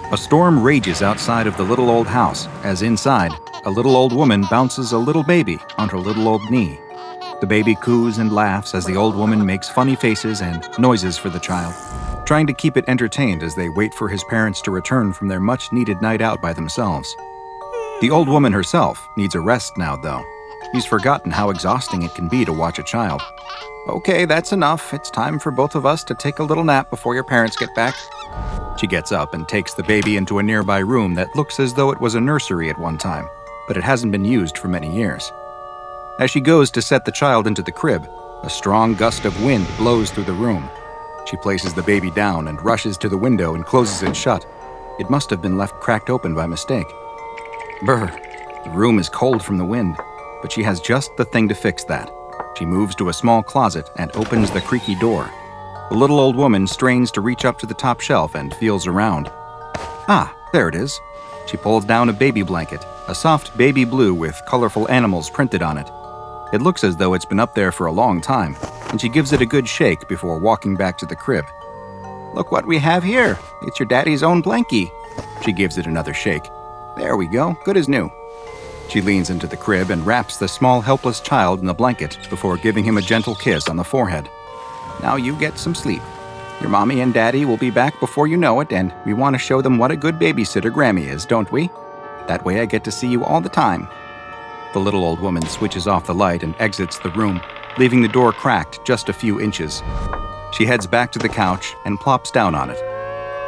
A storm rages outside of the little old house, as inside, a little old woman bounces a little baby on her little old knee. The baby coos and laughs as the old woman makes funny faces and noises for the child, trying to keep it entertained as they wait for his parents to return from their much-needed night out by themselves. The old woman herself needs a rest now, though. She's forgotten how exhausting it can be to watch a child. "Okay, that's enough. It's time for both of us to take a little nap before your parents get back." She gets up and takes the baby into a nearby room that looks as though it was a nursery at one time, but it hasn't been used for many years. As she goes to set the child into the crib, a strong gust of wind blows through the room. She places the baby down and rushes to the window and closes it shut. It must have been left cracked open by mistake. Brr, the room is cold from the wind, but she has just the thing to fix that. She moves to a small closet and opens the creaky door. The little old woman strains to reach up to the top shelf and feels around. Ah, there it is. She pulls down a baby blanket, a soft baby blue with colorful animals printed on it. It looks as though it's been up there for a long time, and she gives it a good shake before walking back to the crib. "Look what we have here. It's your daddy's own blankie." She gives it another shake. "There we go, good as new." She leans into the crib and wraps the small helpless child in the blanket before giving him a gentle kiss on the forehead. "Now you get some sleep. Your mommy and daddy will be back before you know it, and we want to show them what a good babysitter Grammy is, don't we? That way I get to see you all the time." The little old woman switches off the light and exits the room, leaving the door cracked just a few inches. She heads back to the couch and plops down on it.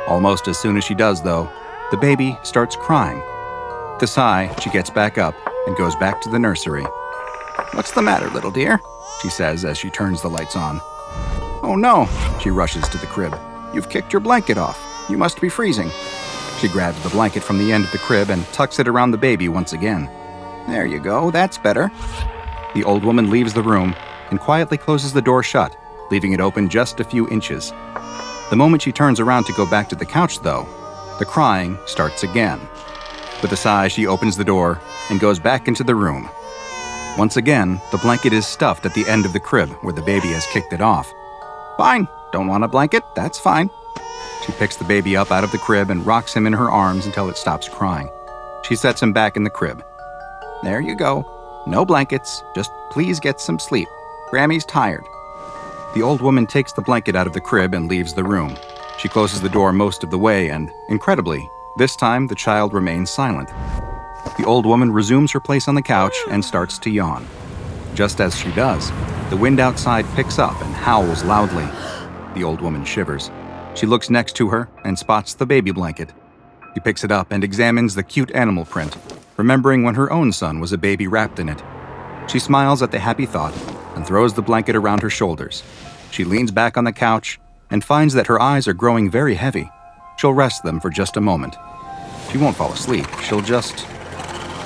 Almost as soon as she does, though, the baby starts crying. With a sigh, she gets back up and goes back to the nursery. "What's the matter, little dear?" she says as she turns the lights on. "Oh no," she rushes to the crib. "You've kicked your blanket off. You must be freezing." She grabs the blanket from the end of the crib and tucks it around the baby once again. "There you go, that's better." The old woman leaves the room and quietly closes the door shut, leaving it open just a few inches. The moment she turns around to go back to the couch, though, the crying starts again. With a sigh, she opens the door and goes back into the room. Once again, the blanket is stuffed at the end of the crib where the baby has kicked it off. "Fine, don't want a blanket? That's fine." She picks the baby up out of the crib and rocks him in her arms until it stops crying. She sets him back in the crib. "There you go. No blankets, just please get some sleep. Grammy's tired." The old woman takes the blanket out of the crib and leaves the room. She closes the door most of the way and, incredibly, this time the child remains silent. The old woman resumes her place on the couch and starts to yawn. Just as she does, the wind outside picks up and howls loudly. The old woman shivers. She looks next to her and spots the baby blanket. She picks it up and examines the cute animal print, remembering when her own son was a baby wrapped in it. She smiles at the happy thought and throws the blanket around her shoulders. She leans back on the couch and finds that her eyes are growing very heavy. She'll rest them for just a moment. She won't fall asleep. She'll just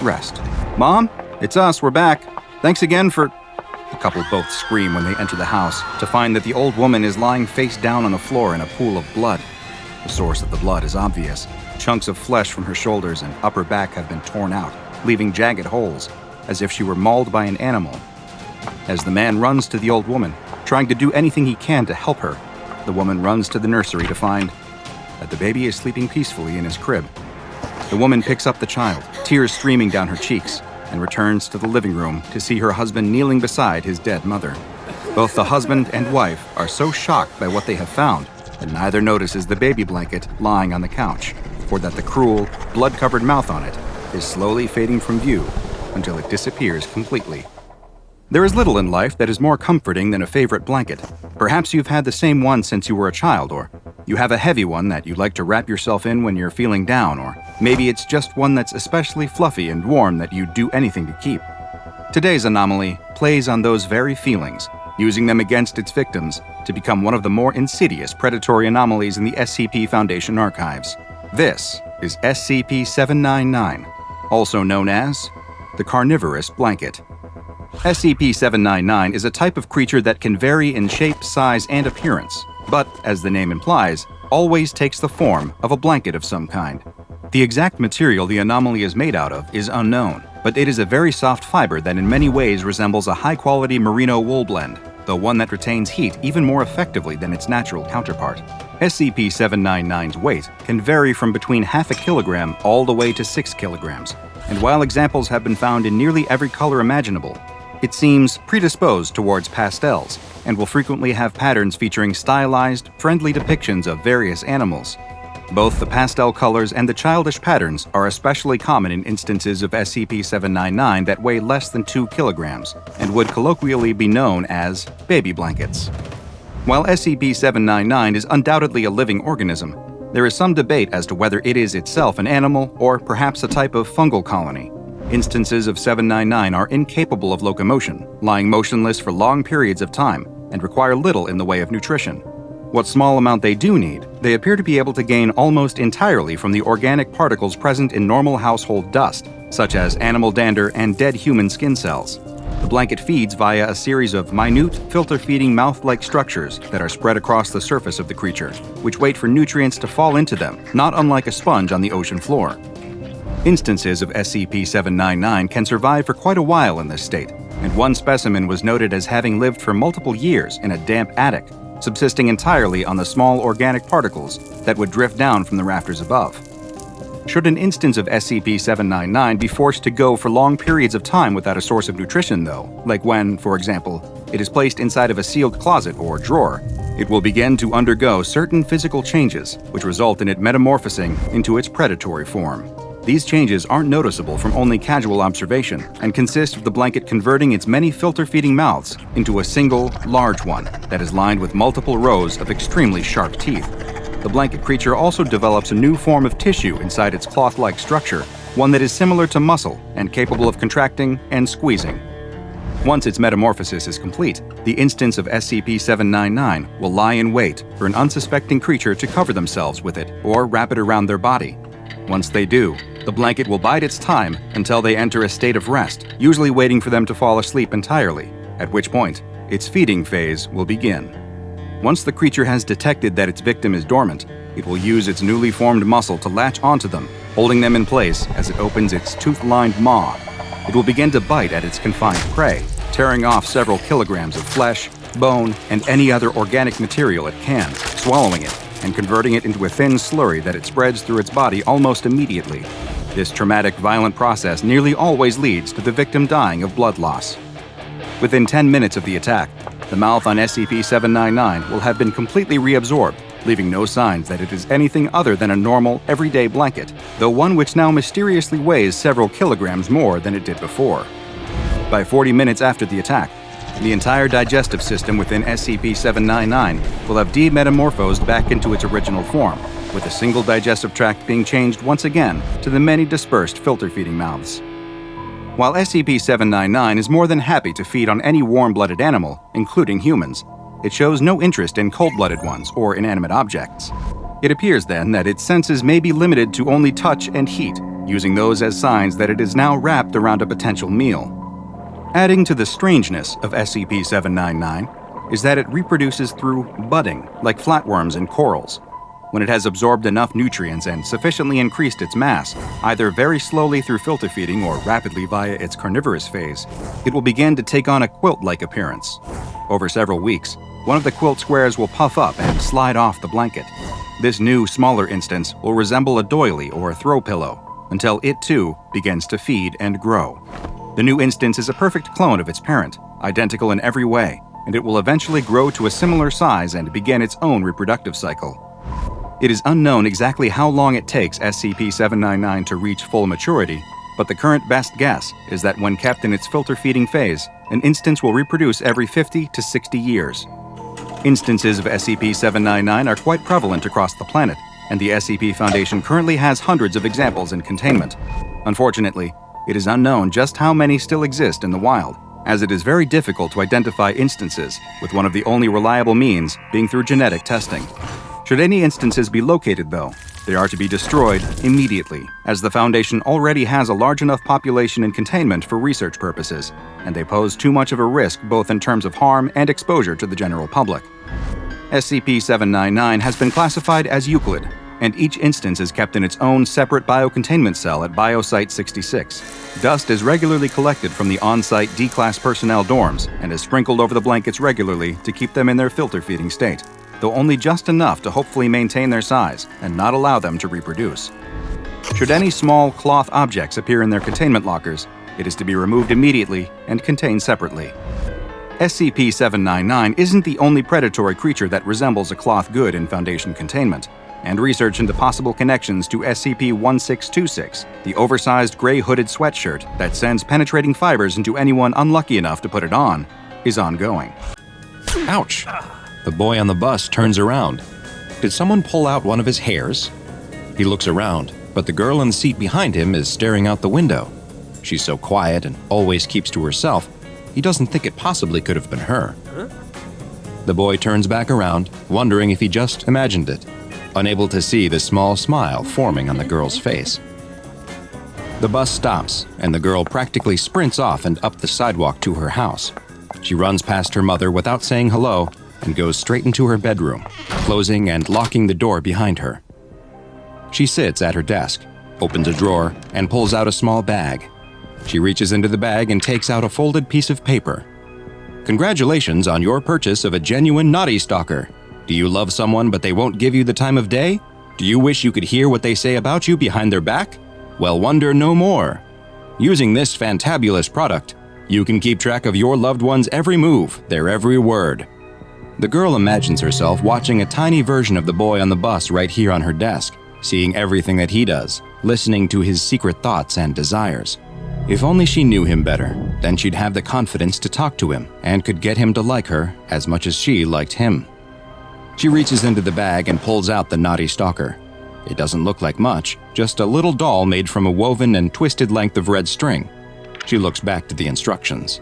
rest. "Mom, it's us. We're back. Thanks again for..." The couple both scream when they enter the house to find that the old woman is lying face down on the floor in a pool of blood. The source of the blood is obvious. Chunks of flesh from her shoulders and upper back have been torn out, leaving jagged holes, as if she were mauled by an animal. As the man runs to the old woman, trying to do anything he can to help her, the woman runs to the nursery to find that the baby is sleeping peacefully in his crib. The woman picks up the child, tears streaming down her cheeks, and returns to the living room to see her husband kneeling beside his dead mother. Both the husband and wife are so shocked by what they have found that neither notices the baby blanket lying on the couch, or that the cruel, blood-covered mouth on it is slowly fading from view until it disappears completely. There is little in life that is more comforting than a favorite blanket. Perhaps you've had the same one since you were a child, or you have a heavy one that you like to wrap yourself in when you're feeling down, or maybe it's just one that's especially fluffy and warm that you'd do anything to keep. Today's anomaly plays on those very feelings, using them against its victims to become one of the more insidious predatory anomalies in the SCP Foundation archives. This is SCP-799, also known as the Carnivorous Blanket. SCP-799 is a type of creature that can vary in shape, size, and appearance, but, as the name implies, always takes the form of a blanket of some kind. The exact material the anomaly is made out of is unknown, but it is a very soft fiber that in many ways resembles a high-quality merino wool blend. though one that retains heat even more effectively than its natural counterpart. SCP-799's weight can vary from between half a kilogram all the way to 6 kilograms, and while examples have been found in nearly every color imaginable, it seems predisposed towards pastels and will frequently have patterns featuring stylized, friendly depictions of various animals. Both the pastel colors and the childish patterns are especially common in instances of SCP-799 that weigh less than 2 kilograms and would colloquially be known as baby blankets. While SCP-799 is undoubtedly a living organism, there is some debate as to whether it is itself an animal or perhaps a type of fungal colony. Instances of 799 are incapable of locomotion, lying motionless for long periods of time, and require little in the way of nutrition. What small amount they do need, they appear to be able to gain almost entirely from the organic particles present in normal household dust, such as animal dander and dead human skin cells. The blanket feeds via a series of minute, filter-feeding mouth-like structures that are spread across the surface of the creature, which wait for nutrients to fall into them, not unlike a sponge on the ocean floor. Instances of SCP-799 can survive for quite a while in this state, and one specimen was noted as having lived for multiple years in a damp attic, subsisting entirely on the small organic particles that would drift down from the rafters above. Should an instance of SCP-799 be forced to go for long periods of time without a source of nutrition, though, like when, for example, it is placed inside of a sealed closet or drawer, it will begin to undergo certain physical changes, which result in it metamorphosing into its predatory form. These changes aren't noticeable from only casual observation and consist of the blanket converting its many filter-feeding mouths into a single, large one that is lined with multiple rows of extremely sharp teeth. The blanket creature also develops a new form of tissue inside its cloth-like structure, one that is similar to muscle and capable of contracting and squeezing. Once its metamorphosis is complete, the instance of SCP-799 will lie in wait for an unsuspecting creature to cover themselves with it or wrap it around their body. Once they do, the blanket will bide its time until they enter a state of rest, usually waiting for them to fall asleep entirely, at which point its feeding phase will begin. Once the creature has detected that its victim is dormant, it will use its newly formed muscle to latch onto them, holding them in place as it opens its tooth-lined maw. It will begin to bite at its confined prey, tearing off several kilograms of flesh, bone, and any other organic material it can, swallowing it, and converting it into a thin slurry that it spreads through its body almost immediately. This traumatic, violent process nearly always leads to the victim dying of blood loss. Within 10 minutes of the attack, the mouth on SCP-799 will have been completely reabsorbed, leaving no signs that it is anything other than a normal, everyday blanket, though one which now mysteriously weighs several kilograms more than it did before. By 40 minutes after the attack, the entire digestive system within SCP-799 will have demetamorphosed back into its original form, with a single digestive tract being changed once again to the many dispersed filter-feeding mouths. While SCP-799 is more than happy to feed on any warm-blooded animal, including humans, it shows no interest in cold-blooded ones or inanimate objects. It appears then that its senses may be limited to only touch and heat, using those as signs that it is now wrapped around a potential meal. Adding to the strangeness of SCP-799 is that it reproduces through budding, like flatworms and corals. When it has absorbed enough nutrients and sufficiently increased its mass, either very slowly through filter feeding or rapidly via its carnivorous phase, it will begin to take on a quilt-like appearance. Over several weeks, one of the quilt squares will puff up and slide off the blanket. This new, smaller instance will resemble a doily or a throw pillow, until it too begins to feed and grow. The new instance is a perfect clone of its parent, identical in every way, and it will eventually grow to a similar size and begin its own reproductive cycle. It is unknown exactly how long it takes SCP-799 to reach full maturity, but the current best guess is that when kept in its filter-feeding phase, an instance will reproduce every 50 to 60 years. Instances of SCP-799 are quite prevalent across the planet, and the SCP Foundation currently has hundreds of examples in containment. Unfortunately, it is unknown just how many still exist in the wild, as it is very difficult to identify instances, with one of the only reliable means being through genetic testing. Should any instances be located, though, they are to be destroyed immediately, as the Foundation already has a large enough population in containment for research purposes, and they pose too much of a risk both in terms of harm and exposure to the general public. SCP-799 has been classified as Euclid, and each instance is kept in its own separate biocontainment cell at Biosite 66. Dust is regularly collected from the on-site D-Class personnel dorms and is sprinkled over the blankets regularly to keep them in their filter-feeding state, though only just enough to hopefully maintain their size and not allow them to reproduce. Should any small cloth objects appear in their containment lockers, it is to be removed immediately and contained separately. SCP-799 isn't the only predatory creature that resembles a cloth good in Foundation containment, and research into possible connections to SCP-1626, the oversized gray hooded sweatshirt that sends penetrating fibers into anyone unlucky enough to put it on, is ongoing. Ouch! The boy on the bus turns around. Did someone pull out one of his hairs? He looks around, but the girl in the seat behind him is staring out the window. She's so quiet and always keeps to herself, he doesn't think it possibly could have been her. The boy turns back around, wondering if he just imagined it, unable to see the small smile forming on the girl's face. The bus stops, and the girl practically sprints off and up the sidewalk to her house. She runs past her mother without saying hello and goes straight into her bedroom, closing and locking the door behind her. She sits at her desk, opens a drawer, and pulls out a small bag. She reaches into the bag and takes out a folded piece of paper. Congratulations on your purchase of a genuine Knotty Stalker. Do you love someone but they won't give you the time of day? Do you wish you could hear what they say about you behind their back? Well, wonder no more. Using this fantabulous product, you can keep track of your loved one's every move, their every word. The girl imagines herself watching a tiny version of the boy on the bus right here on her desk, seeing everything that he does, listening to his secret thoughts and desires. If only she knew him better, then she'd have the confidence to talk to him and could get him to like her as much as she liked him. She reaches into the bag and pulls out the Knotty Stalker. It doesn't look like much, just a little doll made from a woven and twisted length of red string. She looks back to the instructions.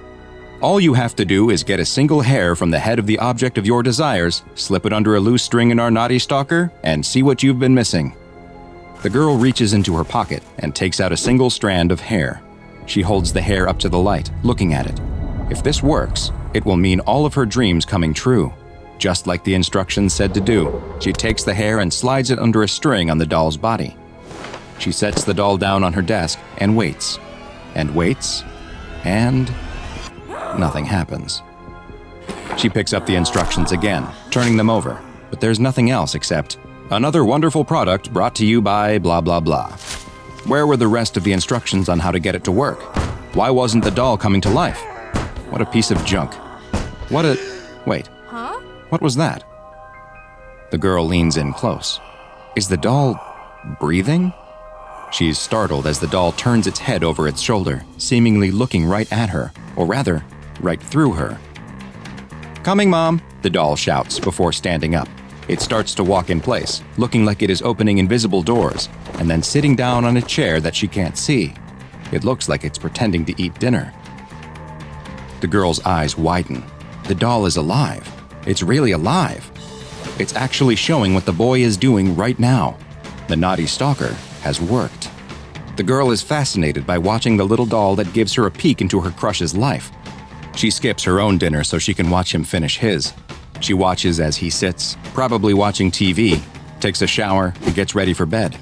All you have to do is get a single hair from the head of the object of your desires, slip it under a loose string in our Knotty Stalker, and see what you've been missing. The girl reaches into her pocket and takes out a single strand of hair. She holds the hair up to the light, looking at it. If this works, it will mean all of her dreams coming true. Just like the instructions said to do, she takes the hair and slides it under a string on the doll's body. She sets the doll down on her desk and waits. And waits. And nothing happens. She picks up the instructions again, turning them over, but there's nothing else except another wonderful product brought to you by blah blah blah. Where were the rest of the instructions on how to get it to work? Why wasn't the doll coming to life? What a piece of junk. Wait. Huh? What was that? The girl leans in close. Is the doll breathing? She's startled as the doll turns its head over its shoulder, seemingly looking right at her, or rather, right through her. "Coming, Mom," the doll shouts before standing up. It starts to walk in place, looking like it is opening invisible doors, and then sitting down on a chair that she can't see. It looks like it's pretending to eat dinner. The girl's eyes widen. The doll is alive. It's really alive. It's actually showing what the boy is doing right now. The Knotty Stalker has worked. The girl is fascinated by watching the little doll that gives her a peek into her crush's life. She skips her own dinner so she can watch him finish his. She watches as he sits, probably watching TV, takes a shower, and gets ready for bed.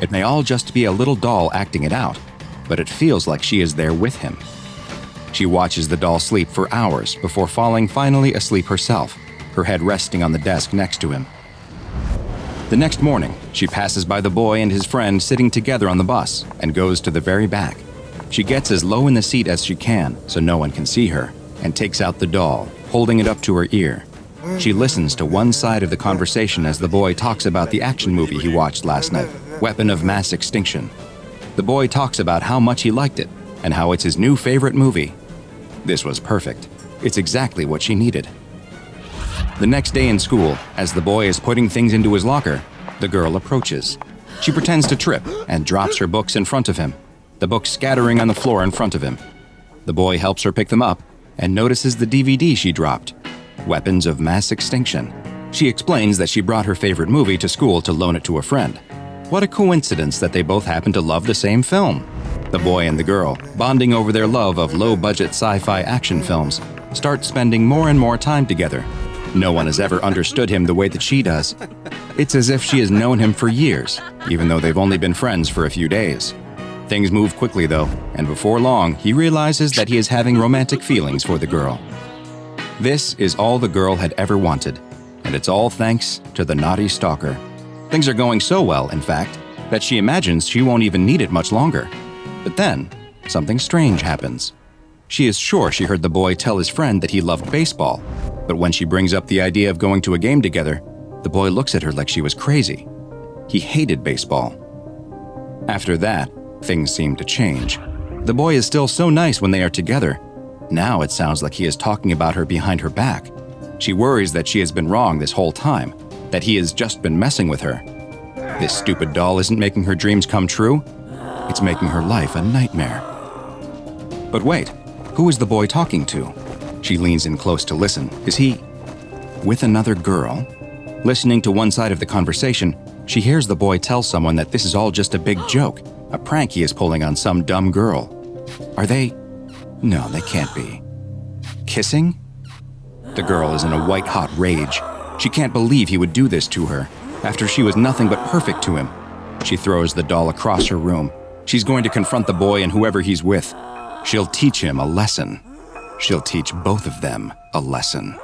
It may all just be a little doll acting it out, but it feels like she is there with him. She watches the doll sleep for hours before falling finally asleep herself, her head resting on the desk next to him. The next morning, she passes by the boy and his friend sitting together on the bus and goes to the very back. She gets as low in the seat as she can so no one can see her, and takes out the doll, holding it up to her ear. She listens to one side of the conversation as the boy talks about the action movie he watched last night, Weapon of Mass Extinction. The boy talks about how much he liked it and how it's his new favorite movie. This was perfect. It's exactly what she needed. The next day in school, as the boy is putting things into his locker, the girl approaches. She pretends to trip and drops her books in front of him, the books scattering on the floor in front of him. The boy helps her pick them up and notices the DVD she dropped, Weapons of Mass Extinction. She explains that she brought her favorite movie to school to loan it to a friend. What a coincidence that they both happen to love the same film. The boy and the girl, bonding over their love of low-budget sci-fi action films, start spending more and more time together. No one has ever understood him the way that she does. It's as if she has known him for years, even though they've only been friends for a few days. Things move quickly though, and before long, he realizes that he is having romantic feelings for the girl. This is all the girl had ever wanted, and it's all thanks to the naughty stalker. Things are going so well, in fact, that she imagines she won't even need it much longer. But then, something strange happens. She is sure she heard the boy tell his friend that he loved baseball, but when she brings up the idea of going to a game together, the boy looks at her like she was crazy. He hated baseball. After that, things seem to change. The boy is still so nice when they are together. Now it sounds like he is talking about her behind her back. She worries that she has been wrong this whole time, that he has just been messing with her. This stupid doll isn't making her dreams come true. It's making her life a nightmare. But wait, who is the boy talking to? She leans in close to listen. Is he with another girl? Listening to one side of the conversation, she hears the boy tell someone that this is all just a big joke, a prank he is pulling on some dumb girl. Are they? No, they can't be. Kissing? The girl is in a white-hot rage. She can't believe he would do this to her, after she was nothing but perfect to him. She throws the doll across her room. She's going to confront the boy and whoever he's with. She'll teach him a lesson. She'll teach both of them a lesson.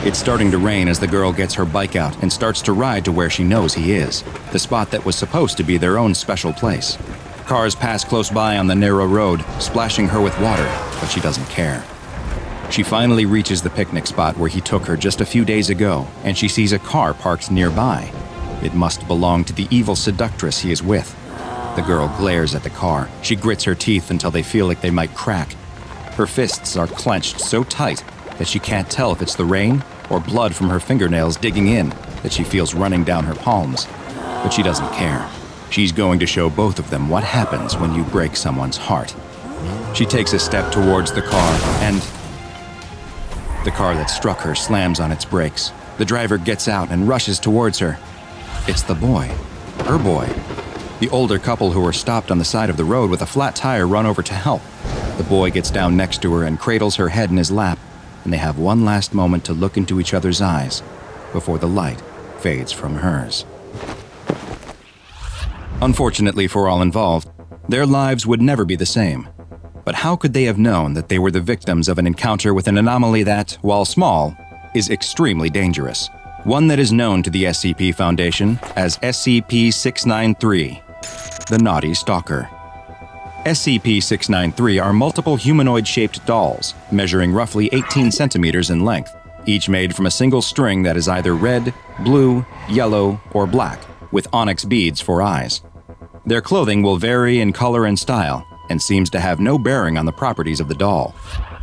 It's starting to rain as the girl gets her bike out and starts to ride to where she knows he is, the spot that was supposed to be their own special place. Cars pass close by on the narrow road, splashing her with water, but she doesn't care. She finally reaches the picnic spot where he took her just a few days ago, and she sees a car parked nearby. It must belong to the evil seductress he is with. The girl glares at the car. She grits her teeth until they feel like they might crack. Her fists are clenched so tight that she can't tell if it's the rain or blood from her fingernails digging in that she feels running down her palms. But she doesn't care. She's going to show both of them what happens when you break someone's heart. She takes a step towards the car, and the car that struck her slams on its brakes. The driver gets out and rushes towards her. It's the boy. Her boy. The older couple who were stopped on the side of the road with a flat tire run over to help. The boy gets down next to her and cradles her head in his lap, and they have one last moment to look into each other's eyes before the light fades from hers. Unfortunately for all involved, their lives would never be the same. But how could they have known that they were the victims of an encounter with an anomaly that, while small, is extremely dangerous? One that is known to the SCP Foundation as SCP-693, the Naughty Stalker. SCP-693 are multiple humanoid-shaped dolls, measuring roughly 18 centimeters in length, each made from a single string that is either red, blue, yellow, or black, with onyx beads for eyes. Their clothing will vary in color and style, and seems to have no bearing on the properties of the doll.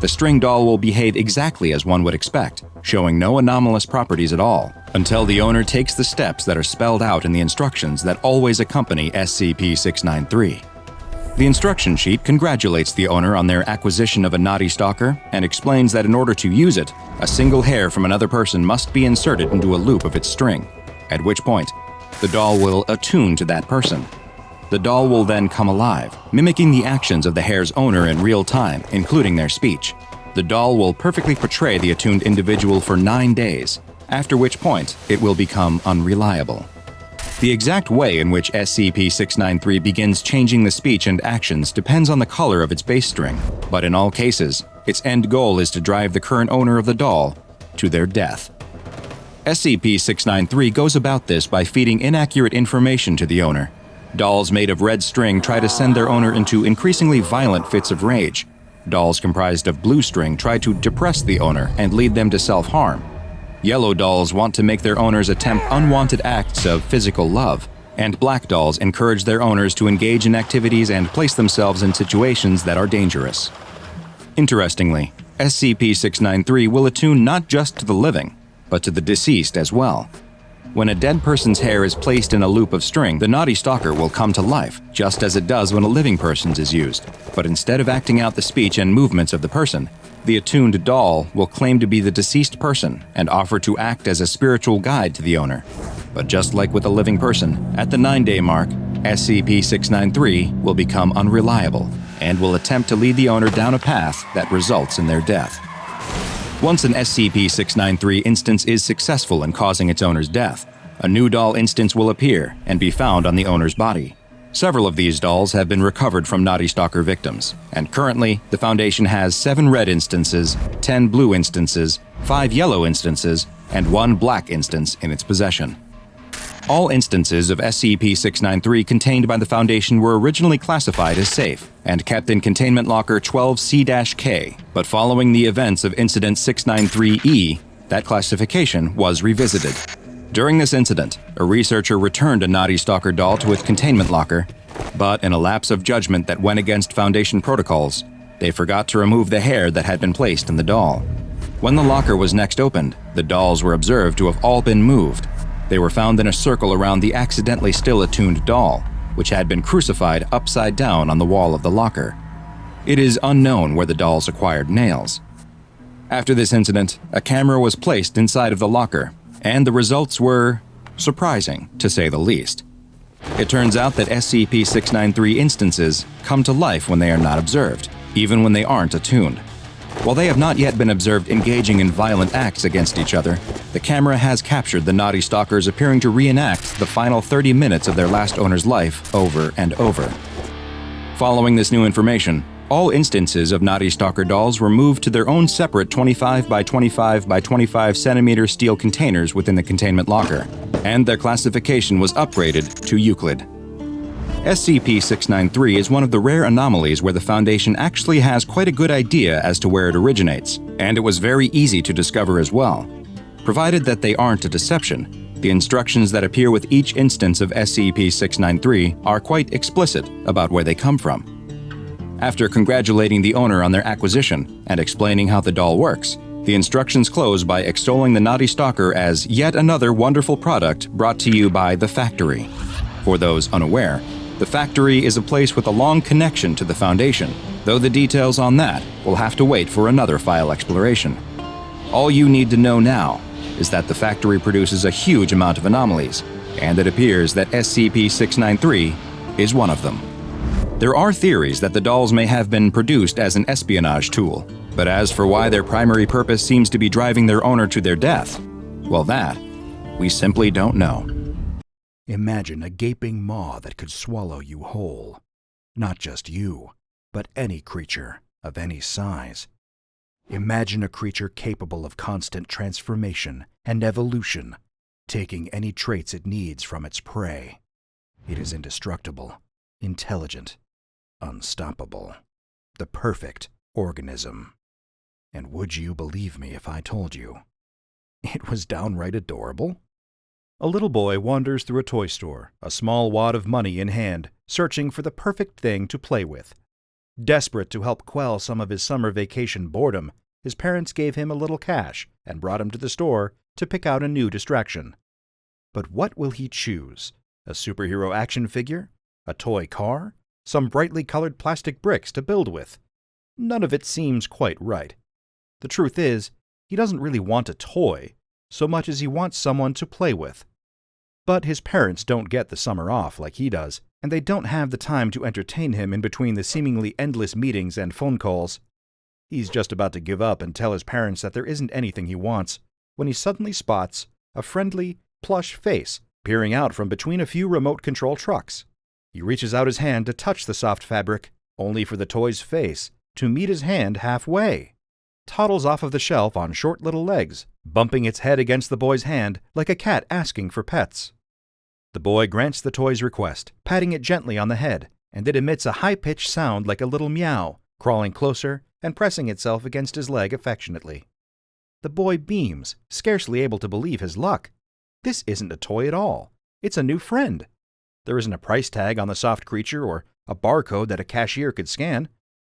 The string doll will behave exactly as one would expect, showing no anomalous properties at all, until the owner takes the steps that are spelled out in the instructions that always accompany SCP-693. The instruction sheet congratulates the owner on their acquisition of a naughty stalker and explains that in order to use it, a single hair from another person must be inserted into a loop of its string, at which point, the doll will attune to that person. The doll will then come alive, mimicking the actions of the hair's owner in real time, including their speech. The doll will perfectly portray the attuned individual for 9 days, after which point it will become unreliable. The exact way in which SCP-693 begins changing the speech and actions depends on the color of its base string, but in all cases, its end goal is to drive the current owner of the doll to their death. SCP-693 goes about this by feeding inaccurate information to the owner. Dolls made of red string try to send their owner into increasingly violent fits of rage. Dolls comprised of blue string try to depress the owner and lead them to self-harm. Yellow dolls want to make their owners attempt unwanted acts of physical love, and black dolls encourage their owners to engage in activities and place themselves in situations that are dangerous. Interestingly, SCP-693 will attune not just to the living, but to the deceased as well. When a dead person's hair is placed in a loop of string, the naughty stalker will come to life, just as it does when a living person's is used. But instead of acting out the speech and movements of the person, the attuned doll will claim to be the deceased person and offer to act as a spiritual guide to the owner. But just like with a living person, at the 9-day mark, SCP-693 will become unreliable and will attempt to lead the owner down a path that results in their death. Once an SCP-693 instance is successful in causing its owner's death, a new doll instance will appear and be found on the owner's body. Several of these dolls have been recovered from Knotty Stalker victims, and currently, the Foundation has 7 red instances, 10 blue instances, 5 yellow instances, and 1 black instance in its possession. All instances of SCP-693 contained by the Foundation were originally classified as safe and kept in Containment Locker 12C-K, but following the events of Incident 693-E, that classification was revisited. During this incident, a researcher returned a Knotty Stalker doll to its containment locker, but in a lapse of judgment that went against Foundation protocols, they forgot to remove the hair that had been placed in the doll. When the locker was next opened, the dolls were observed to have all been moved. They were found in a circle around the accidentally still attuned doll, which had been crucified upside down on the wall of the locker. It is unknown where the dolls acquired nails. After this incident, a camera was placed inside of the locker, and the results were surprising, to say the least. It turns out that SCP-693 instances come to life when they are not observed, even when they aren't attuned. While they have not yet been observed engaging in violent acts against each other, the camera has captured the Knotty Stalkers appearing to reenact the final 30 minutes of their last owner's life over and over. Following this new information, all instances of Knotty Stalker dolls were moved to their own separate 25 by 25 by 25 centimeter steel containers within the containment locker, and their classification was upgraded to Euclid. SCP-693 is one of the rare anomalies where the Foundation actually has quite a good idea as to where it originates, and it was very easy to discover as well. Provided that they aren't a deception, the instructions that appear with each instance of SCP-693 are quite explicit about where they come from. After congratulating the owner on their acquisition and explaining how the doll works, the instructions close by extolling the Knotty Stalker as yet another wonderful product brought to you by the Factory. For those unaware, the Factory is a place with a long connection to the Foundation, though the details on that will have to wait for another file exploration. All you need to know now is that the Factory produces a huge amount of anomalies, and it appears that SCP-693 is one of them. There are theories that the dolls may have been produced as an espionage tool, but as for why their primary purpose seems to be driving their owner to their death, well, that we simply don't know. Imagine a gaping maw that could swallow you whole. Not just you, but any creature of any size. Imagine a creature capable of constant transformation and evolution, taking any traits it needs from its prey. It is indestructible, intelligent, unstoppable. The perfect organism. And would you believe me if I told you it was downright adorable? A little boy wanders through a toy store, a small wad of money in hand, searching for the perfect thing to play with. Desperate to help quell some of his summer vacation boredom, his parents gave him a little cash and brought him to the store to pick out a new distraction. But what will he choose? A superhero action figure? A toy car? Some brightly colored plastic bricks to build with? None of it seems quite right. The truth is, he doesn't really want a toy, so much as he wants someone to play with. But his parents don't get the summer off like he does, and they don't have the time to entertain him in between the seemingly endless meetings and phone calls. He's just about to give up and tell his parents that there isn't anything he wants, when he suddenly spots a friendly, plush face peering out from between a few remote control trucks. He reaches out his hand to touch the soft fabric, only for the toy's face to meet his hand halfway. Toddles off of the shelf on short little legs, bumping its head against the boy's hand like a cat asking for pets. The boy grants the toy's request, patting it gently on the head, and it emits a high-pitched sound like a little meow, crawling closer and pressing itself against his leg affectionately. The boy beams, scarcely able to believe his luck. This isn't a toy at all. It's a new friend. There isn't a price tag on the soft creature or a barcode that a cashier could scan.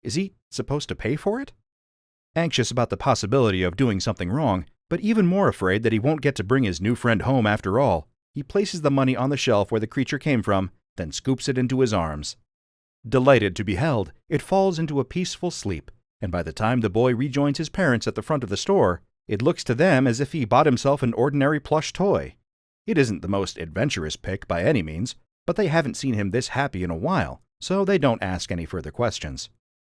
Is he supposed to pay for it? Anxious about the possibility of doing something wrong, but even more afraid that he won't get to bring his new friend home after all, he places the money on the shelf where the creature came from, then scoops it into his arms. Delighted to be held, it falls into a peaceful sleep, and by the time the boy rejoins his parents at the front of the store, it looks to them as if he bought himself an ordinary plush toy. It isn't the most adventurous pick by any means, but they haven't seen him this happy in a while, so they don't ask any further questions.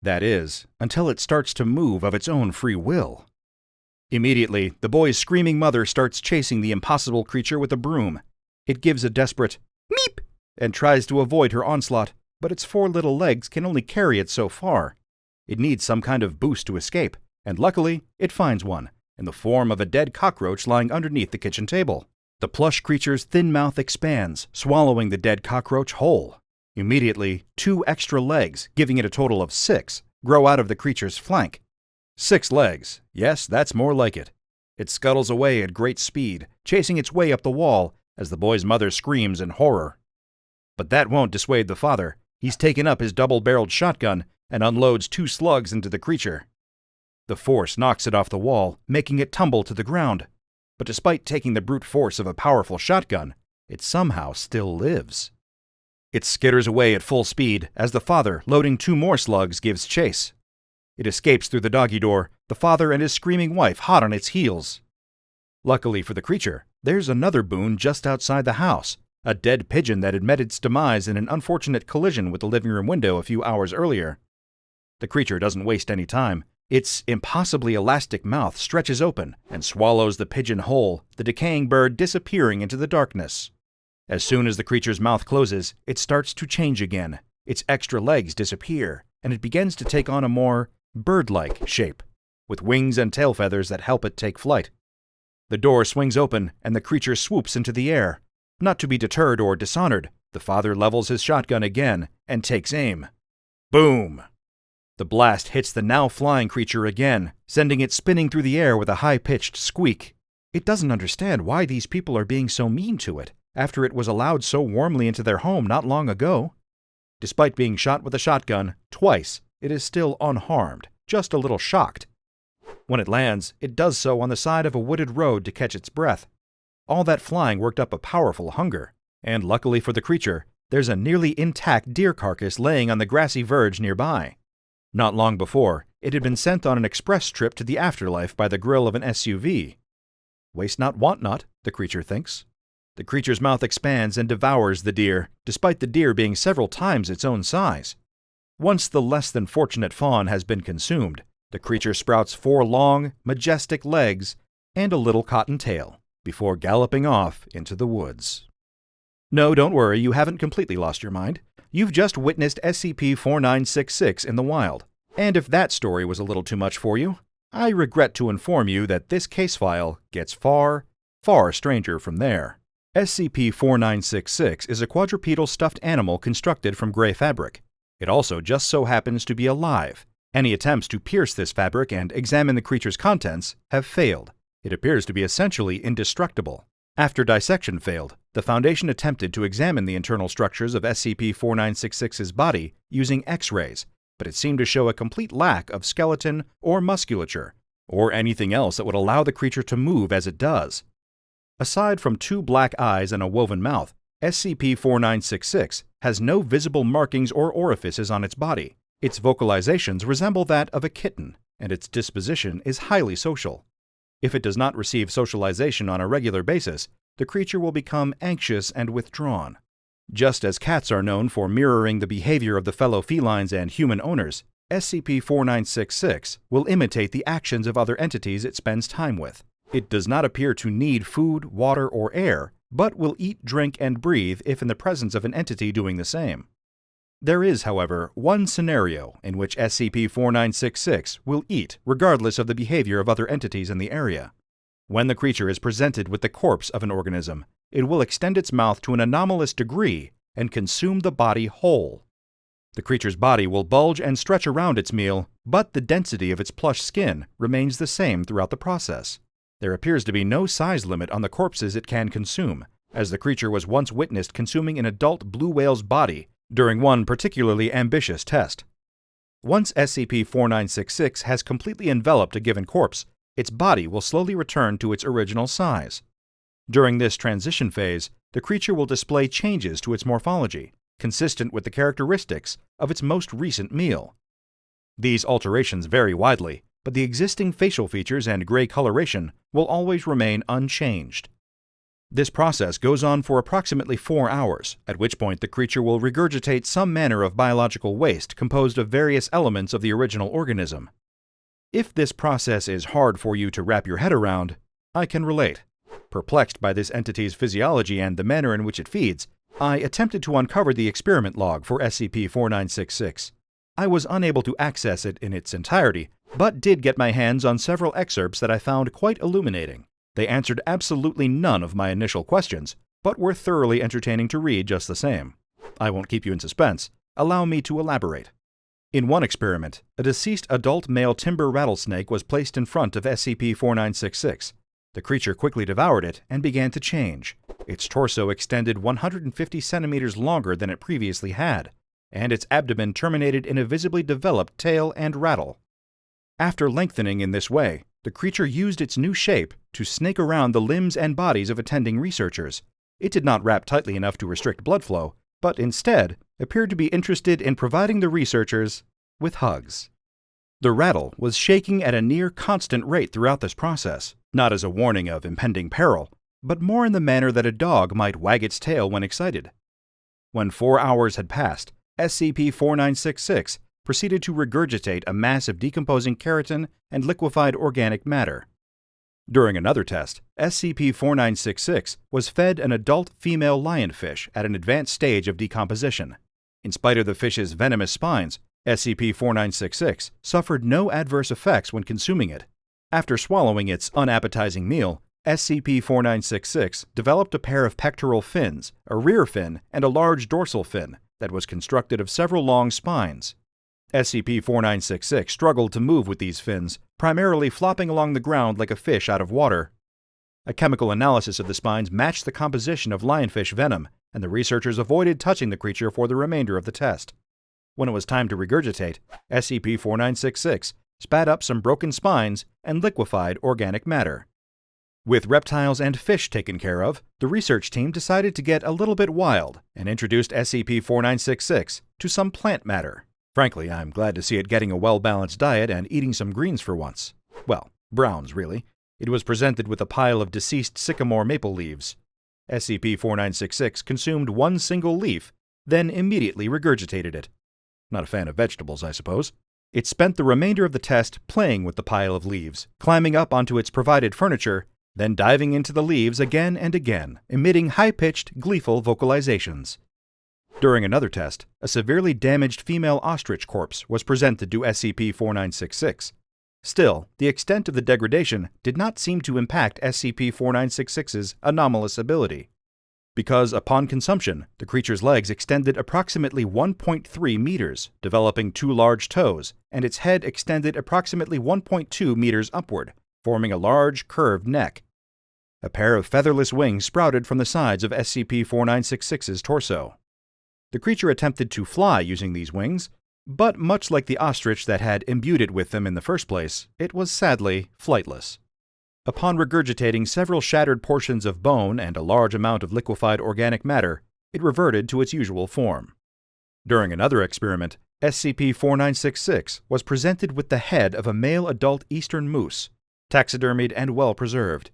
That is, until it starts to move of its own free will. Immediately, the boy's screaming mother starts chasing the impossible creature with a broom. It gives a desperate meep and tries to avoid her onslaught, but its 4 little legs can only carry it so far. It needs some kind of boost to escape, and luckily, it finds one, in the form of a dead cockroach lying underneath the kitchen table. The plush creature's thin mouth expands, swallowing the dead cockroach whole. Immediately, 2 extra legs, giving it a total of 6, grow out of the creature's flank. 6 legs. Yes, that's more like it. It scuttles away at great speed, chasing its way up the wall as the boy's mother screams in horror. But that won't dissuade the father. He's taken up his double-barreled shotgun and unloads 2 slugs into the creature. The force knocks it off the wall, making it tumble to the ground. But despite taking the brute force of a powerful shotgun, it somehow still lives. It skitters away at full speed as the father, loading 2 more slugs, gives chase. It escapes through the doggy door, the father and his screaming wife hot on its heels. Luckily for the creature, there's another boon just outside the house, a dead pigeon that had met its demise in an unfortunate collision with the living room window a few hours earlier. The creature doesn't waste any time. Its impossibly elastic mouth stretches open and swallows the pigeon whole, the decaying bird disappearing into the darkness. As soon as the creature's mouth closes, it starts to change again. Its extra legs disappear, and it begins to take on a more bird-like shape, with wings and tail feathers that help it take flight. The door swings open, and the creature swoops into the air. Not to be deterred or dishonored, the father levels his shotgun again and takes aim. Boom! The blast hits the now flying creature again, sending it spinning through the air with a high-pitched squeak. It doesn't understand why these people are being so mean to it, after it was allowed so warmly into their home not long ago. Despite being shot with a shotgun twice, it is still unharmed, just a little shocked. When it lands, it does so on the side of a wooded road to catch its breath. All that flying worked up a powerful hunger, and luckily for the creature, there's a nearly intact deer carcass laying on the grassy verge nearby. Not long before, it had been sent on an express trip to the afterlife by the grill of an SUV. Waste not, want not, the creature thinks. The creature's mouth expands and devours the deer, despite the deer being several times its own size. Once the less than fortunate fawn has been consumed, the creature sprouts 4 long, majestic legs and a little cotton tail, before galloping off into the woods. No, don't worry, you haven't completely lost your mind. You've just witnessed SCP-1440 in the wild, and if that story was a little too much for you, I regret to inform you that this case file gets far, far stranger from there. SCP-1440 is a quadrupedal stuffed animal constructed from gray fabric. It also just so happens to be alive. Any attempts to pierce this fabric and examine the creature's contents have failed. It appears to be essentially indestructible. After dissection failed, the Foundation attempted to examine the internal structures of SCP-1440's body using X-rays, but it seemed to show a complete lack of skeleton or musculature, or anything else that would allow the creature to move as it does. Aside from 2 black eyes and a woven mouth, SCP-1440 has no visible markings or orifices on its body. Its vocalizations resemble that of a kitten, and its disposition is highly social. If it does not receive socialization on a regular basis, the creature will become anxious and withdrawn. Just as cats are known for mirroring the behavior of the fellow felines and human owners, SCP-1440 will imitate the actions of other entities it spends time with. It does not appear to need food, water, or air, but will eat, drink, and breathe if in the presence of an entity doing the same. There is, however, one scenario in which SCP-1440 will eat regardless of the behavior of other entities in the area. When the creature is presented with the corpse of an organism, it will extend its mouth to an anomalous degree and consume the body whole. The creature's body will bulge and stretch around its meal, but the density of its plush skin remains the same throughout the process. There appears to be no size limit on the corpses it can consume, as the creature was once witnessed consuming an adult blue whale's body during one particularly ambitious test. Once SCP-1440 has completely enveloped a given corpse, its body will slowly return to its original size. During this transition phase, the creature will display changes to its morphology, consistent with the characteristics of its most recent meal. These alterations vary widely, but the existing facial features and gray coloration will always remain unchanged. This process goes on for approximately 4 hours, at which point the creature will regurgitate some manner of biological waste composed of various elements of the original organism. If this process is hard for you to wrap your head around, I can relate. Perplexed by this entity's physiology and the manner in which it feeds, I attempted to uncover the experiment log for SCP-4966. I was unable to access it in its entirety, but did get my hands on several excerpts that I found quite illuminating. They answered absolutely none of my initial questions, but were thoroughly entertaining to read just the same. I won't keep you in suspense. Allow me to elaborate. In one experiment, a deceased adult male timber rattlesnake was placed in front of SCP-4966. The creature quickly devoured it and began to change. Its torso extended 150 centimeters longer than it previously had, and its abdomen terminated in a visibly developed tail and rattle. After lengthening in this way, the creature used its new shape to snake around the limbs and bodies of attending researchers. It did not wrap tightly enough to restrict blood flow, but instead appeared to be interested in providing the researchers with hugs. The rattle was shaking at a near constant rate throughout this process, not as a warning of impending peril, but more in the manner that a dog might wag its tail when excited. When 4 hours had passed, SCP-4966 proceeded to regurgitate a mass of decomposing keratin and liquefied organic matter. During another test, SCP-4966 was fed an adult female lionfish at an advanced stage of decomposition. In spite of the fish's venomous spines, SCP-4966 suffered no adverse effects when consuming it. After swallowing its unappetizing meal, SCP-4966 developed a pair of pectoral fins, a rear fin, and a large dorsal fin that was constructed of several long spines. SCP-4966 struggled to move with these fins, primarily flopping along the ground like a fish out of water. A chemical analysis of the spines matched the composition of lionfish venom, and the researchers avoided touching the creature for the remainder of the test. When it was time to regurgitate, SCP-4966 spat up some broken spines and liquefied organic matter. With reptiles and fish taken care of, the research team decided to get a little bit wild and introduced SCP-4966 to some plant matter. Frankly, I'm glad to see it getting a well-balanced diet and eating some greens for once. Well, browns, really. It was presented with a pile of deceased sycamore maple leaves. SCP-4966 consumed one single leaf, then immediately regurgitated it. Not a fan of vegetables, I suppose. It spent the remainder of the test playing with the pile of leaves, climbing up onto its provided furniture, then diving into the leaves again and again, emitting high-pitched, gleeful vocalizations. During another test, a severely damaged female ostrich corpse was presented to SCP-4966. Still, the extent of the degradation did not seem to impact SCP-4966's anomalous ability. Because upon consumption, the creature's legs extended approximately 1.3 meters, developing 2 large toes, and its head extended approximately 1.2 meters upward, forming a large, curved neck. A pair of featherless wings sprouted from the sides of SCP-4966's torso. The creature attempted to fly using these wings, but much like the ostrich that had imbued it with them in the first place, it was sadly flightless. Upon regurgitating several shattered portions of bone and a large amount of liquefied organic matter, it reverted to its usual form. During another experiment, SCP-4966 was presented with the head of a male adult eastern moose, taxidermied and well preserved.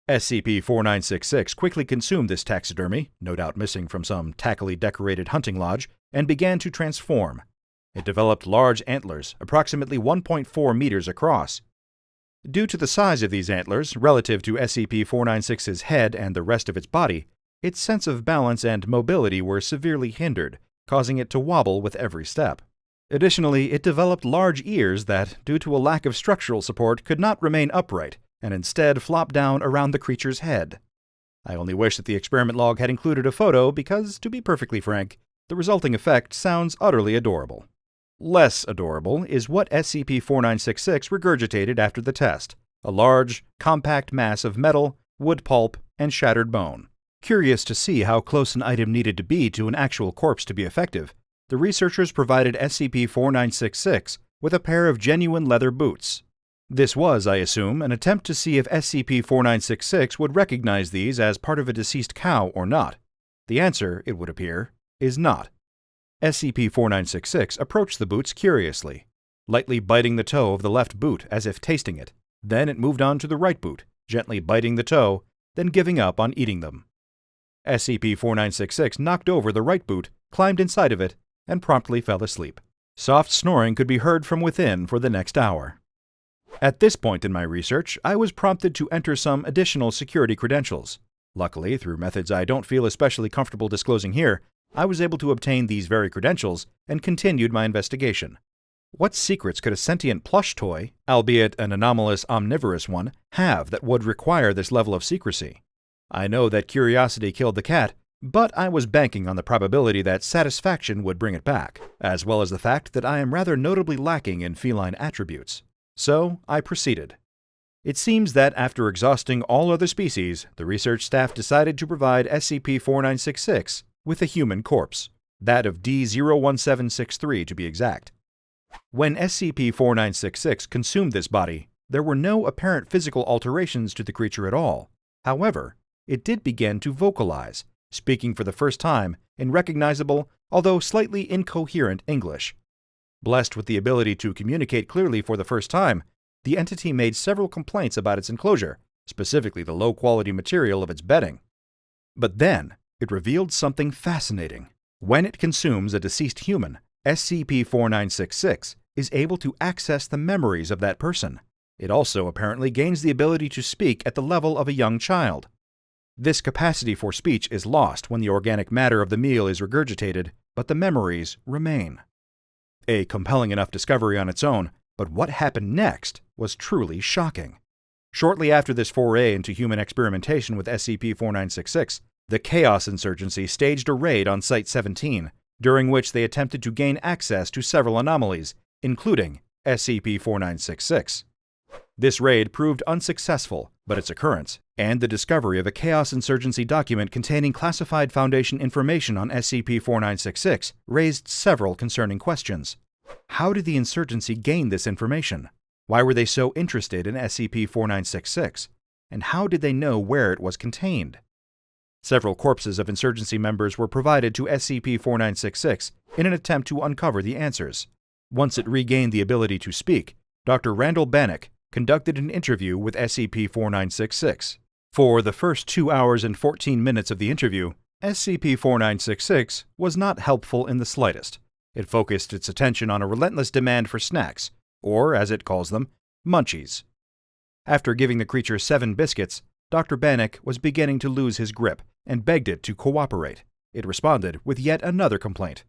SCP-4966 quickly consumed this taxidermy, no doubt missing from some tackily decorated hunting lodge, and began to transform. It developed large antlers, approximately 1.4 meters across. Due to the size of these antlers relative to SCP-496's head and the rest of its body, its sense of balance and mobility were severely hindered, causing it to wobble with every step. Additionally, it developed large ears that, due to a lack of structural support, could not remain upright, and instead flopped down around the creature's head. I only wish that the experiment log had included a photo because, to be perfectly frank, the resulting effect sounds utterly adorable. Less adorable is what SCP-4966 regurgitated after the test, a large, compact mass of metal, wood pulp, and shattered bone. Curious to see how close an item needed to be to an actual corpse to be effective, the researchers provided SCP-4966 with a pair of genuine leather boots. This was, I assume, an attempt to see if SCP-4966 would recognize these as part of a deceased cow or not. The answer, it would appear, is not. SCP-4966 approached the boots curiously, lightly biting the toe of the left boot as if tasting it. Then it moved on to the right boot, gently biting the toe, then giving up on eating them. SCP-4966 knocked over the right boot, climbed inside of it, and promptly fell asleep. Soft snoring could be heard from within for the next hour. At this point in my research, I was prompted to enter some additional security credentials. Luckily, through methods I don't feel especially comfortable disclosing here, I was able to obtain these very credentials and continued my investigation. What secrets could a sentient plush toy, albeit an anomalous omnivorous one, have that would require this level of secrecy? I know that curiosity killed the cat, but I was banking on the probability that satisfaction would bring it back, as well as the fact that I am rather notably lacking in feline attributes. So I proceeded. It seems that after exhausting all other species, the research staff decided to provide SCP-4966 with a human corpse, that of D-01763 to be exact. When SCP-4966 consumed this body, there were no apparent physical alterations to the creature at all. However, it did begin to vocalize, speaking for the first time in recognizable, although slightly incoherent English. Blessed with the ability to communicate clearly for the first time, the entity made several complaints about its enclosure, specifically the low-quality material of its bedding. But then, it revealed something fascinating. When it consumes a deceased human, SCP-4966 is able to access the memories of that person. It also apparently gains the ability to speak at the level of a young child. This capacity for speech is lost when the organic matter of the meal is regurgitated, but the memories remain. A compelling enough discovery on its own, but what happened next was truly shocking. Shortly after this foray into human experimentation with SCP-4966, the Chaos Insurgency staged a raid on Site-17, during which they attempted to gain access to several anomalies, including SCP-4966. This raid proved unsuccessful, but its occurrence, and the discovery of a Chaos Insurgency document containing classified Foundation information on SCP-4966 raised several concerning questions. How did the Insurgency gain this information? Why were they so interested in SCP-4966? And how did they know where it was contained? Several corpses of Insurgency members were provided to SCP-4966 in an attempt to uncover the answers. Once it regained the ability to speak, Dr. Randall Bannock conducted an interview with SCP-4966. For the first 2 hours and 14 minutes of the interview, SCP-4966 was not helpful in the slightest. It focused its attention on a relentless demand for snacks, or, as it calls them, Munchies. After giving the creature 7 biscuits, Dr. Bannock was beginning to lose his grip and begged it to cooperate. It responded with yet another complaint.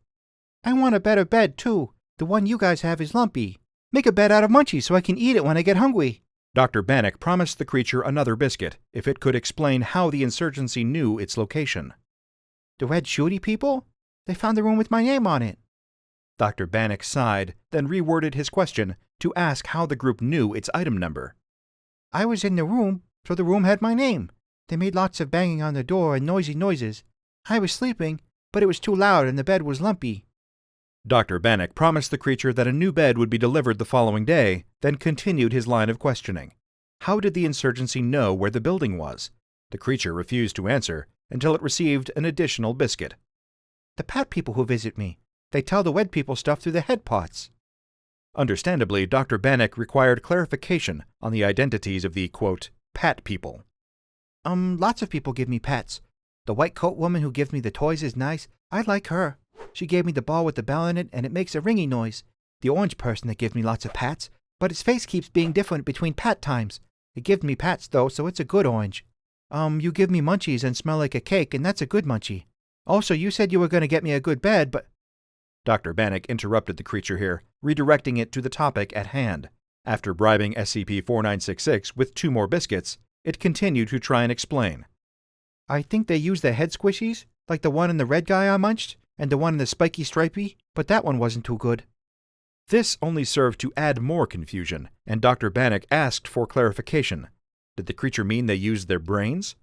I want a better bed, too. The one you guys have is lumpy. Make a bed out of Munchies so I can eat it when I get hungry. Dr. Bannock promised the creature another biscuit if it could explain how the Insurgency knew its location. The red shooty people? They found the room with my name on it. Dr. Bannock sighed, then reworded his question to ask how the group knew its item number. I was in the room, so the room had my name. They made lots of banging on the door and noisy noises. I was sleeping, but it was too loud and the bed was lumpy. Dr. Bannock promised the creature that a new bed would be delivered the following day, then continued his line of questioning. How did the Insurgency know where the building was? The creature refused to answer until it received an additional biscuit. The Pat people who visit me. They tell the Wed people stuff through the head pots. Understandably, Dr. Bannock required clarification on the identities of the, quote, Pat people. Lots of people give me pats. The white coat woman who gives me the toys is nice. I like her. She gave me the ball with the bell in it, and it makes a ringy noise. The orange person that gives me lots of pats, but its face keeps being different between pat times. It gives me pats, though, so it's a good orange. You give me munchies and smell like a cake, and that's a good munchie. Also, you said you were going to get me a good bed, but... Dr. Bannock interrupted the creature here, redirecting it to the topic at hand. After bribing SCP-4966 with 2 more biscuits, it continued to try and explain. I think they use the head squishies, like the one in the red guy I munched, and the one in the spiky stripey, but that one wasn't too good. This only served to add more confusion, and Dr. Bannock asked for clarification. Did the creature mean they used their brains?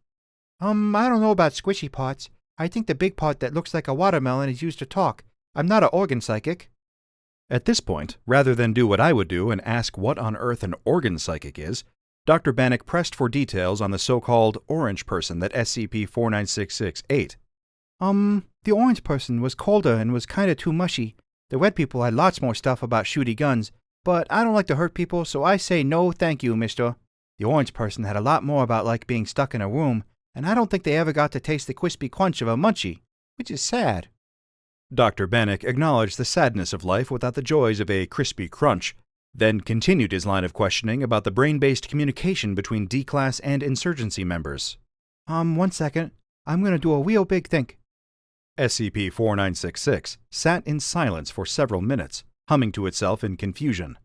I don't know about squishy parts. I think the big part that looks like a watermelon is used to talk. I'm not an organ psychic. At this point, rather than do what I would do and ask what on earth an organ psychic is, Dr. Bannock pressed for details on the so-called orange person that SCP-4966 ate. The orange person was colder and was kinda too mushy. The red people had lots more stuff about shooty guns, but I don't like to hurt people, so I say no thank you, mister. The orange person had a lot more about like being stuck in a room, and I don't think they ever got to taste the crispy crunch of a munchie, which is sad. Dr. Bannock acknowledged the sadness of life without the joys of a crispy crunch. then continued his line of questioning about the brain-based communication between D-Class and Insurgency members. 1 second. I'm gonna do a real big think. SCP-4966 sat in silence for several minutes, humming to itself in confusion.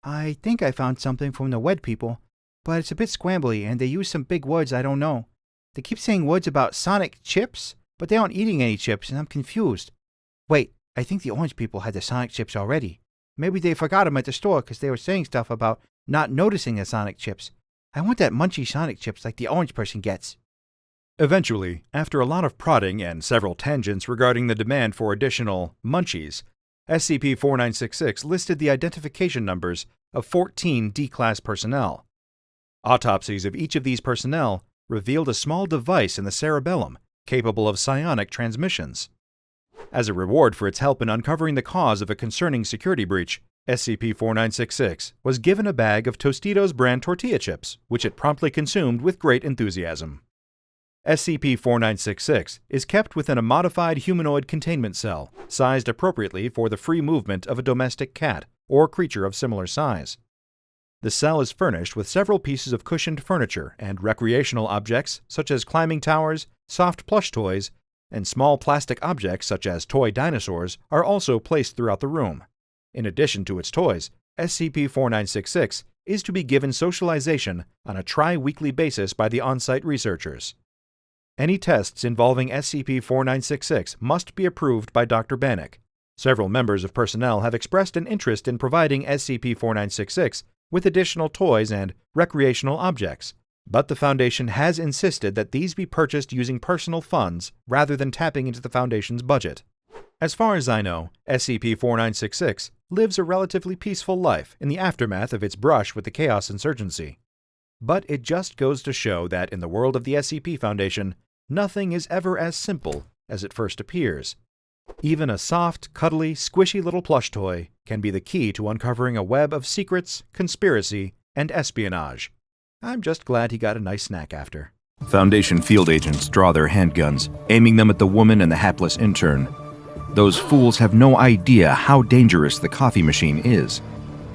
I think I found something from the WED people, but it's a bit scrambly and they use some big words I don't know. They keep saying words about sonic chips, but they aren't eating any chips and I'm confused. Wait, I think the orange people had the sonic chips already. Maybe they forgot them at the store because they were saying stuff about not noticing the sonic chips. I want that Munchie sonic chips like the orange person gets. Eventually, after a lot of prodding and several tangents regarding the demand for additional Munchies, SCP-4966 listed the identification numbers of 14 D-Class personnel. Autopsies of each of these personnel revealed a small device in the cerebellum capable of psionic transmissions. As a reward for its help in uncovering the cause of a concerning security breach, SCP-4966 was given a bag of Tostitos brand tortilla chips, which it promptly consumed with great enthusiasm. SCP-4966 is kept within a modified humanoid containment cell, sized appropriately for the free movement of a domestic cat or creature of similar size. The cell is furnished with several pieces of cushioned furniture and recreational objects such as climbing towers, soft plush toys, and small plastic objects such as toy dinosaurs are also placed throughout the room. In addition to its toys, SCP-4966 is to be given socialization on a tri-weekly basis by the on-site researchers. Any tests involving SCP-4966 must be approved by Dr. Bannock. Several members of personnel have expressed an interest in providing SCP-4966 with additional toys and recreational objects, but the Foundation has insisted that these be purchased using personal funds rather than tapping into the Foundation's budget. As far as I know, SCP-4966 lives a relatively peaceful life in the aftermath of its brush with the Chaos Insurgency. But it just goes to show that in the world of the SCP Foundation, nothing is ever as simple as it first appears. Even a soft, cuddly, squishy little plush toy can be the key to uncovering a web of secrets, conspiracy, and espionage. I'm just glad he got a nice snack after. Foundation field agents draw their handguns, aiming them at the woman and the hapless intern. Those fools have no idea how dangerous the coffee machine is.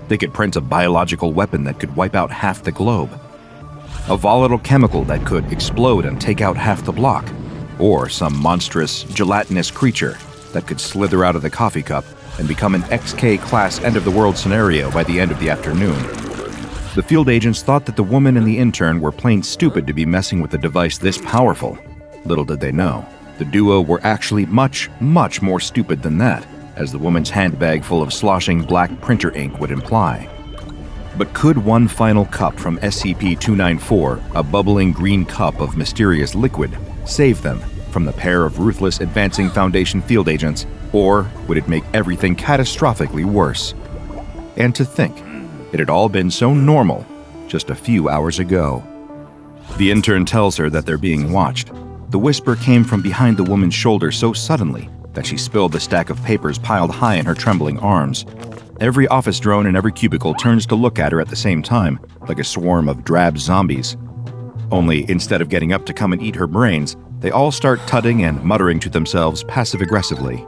They could print a biological weapon that could wipe out half the globe. A volatile chemical that could explode and take out half the block. Or some monstrous, gelatinous creature that could slither out of the coffee cup and become an XK-class end-of-the-world scenario by the end of the afternoon. The field agents thought that the woman and the intern were plain stupid to be messing with a device this powerful. Little did they know, the duo were actually much, much more stupid than that, as the woman's handbag full of sloshing black printer ink would imply. But could one final cup from SCP-294, a bubbling green cup of mysterious liquid, save them from the pair of ruthless advancing Foundation field agents, or would it make everything catastrophically worse? And to think, it had all been so normal just a few hours ago. The intern tells her that they're being watched. The whisper came from behind the woman's shoulder so suddenly that she spilled the stack of papers piled high in her trembling arms. Every office drone in every cubicle turns to look at her at the same time, like a swarm of drab zombies. Only instead of getting up to come and eat her brains, they all start tutting and muttering to themselves passive-aggressively.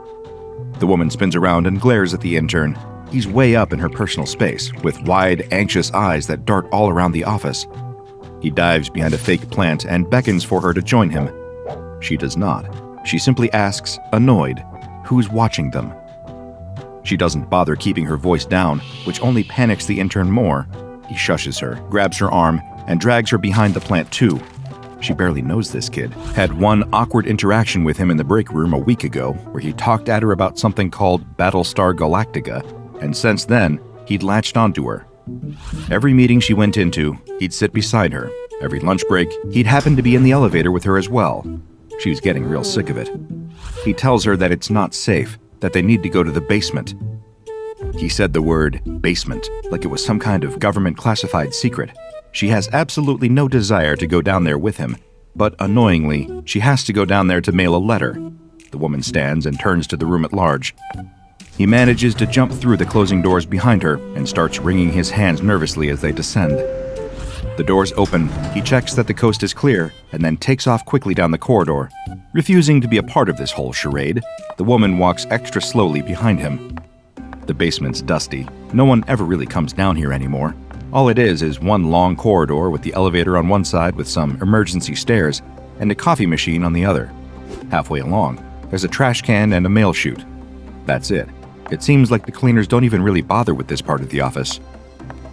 The woman spins around and glares at the intern. He's way up in her personal space, with wide, anxious eyes that dart all around the office. He dives behind a fake plant and beckons for her to join him. She does not. She simply asks, annoyed, who's watching them. She doesn't bother keeping her voice down, which only panics the intern more. He shushes her, grabs her arm, and drags her behind the plant too. She barely knows this kid. Had one awkward interaction with him in the break room a week ago, where he talked at her about something called Battlestar Galactica, and since then, he'd latched onto her. Every meeting she went into, he'd sit beside her. Every lunch break, he'd happen to be in the elevator with her as well. She was getting real sick of it. He tells her that it's not safe, that they need to go to the basement. He said the word basement like it was some kind of government classified secret. She has absolutely no desire to go down there with him, but annoyingly, she has to go down there to mail a letter. The woman stands and turns to the room at large. He manages to jump through the closing doors behind her and starts wringing his hands nervously as they descend. The doors open, he checks that the coast is clear, and then takes off quickly down the corridor. Refusing to be a part of this whole charade, the woman walks extra slowly behind him. The basement's dusty. No one ever really comes down here anymore. All it is one long corridor with the elevator on one side with some emergency stairs and a coffee machine on the other. Halfway along, there's a trash can and a mail chute. That's it. It seems like the cleaners don't even really bother with this part of the office.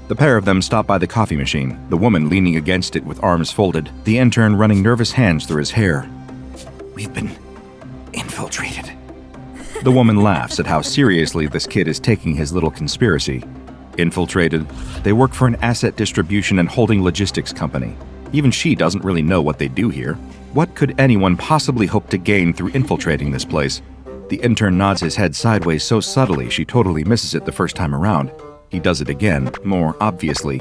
The pair of them stop by the coffee machine, the woman leaning against it with arms folded, the intern running nervous hands through his hair. We've been infiltrated. The woman laughs at how seriously this kid is taking his little conspiracy. Infiltrated? They work for an asset distribution and holding logistics company. Even she doesn't really know what they do here. What could anyone possibly hope to gain through infiltrating this place? The intern nods his head sideways so subtly she totally misses it the first time around. He does it again, more obviously.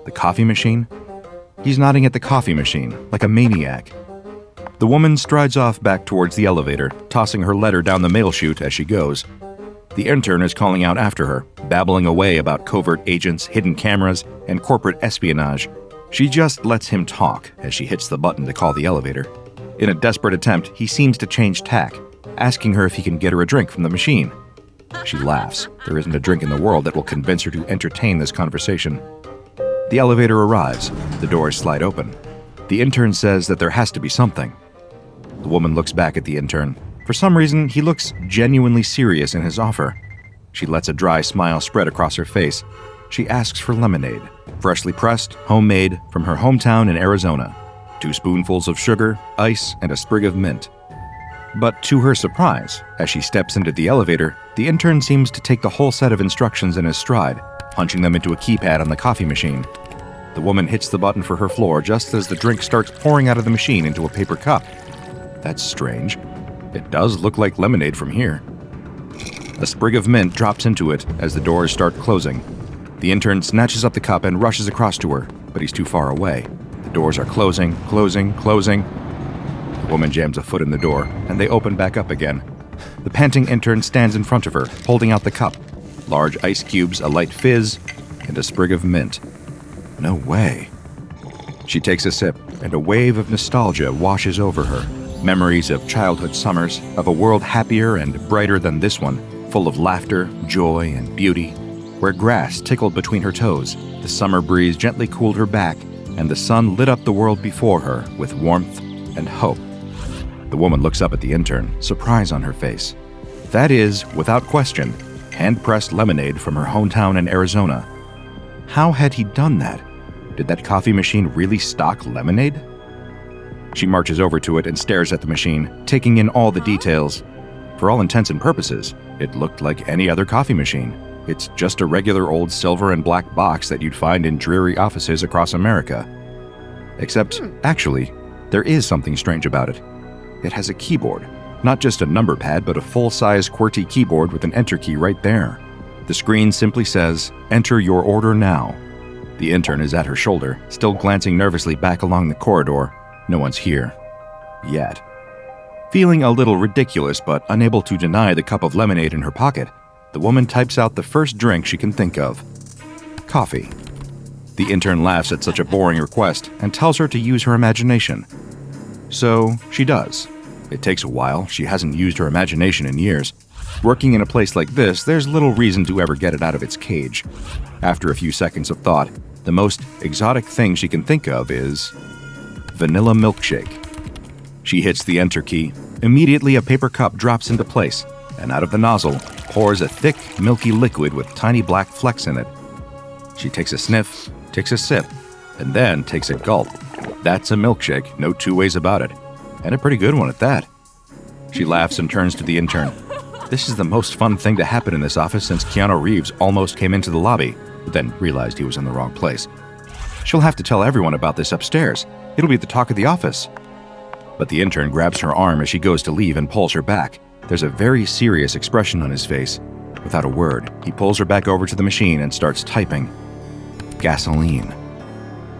The coffee machine? He's nodding at the coffee machine, like a maniac. The woman strides off back towards the elevator, tossing her letter down the mail chute as she goes. The intern is calling out after her, babbling away about covert agents, hidden cameras, and corporate espionage. She just lets him talk as she hits the button to call the elevator. In a desperate attempt, he seems to change tack, asking her if he can get her a drink from the machine. She laughs. There isn't a drink in the world that will convince her to entertain this conversation. The elevator arrives. The doors slide open. The intern says that there has to be something. The woman looks back at the intern. For some reason, he looks genuinely serious in his offer. She lets a dry smile spread across her face. She asks for lemonade, freshly pressed, homemade, from her hometown in Arizona. 2 spoonfuls of sugar, ice, and a sprig of mint. But to her surprise, as she steps into the elevator, the intern seems to take the whole set of instructions in his stride, punching them into a keypad on the coffee machine. The woman hits the button for her floor just as the drink starts pouring out of the machine into a paper cup. That's strange. It does look like lemonade from here. A sprig of mint drops into it as the doors start closing. The intern snatches up the cup and rushes across to her, but he's too far away. The doors are closing. The woman jams a foot in the door, and they open back up again. The panting intern stands in front of her, holding out the cup. Large ice cubes, a light fizz, and a sprig of mint. No way. She takes a sip, and a wave of nostalgia washes over her. Memories of childhood summers, of a world happier and brighter than this one, full of laughter, joy, and beauty, where grass tickled between her toes, the summer breeze gently cooled her back, and the sun lit up the world before her with warmth and hope. The woman looks up at the intern, surprise on her face. That is, without question, hand-pressed lemonade from her hometown in Arizona. How had he done that? Did that coffee machine really stock lemonade? She marches over to it and stares at the machine, taking in all the details. For all intents and purposes, it looked like any other coffee machine. It's just a regular old silver and black box that you'd find in dreary offices across America. Except, actually, there is something strange about it. It has a keyboard. Not just a number pad, but a full-size QWERTY keyboard with an enter key right there. The screen simply says, "Enter your order now." The intern is at her shoulder, still glancing nervously back along the corridor. No one's here. Yet. Feeling a little ridiculous but unable to deny the cup of lemonade in her pocket, the woman types out the first drink she can think of. Coffee. The intern laughs at such a boring request and tells her to use her imagination. So she does. It takes a while. She hasn't used her imagination in years. Working in a place like this, there's little reason to ever get it out of its cage. After a few seconds of thought, the most exotic thing she can think of is vanilla milkshake. She hits the enter key. Immediately, a paper cup drops into place, and out of the nozzle pours a thick, milky liquid with tiny black flecks in it. She takes a sniff, takes a sip, and then takes a gulp. That's a milkshake, no 2 ways about it. And a pretty good one at that. She laughs and turns to the intern. This is the most fun thing to happen in this office since Keanu Reeves almost came into the lobby, but then realized he was in the wrong place. She'll have to tell everyone about this upstairs. It'll be the talk of the office. But the intern grabs her arm as she goes to leave and pulls her back. There's a very serious expression on his face. Without a word, he pulls her back over to the machine and starts typing. Gasoline.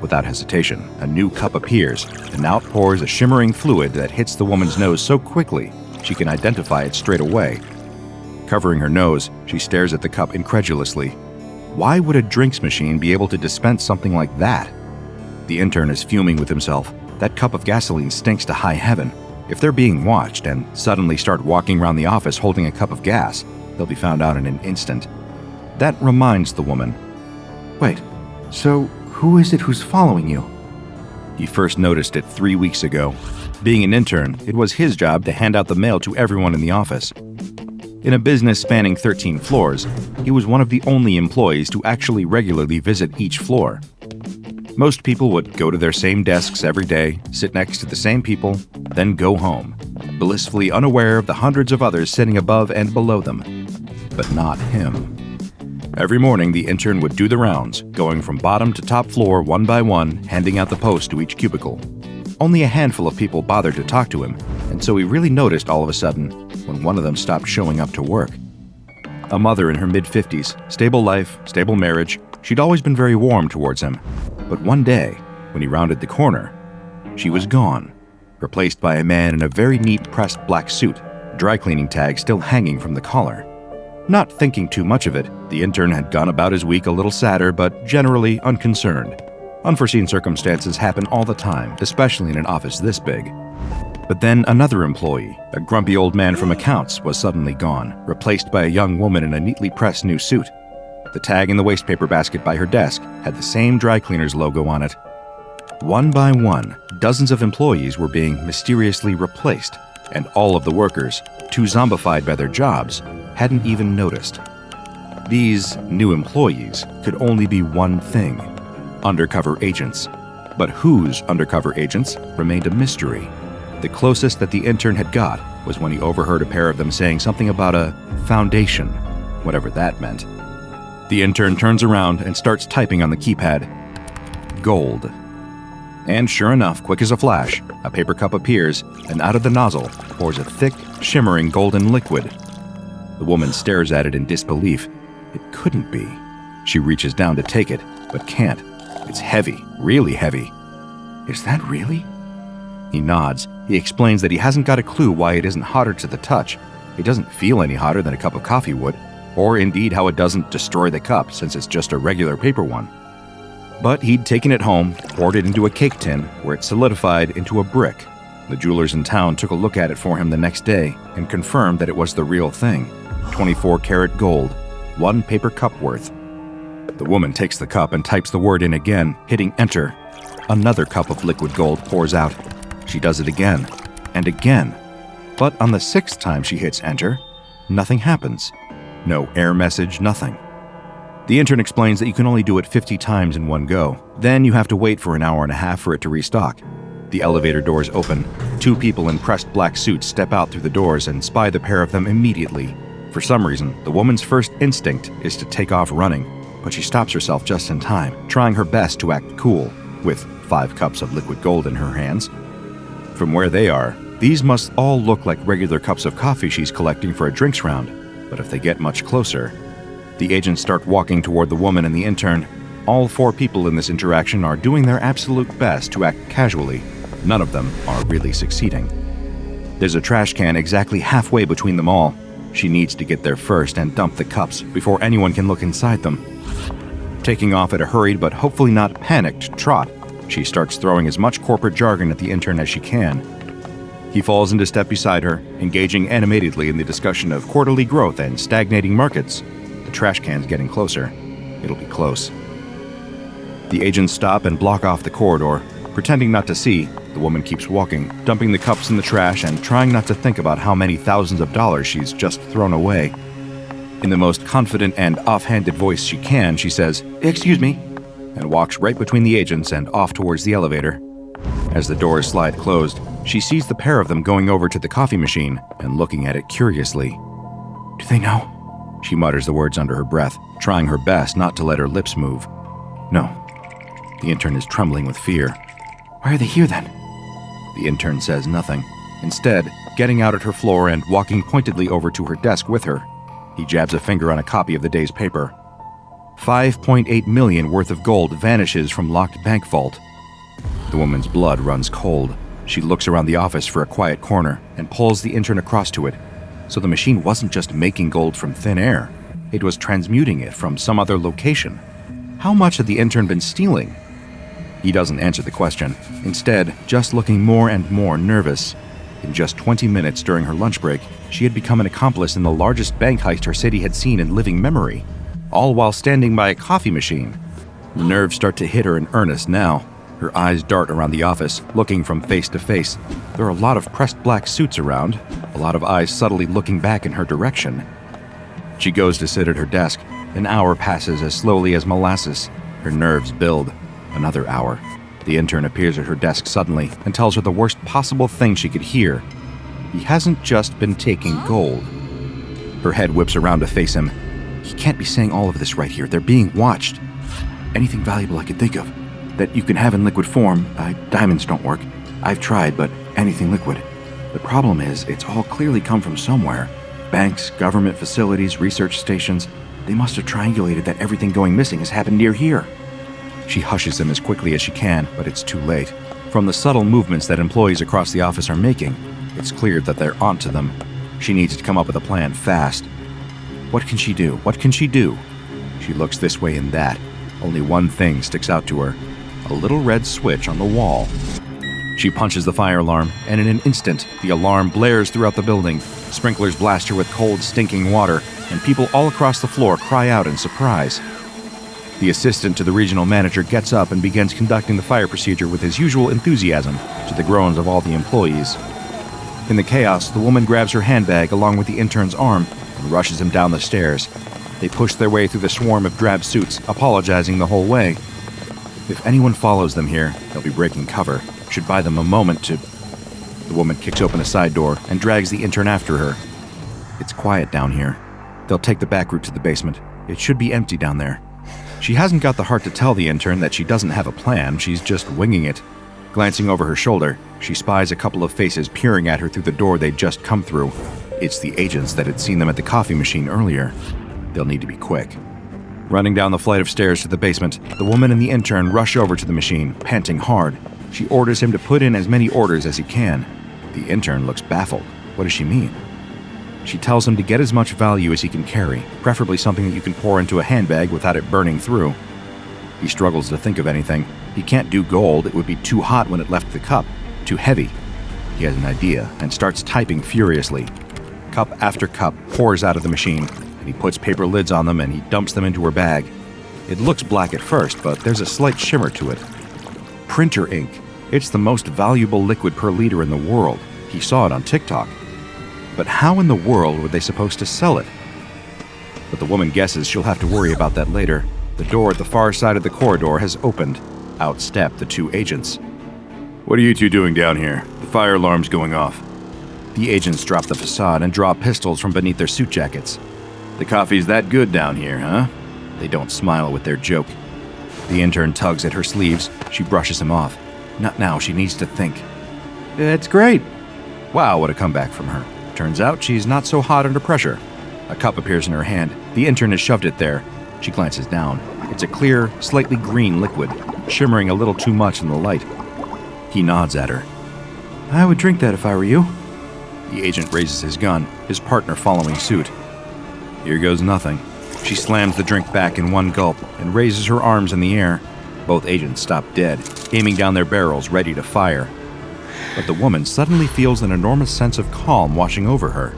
Without hesitation, a new cup appears and out pours a shimmering fluid that hits the woman's nose so quickly she can identify it straight away. Covering her nose, she stares at the cup incredulously. Why would a drinks machine be able to dispense something like that? The intern is fuming with himself. That cup of gasoline stinks to high heaven. If they're being watched and suddenly start walking around the office holding a cup of gas, they'll be found out in an instant. That reminds the woman. Wait, so who is it who's following you? He first noticed it 3 weeks ago. Being an intern, it was his job to hand out the mail to everyone in the office. In a business spanning 13 floors, he was one of the only employees to actually regularly visit each floor. Most people would go to their same desks every day, sit next to the same people, then go home, blissfully unaware of the hundreds of others sitting above and below them. But not him. Every morning, the intern would do the rounds, going from bottom to top floor one by one, handing out the post to each cubicle. Only a handful of people bothered to talk to him, and so he really noticed all of a sudden when one of them stopped showing up to work. A mother in her mid-50s, stable life, stable marriage, she'd always been very warm towards him. But one day, when he rounded the corner, she was gone, replaced by a man in a very neat pressed black suit, dry cleaning tag still hanging from the collar. Not thinking too much of it, the intern had gone about his week a little sadder but generally unconcerned. Unforeseen circumstances happen all the time, especially in an office this big. But then another employee, a grumpy old man from accounts, was suddenly gone, replaced by a young woman in a neatly pressed new suit. The tag in the wastepaper basket by her desk had the same dry cleaner's logo on it. One by one, dozens of employees were being mysteriously replaced, and all of the workers, too zombified by their jobs, hadn't even noticed. These new employees could only be one thing: undercover agents. But whose undercover agents remained a mystery. The closest that the intern had got was when he overheard a pair of them saying something about a foundation, whatever that meant. The intern turns around and starts typing on the keypad. Gold. And sure enough, quick as a flash, a paper cup appears, and out of the nozzle pours a thick, shimmering golden liquid. The woman stares at it in disbelief. It couldn't be. She reaches down to take it, but can't. It's heavy, really heavy. Is that really? He nods. He explains that he hasn't got a clue why it isn't hotter to the touch. It doesn't feel any hotter than a cup of coffee would, or indeed how it doesn't destroy the cup since it's just a regular paper one. But he'd taken it home, poured it into a cake tin, where it solidified into a brick. The jewelers in town took a look at it for him the next day and confirmed that it was the real thing. 24-karat gold, 1 paper cup worth. The woman takes the cup and types the word in again, hitting enter. Another cup of liquid gold pours out. She does it again, and again. But on the 6th time she hits enter, nothing happens. No error message, nothing. The intern explains that you can only do it 50 times in one go. Then you have to wait for an hour and a half for it to restock. The elevator doors open. 2 people in pressed black suits step out through the doors and spy the pair of them immediately. For some reason, the woman's first instinct is to take off running, but she stops herself just in time, trying her best to act cool, with 5 cups of liquid gold in her hands. From where they are, these must all look like regular cups of coffee she's collecting for a drinks round, but if they get much closer... The agents start walking toward the woman and the intern. All 4 people in this interaction are doing their absolute best to act casually. None of them are really succeeding. There's a trash can exactly halfway between them all. She needs to get there first and dump the cups before anyone can look inside them. Taking off at a hurried but hopefully not panicked trot, she starts throwing as much corporate jargon at the intern as she can. He falls into step beside her, engaging animatedly in the discussion of quarterly growth and stagnating markets. The trash can's getting closer. It'll be close. The agents stop and block off the corridor. Pretending not to see, the woman keeps walking, dumping the cups in the trash and trying not to think about how many thousands of dollars she's just thrown away. In the most confident and offhanded voice she can, she says, "Excuse me," and walks right between the agents and off towards the elevator. As the doors slide closed, she sees the pair of them going over to the coffee machine and looking at it curiously. "Do they know?" She mutters the words under her breath, trying her best not to let her lips move. "No." The intern is trembling with fear. "Why are they here then?" The intern says nothing. Instead, getting out at her floor and walking pointedly over to her desk with her, he jabs a finger on a copy of the day's paper. 5.8 million worth of gold vanishes from locked bank vault. The woman's blood runs cold. She looks around the office for a quiet corner and pulls the intern across to it. So the machine wasn't just making gold from thin air. It was transmuting it from some other location. How much had the intern been stealing? He doesn't answer the question, instead just looking more and more nervous. In just 20 minutes during her lunch break, she had become an accomplice in the largest bank heist her city had seen in living memory. all while standing by a coffee machine. The nerves start to hit her in earnest now. Her eyes dart around the office, looking from face to face. There are a lot of pressed black suits around, a lot of eyes subtly looking back in her direction. She goes to sit at her desk. An hour passes as slowly as molasses. Her nerves build. Another hour. The intern appears at her desk suddenly and tells her the worst possible thing she could hear. He hasn't just been taking gold. Her head whips around to face him. He can't be saying all of this right here. They're being watched. Anything valuable I could think of that you can have in liquid form. Diamonds don't work. I've tried, but anything liquid. The problem is, it's all clearly come from somewhere. Banks, government facilities, research stations. They must have triangulated that everything going missing has happened near here. She hushes him as quickly as she can, but it's too late. From the subtle movements that employees across the office are making, it's clear that they're onto them. She needs to come up with a plan fast. What can she do? What can she do? She looks this way and that. Only one thing sticks out to her. A little red switch on the wall. She punches the fire alarm, and in an instant, the alarm blares throughout the building. Sprinklers blast her with cold, stinking water, and people all across the floor cry out in surprise. The assistant to the regional manager gets up and begins conducting the fire procedure with his usual enthusiasm, to the groans of all the employees. In the chaos, the woman grabs her handbag along with the intern's arm and rushes him down the stairs. They push their way through the swarm of drab suits, apologizing the whole way. If anyone follows them here, they'll be breaking cover. Should buy them a moment to... The woman kicks open a side door and drags the intern after her. It's quiet down here. They'll take the back route to the basement. It should be empty down there. She hasn't got the heart to tell the intern that she doesn't have a plan. She's just winging it. Glancing over her shoulder, she spies a couple of faces peering at her through the door they'd just come through. It's the agents that had seen them at the coffee machine earlier. They'll need to be quick. Running down the flight of stairs to the basement, the woman and the intern rush over to the machine, panting hard. She orders him to put in as many orders as he can. The intern looks baffled. What does she mean? She tells him to get as much value as he can carry, preferably something that you can pour into a handbag without it burning through. He struggles to think of anything. He can't do gold. It would be too hot when it left the cup. Too heavy. He has an idea and starts typing furiously. Cup after cup pours out of the machine. He puts paper lids on them and he dumps them into her bag. It looks black at first, but there's a slight shimmer to it. Printer ink. It's the most valuable liquid per liter in the world. He saw it on TikTok. But how in the world were they supposed to sell it? But the woman guesses she'll have to worry about that later. The door at the far side of the corridor has opened. Out step the two agents. What are you two doing down here? The fire alarm's going off. The agents drop the facade and draw pistols from beneath their suit jackets. The coffee's that good down here, huh? They don't smile with their joke. The intern tugs at her sleeves. She brushes him off. Not now, she needs to think. It's great. Wow, what a comeback from her. Turns out she's not so hot under pressure. A cup appears in her hand. The intern has shoved it there. She glances down. It's a clear, slightly green liquid, shimmering a little too much in the light. He nods at her. I would drink that if I were you. The agent raises his gun, his partner following suit. Here goes nothing. She slams the drink back in one gulp and raises her arms in the air. Both agents stop dead, aiming down their barrels, ready to fire. But the woman suddenly feels an enormous sense of calm washing over her.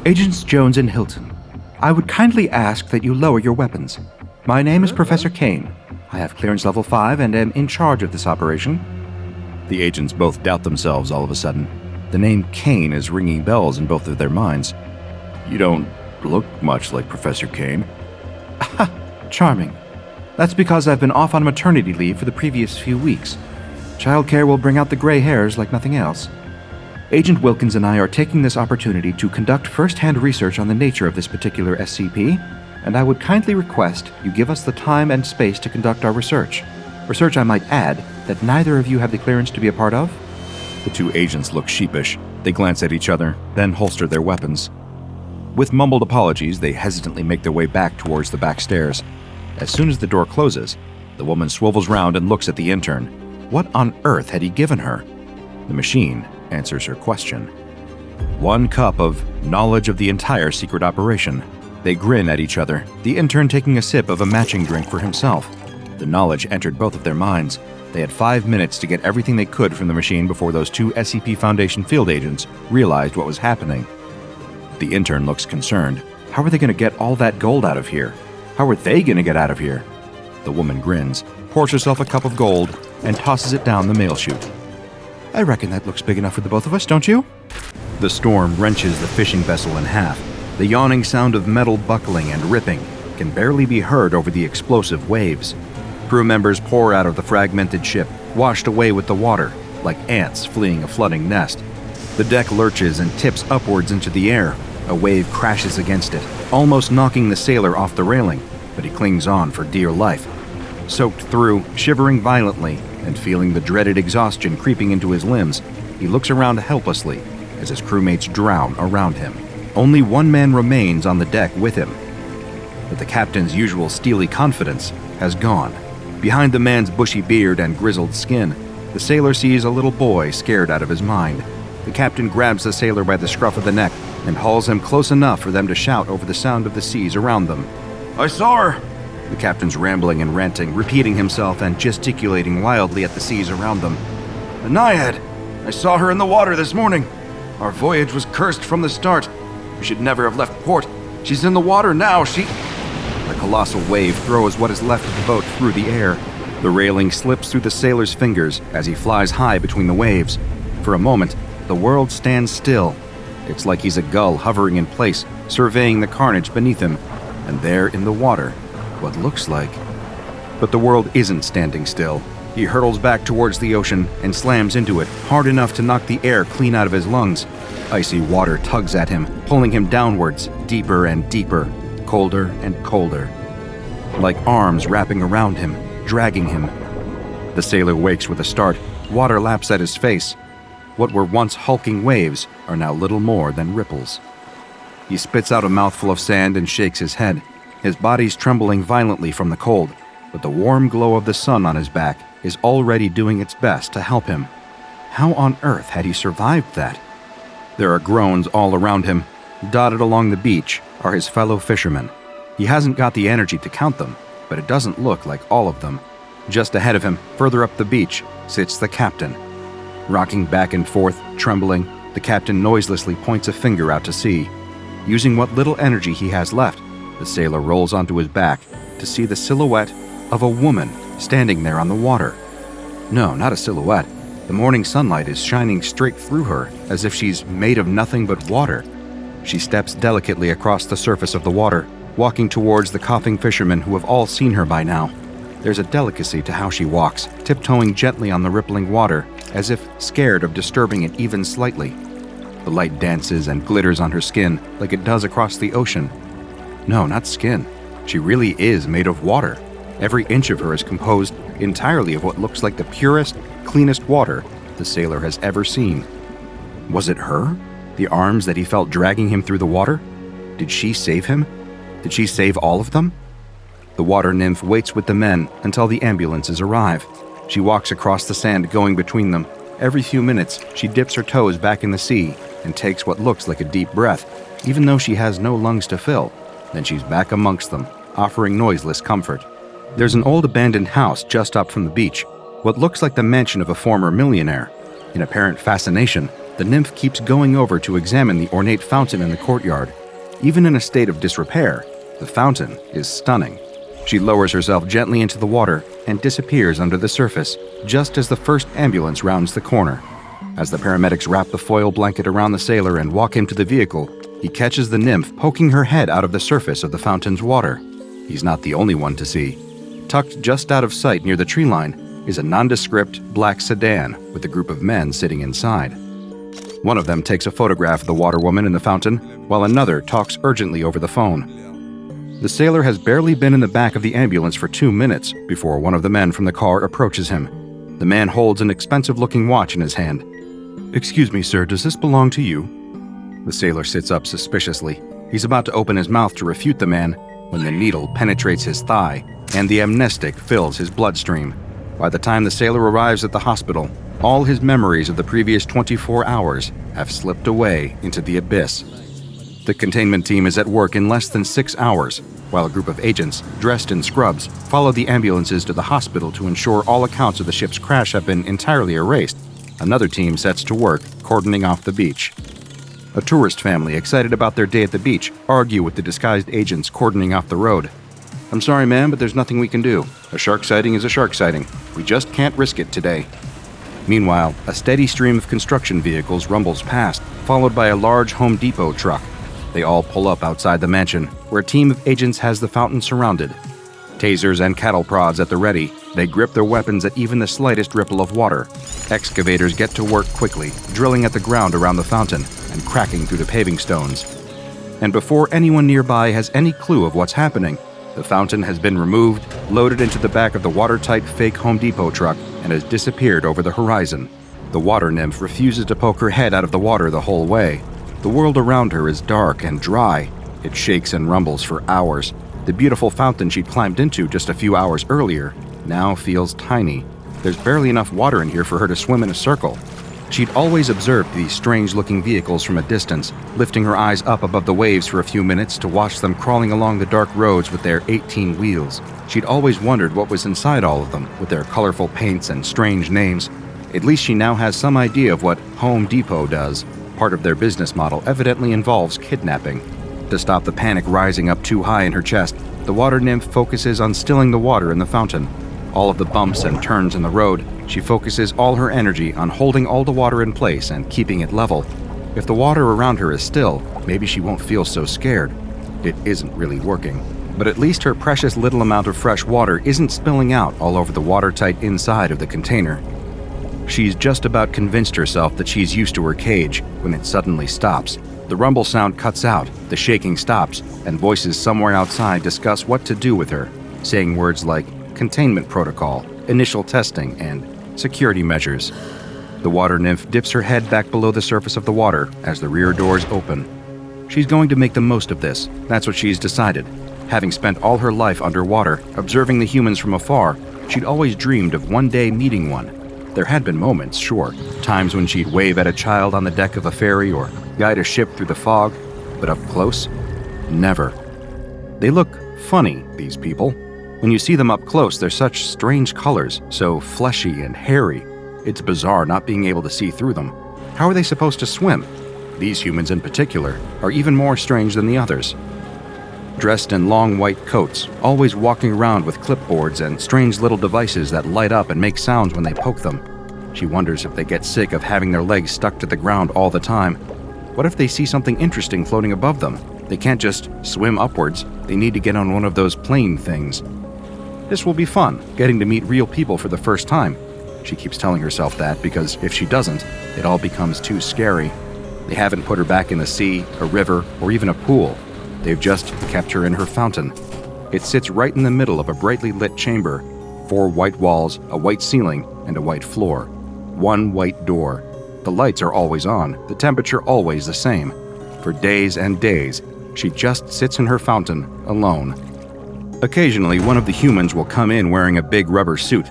Agents Jones and Hilton, I would kindly ask that you lower your weapons. My name is Professor Kane. I have clearance level 5 and am in charge of this operation. The agents both doubt themselves all of a sudden. The name Kane is ringing bells in both of their minds. You don't look much like Professor Kane. Charming. That's because I've been off on maternity leave for the previous few weeks. Childcare will bring out the gray hairs like nothing else. Agent Wilkins and I are taking this opportunity to conduct first-hand research on the nature of this particular SCP, and I would kindly request you give us the time and space to conduct our research. Research, I might add, that neither of you have the clearance to be a part of. The two agents look sheepish. They glance at each other, then holster their weapons. With mumbled apologies, they hesitantly make their way back towards the back stairs. As soon as the door closes, the woman swivels round and looks at the intern. What on earth had he given her? The machine answers her question. 1 cup of knowledge of the entire secret operation. They grin at each other, the intern taking a sip of a matching drink for himself. The knowledge entered both of their minds. They had 5 minutes to get everything they could from the machine before those 2 SCP Foundation field agents realized what was happening. The intern looks concerned. How are they going to get all that gold out of here? How are they gonna get out of here? The woman grins, pours herself a cup of gold, and tosses it down the mail chute. I reckon that looks big enough for the both of us, don't you? The storm wrenches the fishing vessel in half. The yawning sound of metal buckling and ripping can barely be heard over the explosive waves. Crew members pour out of the fragmented ship, washed away with the water, like ants fleeing a flooding nest. The deck lurches and tips upwards into the air. A wave crashes against it, almost knocking the sailor off the railing, but he clings on for dear life. Soaked through, shivering violently, and feeling the dreaded exhaustion creeping into his limbs, he looks around helplessly as his crewmates drown around him. Only one man remains on the deck with him. But the captain's usual steely confidence has gone. Behind the man's bushy beard and grizzled skin, the sailor sees a little boy scared out of his mind. The captain grabs the sailor by the scruff of the neck and hauls him close enough for them to shout over the sound of the seas around them. "I saw her!" The captain's rambling and ranting, repeating himself and gesticulating wildly at the seas around them. "A naiad! I saw her in the water this morning. Our voyage was cursed from the start. We should never have left port. She's in the water now, she..." A colossal wave throws what is left of the boat through the air. The railing slips through the sailor's fingers as he flies high between the waves. For a moment, the world stands still. It's like he's a gull hovering in place, surveying the carnage beneath him. And there in the water, what looks like. But the world isn't standing still. He hurtles back towards the ocean and slams into it, hard enough to knock the air clean out of his lungs. Icy water tugs at him, pulling him downwards, deeper and deeper, colder and colder. Like arms wrapping around him, dragging him. The sailor wakes with a start. Water laps at his face. What were once hulking waves are now little more than ripples. He spits out a mouthful of sand and shakes his head. His body's trembling violently from the cold, but the warm glow of the sun on his back is already doing its best to help him. How on earth had he survived that? There are groans all around him. Dotted along the beach are his fellow fishermen. He hasn't got the energy to count them, but it doesn't look like all of them. Just ahead of him, further up the beach, sits the captain. Rocking back and forth, trembling, the captain noiselessly points a finger out to sea. Using what little energy he has left, the sailor rolls onto his back to see the silhouette of a woman standing there on the water. No, not a silhouette. The morning sunlight is shining straight through her, as if she's made of nothing but water. She steps delicately across the surface of the water, walking towards the coughing fishermen who have all seen her by now. There's a delicacy to how she walks, tiptoeing gently on the rippling water, as if scared of disturbing it even slightly. The light dances and glitters on her skin like it does across the ocean. No, not skin. She really is made of water. Every inch of her is composed entirely of what looks like the purest, cleanest water the sailor has ever seen. Was it her? The arms that he felt dragging him through the water? Did she save him? Did she save all of them? The water nymph waits with the men until the ambulances arrive. She walks across the sand going between them. Every few minutes, she dips her toes back in the sea and takes what looks like a deep breath, even though she has no lungs to fill. Then she's back amongst them, offering noiseless comfort. There's an old abandoned house just up from the beach, what looks like the mansion of a former millionaire. In apparent fascination, the nymph keeps going over to examine the ornate fountain in the courtyard. Even in a state of disrepair, the fountain is stunning. She lowers herself gently into the water and disappears under the surface, just as the first ambulance rounds the corner. As the paramedics wrap the foil blanket around the sailor and walk him to the vehicle, he catches the nymph poking her head out of the surface of the fountain's water. He's not the only one to see. Tucked just out of sight near the tree line is a nondescript black sedan with a group of men sitting inside. One of them takes a photograph of the water woman in the fountain, while another talks urgently over the phone. The sailor has barely been in the back of the ambulance for 2 minutes before one of the men from the car approaches him. The man holds an expensive-looking watch in his hand. "Excuse me, sir, does this belong to you?" The sailor sits up suspiciously. He's about to open his mouth to refute the man when the needle penetrates his thigh and the amnestic fills his bloodstream. By the time the sailor arrives at the hospital, all his memories of the previous 24 hours have slipped away into the abyss. The containment team is at work in less than 6 hours, while a group of agents, dressed in scrubs, follow the ambulances to the hospital to ensure all accounts of the ship's crash have been entirely erased. Another team sets to work, cordoning off the beach. A tourist family excited about their day at the beach argue with the disguised agents cordoning off the road. "I'm sorry, ma'am, but there's nothing we can do. A shark sighting is a shark sighting. We just can't risk it today." Meanwhile, a steady stream of construction vehicles rumbles past, followed by a large Home Depot truck. They all pull up outside the mansion, where a team of agents has the fountain surrounded. Tasers and cattle prods at the ready, they grip their weapons at even the slightest ripple of water. Excavators get to work quickly, drilling at the ground around the fountain and cracking through the paving stones. And before anyone nearby has any clue of what's happening, the fountain has been removed, loaded into the back of the watertight fake Home Depot truck, and has disappeared over the horizon. The water nymph refuses to poke her head out of the water the whole way. The world around her is dark and dry. It shakes and rumbles for hours. The beautiful fountain she'd climbed into just a few hours earlier now feels tiny. There's barely enough water in here for her to swim in a circle. She'd always observed these strange-looking vehicles from a distance, lifting her eyes up above the waves for a few minutes to watch them crawling along the dark roads with their 18 wheels. She'd always wondered what was inside all of them, with their colorful paints and strange names. At least she now has some idea of what Home Depot does. Part of their business model evidently involves kidnapping. To stop the panic rising up too high in her chest, the water nymph focuses on stilling the water in the fountain. All of the bumps and turns in the road, she focuses all her energy on holding all the water in place and keeping it level. If the water around her is still, maybe she won't feel so scared. It isn't really working. But at least her precious little amount of fresh water isn't spilling out all over the watertight inside of the container. She's just about convinced herself that she's used to her cage when it suddenly stops. The rumble sound cuts out, the shaking stops, and voices somewhere outside discuss what to do with her, saying words like containment protocol, initial testing, and security measures. The water nymph dips her head back below the surface of the water as the rear doors open. She's going to make the most of this. That's what she's decided. Having spent all her life underwater, observing the humans from afar, she'd always dreamed of one day meeting one. There had been moments, sure, times when she'd wave at a child on the deck of a ferry or guide a ship through the fog, but up close? Never. They look funny, these people. When you see them up close, they're such strange colors, so fleshy and hairy. It's bizarre not being able to see through them. How are they supposed to swim? These humans in particular are even more strange than the others. Dressed in long white coats, always walking around with clipboards and strange little devices that light up and make sounds when they poke them. She wonders if they get sick of having their legs stuck to the ground all the time. What if they see something interesting floating above them? They can't just swim upwards. They need to get on one of those plane things. This will be fun, getting to meet real people for the first time. She keeps telling herself that because if she doesn't, it all becomes too scary. They haven't put her back in the sea, a river, or even a pool. They've just kept her in her fountain. It sits right in the middle of a brightly lit chamber. 4 white walls, a white ceiling, and a white floor. 1 white door. The lights are always on, the temperature always the same. For days and days, she just sits in her fountain, alone. Occasionally, one of the humans will come in wearing a big rubber suit.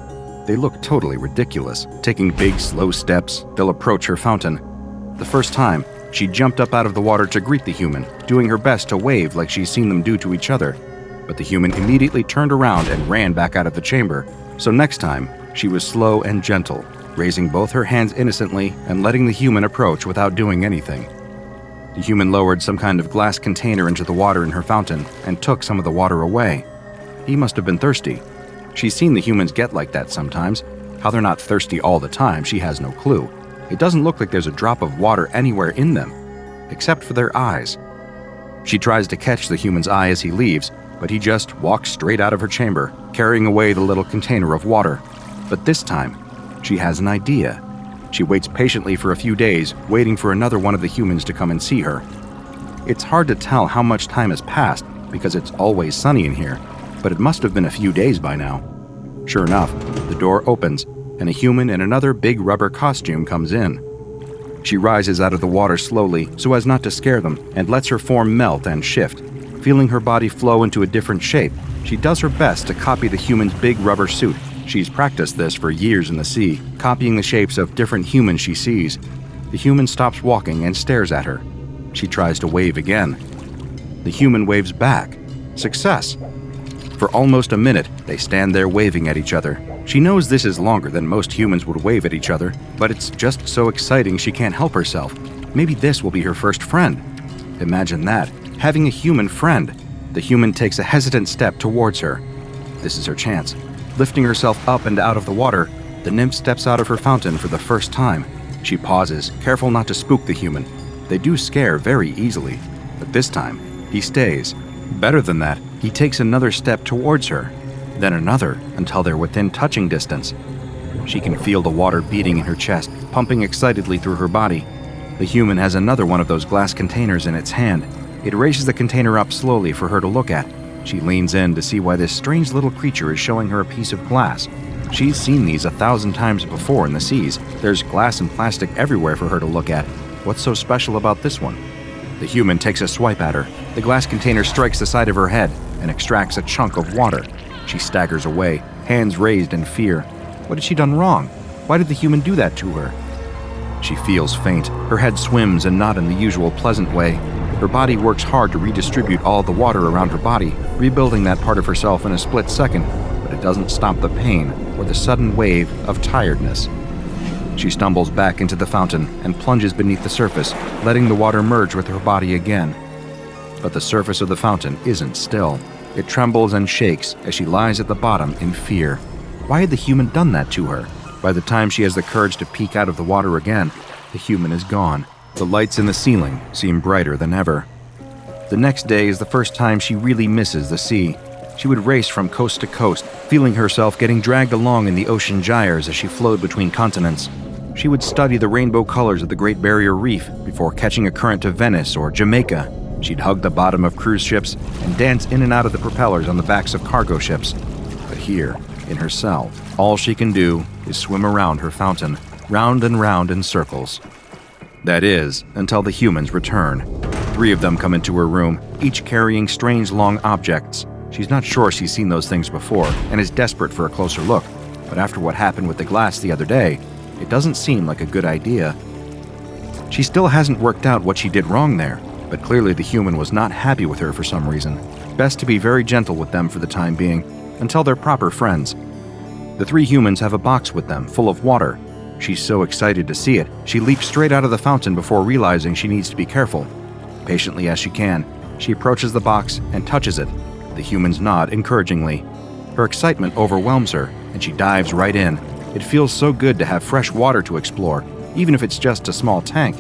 They look totally ridiculous. Taking big, slow steps, they'll approach her fountain. The first time, she jumped up out of the water to greet the human, doing her best to wave like she's seen them do to each other. But the human immediately turned around and ran back out of the chamber. So next time, she was slow and gentle, raising both her hands innocently and letting the human approach without doing anything. The human lowered some kind of glass container into the water in her fountain and took some of the water away. He must have been thirsty. She's seen the humans get like that sometimes. How they're not thirsty all the time, she has no clue. It doesn't look like there's a drop of water anywhere in them, except for their eyes. She tries to catch the human's eye as he leaves, but he just walks straight out of her chamber, carrying away the little container of water. But this time, she has an idea. She waits patiently for a few days, waiting for another one of the humans to come and see her. It's hard to tell how much time has passed because it's always sunny in here, but it must have been a few days by now. Sure enough, the door opens, and a human in another big rubber costume comes in. She rises out of the water slowly so as not to scare them and lets her form melt and shift. Feeling her body flow into a different shape, she does her best to copy the human's big rubber suit. She's practiced this for years in the sea, copying the shapes of different humans she sees. The human stops walking and stares at her. She tries to wave again. The human waves back. Success! For almost a minute, they stand there waving at each other. She knows this is longer than most humans would wave at each other, but it's just so exciting she can't help herself. Maybe this will be her first friend. Imagine that, having a human friend. The human takes a hesitant step towards her. This is her chance. Lifting herself up and out of the water, the nymph steps out of her fountain for the first time. She pauses, careful not to spook the human. They do scare very easily, but this time, he stays. Better than that, he takes another step towards her, then another until they're within touching distance. She can feel the water beating in her chest, pumping excitedly through her body. The human has another one of those glass containers in its hand. It raises the container up slowly for her to look at. She leans in to see why this strange little creature is showing her a piece of glass. She's seen these 1,000 times before in the seas. There's glass and plastic everywhere for her to look at. What's so special about this one? The human takes a swipe at her. The glass container strikes the side of her head and extracts a chunk of water. She staggers away, hands raised in fear. What had she done wrong? Why did the human do that to her? She feels faint. Her head swims and not in the usual pleasant way. Her body works hard to redistribute all the water around her body, rebuilding that part of herself in a split second, but it doesn't stop the pain or the sudden wave of tiredness. She stumbles back into the fountain and plunges beneath the surface, letting the water merge with her body again. But the surface of the fountain isn't still. It trembles and shakes as she lies at the bottom in fear. Why had the human done that to her? By the time she has the courage to peek out of the water again, the human is gone. The lights in the ceiling seem brighter than ever. The next day is the first time she really misses the sea. She would race from coast to coast, feeling herself getting dragged along in the ocean gyres as she flowed between continents. She would study the rainbow colors of the Great Barrier Reef before catching a current to Venice or Jamaica. She'd hug the bottom of cruise ships and dance in and out of the propellers on the backs of cargo ships. But here, in her cell, all she can do is swim around her fountain, round and round in circles. That is, until the humans return. 3 of them come into her room, each carrying strange long objects. She's not sure she's seen those things before and is desperate for a closer look. But after what happened with the glass the other day, it doesn't seem like a good idea. She still hasn't worked out what she did wrong there, but clearly the human was not happy with her for some reason. Best to be very gentle with them for the time being, until they're proper friends. The 3 humans have a box with them, full of water. She's so excited to see it, she leaps straight out of the fountain before realizing she needs to be careful. Patiently as she can, she approaches the box and touches it. The humans nod encouragingly. Her excitement overwhelms her, and she dives right in. It feels so good to have fresh water to explore, even if it's just a small tank.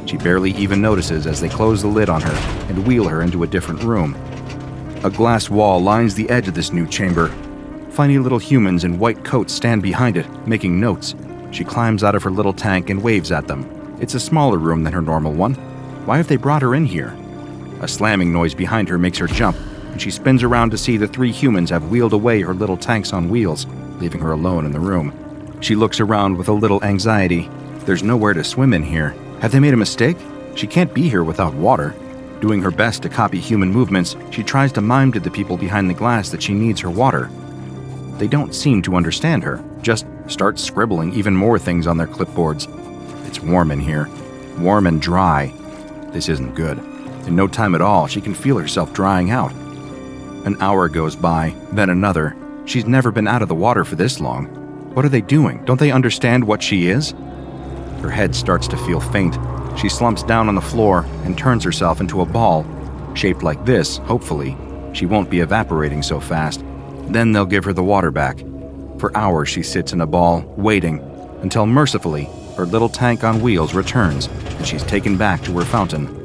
She barely even notices as they close the lid on her and wheel her into a different room. A glass wall lines the edge of this new chamber. Funny little humans in white coats stand behind it, making notes. She climbs out of her little tank and waves at them. It's a smaller room than her normal one. Why have they brought her in here? A slamming noise behind her makes her jump, and she spins around to see the 3 humans have wheeled away her little tanks on wheels, leaving her alone in the room. She looks around with a little anxiety. There's nowhere to swim in here. Have they made a mistake? She can't be here without water. Doing her best to copy human movements, she tries to mime to the people behind the glass that she needs her water. They don't seem to understand her, just start scribbling even more things on their clipboards. It's warm in here. Warm and dry. This isn't good. In no time at all, she can feel herself drying out. An hour goes by, then another. She's never been out of the water for this long. What are they doing? Don't they understand what she is? Her head starts to feel faint. She slumps down on the floor and turns herself into a ball. Shaped like this, hopefully, she won't be evaporating so fast. Then they'll give her the water back. For hours she sits in a ball, waiting, until mercifully, her little tank on wheels returns and she's taken back to her fountain.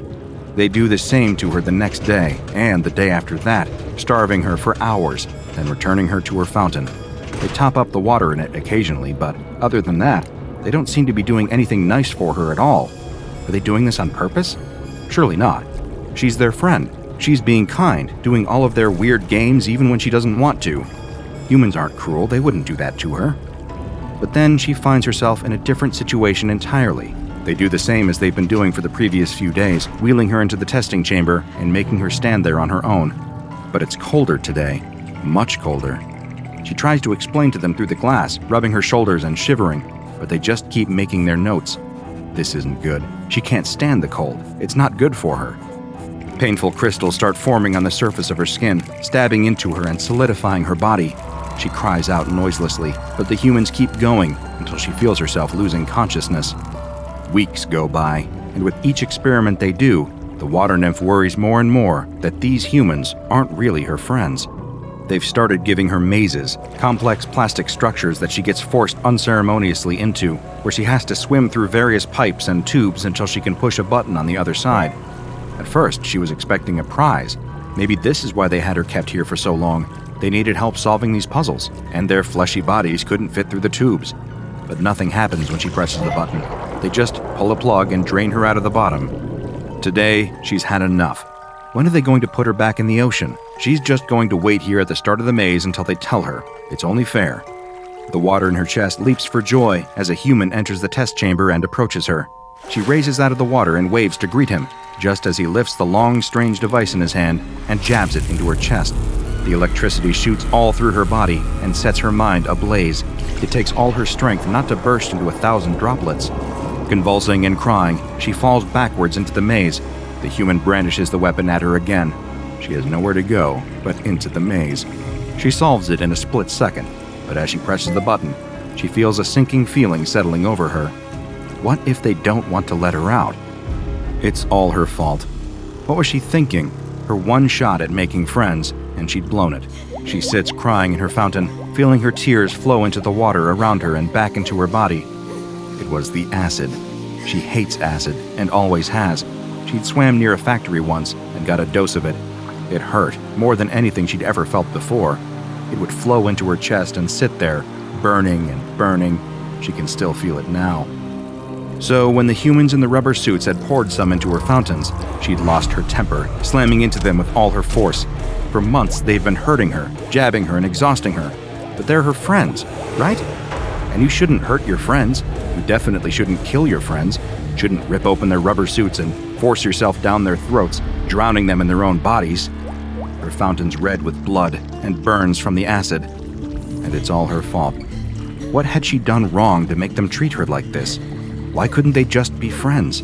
They do the same to her the next day and the day after that, starving her for hours, then returning her to her fountain. They top up the water in it occasionally, but other than that, they don't seem to be doing anything nice for her at all. Are they doing this on purpose? Surely not. She's their friend. She's being kind, doing all of their weird games even when she doesn't want to. Humans aren't cruel, they wouldn't do that to her. But then she finds herself in a different situation entirely. They do the same as they've been doing for the previous few days, wheeling her into the testing chamber and making her stand there on her own. But it's colder today, much colder. She tries to explain to them through the glass, rubbing her shoulders and shivering, but they just keep making their notes. This isn't good. She can't stand the cold. It's not good for her. Painful crystals start forming on the surface of her skin, stabbing into her and solidifying her body. She cries out noiselessly, but the humans keep going until she feels herself losing consciousness. Weeks go by, and with each experiment they do, the The water nymph worries more and more that these humans aren't really her friends. They've started giving her mazes, complex plastic structures that she gets forced unceremoniously into, where she has to swim through various pipes and tubes until she can push a button on the other side. At first, she was expecting a prize. Maybe this is why they had her kept here for so long. They needed help solving these puzzles, and their fleshy bodies couldn't fit through the tubes. But nothing happens when she presses the button. They just pull a plug and drain her out of the bottom. Today, she's had enough. When are they going to put her back in the ocean? She's just going to wait here at the start of the maze until they tell her. It's only fair. The water in her chest leaps for joy as a human enters the test chamber and approaches her. She raises out of the water and waves to greet him, just as he lifts the long, strange device in his hand and jabs it into her chest. The electricity shoots all through her body and sets her mind ablaze. It takes all her strength not to burst into 1,000 droplets. Convulsing and crying, she falls backwards into the maze. The human brandishes the weapon at her again. She has nowhere to go but into the maze. She solves it in a split second, but as she presses the button, she feels a sinking feeling settling over her. What if they don't want to let her out? It's all her fault. What was she thinking? Her one shot at making friends, and she'd blown it. She sits crying in her fountain, feeling her tears flow into the water around her and back into her body. It was the acid. She hates acid, and always has. She'd swam near a factory once and got a dose of it. It hurt, more than anything she'd ever felt before. It would flow into her chest and sit there, burning and burning. She can still feel it now. So when the humans in the rubber suits had poured some into her fountains, she'd lost her temper, slamming into them with all her force. For months, they've been hurting her, jabbing her, and exhausting her. But they're her friends, right? And you shouldn't hurt your friends. You definitely shouldn't kill your friends. Shouldn't rip open their rubber suits and force yourself down their throats, drowning them in their own bodies. Her fountain's red with blood and burns from the acid. And it's all her fault. What had she done wrong to make them treat her like this? Why couldn't they just be friends?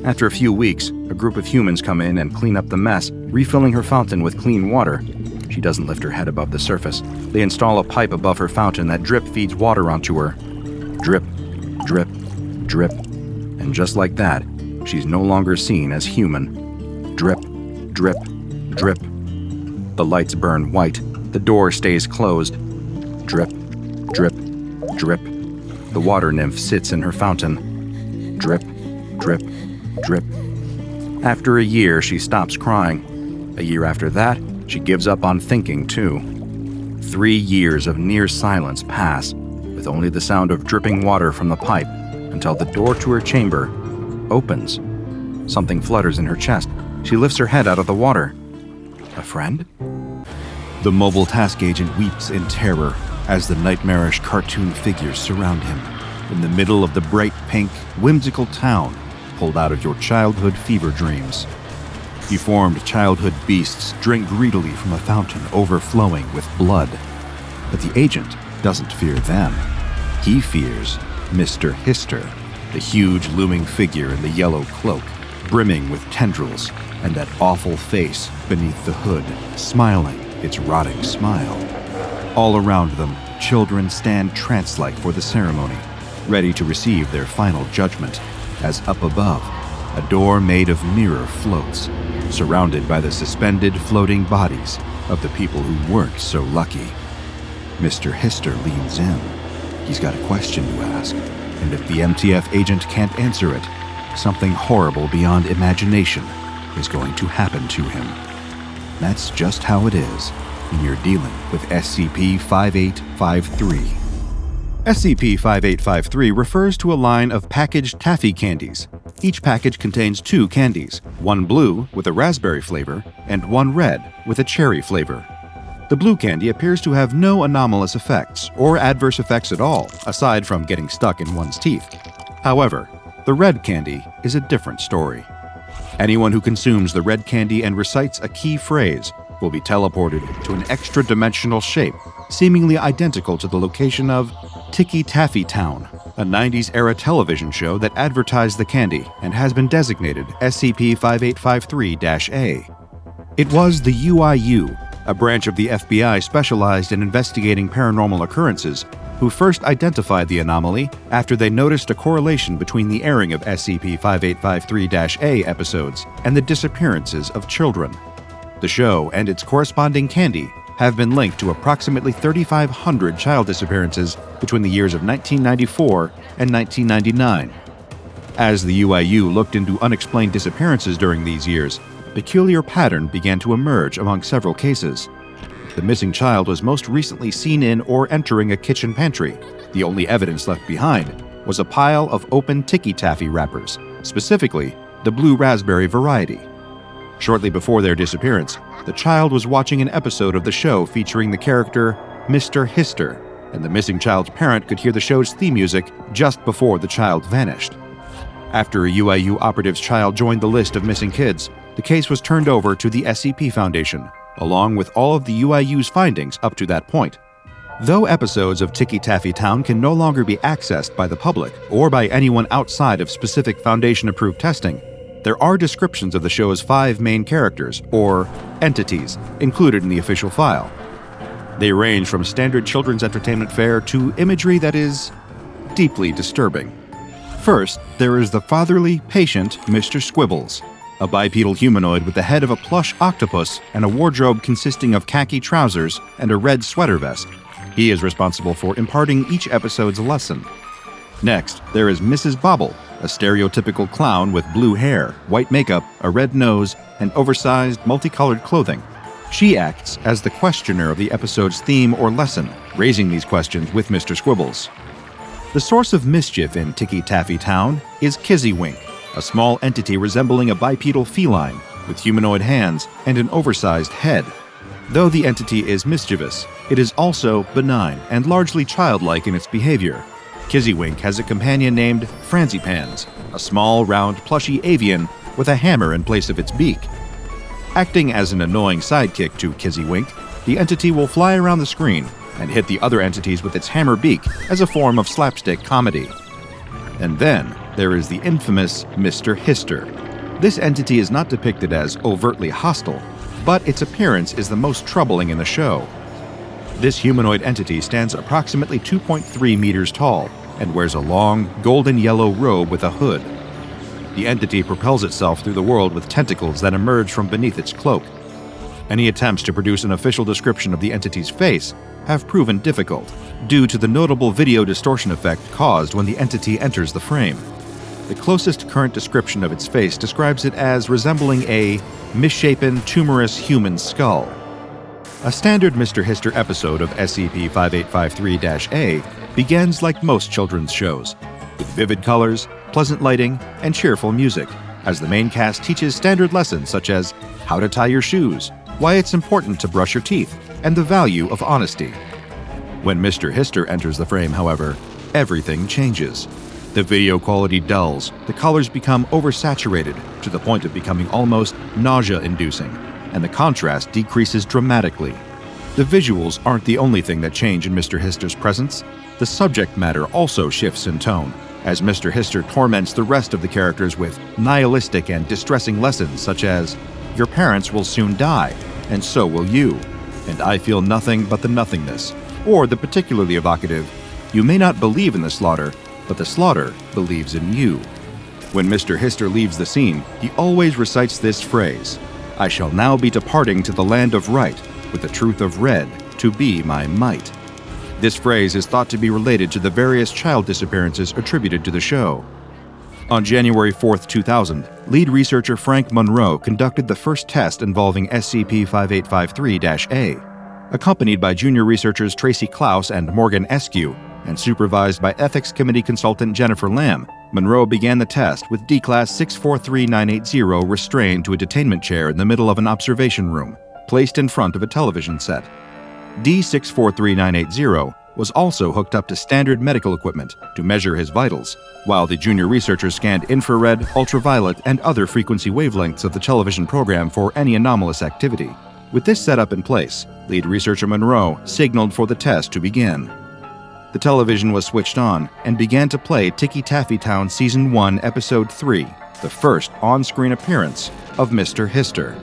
After a few weeks, a group of humans come in and clean up the mess, refilling her fountain with clean water. She doesn't lift her head above the surface. They install a pipe above her fountain that drip feeds water onto her. Drip, drip, drip. And just like that, she's no longer seen as human. Drip, drip, drip. The lights burn white. The door stays closed. Drip, drip, drip. The water nymph sits in her fountain. Drip, drip, drip. After a year, she stops crying. A year after that, she gives up on thinking, too. 3 years of near silence pass, with only the sound of dripping water from the pipe, until the door to her chamber opens. Something flutters in her chest. She lifts her head out of the water. A friend? The mobile task agent weeps in terror as the nightmarish cartoon figures surround him. In the middle of the bright pink, whimsical town pulled out of your childhood fever dreams. Deformed childhood beasts drink greedily from a fountain overflowing with blood. But the agent doesn't fear them. He fears Mr. Hister, the huge looming figure in the yellow cloak, brimming with tendrils, and that awful face beneath the hood, smiling its rotting smile. All around them, children stand trance-like for the ceremony, ready to receive their final judgment, as up above, a door made of mirror floats, surrounded by the suspended floating bodies of the people who weren't so lucky. Mr. Hister leans in. He's got a question to ask, and if the MTF agent can't answer it, something horrible beyond imagination is going to happen to him. That's just how it is when you're dealing with SCP-1440. SCP-1440 refers to a line of packaged Taffy candies. Each package contains 2 candies, one blue with a raspberry flavor and one red with a cherry flavor. The blue candy appears to have no anomalous effects or adverse effects at all, aside from getting stuck in one's teeth. However, the red candy is a different story. Anyone who consumes the red candy and recites a key phrase will be teleported to an extra-dimensional shape, seemingly identical to the location of Ticky Taffy Town, a 90s-era television show that advertised the candy and has been designated SCP-5853-A. It was the UIU, a branch of the FBI specialized in investigating paranormal occurrences, who first identified the anomaly after they noticed a correlation between the airing of SCP-5853-A episodes and the disappearances of children. The show and its corresponding candy have been linked to approximately 3,500 child disappearances between the years of 1994 and 1999. As the UIU looked into unexplained disappearances during these years, a peculiar pattern began to emerge among several cases. The missing child was most recently seen in or entering a kitchen pantry. The only evidence left behind was a pile of open Ticky Taffy wrappers, specifically the blue raspberry variety. Shortly before their disappearance, the child was watching an episode of the show featuring the character Mr. Hister, and the missing child's parent could hear the show's theme music just before the child vanished. After a UIU operative's child joined the list of missing kids, the case was turned over to the SCP Foundation, along with all of the UIU's findings up to that point. Though episodes of Ticky Taffy Town can no longer be accessed by the public or by anyone outside of specific Foundation-approved testing, there are descriptions of the show's 5 main characters, or entities, included in the official file. They range from standard children's entertainment fare to imagery that is deeply disturbing. First, there is the fatherly, patient Mr. Squibbles, a bipedal humanoid with the head of a plush octopus and a wardrobe consisting of khaki trousers and a red sweater vest. He is responsible for imparting each episode's lesson. Next, there is Mrs. Bobble, a stereotypical clown with blue hair, white makeup, a red nose, and oversized, multicolored clothing. She acts as the questioner of the episode's theme or lesson, raising these questions with Mr. Squibbles. The source of mischief in Ticky Taffy Town is Kizzywink, a small entity resembling a bipedal feline with humanoid hands and an oversized head. Though the entity is mischievous, it is also benign and largely childlike in its behavior. Kizzywink has a companion named Franzipans, a small, round, plushy avian with a hammer in place of its beak. Acting as an annoying sidekick to Kizzywink, the entity will fly around the screen and hit the other entities with its hammer beak as a form of slapstick comedy. And then there is the infamous Mr. Hister. This entity is not depicted as overtly hostile, but its appearance is the most troubling in the show. This humanoid entity stands approximately 2.3 meters tall and wears a long, golden yellow robe with a hood. The entity propels itself through the world with tentacles that emerge from beneath its cloak. Any attempts to produce an official description of the entity's face have proven difficult, due to the notable video distortion effect caused when the entity enters the frame. The closest current description of its face describes it as resembling a misshapen, tumorous human skull. A standard Mr. Hister episode of SCP-5853-A begins like most children's shows, with vivid colors, pleasant lighting, and cheerful music, as the main cast teaches standard lessons such as how to tie your shoes, why it's important to brush your teeth, and the value of honesty. When Mr. Hister enters the frame, however, everything changes. The video quality dulls, the colors become oversaturated to the point of becoming almost nausea-inducing, and the contrast decreases dramatically. The visuals aren't the only thing that change in Mr. Hister's presence. The subject matter also shifts in tone, as Mr. Hister torments the rest of the characters with nihilistic and distressing lessons such as, "Your parents will soon die, and so will you," and "I feel nothing but the nothingness," or the particularly evocative, "You may not believe in the slaughter, but the slaughter believes in you." When Mr. Hister leaves the scene, he always recites this phrase, "I shall now be departing to the land of right, with the truth of red to be my might." This phrase is thought to be related to the various child disappearances attributed to the show. On January 4, 2000, lead researcher Frank Monroe conducted the first test involving SCP-5853-A. Accompanied by junior researchers Tracy Klaus and Morgan Eskew, and supervised by Ethics Committee consultant Jennifer Lamb, Monroe began the test with D-Class 643980 restrained to a detainment chair in the middle of an observation room, placed in front of a television set. D-643980 was also hooked up to standard medical equipment to measure his vitals, while the junior researchers scanned infrared, ultraviolet, and other frequency wavelengths of the television program for any anomalous activity. With this setup in place, lead researcher Monroe signaled for the test to begin. The television was switched on and began to play Ticky Taffy Town Season 1, Episode 3, the first on-screen appearance of Mr. Hister.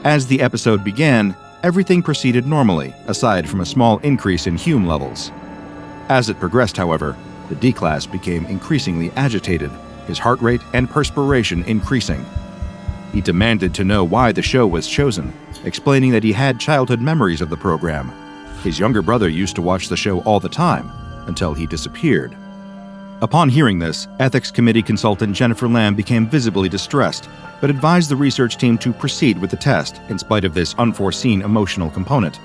As the episode began, everything proceeded normally, aside from a small increase in Hume levels. As it progressed, however, the D-Class became increasingly agitated, his heart rate and perspiration increasing. He demanded to know why the show was chosen, explaining that he had childhood memories of the program. His younger brother used to watch the show all the time, until he disappeared. Upon hearing this, Ethics Committee consultant Jennifer Lamb became visibly distressed, but advised the research team to proceed with the test in spite of this unforeseen emotional component.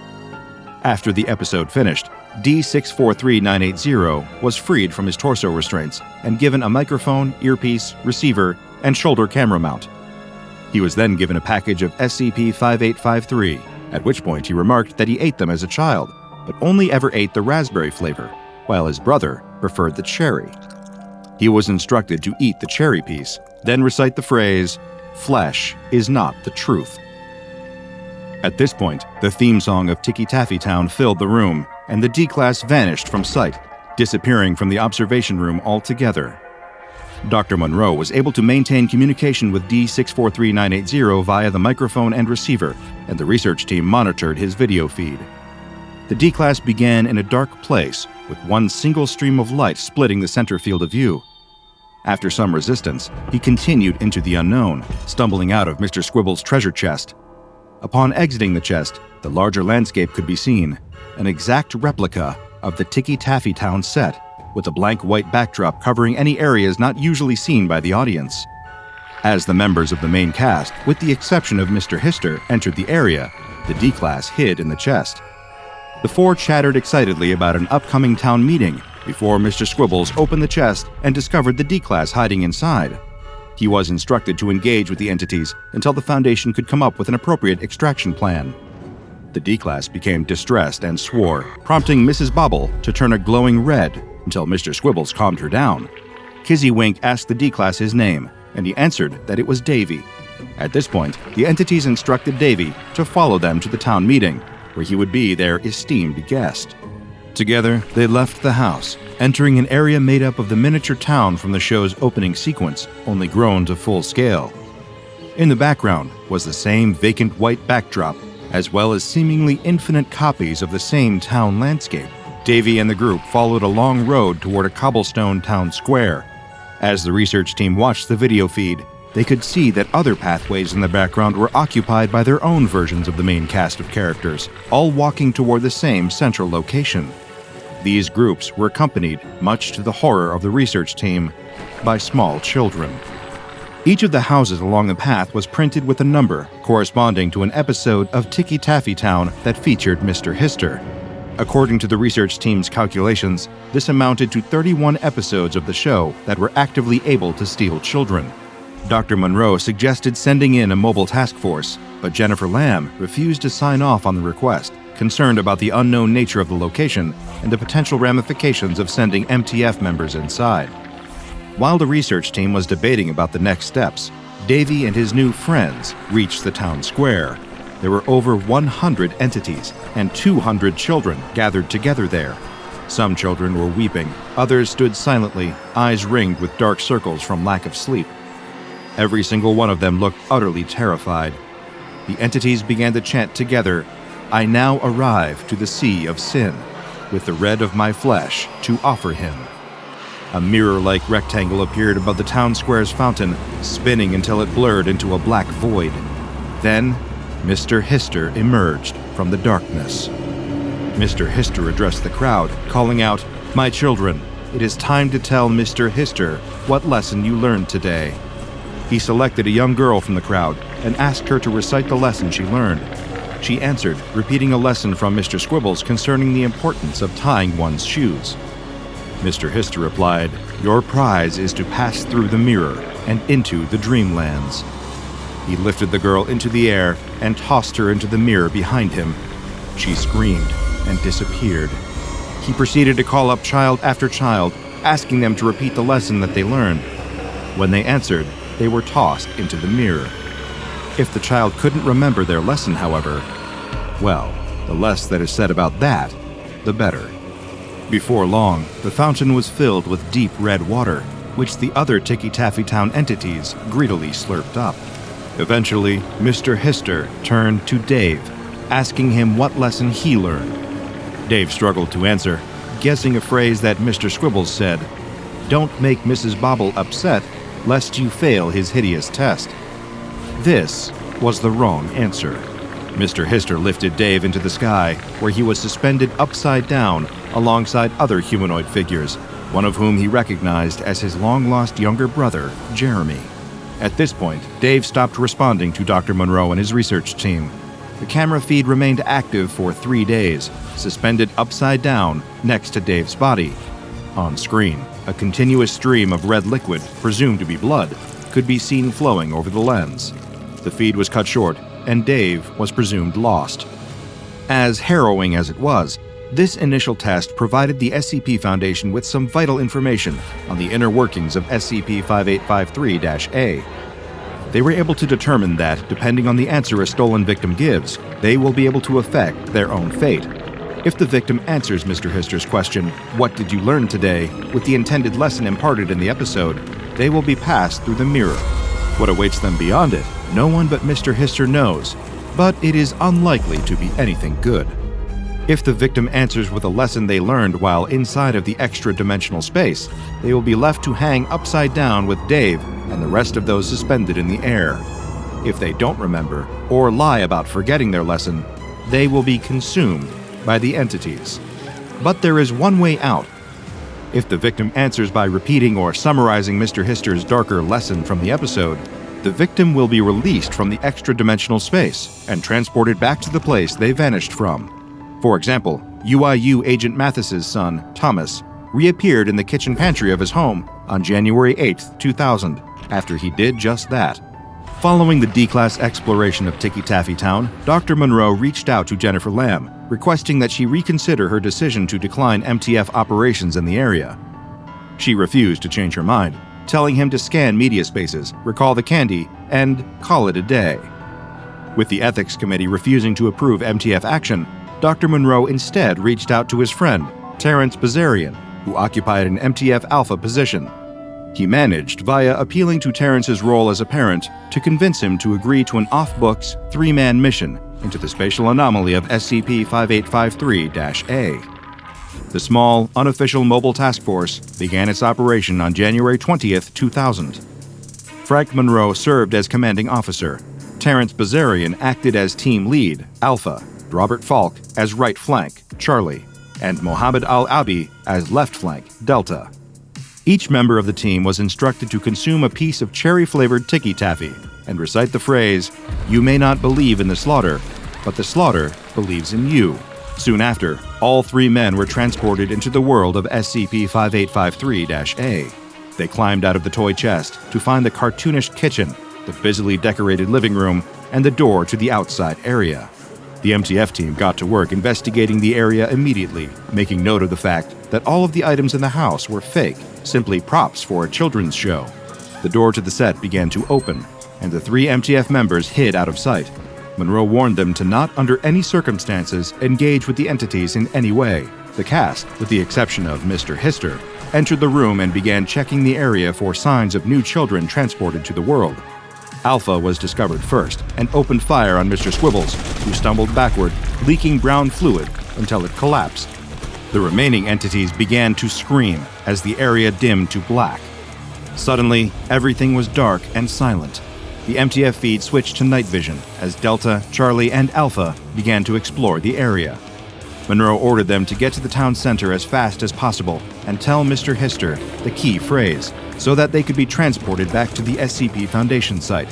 After the episode finished, D643980 was freed from his torso restraints and given a microphone, earpiece, receiver, and shoulder camera mount. He was then given a package of SCP-1440, at which point he remarked that he ate them as a child, but only ever ate the raspberry flavor, while his brother preferred the cherry. He was instructed to eat the cherry piece, then recite the phrase, "Flesh is not the truth." At this point, the theme song of Ticky Taffy Town filled the room, and the D-Class vanished from sight, disappearing from the observation room altogether. Dr. Monroe was able to maintain communication with D643980 via the microphone and receiver, and the research team monitored his video feed. The D-Class began in a dark place, with one single stream of light splitting the center field of view. After some resistance, he continued into the unknown, stumbling out of Mr. Squibble's treasure chest. Upon exiting the chest, the larger landscape could be seen, an exact replica of the Ticky Taffy Town set, with a blank white backdrop covering any areas not usually seen by the audience. As the members of the main cast, with the exception of Mr. Hister, entered the area, the D-Class hid in the chest. The four chattered excitedly about an upcoming town meeting before Mr. Squibbles opened the chest and discovered the D-Class hiding inside. He was instructed to engage with the entities until the Foundation could come up with an appropriate extraction plan. The D-Class became distressed and swore, prompting Mrs. Bobble to turn a glowing red until Mr. Squibbles calmed her down. Kizzy Wink asked the D-Class his name, and he answered that it was Davy. At this point, the entities instructed Davy to follow them to the town meeting, where he would be their esteemed guest. Together, they left the house, entering an area made up of the miniature town from the show's opening sequence, only grown to full scale. In the background was the same vacant white backdrop, as well as seemingly infinite copies of the same town landscape. Davy and the group followed a long road toward a cobblestone town square. As the research team watched the video feed, they could see that other pathways in the background were occupied by their own versions of the main cast of characters, all walking toward the same central location. These groups were accompanied, much to the horror of the research team, by small children. Each of the houses along the path was printed with a number corresponding to an episode of Ticky Taffy Town that featured Mr. Hister. According to the research team's calculations, this amounted to 31 episodes of the show that were actively able to steal children. Dr. Monroe suggested sending in a mobile task force, but Jennifer Lamb refused to sign off on the request, concerned about the unknown nature of the location and the potential ramifications of sending MTF members inside. While the research team was debating about the next steps, Davy and his new friends reached the town square. There were over 100 entities and 200 children gathered together there. Some children were weeping, others stood silently, eyes ringed with dark circles from lack of sleep. Every single one of them looked utterly terrified. The entities began to chant together, "I now arrive to the sea of sin, with the red of my flesh to offer him." A mirror-like rectangle appeared above the town square's fountain, spinning until it blurred into a black void. Then, Mr. Hister emerged from the darkness. Mr. Hister addressed the crowd, calling out, "My children, it is time to tell Mr. Hister what lesson you learned today." He selected a young girl from the crowd and asked her to recite the lesson she learned. She answered, repeating a lesson from Mr. Squibbles concerning the importance of tying one's shoes. Mr. Hister replied, "Your prize is to pass through the mirror and into the dreamlands." He lifted the girl into the air and tossed her into the mirror behind him. She screamed and disappeared. He proceeded to call up child after child, asking them to repeat the lesson that they learned. When they answered, they were tossed into the mirror. If the child couldn't remember their lesson, however, well, the less that is said about that, the better. Before long, the fountain was filled with deep red water, which the other Ticky Taffy Town entities greedily slurped up. Eventually, Mr. Hister turned to Dave, asking him what lesson he learned. Dave struggled to answer, guessing a phrase that Mr. Squibbles said. "Don't make Mrs. Bobble upset, lest you fail his hideous test." This was the wrong answer. Mr. Hister lifted Dave into the sky, where he was suspended upside down alongside other humanoid figures, one of whom he recognized as his long-lost younger brother, Jeremy. At this point, Dave stopped responding to Dr. Monroe and his research team. The camera feed remained active for 3 days, suspended upside down next to Dave's body. On screen, a continuous stream of red liquid, presumed to be blood, could be seen flowing over the lens. The feed was cut short, and Dave was presumed lost. As harrowing as it was, this initial test provided the SCP Foundation with some vital information on the inner workings of SCP-5853-A. They were able to determine that, depending on the answer a stolen victim gives, they will be able to affect their own fate. If the victim answers Mr. Hister's question, "What did you learn today?" with the intended lesson imparted in the episode, they will be passed through the mirror. What awaits them beyond it, no one but Mr. Hister knows, but it is unlikely to be anything good. If the victim answers with a lesson they learned while inside of the extra-dimensional space, they will be left to hang upside down with Dave and the rest of those suspended in the air. If they don't remember, or lie about forgetting their lesson, they will be consumed by the entities. But there is one way out. If the victim answers by repeating or summarizing Mr. Hister's darker lesson from the episode, the victim will be released from the extra-dimensional space and transported back to the place they vanished from. For example, UIU Agent Mathis's son, Thomas, reappeared in the kitchen pantry of his home on January 8, 2000, after he did just that. Following the D-Class exploration of Ticky Taffy Town, Dr. Monroe reached out to Jennifer Lamb, requesting that she reconsider her decision to decline MTF operations in the area. She refused to change her mind, telling him to scan media spaces, recall the candy, and call it a day. With the Ethics Committee refusing to approve MTF action, Dr. Monroe instead reached out to his friend, Terrence Bazarian, who occupied an MTF Alpha position. He managed, via appealing to Terrence's role as a parent, to convince him to agree to an off-books, 3-man mission into the spatial anomaly of SCP-5853-A. The small, unofficial mobile task force began its operation on January 20, 2000. Frank Monroe served as commanding officer. Terrence Bazarian acted as team lead, Alpha, Robert Falk as right flank, Charlie, and Mohammed Al-Abi as left flank, Delta. Each member of the team was instructed to consume a piece of cherry-flavored Ticky Taffy and recite the phrase, "You may not believe in the slaughter, but the slaughter believes in you." Soon after, all 3 men were transported into the world of SCP-5853-A. They climbed out of the toy chest to find the cartoonish kitchen, the busily decorated living room, and the door to the outside area. The MTF team got to work investigating the area immediately, making note of the fact that all of the items in the house were fake, simply props for a children's show. The door to the set began to open, and the 3 MTF members hid out of sight. Monroe warned them to not, under any circumstances, engage with the entities in any way. The cast, with the exception of Mr. Hister, entered the room and began checking the area for signs of new children transported to the world. Alpha was discovered first and opened fire on Mr. Squibbles, who stumbled backward, leaking brown fluid until it collapsed. The remaining entities began to scream as the area dimmed to black. Suddenly, everything was dark and silent. The MTF feed switched to night vision as Delta, Charlie, and Alpha began to explore the area. Monroe ordered them to get to the town center as fast as possible and tell Mr. Hister the key phrase, so that they could be transported back to the SCP Foundation site.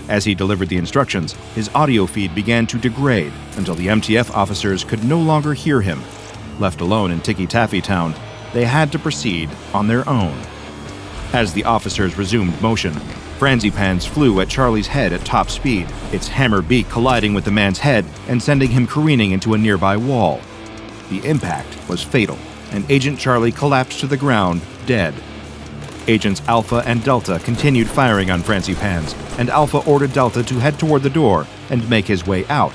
As he delivered the instructions, his audio feed began to degrade until the MTF officers could no longer hear him. Left alone in Ticky Taffy Town, they had to proceed on their own. As the officers resumed motion, Franzipans flew at Charlie's head at top speed, its hammer beak colliding with the man's head and sending him careening into a nearby wall. The impact was fatal, and Agent Charlie collapsed to the ground, dead. Agents Alpha and Delta continued firing on Franzipans, and Alpha ordered Delta to head toward the door and make his way out.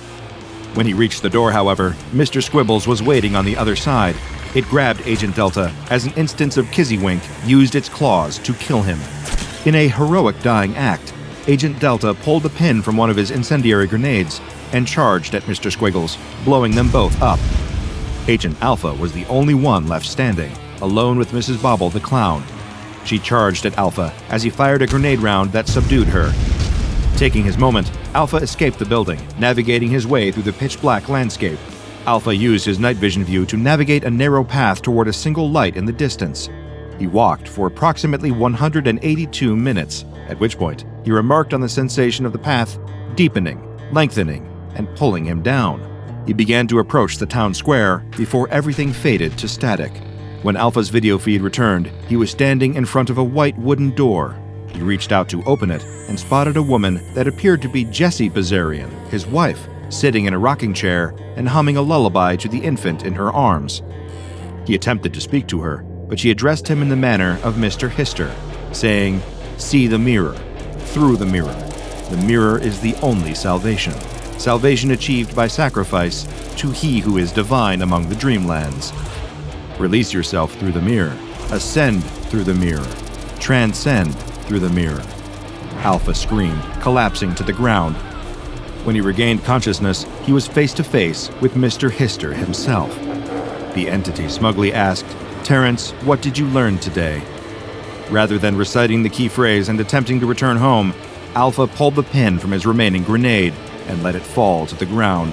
When he reached the door, however, Mr. Squibbles was waiting on the other side. It grabbed Agent Delta as an instance of Kizzywink used its claws to kill him. In a heroic dying act, Agent Delta pulled a pin from one of his incendiary grenades and charged at Mr. Squiggles, blowing them both up. Agent Alpha was the only one left standing, alone with Mrs. Bobble the clown. She charged at Alpha as he fired a grenade round that subdued her. Taking his moment, Alpha escaped the building, navigating his way through the pitch-black landscape. Alpha used his night vision view to navigate a narrow path toward a single light in the distance. He walked for approximately 182 minutes, at which point he remarked on the sensation of the path deepening, lengthening, and pulling him down. He began to approach the town square before everything faded to static. When Alpha's video feed returned, he was standing in front of a white wooden door. He reached out to open it and spotted a woman that appeared to be Jessie Bazarian, his wife, sitting in a rocking chair and humming a lullaby to the infant in her arms. He attempted to speak to her, but she addressed him in the manner of Mr. Hister, saying, "See the mirror, through the mirror. The mirror is the only salvation. Salvation achieved by sacrifice to he who is divine among the dreamlands. Release yourself through the mirror. Ascend through the mirror. Transcend through the mirror." Alpha screamed, collapsing to the ground. When he regained consciousness, he was face to face with Mr. Hister himself. The entity smugly asked, "Terrence, what did you learn today?" Rather than reciting the key phrase and attempting to return home, Alpha pulled the pin from his remaining grenade and let it fall to the ground.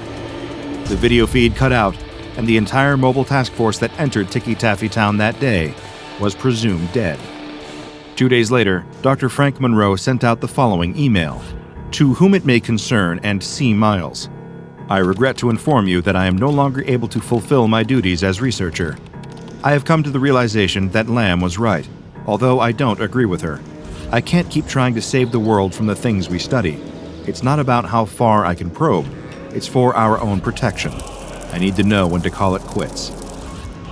The video feed cut out, and the entire mobile task force that entered Ticky Taffy Town that day was presumed dead. 2 days later, Dr. Frank Monroe sent out the following email: "To whom it may concern and C. Miles, I regret to inform you that I am no longer able to fulfill my duties as researcher. I have come to the realization that Lamb was right, although I don't agree with her. I can't keep trying to save the world from the things we study. It's not about how far I can probe. It's for our own protection. I need to know when to call it quits.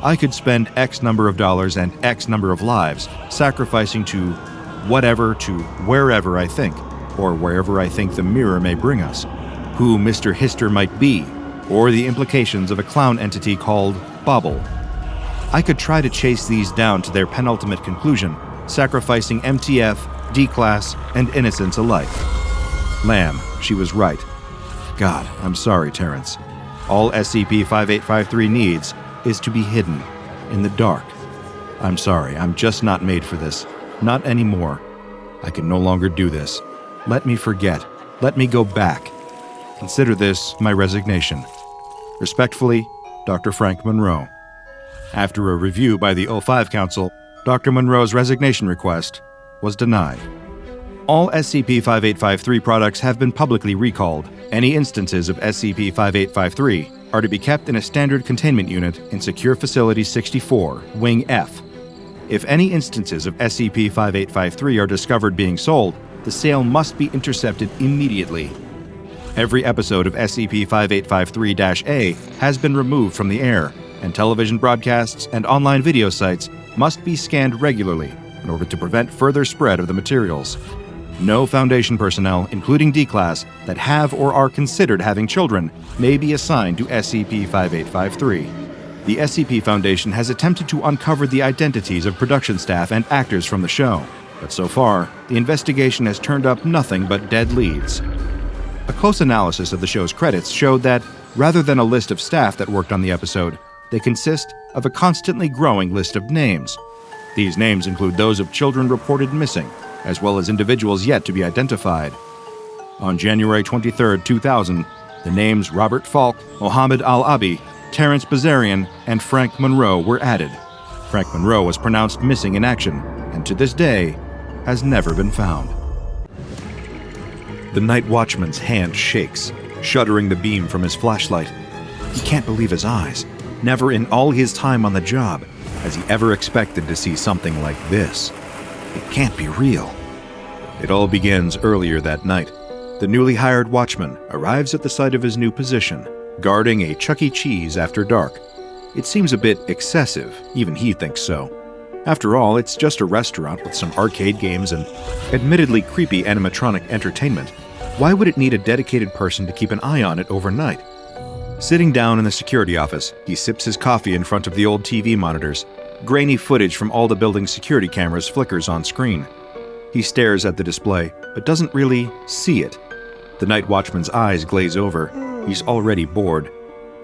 I could spend X number of dollars and X number of lives sacrificing to whatever to wherever I think, or wherever I think the mirror may bring us, who Mr. Hister might be, or the implications of a clown entity called Bobble. I could try to chase these down to their penultimate conclusion, sacrificing MTF, D-Class, and innocence alike. Lamb, she was right. God, I'm sorry, Terrence. All SCP-5853 needs is to be hidden, in the dark. I'm sorry, I'm just not made for this. Not anymore. I can no longer do this. Let me forget. Let me go back. Consider this my resignation. Respectfully, Dr. Frank Monroe." After a review by the O5 Council, Dr. Monroe's resignation request was denied. All SCP-5853 products have been publicly recalled. Any instances of SCP-5853 are to be kept in a standard containment unit in Secure Facility 64, Wing F. If any instances of SCP-5853 are discovered being sold, the sale must be intercepted immediately. Every episode of SCP-5853-A has been removed from the air, and television broadcasts and online video sites must be scanned regularly in order to prevent further spread of the materials. No Foundation personnel, including D-Class, that have or are considered having children may be assigned to SCP-5853. The SCP Foundation has attempted to uncover the identities of production staff and actors from the show, but so far, the investigation has turned up nothing but dead leads. A close analysis of the show's credits showed that, rather than a list of staff that worked on the episode, they consist of a constantly growing list of names. These names include those of children reported missing, as well as individuals yet to be identified. On January 23, 2000, the names Robert Falk, Mohammed Al-Abi, Terrence Bazarian, and Frank Monroe were added. Frank Monroe was pronounced missing in action, and to this day, has never been found. The night watchman's hand shakes, shuddering the beam from his flashlight. He can't believe his eyes. Never in all his time on the job has he ever expected to see something like this. It can't be real. It all begins earlier that night. The newly hired watchman arrives at the site of his new position, guarding a Chuck E. Cheese after dark. It seems a bit excessive, even he thinks so. After all, it's just a restaurant with some arcade games and admittedly creepy animatronic entertainment. Why would it need a dedicated person to keep an eye on it overnight? Sitting down in the security office, he sips his coffee in front of the old TV monitors. Grainy footage from all the building's security cameras flickers on screen. He stares at the display, but doesn't really see it. The night watchman's eyes glaze over. He's already bored.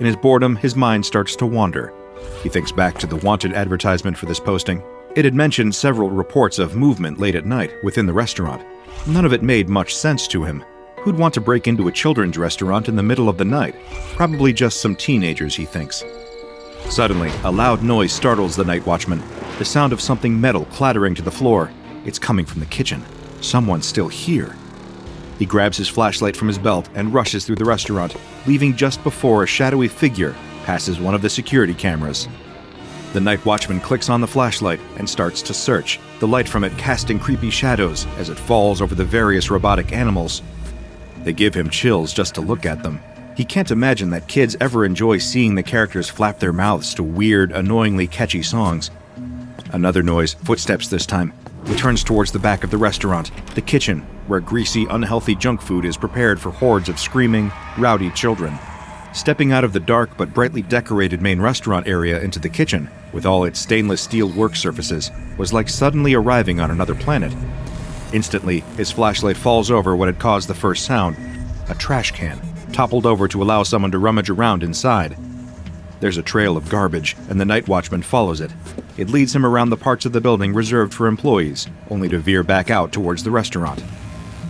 In his boredom, his mind starts to wander. He thinks back to the wanted advertisement for this posting. It had mentioned several reports of movement late at night within the restaurant. None of it made much sense to him. Who'd want to break into a children's restaurant in the middle of the night? Probably just some teenagers, he thinks. Suddenly, a loud noise startles the night watchman. The sound of something metal clattering to the floor. It's coming from the kitchen. Someone's still here. He grabs his flashlight from his belt and rushes through the restaurant, leaving just before a shadowy figure passes one of the security cameras. The night watchman clicks on the flashlight and starts to search, the light from it casting creepy shadows as it falls over the various robotic animals. They give him chills just to look at them. He can't imagine that kids ever enjoy seeing the characters flap their mouths to weird, annoyingly catchy songs. Another noise, footsteps this time. He turns towards the back of the restaurant, the kitchen, where greasy, unhealthy junk food is prepared for hordes of screaming, rowdy children. Stepping out of the dark but brightly decorated main restaurant area into the kitchen, with all its stainless steel work surfaces, was like suddenly arriving on another planet. Instantly, his flashlight falls over what had caused the first sound. A trash can, toppled over to allow someone to rummage around inside. There's a trail of garbage, and the night watchman follows it. It leads him around the parts of the building reserved for employees, only to veer back out towards the restaurant.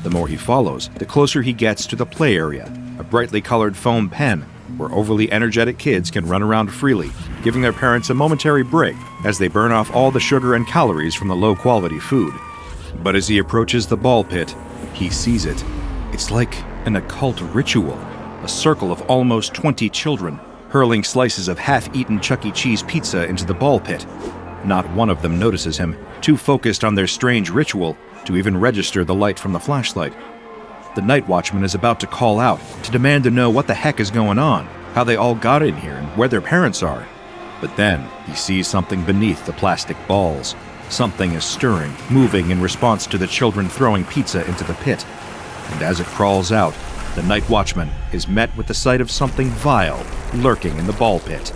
The more he follows, the closer he gets to the play area, a brightly colored foam pen, where overly energetic kids can run around freely, giving their parents a momentary break as they burn off all the sugar and calories from the low-quality food. But as he approaches the ball pit, he sees it. It's like an occult ritual, a circle of almost 20 children, hurling slices of half-eaten Chuck E. Cheese pizza into the ball pit. Not one of them notices him, too focused on their strange ritual to even register the light from the flashlight. The night watchman is about to call out, to demand to know what the heck is going on, how they all got in here, and where their parents are. But then, he sees something beneath the plastic balls. Something is stirring, moving in response to the children throwing pizza into the pit. And as it crawls out, the night watchman is met with the sight of something vile lurking in the ball pit.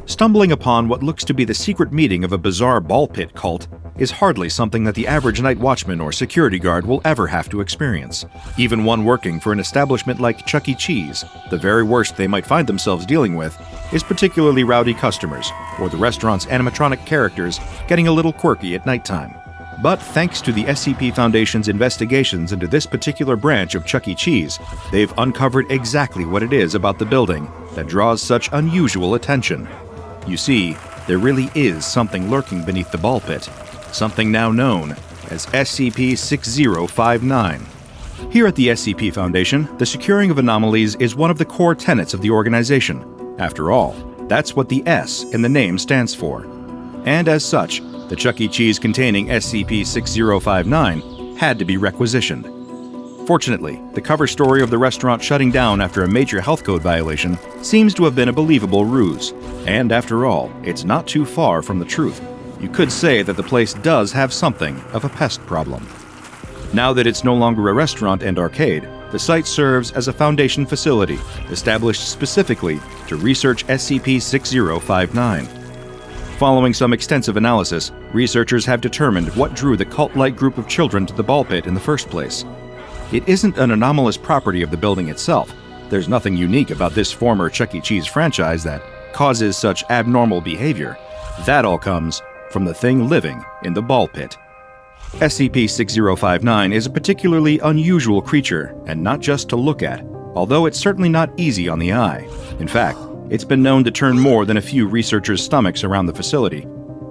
Stumbling upon what looks to be the secret meeting of a bizarre ball pit cult is hardly something that the average night watchman or security guard will ever have to experience. Even one working for an establishment like Chuck E. Cheese, the very worst they might find themselves dealing with is particularly rowdy customers, or the restaurant's animatronic characters getting a little quirky at nighttime. But thanks to the SCP Foundation's investigations into this particular branch of Chuck E. Cheese, they've uncovered exactly what it is about the building that draws such unusual attention. You see, there really is something lurking beneath the ball pit, something now known as SCP-6059. Here at the SCP Foundation, the securing of anomalies is one of the core tenets of the organization. After all, that's what the S in the name stands for. And as such, the Chuck E. Cheese containing SCP-6059 had to be requisitioned. Fortunately, the cover story of the restaurant shutting down after a major health code violation seems to have been a believable ruse. And after all, it's not too far from the truth. You could say that the place does have something of a pest problem. Now that it's no longer a restaurant and arcade, the site serves as a Foundation facility established specifically to research SCP-6059. Following some extensive analysis, researchers have determined what drew the cult-like group of children to the ball pit in the first place. It isn't an anomalous property of the building itself. There's nothing unique about this former Chuck E. Cheese franchise that causes such abnormal behavior. That all comes from the thing living in the ball pit. SCP-6059 is a particularly unusual creature, and not just to look at, although it's certainly not easy on the eye. In fact, it's been known to turn more than a few researchers' stomachs around the facility.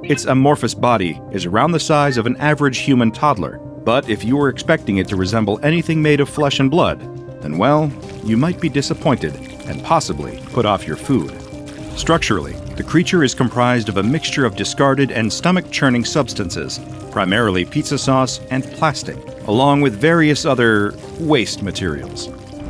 Its amorphous body is around the size of an average human toddler, but if you were expecting it to resemble anything made of flesh and blood, then well, you might be disappointed and possibly put off your food. Structurally, the creature is comprised of a mixture of discarded and stomach-churning substances, primarily pizza sauce and plastic, along with various other waste materials.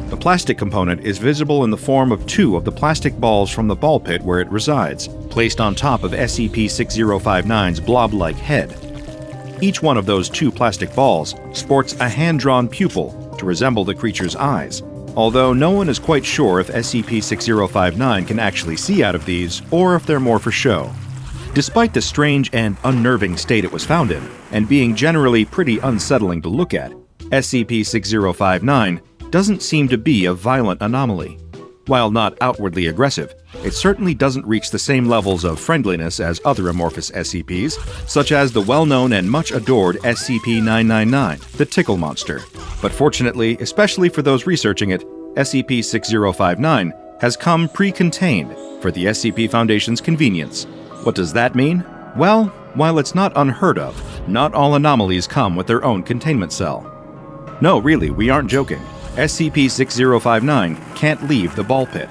The plastic component is visible in the form of 2 of the plastic balls from the ball pit where it resides, placed on top of SCP-6059's blob-like head. Each one of those 2 plastic balls sports a hand-drawn pupil to resemble the creature's eyes, although no one is quite sure if SCP-6059 can actually see out of these or if they're more for show. Despite the strange and unnerving state it was found in, and being generally pretty unsettling to look at, SCP-6059 doesn't seem to be a violent anomaly. While not outwardly aggressive, it certainly doesn't reach the same levels of friendliness as other amorphous SCPs, such as the well-known and much adored SCP-999, the Tickle Monster. But fortunately, especially for those researching it, SCP-6059 has come pre-contained for the SCP Foundation's convenience. What does that mean? Well, while it's not unheard of, not all anomalies come with their own containment cell. No, really, we aren't joking. SCP-6059 can't leave the ball pit.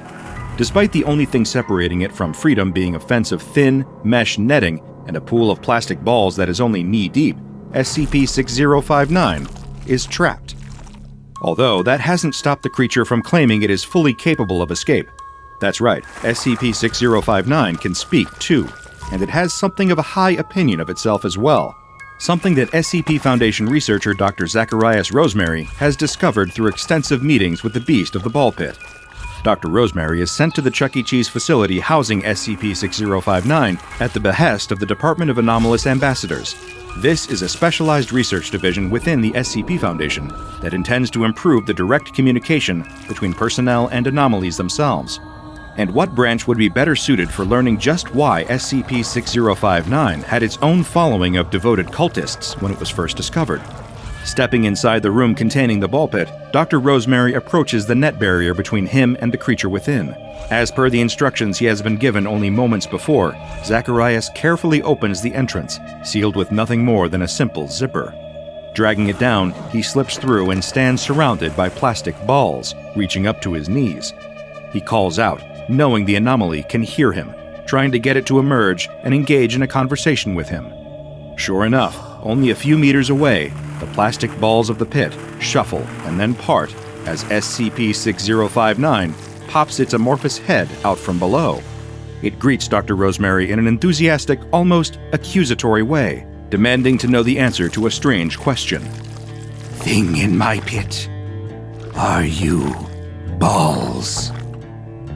Despite the only thing separating it from freedom being a fence of thin, mesh netting and a pool of plastic balls that is only knee-deep, SCP-6059 is trapped. Although that hasn't stopped the creature from claiming it is fully capable of escape. That's right, SCP-6059 can speak too, and it has something of a high opinion of itself as well. Something that SCP Foundation researcher Dr. Zacharias Rosemary has discovered through extensive meetings with the beast of the ball pit. Dr. Rosemary is sent to the Chuck E. Cheese facility housing SCP-6059 at the behest of the Department of Anomalous Ambassadors. This is a specialized research division within the SCP Foundation that intends to improve the direct communication between personnel and anomalies themselves. And what branch would be better suited for learning just why SCP-6059 had its own following of devoted cultists when it was first discovered? Stepping inside the room containing the ball pit, Dr. Rosemary approaches the net barrier between him and the creature within. As per the instructions he has been given only moments before, Zacharias carefully opens the entrance, sealed with nothing more than a simple zipper. Dragging it down, he slips through and stands surrounded by plastic balls, reaching up to his knees. He calls out, knowing the anomaly can hear him, trying to get it to emerge and engage in a conversation with him. Sure enough, only a few meters away, the plastic balls of the pit shuffle and then part as SCP-6059 pops its amorphous head out from below. It greets Dr. Rosemary in an enthusiastic, almost accusatory way, demanding to know the answer to a strange question. Thing in my pit. Are you balls?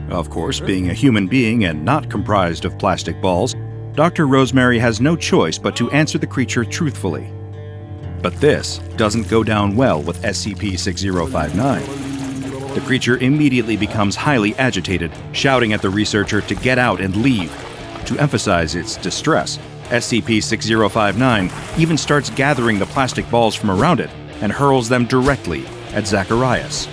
Of course, being a human being and not comprised of plastic balls, Dr. Rosemary has no choice but to answer the creature truthfully. But this doesn't go down well with SCP-6059. The creature immediately becomes highly agitated, shouting at the researcher to get out and leave. To emphasize its distress, SCP-6059 even starts gathering the plastic balls from around it and hurls them directly at Zacharias.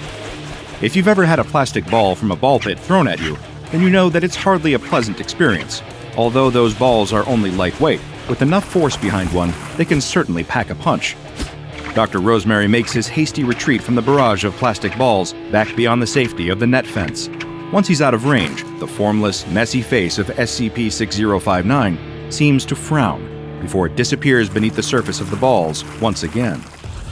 If you've ever had a plastic ball from a ball pit thrown at you, then you know that it's hardly a pleasant experience. Although those balls are only lightweight, with enough force behind one, they can certainly pack a punch. Dr. Rosemary makes his hasty retreat from the barrage of plastic balls back beyond the safety of the net fence. Once he's out of range, the formless, messy face of SCP-6059 seems to frown before it disappears beneath the surface of the balls once again.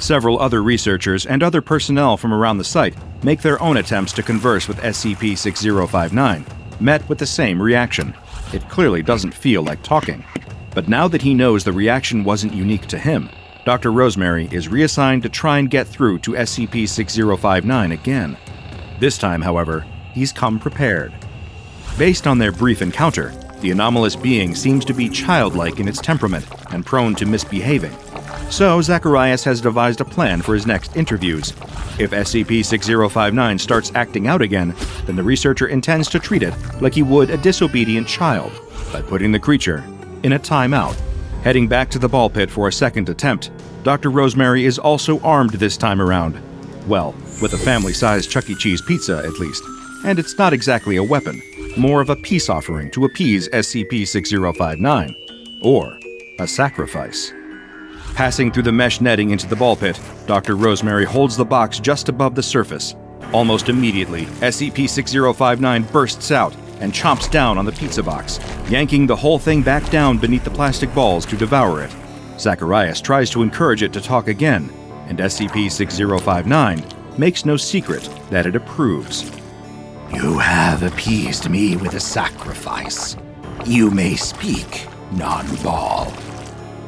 Several other researchers and other personnel from around the site make their own attempts to converse with SCP-6059, met with the same reaction. It clearly doesn't feel like talking. But now that he knows the reaction wasn't unique to him, Dr. Rosemary is reassigned to try and get through to SCP-6059 again. This time, however, he's come prepared. Based on their brief encounter, the anomalous being seems to be childlike in its temperament and prone to misbehaving. So Zacharias has devised a plan for his next interviews. If SCP-6059 starts acting out again, then the researcher intends to treat it like he would a disobedient child, by putting the creature in a timeout. Heading back to the ball pit for a second attempt, Dr. Rosemary is also armed this time around. Well, with a family-sized Chuck E. Cheese pizza, at least. And it's not exactly a weapon, more of a peace offering to appease SCP-6059. Or a sacrifice. Passing through the mesh netting into the ball pit, Dr. Rosemary holds the box just above the surface. Almost immediately, SCP-6059 bursts out and chomps down on the pizza box, yanking the whole thing back down beneath the plastic balls to devour it. Zacharias tries to encourage it to talk again, and SCP-6059 makes no secret that it approves. You have appeased me with a sacrifice. You may speak, non-ball.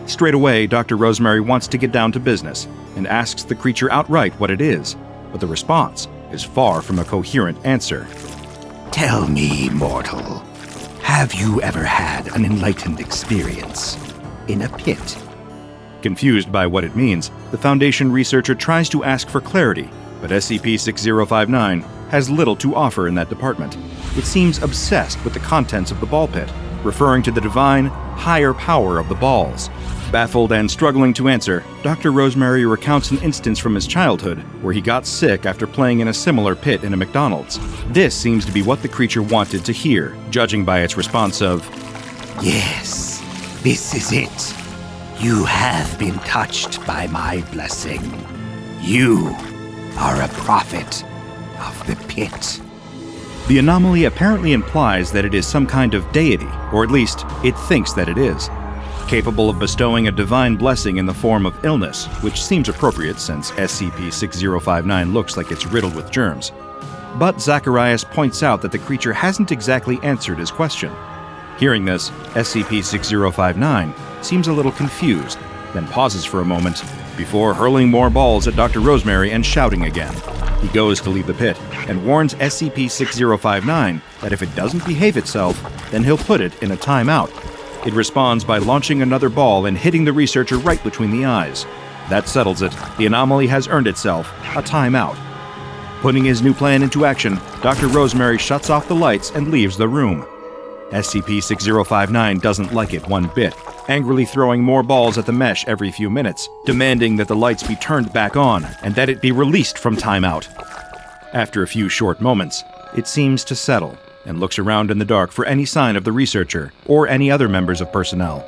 Straight away, Dr. Rosemary wants to get down to business and asks the creature outright what it is, but the response is far from a coherent answer. Tell me, mortal, have you ever had an enlightened experience in a pit? Confused by what it means, the Foundation researcher tries to ask for clarity, but SCP-6059 has little to offer in that department. It seems obsessed with the contents of the ball pit, referring to the divine, higher power of the balls. Baffled and struggling to answer, Dr. Rosemary recounts an instance from his childhood where he got sick after playing in a similar pit in a McDonald's. This seems to be what the creature wanted to hear, judging by its response of, "Yes, this is it. You have been touched by my blessing. You are a prophet of the pit." The anomaly apparently implies that it is some kind of deity, or at least it thinks that it is, capable of bestowing a divine blessing in the form of illness, which seems appropriate since SCP-6059 looks like it's riddled with germs. But Zacharias points out that the creature hasn't exactly answered his question. Hearing this, SCP-6059 seems a little confused, then pauses for a moment before hurling more balls at Dr. Rosemary and shouting again. He goes to leave the pit and warns SCP-6059 that if it doesn't behave itself, then he'll put it in a timeout. It responds by launching another ball and hitting the researcher right between the eyes. That settles it. The anomaly has earned itself a timeout. Putting his new plan into action, Dr. Rosemary shuts off the lights and leaves the room. SCP-6059 doesn't like it one bit, angrily throwing more balls at the mesh every few minutes, demanding that the lights be turned back on and that it be released from timeout. After a few short moments, it seems to settle and looks around in the dark for any sign of the researcher or any other members of personnel.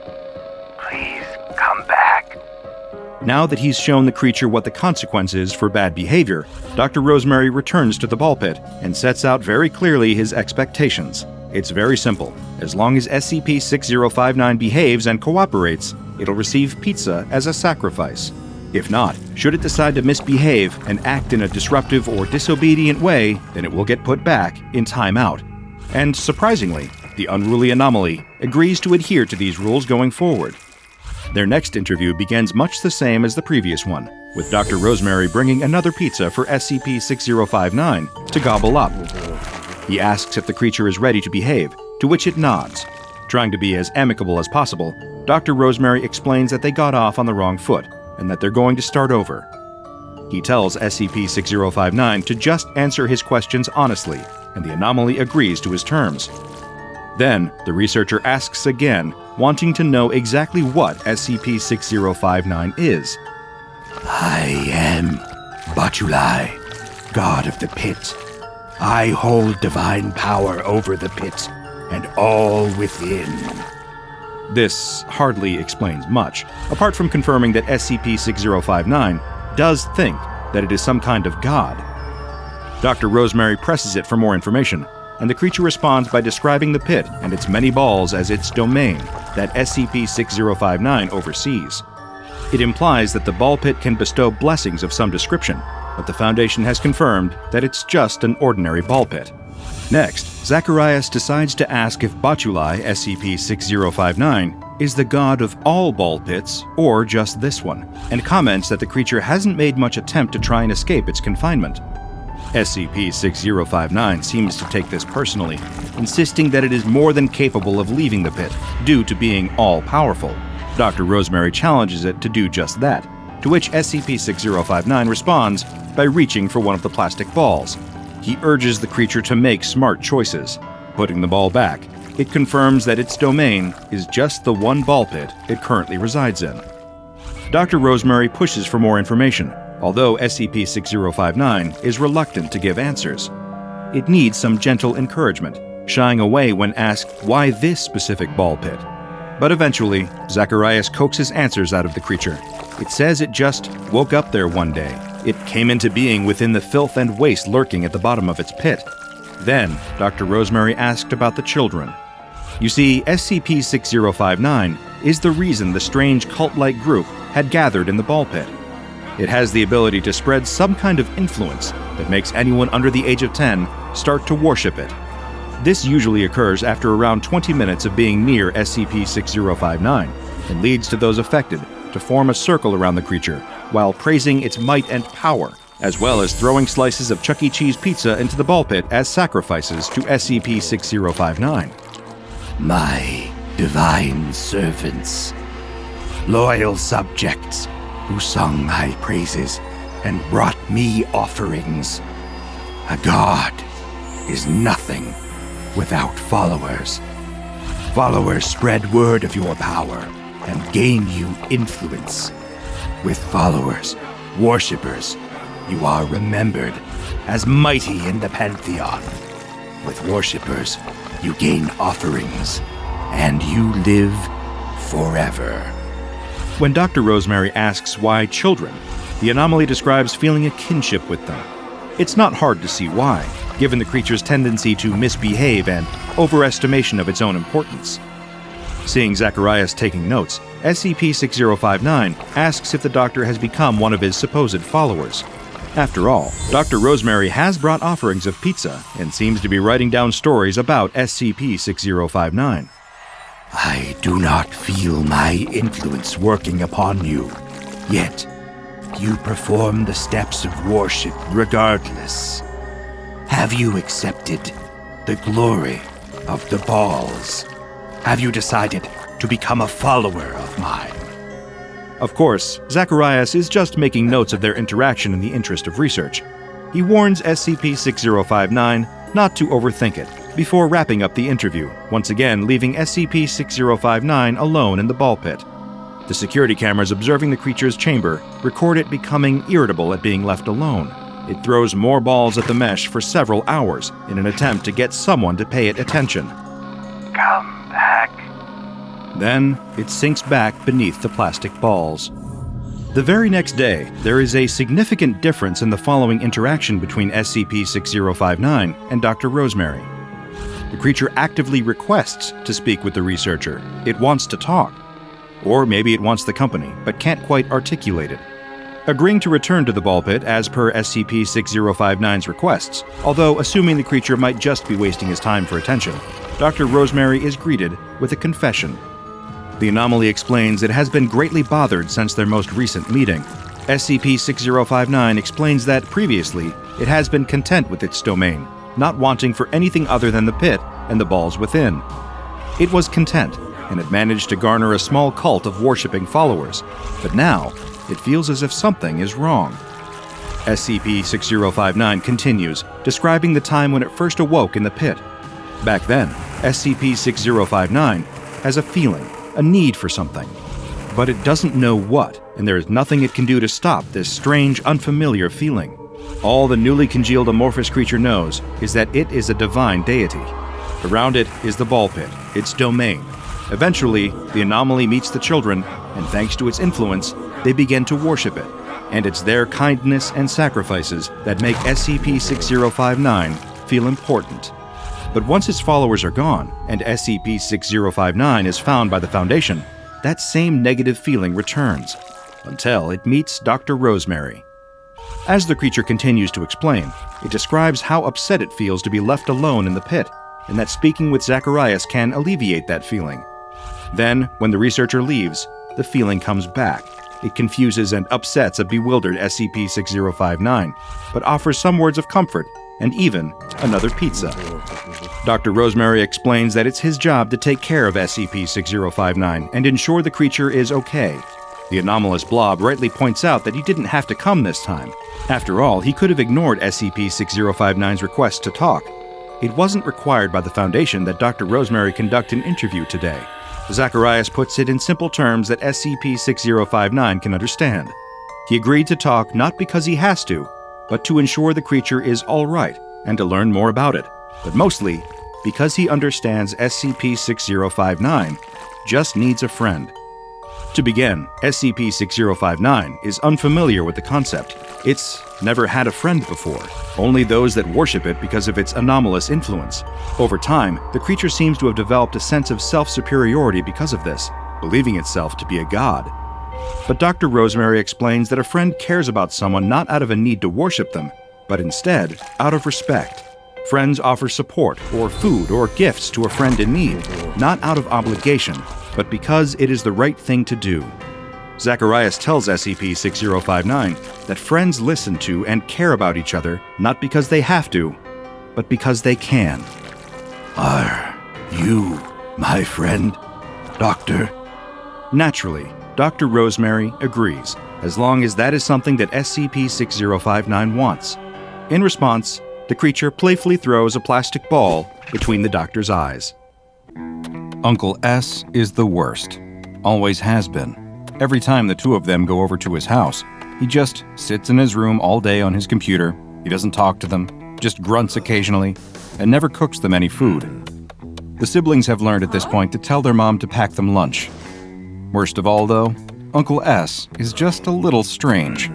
"Please come back." Now that he's shown the creature what the consequence is for bad behavior, Dr. Rosemary returns to the ball pit and sets out very clearly his expectations. It's very simple. As long as SCP-6059 behaves and cooperates, it'll receive pizza as a sacrifice. If not, should it decide to misbehave and act in a disruptive or disobedient way, then it will get put back in timeout. And surprisingly, the unruly anomaly agrees to adhere to these rules going forward. Their next interview begins much the same as the previous one, with Dr. Rosemary bringing another pizza for SCP-6059 to gobble up. He asks if the creature is ready to behave, to which it nods. Trying to be as amicable as possible, Dr. Rosemary explains that they got off on the wrong foot and that they're going to start over. He tells SCP-6059 to just answer his questions honestly, and the anomaly agrees to his terms. Then, the researcher asks again, wanting to know exactly what SCP-6059 is. "I am Baculi, god of the pit. I hold divine power over the pit and all within." This hardly explains much, apart from confirming that SCP-6059 does think that it is some kind of god. Dr. Rosemary presses it for more information, and the creature responds by describing the pit and its many balls as its domain that SCP-6059 oversees. It implies that the ball pit can bestow blessings of some description, but the Foundation has confirmed that it's just an ordinary ball pit. Next, Zacharias decides to ask if Baculi, SCP-6059, is the god of all ball pits or just this one, and comments that the creature hasn't made much attempt to try and escape its confinement. SCP-6059 seems to take this personally, insisting that it is more than capable of leaving the pit due to being all-powerful. Dr. Rosemary challenges it to do just that, to which SCP-6059 responds by reaching for one of the plastic balls. He urges the creature to make smart choices. Putting the ball back, it confirms that its domain is just the one ball pit it currently resides in. Dr. Rosemary pushes for more information, although SCP-6059 is reluctant to give answers. It needs some gentle encouragement, shying away when asked why this specific ball pit. But eventually, Zacharias coaxes answers out of the creature. It says it just woke up there one day. It came into being within the filth and waste lurking at the bottom of its pit. Then, Dr. Rosemary asked about the children. You see, SCP-6059 is the reason the strange cult-like group had gathered in the ball pit. It has the ability to spread some kind of influence that makes anyone under the age of 10 start to worship it. This usually occurs after around 20 minutes of being near SCP-6059 and leads to those affected to form a circle around the creature while praising its might and power, as well as throwing slices of Chuck E. Cheese pizza into the ball pit as sacrifices to SCP-6059. My divine servants, loyal subjects who sung my praises and brought me offerings. A god is nothing without followers. Followers spread word of your power and gain you influence. With followers, worshippers, you are remembered as mighty in the pantheon. With worshippers, you gain offerings, and you live forever. When Dr. Rosemary asks why children, the anomaly describes feeling a kinship with them. It's not hard to see why, given the creature's tendency to misbehave and overestimation of its own importance. Seeing Zacharias taking notes, SCP-6059 asks if the Doctor has become one of his supposed followers. After all, Dr. Rosemary has brought offerings of pizza and seems to be writing down stories about SCP-6059. I do not feel my influence working upon you, yet you perform the steps of worship regardless. Have you accepted the glory of the balls? Have you decided to become a follower of mine? Of course, Zacharias is just making notes of their interaction in the interest of research. He warns SCP-6059 not to overthink it before wrapping up the interview, once again leaving SCP-6059 alone in the ball pit. The security cameras observing the creature's chamber record it becoming irritable at being left alone. It throws more balls at the mesh for several hours in an attempt to get someone to pay it attention. Come back. Then, it sinks back beneath the plastic balls. The very next day, there is a significant difference in the following interaction between SCP-6059 and Dr. Rosemary. The creature actively requests to speak with the researcher. It wants to talk. Or maybe it wants the company, but can't quite articulate it. Agreeing to return to the ball pit as per SCP-6059's requests, although assuming the creature might just be wasting his time for attention, Dr. Rosemary is greeted with a confession. The anomaly explains it has been greatly bothered since their most recent meeting. SCP-6059 explains that previously it has been content with its domain, not wanting for anything other than the pit and the balls within. It was content, and it managed to garner a small cult of worshipping followers, but now it feels as if something is wrong. SCP-6059 continues, describing the time when it first awoke in the pit. Back then, SCP-6059 has a feeling, a need for something, but it doesn't know what, and there is nothing it can do to stop this strange, unfamiliar feeling. All the newly congealed amorphous creature knows is that it is a divine deity. Around it is the ball pit, its domain. Eventually, the anomaly meets the children, and thanks to its influence, they begin to worship it. And it's their kindness and sacrifices that make SCP-6059 feel important. But once its followers are gone, and SCP-6059 is found by the Foundation, that same negative feeling returns, until it meets Dr. Rosemary. As the creature continues to explain, it describes how upset it feels to be left alone in the pit, and that speaking with Zacharias can alleviate that feeling. Then, when the researcher leaves, the feeling comes back. It confuses and upsets a bewildered SCP-6059, but offers some words of comfort and even another pizza. Dr. Rosemary explains that it's his job to take care of SCP-6059 and ensure the creature is okay. The anomalous blob rightly points out that he didn't have to come this time. After all, he could have ignored SCP-6059's request to talk. It wasn't required by the Foundation that Dr. Rosemary conduct an interview today. Zacharias puts it in simple terms that SCP-6059 can understand. He agreed to talk not because he has to, but to ensure the creature is all right and to learn more about it, but mostly because he understands SCP-6059 just needs a friend. To begin, SCP-6059 is unfamiliar with the concept. It's never had a friend before, only those that worship it because of its anomalous influence. Over time, the creature seems to have developed a sense of self-superiority because of this, believing itself to be a god. But Dr. Rosemary explains that a friend cares about someone not out of a need to worship them, but instead out of respect. Friends offer support or food or gifts to a friend in need, not out of obligation, but because it is the right thing to do. Zacharias tells SCP-6059 that friends listen to and care about each other not because they have to, but because they can. Are you my friend, Doctor? Naturally, Dr. Rosemary agrees, as long as that is something that SCP-6059 wants. In response, The creature playfully throws a plastic ball between the doctor's eyes. Uncle S is the worst. Always has been. Every time the two of them go over to his house, he just sits in his room all day on his computer. He doesn't talk to them, just grunts occasionally, and never cooks them any food. The siblings have learned at this point to tell their mom to pack them lunch. Worst of all, though, Uncle S is just a little strange.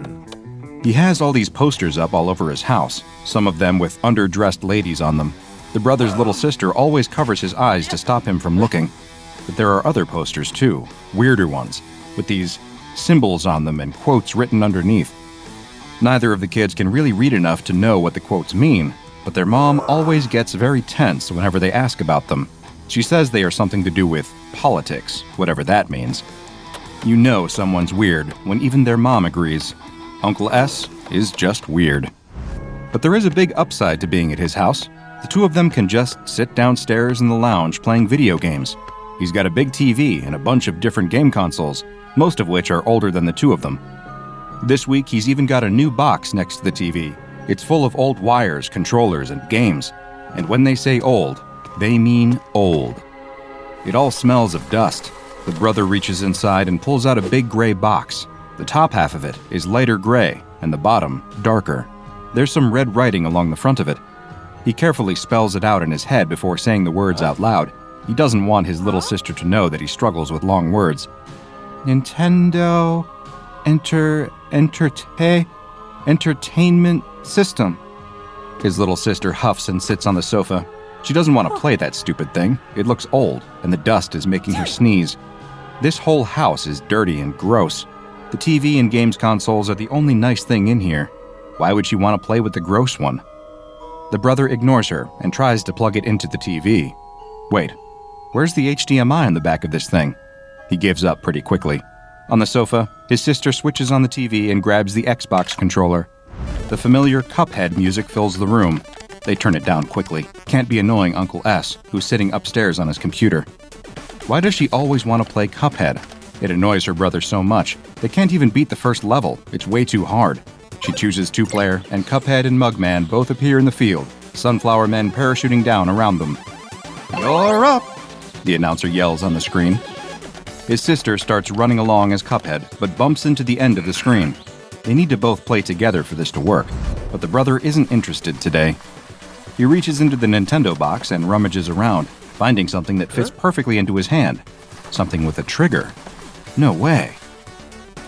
He has all these posters up all over his house, some of them with underdressed ladies on them. The brother's little sister always covers his eyes to stop him from looking. But there are other posters too, weirder ones, with these symbols on them and quotes written underneath. Neither of the kids can really read enough to know what the quotes mean, but their mom always gets very tense whenever they ask about them. She says they are something to do with politics, whatever that means. You know someone's weird when even their mom agrees. Uncle S is just weird. But there is a big upside to being at his house. The two of them can just sit downstairs in the lounge playing video games. He's got a big TV and a bunch of different game consoles, most of which are older than the two of them. This week, he's even got a new box next to the TV. It's full of old wires, controllers, and games. And when they say old, they mean old. It all smells of dust. The brother reaches inside and pulls out a big gray box. The top half of it is lighter gray, and the bottom darker. There's some red writing along the front of it. He carefully spells it out in his head before saying the words out loud. He doesn't want his little sister to know that he struggles with long words. Nintendo Entertainment System. His little sister huffs and sits on the sofa. She doesn't want to play that stupid thing. It looks old, and the dust is making her sneeze. This whole house is dirty and gross. The TV and games consoles are the only nice thing in here. Why would she want to play with the gross one? The brother ignores her and tries to plug it into the TV. Wait, where's the HDMI on the back of this thing? He gives up pretty quickly. On the sofa, his sister switches on the TV and grabs the Xbox controller. The familiar Cuphead music fills the room. They turn it down quickly. Can't be annoying Uncle S, who's sitting upstairs on his computer. Why does she always want to play Cuphead? It annoys her brother so much. They can't even beat the first level. It's way too hard. She chooses two-player, and Cuphead and Mugman both appear in the field, sunflower men parachuting down around them. "You're up!" the announcer yells on the screen. His sister starts running along as Cuphead, but bumps into the end of the screen. They need to both play together for this to work, but the brother isn't interested today. He reaches into the Nintendo box and rummages around, finding something that fits perfectly into his hand. Something with a trigger. No way.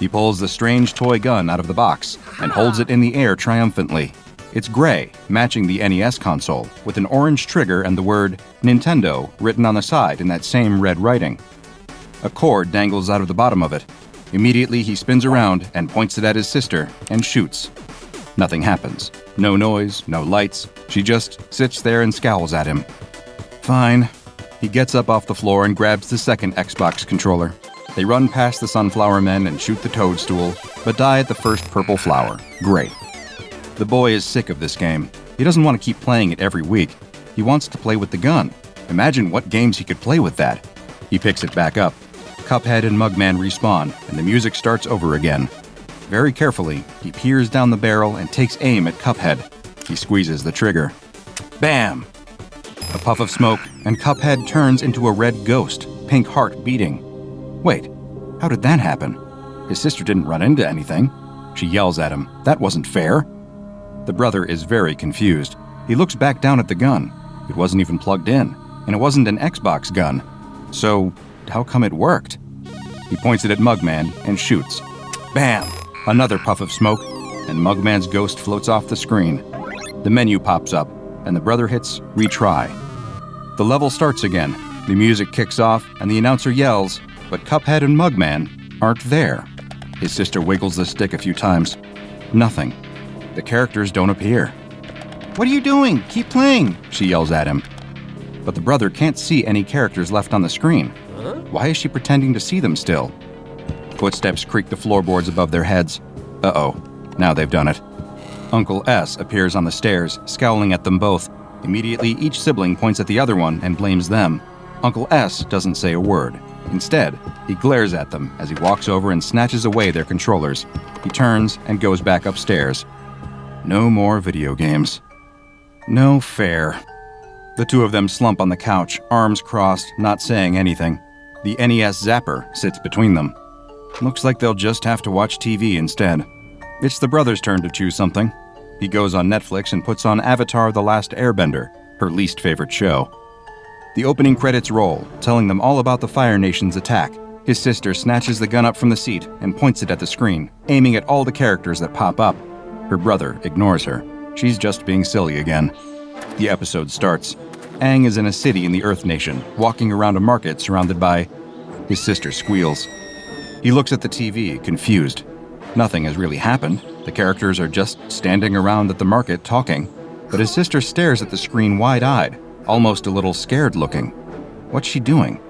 He pulls the strange toy gun out of the box and holds it in the air triumphantly. It's gray, matching the NES console, with an orange trigger and the word Nintendo written on the side in that same red writing. A cord dangles out of the bottom of it. Immediately, he spins around and points it at his sister and shoots. Nothing happens. No noise, no lights. She just sits there and scowls at him. Fine. He gets up off the floor and grabs the second Xbox controller. They run past the sunflower men and shoot the toadstool, but die at the first purple flower. Great. The boy is sick of this game. He doesn't want to keep playing it every week. He wants to play with the gun. Imagine what games he could play with that. He picks it back up. Cuphead and Mugman respawn, and the music starts over again. Very carefully, he peers down the barrel and takes aim at Cuphead. He squeezes the trigger. Bam! A puff of smoke, and Cuphead turns into a red ghost, pink heart beating. Wait, how did that happen? His sister didn't run into anything. She yells at him. That wasn't fair. The brother is very confused. He looks back down at the gun. It wasn't even plugged in, and it wasn't an Xbox gun. So, how come it worked? He points it at Mugman and shoots. Bam! Another puff of smoke, and Mugman's ghost floats off the screen. The menu pops up, and the brother hits retry. The level starts again. The music kicks off, and the announcer yells, but Cuphead and Mugman aren't there. His sister wiggles the stick a few times. Nothing. The characters don't appear. What are you doing? Keep playing, she yells at him. But the brother can't see any characters left on the screen. Why is she pretending to see them still? Footsteps creak the floorboards above their heads. Uh-oh, now they've done it. Uncle S appears on the stairs, scowling at them both. Immediately, each sibling points at the other one and blames them. Uncle S doesn't say a word. Instead, he glares at them as he walks over and snatches away their controllers. He turns and goes back upstairs. No more video games. No fair. The two of them slump on the couch, arms crossed, not saying anything. The NES zapper sits between them. Looks like they'll just have to watch TV instead. It's the brother's turn to choose something. He goes on Netflix and puts on Avatar: The Last Airbender, her least favorite show. The opening credits roll, telling them all about the Fire Nation's attack. His sister snatches the gun up from the seat and points it at the screen, aiming at all the characters that pop up. Her brother ignores her. She's just being silly again. The episode starts. Aang is in a city in the Earth Nation, walking around a market surrounded by... His sister squeals. He looks at the TV, confused. Nothing has really happened. The characters are just standing around at the market talking. But his sister stares at the screen wide-eyed, almost a little scared looking. What's she doing?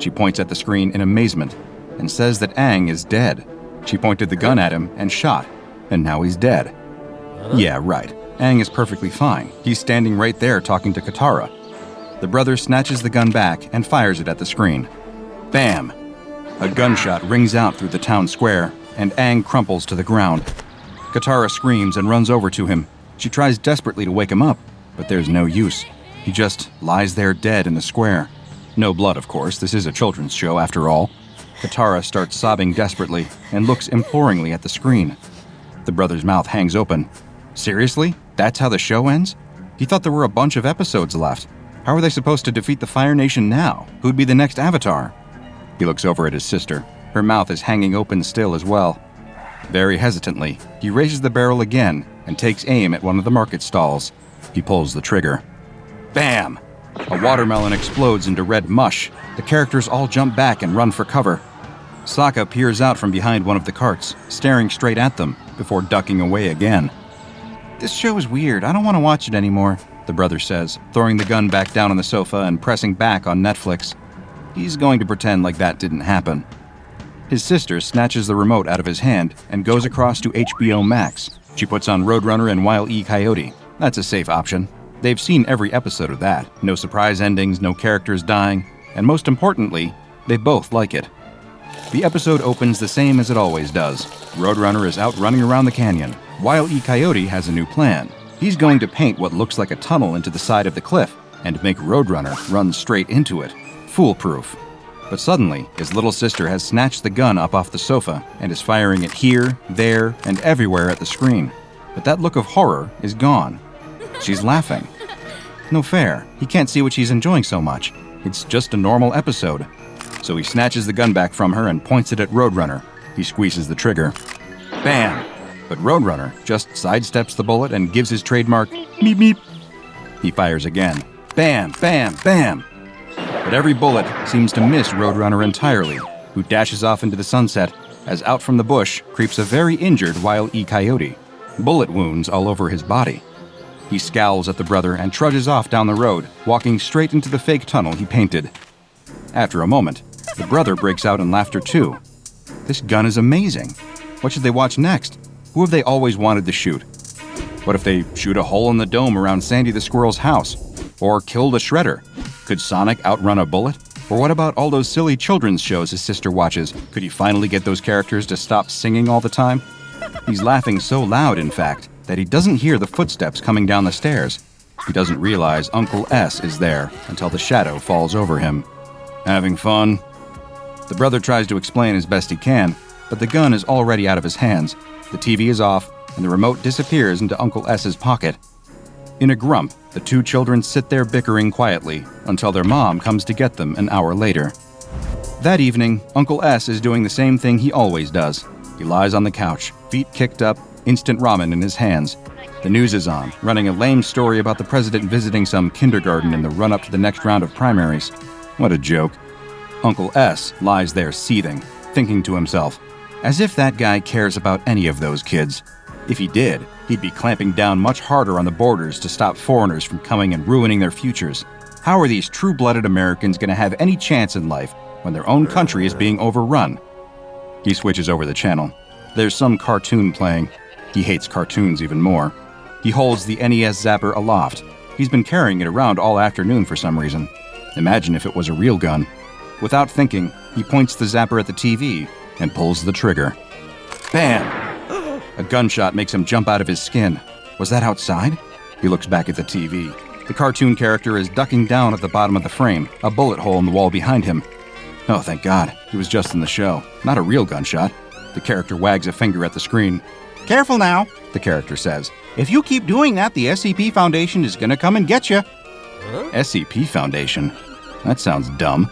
She points at the screen in amazement and says that Aang is dead. She pointed the gun at him and shot, and now he's dead. Yeah, right. Aang is perfectly fine. He's standing right there talking to Katara. The brother snatches the gun back and fires it at the screen. Bam! A gunshot rings out through the town square, and Aang crumples to the ground. Katara screams and runs over to him. She tries desperately to wake him up, but there's no use. He just lies there dead in the square. No blood, of course. This is a children's show, after all. Katara starts sobbing desperately and looks imploringly at the screen. The brother's mouth hangs open. Seriously? That's how the show ends? He thought there were a bunch of episodes left. How are they supposed to defeat the Fire Nation now? Who'd be the next Avatar? He looks over at his sister. Her mouth is hanging open still as well. Very hesitantly, he raises the barrel again and takes aim at one of the market stalls. He pulls the trigger. Bam! A watermelon explodes into red mush. The characters all jump back and run for cover. Sokka peers out from behind one of the carts, staring straight at them, before ducking away again. This show is weird. I don't want to watch it anymore, the brother says, throwing the gun back down on the sofa and pressing back on Netflix. He's going to pretend like that didn't happen. His sister snatches the remote out of his hand and goes across to HBO Max. She puts on Roadrunner and Wile E. Coyote. That's a safe option. They've seen every episode of that. No surprise endings, no characters dying, and most importantly, they both like it. The episode opens the same as it always does. Roadrunner is out running around the canyon. Wile E. Coyote has a new plan. He's going to paint what looks like a tunnel into the side of the cliff and make Roadrunner run straight into it. Foolproof. But suddenly, his little sister has snatched the gun up off the sofa and is firing it here, there, and everywhere at the screen. But that look of horror is gone. She's laughing. No fair. He can't see what she's enjoying so much. It's just a normal episode. So he snatches the gun back from her and points it at Roadrunner. He squeezes the trigger. Bam! But Roadrunner just sidesteps the bullet and gives his trademark meep meep. He fires again. Bam, bam, bam! But every bullet seems to miss Roadrunner entirely, who dashes off into the sunset as out from the bush creeps a very injured Wile E. Coyote. Bullet wounds all over his body. He scowls at the brother and trudges off down the road, walking straight into the fake tunnel he painted. After a moment, the brother breaks out in laughter too. This gun is amazing. What should they watch next? Who have they always wanted to shoot? What if they shoot a hole in the dome around Sandy the Squirrel's house? Or killed a shredder? Could Sonic outrun a bullet? Or what about all those silly children's shows his sister watches? Could he finally get those characters to stop singing all the time? He's laughing so loud, in fact, that he doesn't hear the footsteps coming down the stairs. He doesn't realize Uncle S is there until the shadow falls over him. Having fun? The brother tries to explain as best he can, but the gun is already out of his hands. The TV is off, and the remote disappears into Uncle S's pocket. In a grump, the two children sit there bickering quietly until their mom comes to get them an hour later. That evening, Uncle S is doing the same thing he always does. He lies on the couch, feet kicked up, instant ramen in his hands. The news is on, running a lame story about the president visiting some kindergarten in the run-up to the next round of primaries. What a joke. Uncle S lies there seething, thinking to himself, as if that guy cares about any of those kids. If he did, he'd be clamping down much harder on the borders to stop foreigners from coming and ruining their futures. How are these true-blooded Americans going to have any chance in life when their own country is being overrun? He switches over the channel. There's some cartoon playing. He hates cartoons even more. He holds the NES zapper aloft. He's been carrying it around all afternoon for some reason. Imagine if it was a real gun. Without thinking, he points the zapper at the TV and pulls the trigger. Bam! A gunshot makes him jump out of his skin. Was that outside? He looks back at the TV. The cartoon character is ducking down at the bottom of the frame, a bullet hole in the wall behind him. Oh, thank God. He was just in the show. Not a real gunshot. The character wags a finger at the screen. Careful now, The character says. if you keep doing that, the SCP Foundation is gonna come and get you. SCP Foundation? That sounds dumb.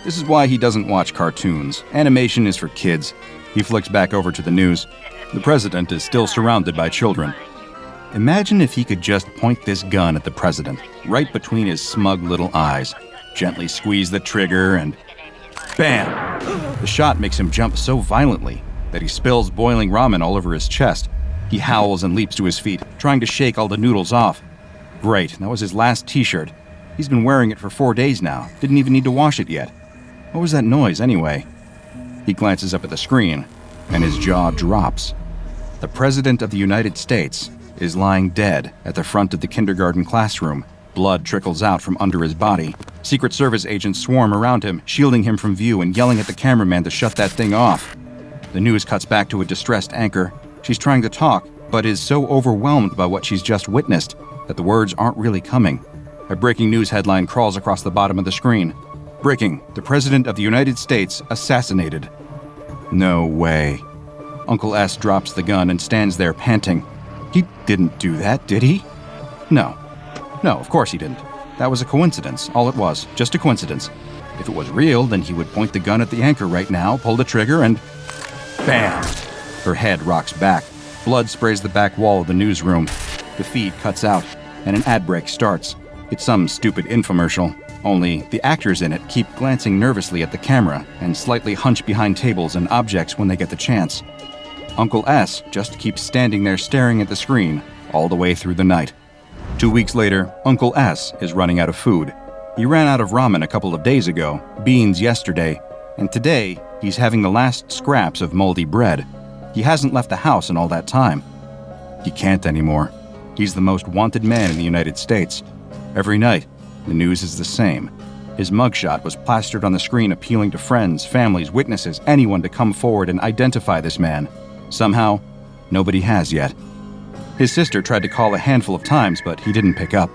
This is why he doesn't watch cartoons. Animation is for kids. He flicks back over to the news. The president is still surrounded by children. Imagine if he could just point this gun at the president, right between his smug little eyes, gently squeeze the trigger, and bam! The shot makes him jump so violently that he spills boiling ramen all over his chest. He howls and leaps to his feet, trying to shake all the noodles off. Great, that was his last t-shirt. He's been wearing it for 4 days now, didn't even need to wash it yet. What was that noise, anyway? He glances up at the screen, and his jaw drops. The President of the United States is lying dead at the front of the kindergarten classroom. Blood trickles out from under his body. Secret Service agents swarm around him, shielding him from view and yelling at the cameraman to shut that thing off. The news cuts back to a distressed anchor. She's trying to talk, but is so overwhelmed by what she's just witnessed that the words aren't really coming. A breaking news headline crawls across the bottom of the screen. Breaking, the President of the United States assassinated. No way. Uncle S drops the gun and stands there panting. He didn't do that, did he? No, of course he didn't. That was a coincidence, all it was, just a coincidence. If it was real, then he would point the gun at the anchor right now, pull the trigger, and bam! Her head rocks back. Blood sprays the back wall of the newsroom. The feed cuts out, and an ad break starts. It's some stupid infomercial, only the actors in it keep glancing nervously at the camera and slightly hunch behind tables and objects when they get the chance. Uncle S just keeps standing there staring at the screen all the way through the night. 2 weeks later, Uncle S is running out of food. He ran out of ramen a couple of days ago, beans yesterday, and today he's having the last scraps of moldy bread. He hasn't left the house in all that time. He can't anymore. He's the most wanted man in the United States. Every night, the news is the same. His mugshot was plastered on the screen appealing to friends, families, witnesses, anyone to come forward and identify this man. Somehow, nobody has yet. His sister tried to call a handful of times, but he didn't pick up.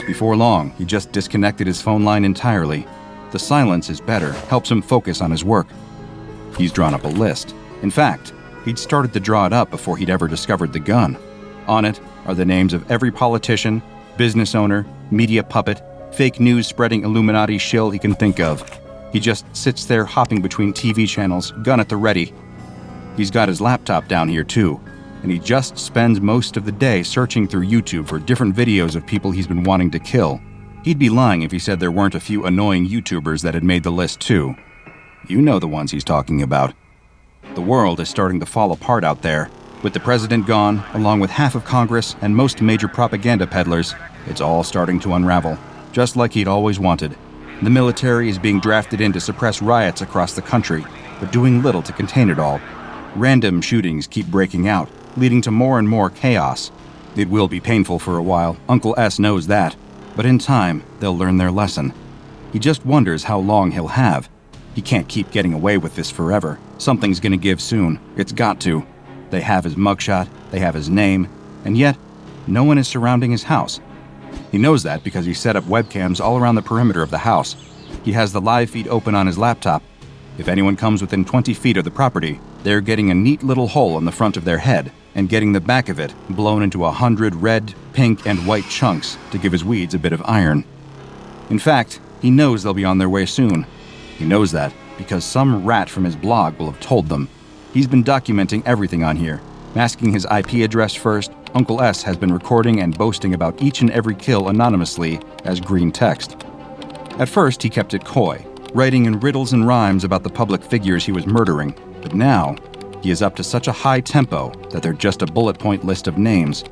Before long, he just disconnected his phone line entirely. The silence is better, helps him focus on his work. He's drawn up a list. In fact, he'd started to draw it up before he'd ever discovered the gun. On it are the names of every politician, business owner, media puppet, fake news spreading Illuminati shill he can think of. He just sits there hopping between TV channels, gun at the ready. He's got his laptop down here too, and he just spends most of the day searching through YouTube for different videos of people he's been wanting to kill. He'd be lying if he said there weren't a few annoying YouTubers that had made the list too. You know the ones he's talking about. The world is starting to fall apart out there. With the president gone, along with half of Congress and most major propaganda peddlers, it's all starting to unravel, just like he'd always wanted. The military is being drafted in to suppress riots across the country, but doing little to contain it all. Random shootings keep breaking out, leading to more and more chaos. It will be painful for a while, Uncle S knows that, but in time, they'll learn their lesson. He just wonders how long he'll have. He can't keep getting away with this forever. Something's gonna give soon. It's got to. They have his mugshot, they have his name, and yet, no one is surrounding his house. He knows that because he set up webcams all around the perimeter of the house. He has the live feed open on his laptop. If anyone comes within 20 feet of the property, they're getting a neat little hole in the front of their head and getting the back of it blown into 100 red, pink, and white chunks to give his weeds a bit of iron. In fact, he knows they'll be on their way soon. He knows that because some rat from his blog will have told them. He's been documenting everything on here, masking his IP address first. Uncle S has been recording and boasting about each and every kill anonymously as green text. At first, he kept it coy, writing in riddles and rhymes about the public figures he was murdering, but now he is up to such a high tempo that they're just a bullet point list of names.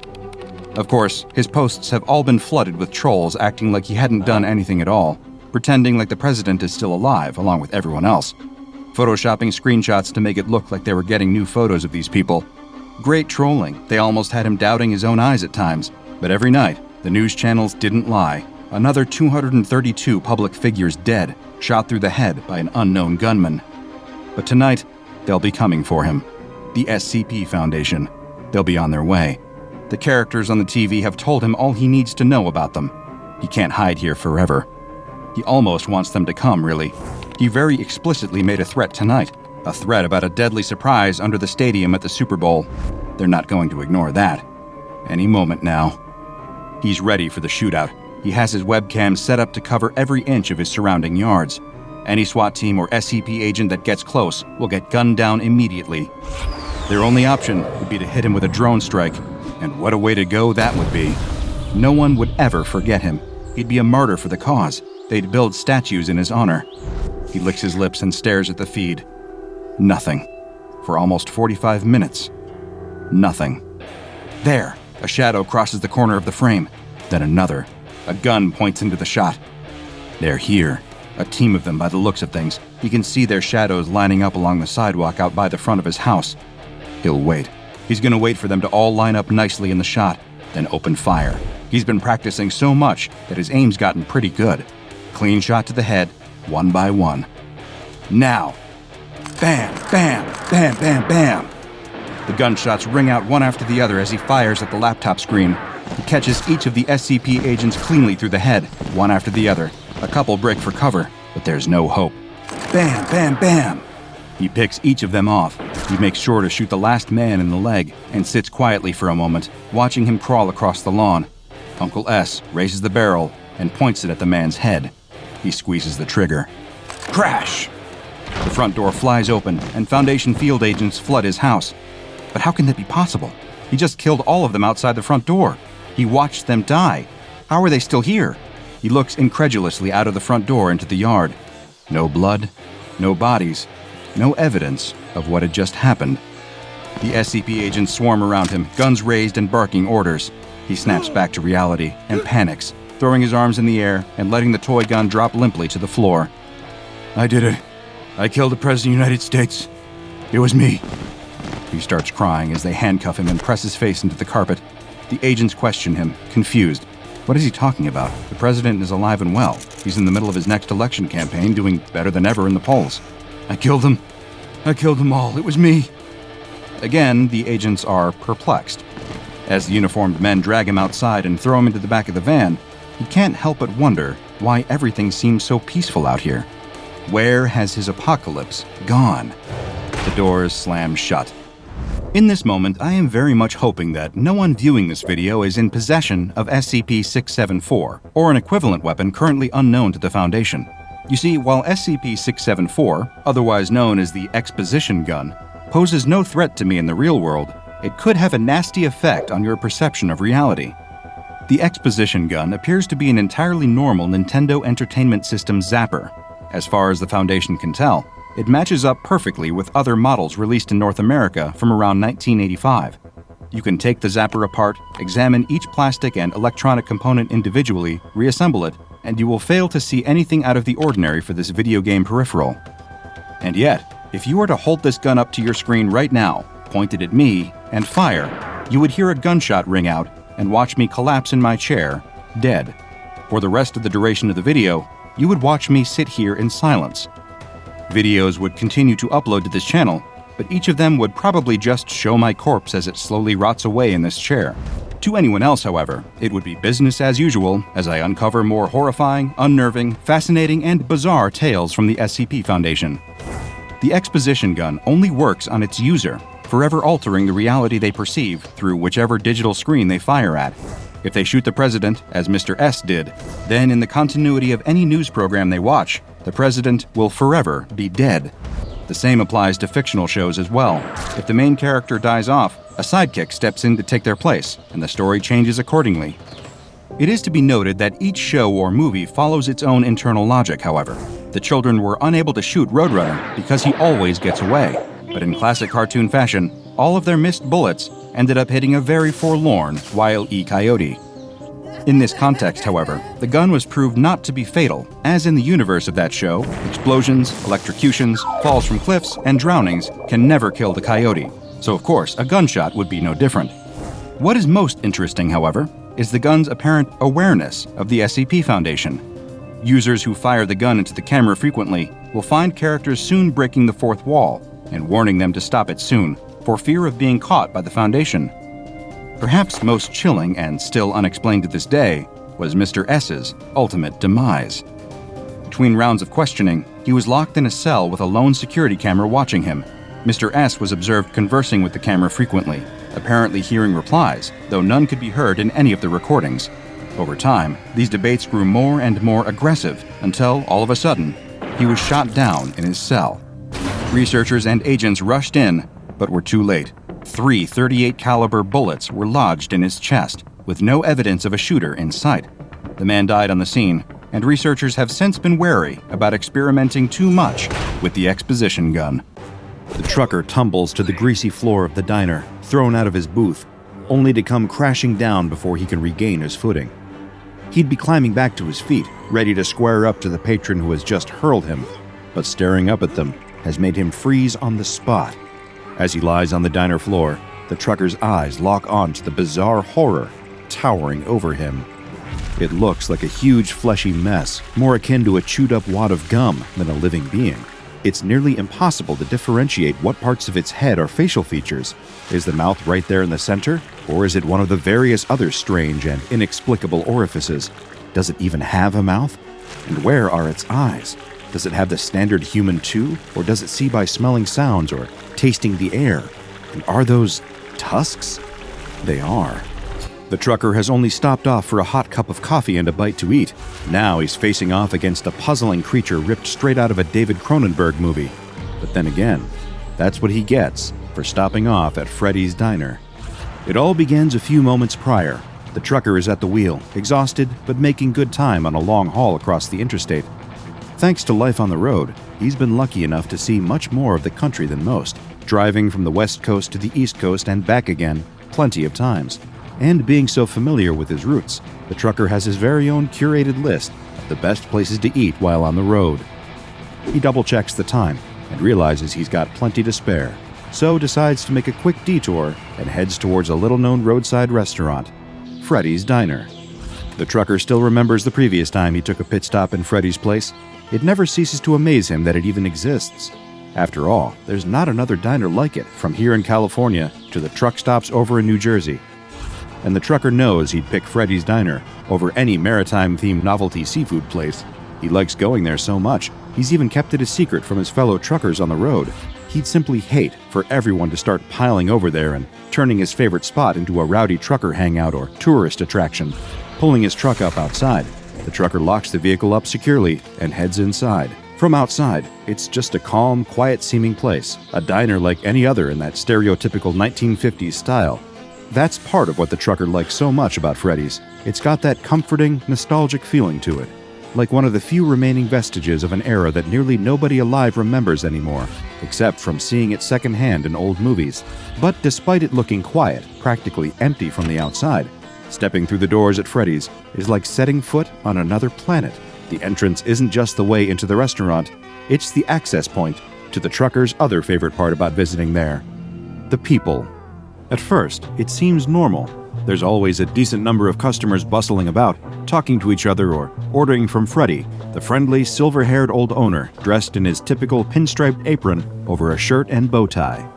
Of course, his posts have all been flooded with trolls acting like he hadn't done anything at all, pretending like the president is still alive along with everyone else, photoshopping screenshots to make it look like they were getting new photos of these people. Great trolling. They almost had him doubting his own eyes at times, but every night, the news channels didn't lie. Another 232 public figures dead, shot through the head by an unknown gunman. But tonight, they'll be coming for him. The SCP Foundation. They'll be on their way. The characters on the TV have told him all he needs to know about them. He can't hide here forever. He almost wants them to come, really. He very explicitly made a threat tonight. A threat about a deadly surprise under the stadium at the Super Bowl. They're not going to ignore that. Any moment now. He's ready for the shootout. He has his webcam set up to cover every inch of his surrounding yards. Any SWAT team or SCP agent that gets close will get gunned down immediately. Their only option would be to hit him with a drone strike, and what a way to go that would be. No one would ever forget him. He'd be a martyr for the cause. They'd build statues in his honor. He licks his lips and stares at the feed. Nothing. For almost 45 minutes. Nothing. There, a shadow crosses the corner of the frame. Then another. A gun points into the shot. They're here. A team of them by the looks of things. He can see their shadows lining up along the sidewalk out by the front of his house. He'll wait. He's going to wait for them to all line up nicely in the shot, then open fire. He's been practicing so much that his aim's gotten pretty good. Clean shot to the head, one by one. Now. Bam, bam, bam, bam, bam. The gunshots ring out one after the other as he fires at the laptop screen. He catches each of the SCP agents cleanly through the head, one after the other. A couple break for cover, but there's no hope. Bam, bam, bam. He picks each of them off. He makes sure to shoot the last man in the leg and sits quietly for a moment, watching him crawl across the lawn. Uncle S raises the barrel and points it at the man's head. He squeezes the trigger. Crash! The front door flies open, and Foundation field agents flood his house. But how can that be possible? He just killed all of them outside the front door. He watched them die. How are they still here? He looks incredulously out of the front door into the yard. No blood, no bodies, no evidence of what had just happened. The SCP agents swarm around him, guns raised and barking orders. He snaps back to reality and panics, throwing his arms in the air and letting the toy gun drop limply to the floor. I did it. I killed the President of the United States. It was me. He starts crying as they handcuff him and press his face into the carpet. The agents question him, confused. What is he talking about? The president is alive and well. He's in the middle of his next election campaign, doing better than ever in the polls. I killed them. I killed them all. It was me. Again, the agents are perplexed. As the uniformed men drag him outside and throw him into the back of the van, he can't help but wonder why everything seems so peaceful out here. Where has his apocalypse gone? The doors slam shut. In this moment, I am very much hoping that no one viewing this video is in possession of SCP-674, or an equivalent weapon currently unknown to the Foundation. You see, while SCP-674, otherwise known as the Exposition gun, poses no threat to me in the real world, it could have a nasty effect on your perception of reality. The Exposition gun appears to be an entirely normal Nintendo Entertainment System zapper. As far as the Foundation can tell, it matches up perfectly with other models released in North America from around 1985. You can take the zapper apart, examine each plastic and electronic component individually, reassemble it, and you will fail to see anything out of the ordinary for this video game peripheral. And yet, if you were to hold this gun up to your screen right now, point it at me, and fire, you would hear a gunshot ring out and watch me collapse in my chair, dead. For the rest of the duration of the video, you would watch me sit here in silence. Videos would continue to upload to this channel, but each of them would probably just show my corpse as it slowly rots away in this chair. To anyone else, however, it would be business as usual as I uncover more horrifying, unnerving, fascinating, and bizarre tales from the SCP Foundation. The Exposition gun only works on its user, forever altering the reality they perceive through whichever digital screen they fire at. If they shoot the president, as Mr. S did, then in the continuity of any news program they watch, the president will forever be dead. The same applies to fictional shows as well. If the main character dies off, a sidekick steps in to take their place, and the story changes accordingly. It is to be noted that each show or movie follows its own internal logic, however. The children were unable to shoot Roadrunner because he always gets away, but in classic cartoon fashion, all of their missed bullets ended up hitting a very forlorn Wile E. Coyote. In this context, however, the gun was proved not to be fatal, as in the universe of that show, explosions, electrocutions, falls from cliffs, and drownings can never kill the coyote, so of course a gunshot would be no different. What is most interesting, however, is the gun's apparent awareness of the SCP Foundation. Users who fire the gun into the camera frequently will find characters soon breaking the fourth wall and warning them to stop it soon, for fear of being caught by the Foundation. Perhaps most chilling and still unexplained to this day was Mr. S's ultimate demise. Between rounds of questioning, he was locked in a cell with a lone security camera watching him. Mr. S was observed conversing with the camera frequently, apparently hearing replies, though none could be heard in any of the recordings. Over time, these debates grew more and more aggressive until, all of a sudden, he was shot down in his cell. Researchers and agents rushed in, but were too late. 3 .38 caliber bullets were lodged in his chest, with no evidence of a shooter in sight. The man died on the scene, and researchers have since been wary about experimenting too much with the Exposition gun. The trucker tumbles to the greasy floor of the diner, thrown out of his booth, only to come crashing down before he can regain his footing. He'd be climbing back to his feet, ready to square up to the patron who has just hurled him, but staring up at them has made him freeze on the spot. As he lies on the diner floor, the trucker's eyes lock on to the bizarre horror towering over him. It looks like a huge fleshy mess, more akin to a chewed-up wad of gum than a living being. It's nearly impossible to differentiate what parts of its head are facial features. Is the mouth right there in the center, or is it one of the various other strange and inexplicable orifices? Does it even have a mouth? And where are its eyes? Does it have the standard human too, or does it see by smelling sounds or tasting the air? And are those tusks? They are. The trucker has only stopped off for a hot cup of coffee and a bite to eat. Now he's facing off against a puzzling creature ripped straight out of a David Cronenberg movie. But then again, that's what he gets for stopping off at Freddy's Diner. It all begins a few moments prior. The trucker is at the wheel, exhausted but making good time on a long haul across the interstate. Thanks to life on the road, he's been lucky enough to see much more of the country than most, driving from the West Coast to the East Coast and back again plenty of times. And being so familiar with his routes, the trucker has his very own curated list of the best places to eat while on the road. He double-checks the time and realizes he's got plenty to spare, so decides to make a quick detour and heads towards a little-known roadside restaurant, Freddy's Diner. The trucker still remembers the previous time he took a pit stop in Freddy's place. It never ceases to amaze him that it even exists. After all, there's not another diner like it from here in California to the truck stops over in New Jersey. And the trucker knows he'd pick Freddy's Diner over any maritime-themed novelty seafood place. He likes going there so much, he's even kept it a secret from his fellow truckers on the road. He'd simply hate for everyone to start piling over there and turning his favorite spot into a rowdy trucker hangout or tourist attraction. Pulling his truck up outside, the trucker locks the vehicle up securely and heads inside. From outside, it's just a calm, quiet-seeming place, a diner like any other in that stereotypical 1950s style. That's part of what the trucker likes so much about Freddy's. It's got that comforting, nostalgic feeling to it, like one of the few remaining vestiges of an era that nearly nobody alive remembers anymore, except from seeing it secondhand in old movies. But despite it looking quiet, practically empty from the outside, stepping through the doors at Freddy's is like setting foot on another planet. The entrance isn't just the way into the restaurant, it's the access point to the trucker's other favorite part about visiting there: the people. At first, it seems normal. There's always a decent number of customers bustling about, talking to each other or ordering from Freddy, the friendly, silver-haired old owner dressed in his typical pinstriped apron over a shirt and bow tie.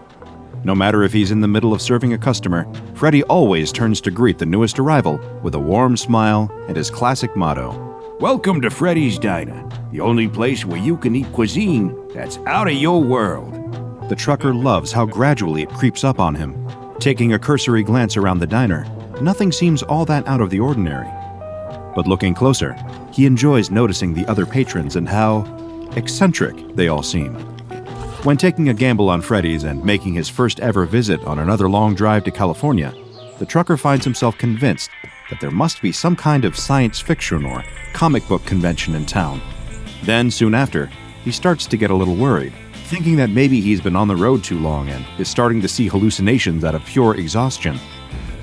No matter if he's in the middle of serving a customer, Freddy always turns to greet the newest arrival with a warm smile and his classic motto: "Welcome to Freddy's Diner, the only place where you can eat cuisine that's out of your world." The trucker loves how gradually it creeps up on him. Taking a cursory glance around the diner, nothing seems all that out of the ordinary. But looking closer, he enjoys noticing the other patrons and how eccentric they all seem. When taking a gamble on Freddy's and making his first ever visit on another long drive to California, the trucker finds himself convinced that there must be some kind of science fiction or comic book convention in town. Then, soon after, he starts to get a little worried, thinking that maybe he's been on the road too long and is starting to see hallucinations out of pure exhaustion.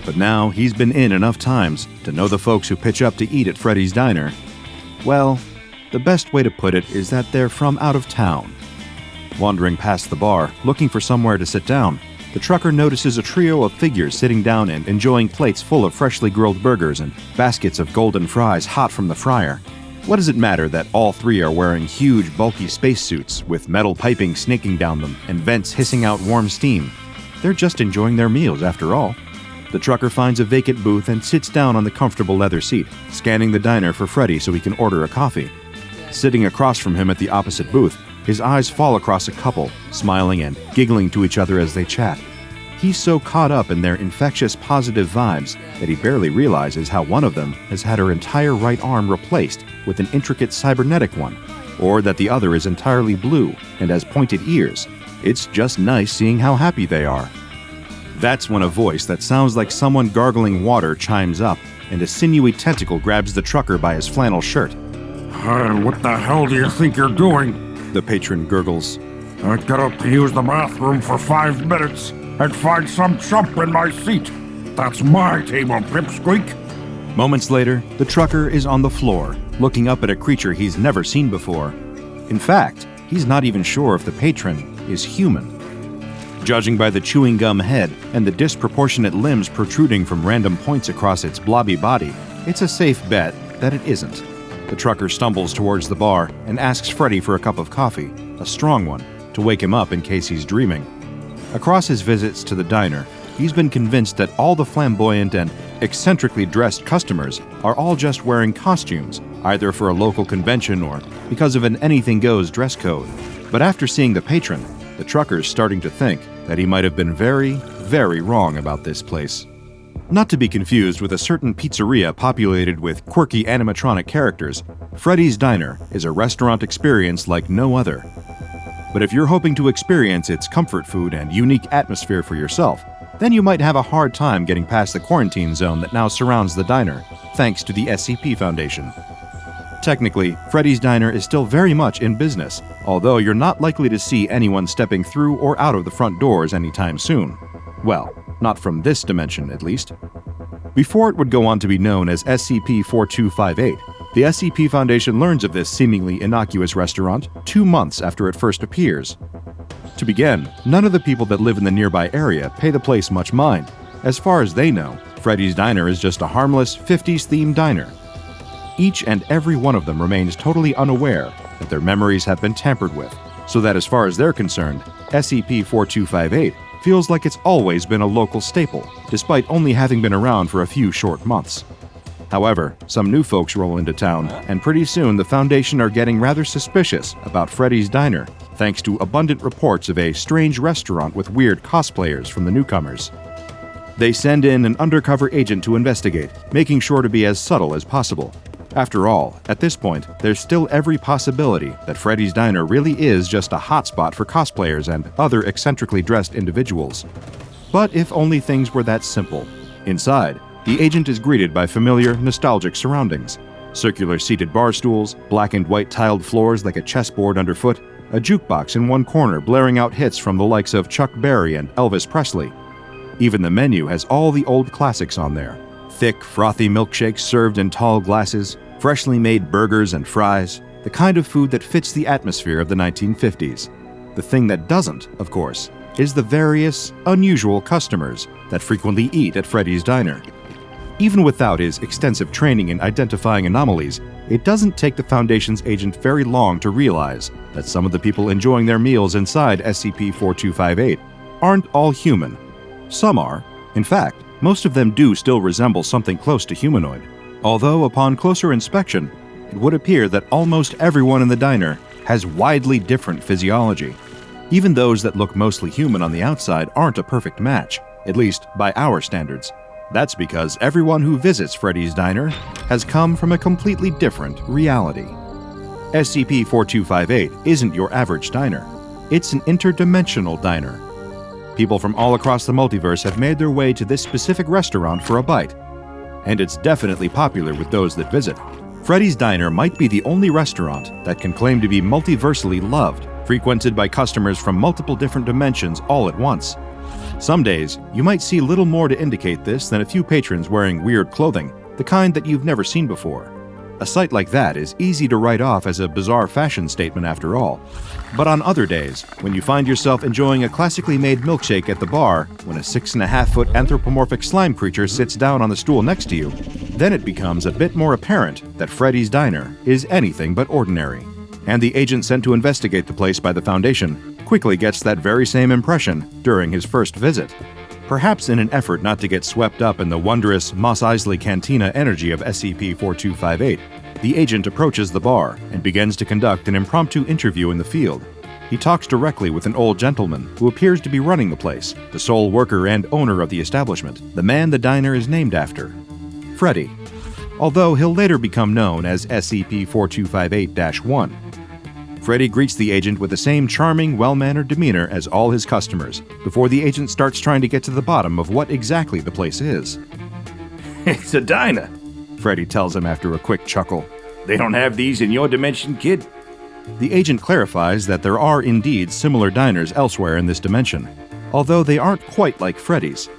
But now he's been in enough times to know the folks who pitch up to eat at Freddy's Diner. Well, the best way to put it is that they're from out of town. Wandering past the bar, looking for somewhere to sit down, the trucker notices a trio of figures sitting down and enjoying plates full of freshly grilled burgers and baskets of golden fries hot from the fryer. What does it matter that all three are wearing huge, bulky spacesuits with metal piping snaking down them and vents hissing out warm steam? They're just enjoying their meals after all. The trucker finds a vacant booth and sits down on the comfortable leather seat, scanning the diner for Freddy so he can order a coffee. Sitting across from him at the opposite booth, his eyes fall across a couple, smiling and giggling to each other as they chat. He's so caught up in their infectious positive vibes that he barely realizes how one of them has had her entire right arm replaced with an intricate cybernetic one, or that the other is entirely blue and has pointed ears. It's just nice seeing how happy they are. That's when a voice that sounds like someone gargling water chimes up, and a sinewy tentacle grabs the trucker by his flannel shirt. What the hell do you think you're doing? The patron gurgles. I got up to use the bathroom for 5 minutes and find some chump in my seat. That's my table, pipsqueak. Moments later, the trucker is on the floor, looking up at a creature he's never seen before. In fact, he's not even sure if the patron is human. Judging by the chewing gum head and the disproportionate limbs protruding from random points across its blobby body, it's a safe bet that it isn't. The trucker stumbles towards the bar and asks Freddy for a cup of coffee, a strong one, to wake him up in case he's dreaming. Across his visits to the diner, he's been convinced that all the flamboyant and eccentrically dressed customers are all just wearing costumes, either for a local convention or because of an anything-goes dress code. But after seeing the patron, the trucker's starting to think that he might have been very, very wrong about this place. Not to be confused with a certain pizzeria populated with quirky animatronic characters, Freddy's Diner is a restaurant experience like no other. But if you're hoping to experience its comfort food and unique atmosphere for yourself, then you might have a hard time getting past the quarantine zone that now surrounds the diner, thanks to the SCP Foundation. Technically, Freddy's Diner is still very much in business, although you're not likely to see anyone stepping through or out of the front doors anytime soon. Well, not from this dimension, at least. Before it would go on to be known as SCP-1440, the SCP Foundation learns of this seemingly innocuous restaurant 2 months after it first appears. To begin, none of the people that live in the nearby area pay the place much mind. As far as they know, Freddy's Diner is just a harmless 50s-themed diner. Each and every one of them remains totally unaware that their memories have been tampered with, so that as far as they're concerned, SCP-1440 feels like it's always been a local staple, despite only having been around for a few short months. However, some new folks roll into town, and pretty soon the Foundation are getting rather suspicious about Freddy's Diner, thanks to abundant reports of a strange restaurant with weird cosplayers from the newcomers. They send in an undercover agent to investigate, making sure to be as subtle as possible. After all, at this point, there's still every possibility that Freddy's Diner really is just a hotspot for cosplayers and other eccentrically dressed individuals. But if only things were that simple. Inside, the agent is greeted by familiar, nostalgic surroundings. Circular seated bar stools, black and white tiled floors like a chessboard underfoot, a jukebox in one corner blaring out hits from the likes of Chuck Berry and Elvis Presley. Even the menu has all the old classics on there. Thick, frothy milkshakes served in tall glasses, freshly made burgers and fries, the kind of food that fits the atmosphere of the 1950s. The thing that doesn't, of course, is the various, unusual customers that frequently eat at Freddy's Diner. Even without his extensive training in identifying anomalies, it doesn't take the Foundation's agent very long to realize that some of the people enjoying their meals inside SCP-4258 aren't all human. Some are. In fact, most of them do still resemble something close to humanoid. Although upon closer inspection, it would appear that almost everyone in the diner has widely different physiology. Even those that look mostly human on the outside aren't a perfect match, at least by our standards. That's because everyone who visits Freddy's Diner has come from a completely different reality. SCP-4258 isn't your average diner. It's an interdimensional diner. People from all across the multiverse have made their way to this specific restaurant for a bite, and it's definitely popular with those that visit. Freddy's Diner might be the only restaurant that can claim to be multiversally loved, frequented by customers from multiple different dimensions all at once. Some days, you might see little more to indicate this than a few patrons wearing weird clothing, the kind that you've never seen before. A sight like that is easy to write off as a bizarre fashion statement after all. But on other days, when you find yourself enjoying a classically made milkshake at the bar, when a 6.5-foot anthropomorphic slime creature sits down on the stool next to you, then it becomes a bit more apparent that Freddy's Diner is anything but ordinary. And the agent sent to investigate the place by the Foundation quickly gets that very same impression during his first visit. Perhaps in an effort not to get swept up in the wondrous Mos Eisley Cantina energy of SCP-4258, the agent approaches the bar and begins to conduct an impromptu interview in the field. He talks directly with an old gentleman who appears to be running the place, the sole worker and owner of the establishment, the man the diner is named after, Freddy, although he'll later become known as SCP-4258-1. Freddy greets the agent with the same charming, well-mannered demeanor as all his customers, before the agent starts trying to get to the bottom of what exactly the place is. It's a diner, Freddy tells him after a quick chuckle. They don't have these in your dimension, kid? The agent clarifies that there are indeed similar diners elsewhere in this dimension, although they aren't quite like Freddy's.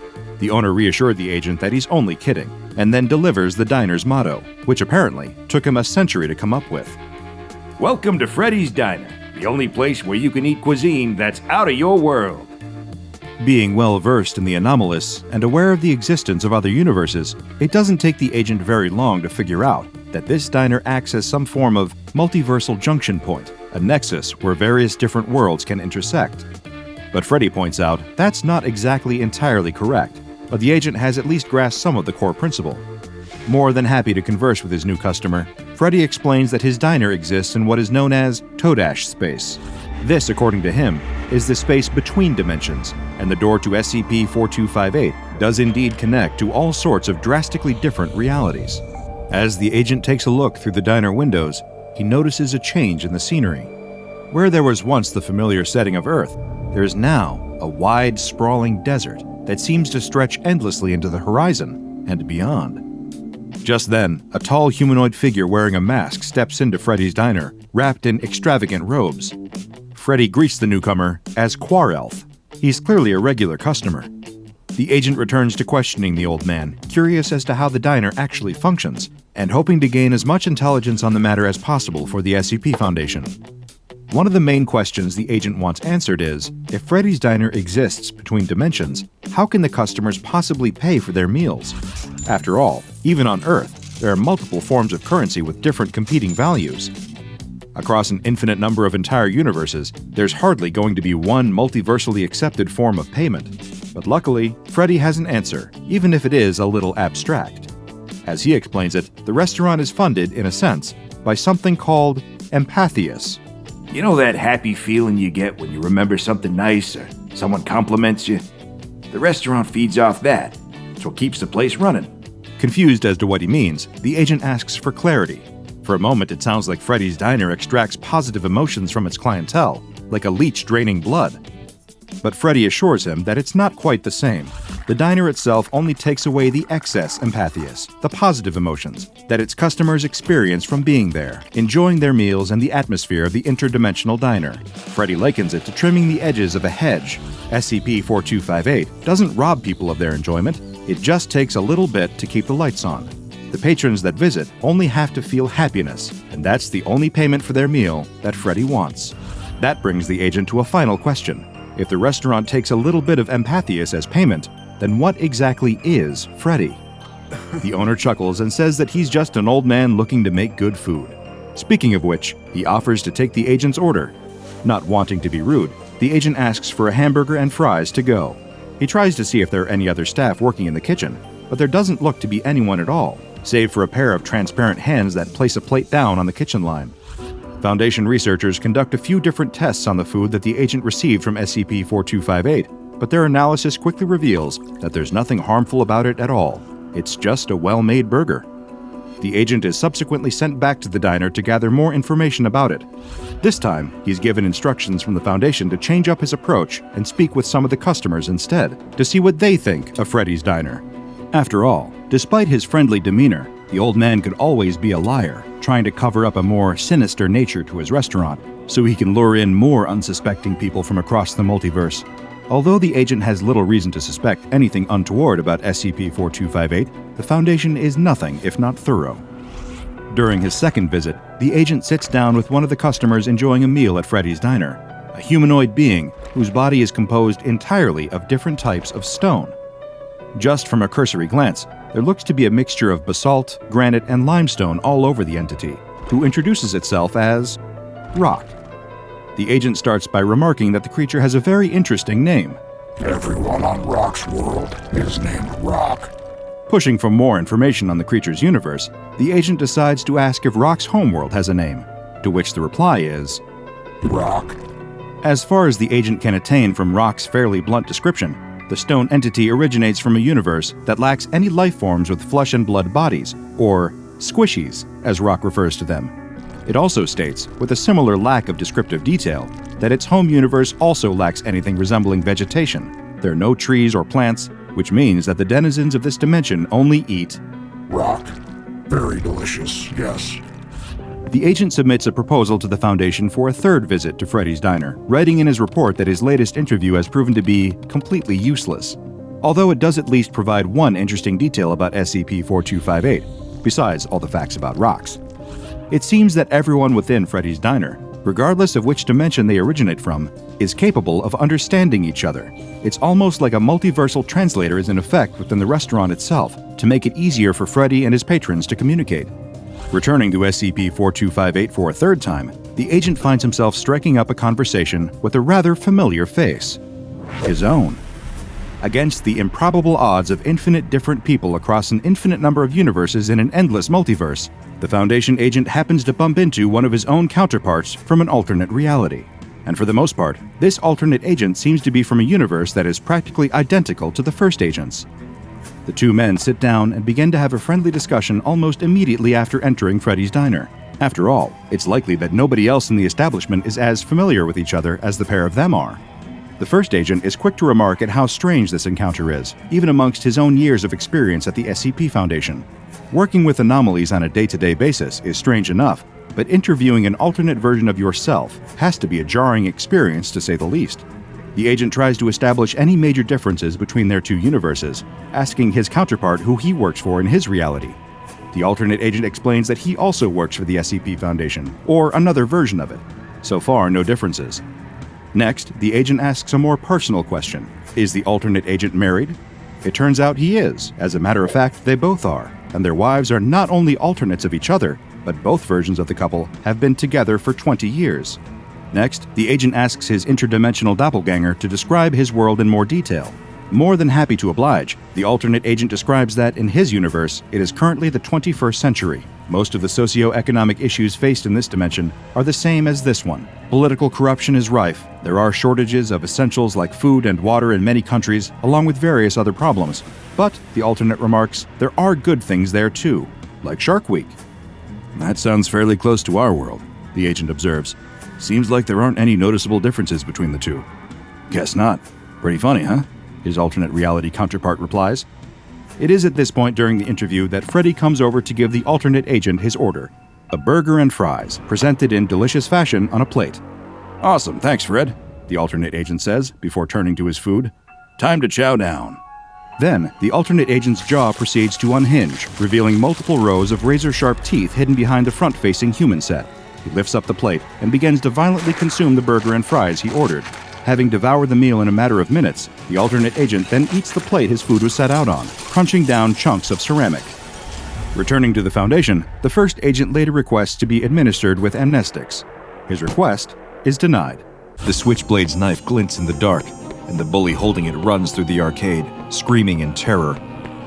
The owner reassured the agent that he's only kidding, and then delivers the diner's motto, which apparently took him a century to come up with. Welcome to Freddy's Diner, the only place where you can eat cuisine that's out of your world. Being well versed in the anomalous and aware of the existence of other universes, it doesn't take the agent very long to figure out that this diner acts as some form of multiversal junction point, a nexus where various different worlds can intersect. But Freddy points out that's not exactly entirely correct, but the agent has at least grasped some of the core principle. More than happy to converse with his new customer, Freddy explains that his diner exists in what is known as Todash space. This, according to him, is the space between dimensions, and the door to SCP-4258 does indeed connect to all sorts of drastically different realities. As the agent takes a look through the diner windows, he notices a change in the scenery. Where there was once the familiar setting of Earth, there is now a wide, sprawling desert that seems to stretch endlessly into the horizon and beyond. Just then, a tall humanoid figure wearing a mask steps into Freddy's diner, wrapped in extravagant robes. Freddy greets the newcomer as Quarelf. He's clearly a regular customer. The agent returns to questioning the old man, curious as to how the diner actually functions, and hoping to gain as much intelligence on the matter as possible for the SCP Foundation. One of the main questions the agent wants answered is, if Freddy's diner exists between dimensions, how can the customers possibly pay for their meals? After all, even on Earth, there are multiple forms of currency with different competing values. Across an infinite number of entire universes, there's hardly going to be one multiversally accepted form of payment. But luckily, Freddy has an answer, even if it is a little abstract. As he explains it, the restaurant is funded, in a sense, by something called Empathius. You know that happy feeling you get when you remember something nice or someone compliments you? The restaurant feeds off that. It's what keeps the place running. Confused as to what he means, the agent asks for clarity. For a moment, it sounds like Freddy's diner extracts positive emotions from its clientele, like a leech draining blood. But Freddy assures him that it's not quite the same. The diner itself only takes away the excess empathias, the positive emotions, that its customers experience from being there, enjoying their meals and the atmosphere of the interdimensional diner. Freddy likens it to trimming the edges of a hedge. SCP-4258 doesn't rob people of their enjoyment, it just takes a little bit to keep the lights on. The patrons that visit only have to feel happiness, and that's the only payment for their meal that Freddy wants. That brings the agent to a final question. If the restaurant takes a little bit of empathias as payment, then what exactly is Freddy? The owner chuckles and says that he's just an old man looking to make good food. Speaking of which, he offers to take the agent's order. Not wanting to be rude, the agent asks for a hamburger and fries to go. He tries to see if there are any other staff working in the kitchen, but there doesn't look to be anyone at all, save for a pair of transparent hands that place a plate down on the kitchen line. Foundation researchers conduct a few different tests on the food that the agent received from SCP-4258, but their analysis quickly reveals that there's nothing harmful about it at all. It's just a well-made burger. The agent is subsequently sent back to the diner to gather more information about it. This time, he's given instructions from the Foundation to change up his approach and speak with some of the customers instead, to see what they think of Freddy's diner. After all, despite his friendly demeanor, the old man could always be a liar, trying to cover up a more sinister nature to his restaurant, so he can lure in more unsuspecting people from across the multiverse. Although the agent has little reason to suspect anything untoward about SCP-4258, the Foundation is nothing if not thorough. During his second visit, the agent sits down with one of the customers enjoying a meal at Freddy's diner, a humanoid being whose body is composed entirely of different types of stone. Just from a cursory glance, there looks to be a mixture of basalt, granite, and limestone all over the entity, who introduces itself as Rock. The agent starts by remarking that the creature has a very interesting name. Everyone on Rock's world is named Rock. Pushing for more information on the creature's universe, the agent decides to ask if Rock's homeworld has a name, to which the reply is Rock. As far as the agent can attain from Rock's fairly blunt description, the stone entity originates from a universe that lacks any life forms with flesh and blood bodies, or squishies, as Rock refers to them. It also states, with a similar lack of descriptive detail, that its home universe also lacks anything resembling vegetation. There are no trees or plants, which means that the denizens of this dimension only eat Rock. Very delicious, yes. The agent submits a proposal to the Foundation for a third visit to Freddy's Diner, writing in his report that his latest interview has proven to be completely useless. Although it does at least provide one interesting detail about SCP-1440, besides all the facts about rocks. It seems that everyone within Freddy's Diner, regardless of which dimension they originate from, is capable of understanding each other. It's almost like a multiversal translator is in effect within the restaurant itself to make it easier for Freddy and his patrons to communicate. Returning to SCP-1440 for a third time, the agent finds himself striking up a conversation with a rather familiar face. His own. Against the improbable odds of infinite different people across an infinite number of universes in an endless multiverse, the Foundation agent happens to bump into one of his own counterparts from an alternate reality. And for the most part, this alternate agent seems to be from a universe that is practically identical to the first agent's. The two men sit down and begin to have a friendly discussion almost immediately after entering Freddy's Diner. After all, it's likely that nobody else in the establishment is as familiar with each other as the pair of them are. The first agent is quick to remark at how strange this encounter is, even amongst his own years of experience at the SCP Foundation. Working with anomalies on a day-to-day basis is strange enough, but interviewing an alternate version of yourself has to be a jarring experience to say the least. The agent tries to establish any major differences between their two universes, asking his counterpart who he works for in his reality. The alternate agent explains that he also works for the SCP Foundation, or another version of it. So far, no differences. Next, the agent asks a more personal question. Is the alternate agent married? It turns out he is. As a matter of fact, they both are, and their wives are not only alternates of each other, but both versions of the couple have been together for 20 years. Next, the agent asks his interdimensional doppelganger to describe his world in more detail. More than happy to oblige, the alternate agent describes that in his universe, it is currently the 21st century. Most of the socio-economic issues faced in this dimension are the same as this one. Political corruption is rife. There are shortages of essentials like food and water in many countries, along with various other problems. But, the alternate remarks, there are good things there too, like Shark Week. That sounds fairly close to our world, the agent observes. Seems like there aren't any noticeable differences between the two. Guess not. Pretty funny, huh? His alternate reality counterpart replies. It is at this point during the interview that Freddy comes over to give the alternate agent his order. A burger and fries, presented in delicious fashion on a plate. Awesome, thanks, Fred, the alternate agent says before turning to his food. Time to chow down. Then, the alternate agent's jaw proceeds to unhinge, revealing multiple rows of razor-sharp teeth hidden behind the front-facing human set. He lifts up the plate and begins to violently consume the burger and fries he ordered. Having devoured the meal in a matter of minutes, the alternate agent then eats the plate his food was set out on, crunching down chunks of ceramic. Returning to the Foundation, the first agent later requests to be administered with amnestics. His request is denied. The switchblade's knife glints in the dark, and the bully holding it runs through the arcade, screaming in terror.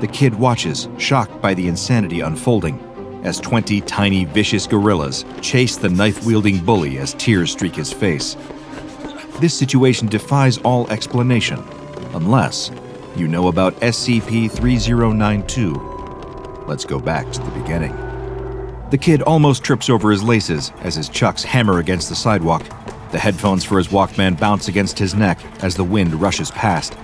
The kid watches, shocked by the insanity unfolding, as 20 tiny, vicious gorillas chase the knife-wielding bully as tears streak his face. This situation defies all explanation, unless you know about SCP-3092. Let's go back to the beginning. The kid almost trips over his laces as his chucks hammer against the sidewalk. The headphones for his Walkman bounce against his neck as the wind rushes past.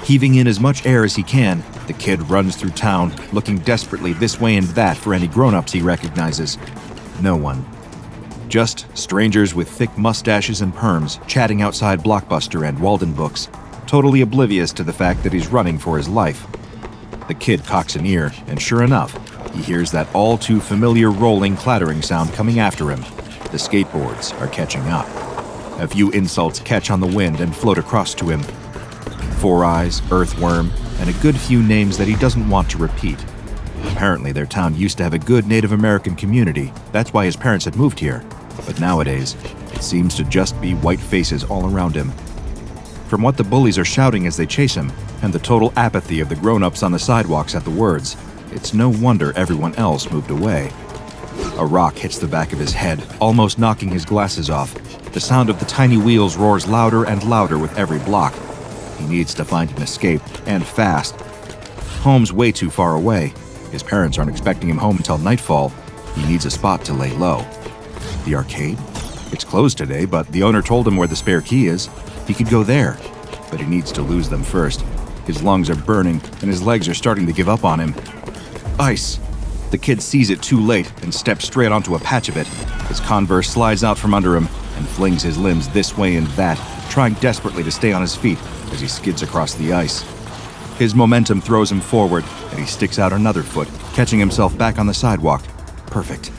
Heaving in as much air as he can, the kid runs through town, looking desperately this way and that for any grown-ups he recognizes. No one. Just strangers with thick mustaches and perms chatting outside Blockbuster and Walden Books, totally oblivious to the fact that he's running for his life. The kid cocks an ear, and sure enough, he hears that all-too-familiar rolling, clattering sound coming after him. The skateboards are catching up. A few insults catch on the wind and float across to him. Four Eyes, Earthworm, and a good few names that he doesn't want to repeat. Apparently, their town used to have a good Native American community. That's why his parents had moved here. But nowadays, it seems to just be white faces all around him. From what the bullies are shouting as they chase him, and the total apathy of the grown-ups on the sidewalks at the words, it's no wonder everyone else moved away. A rock hits the back of his head, almost knocking his glasses off. The sound of the tiny wheels roars louder and louder with every block. He needs to find an escape, and fast. Home's way too far away. His parents aren't expecting him home until nightfall. He needs a spot to lay low. The arcade? It's closed today, but the owner told him where the spare key is. He could go there, but he needs to lose them first. His lungs are burning, and his legs are starting to give up on him. Ice! The kid sees it too late and steps straight onto a patch of it. His Converse slides out from under him and flings his limbs this way and that, trying desperately to stay on his feet as he skids across the ice. His momentum throws him forward, and he sticks out another foot, catching himself back on the sidewalk. Perfect.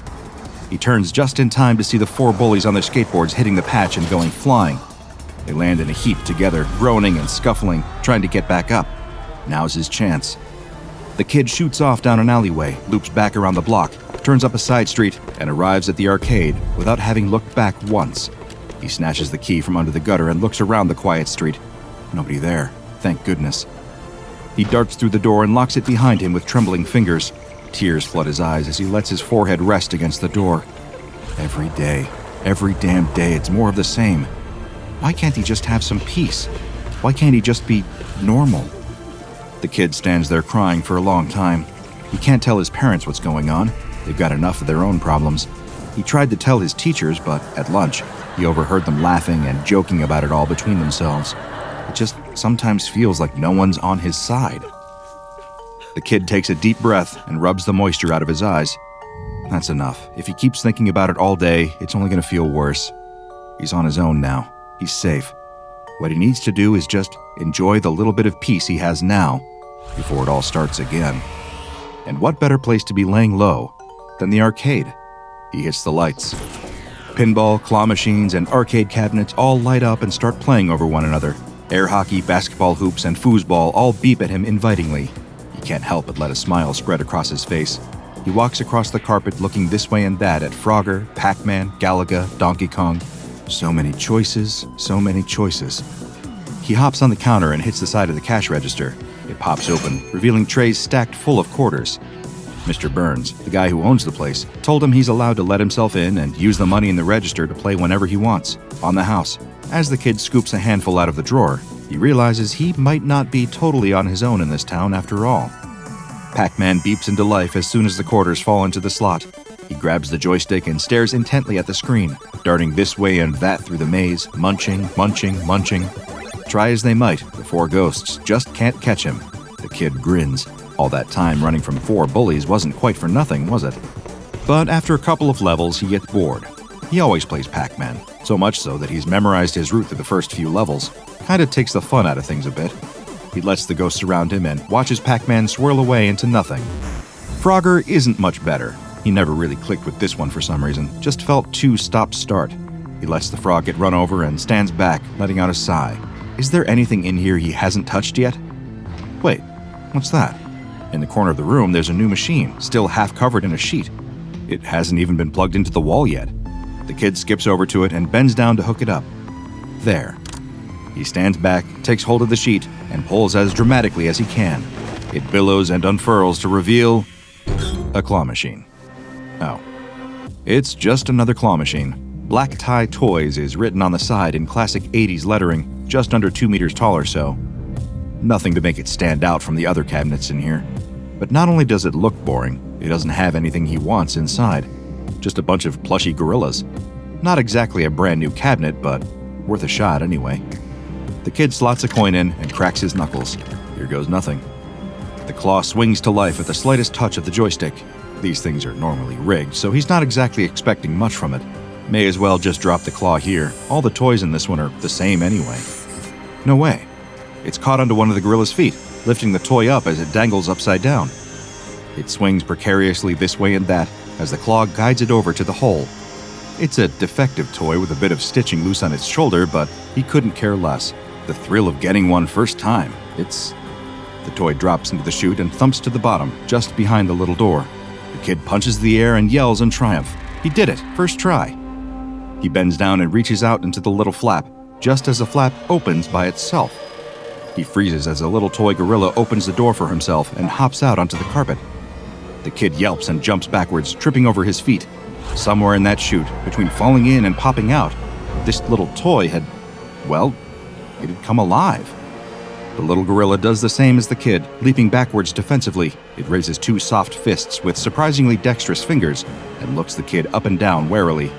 He turns just in time to see the 4 bullies on their skateboards hitting the patch and going flying. They land in a heap together, groaning and scuffling, trying to get back up. Now's his chance. The kid shoots off down an alleyway, loops back around the block, turns up a side street, and arrives at the arcade without having looked back once. He snatches the key from under the gutter and looks around the quiet street. Nobody there, thank goodness. He darts through the door and locks it behind him with trembling fingers. Tears flood his eyes as he lets his forehead rest against the door. Every damn day, it's more of the same. Why can't he just have some peace? Why can't he just be normal? The kid stands there crying for a long time. He can't tell his parents what's going on. They've got enough of their own problems. He tried to tell his teachers, but at lunch, he overheard them laughing and joking about it all between themselves. It just sometimes feels like no one's on his side. The kid takes a deep breath and rubs the moisture out of his eyes. That's enough. If he keeps thinking about it all day, it's only going to feel worse. He's on his own now. He's safe. What he needs to do is just enjoy the little bit of peace he has now before it all starts again. And what better place to be laying low than the arcade? He hits the lights. Pinball, claw machines, and arcade cabinets all light up and start playing over one another. Air hockey, basketball hoops, and foosball all beep at him invitingly. He can't help but let a smile spread across his face. He walks across the carpet looking this way and that at Frogger, Pac-Man, Galaga, Donkey Kong. So many choices, so many choices. He hops on the counter and hits the side of the cash register. It pops open, revealing trays stacked full of quarters. Mr. Burns, the guy who owns the place, told him he's allowed to let himself in and use the money in the register to play whenever he wants, on the house. As the kid scoops a handful out of the drawer, he realizes he might not be totally on his own in this town after all. Pac-Man beeps into life as soon as the quarters fall into the slot. He grabs the joystick and stares intently at the screen, darting this way and that through the maze, munching. Try as they might, the 4 ghosts just can't catch him. The kid grins. All that time running from 4 bullies wasn't quite for nothing, was it? But after a couple of levels, he gets bored. He always plays Pac-Man, so much so that he's memorized his route through the first few levels. Kinda takes the fun out of things a bit. He lets the ghosts around him and watches Pac-Man swirl away into nothing. Frogger isn't much better. He never really clicked with this one for some reason, just felt too stop-start. He lets the frog get run over and stands back, letting out a sigh. Is there anything in here he hasn't touched yet? Wait, what's that? In the corner of the room, there's a new machine, still half covered in a sheet. It hasn't even been plugged into the wall yet. The kid skips over to it and bends down to hook it up. There. He stands back, takes hold of the sheet, and pulls as dramatically as he can. It billows and unfurls to reveal a claw machine. Oh. It's just another claw machine. Black Tie Toys is written on the side in classic 80s lettering, just under 2 meters tall or so. Nothing to make it stand out from the other cabinets in here. But not only does it look boring, it doesn't have anything he wants inside. Just a bunch of plushy gorillas. Not exactly a brand new cabinet, but worth a shot anyway. The kid slots a coin in and cracks his knuckles. Here goes nothing. The claw swings to life at the slightest touch of the joystick. These things are normally rigged, so he's not exactly expecting much from it. May as well just drop the claw here. All the toys in this one are the same anyway. No way. It's caught onto one of the gorilla's feet, lifting the toy up as it dangles upside down. It swings precariously this way and that as the claw guides it over to the hole. It's a defective toy with a bit of stitching loose on its shoulder, but he couldn't care less. The thrill of getting one first time. The toy drops into the chute and thumps to the bottom, just behind the little door. The kid punches the air and yells in triumph. He did it, first try. He bends down and reaches out into the little flap, just as the flap opens by itself. He freezes as a little toy gorilla opens the door for himself and hops out onto the carpet. The kid yelps and jumps backwards, tripping over his feet. Somewhere in that chute, between falling in and popping out, this little toy had, well, it had come alive. The little gorilla does the same as the kid, leaping backwards defensively. It raises two soft fists with surprisingly dexterous fingers and looks the kid up and down warily.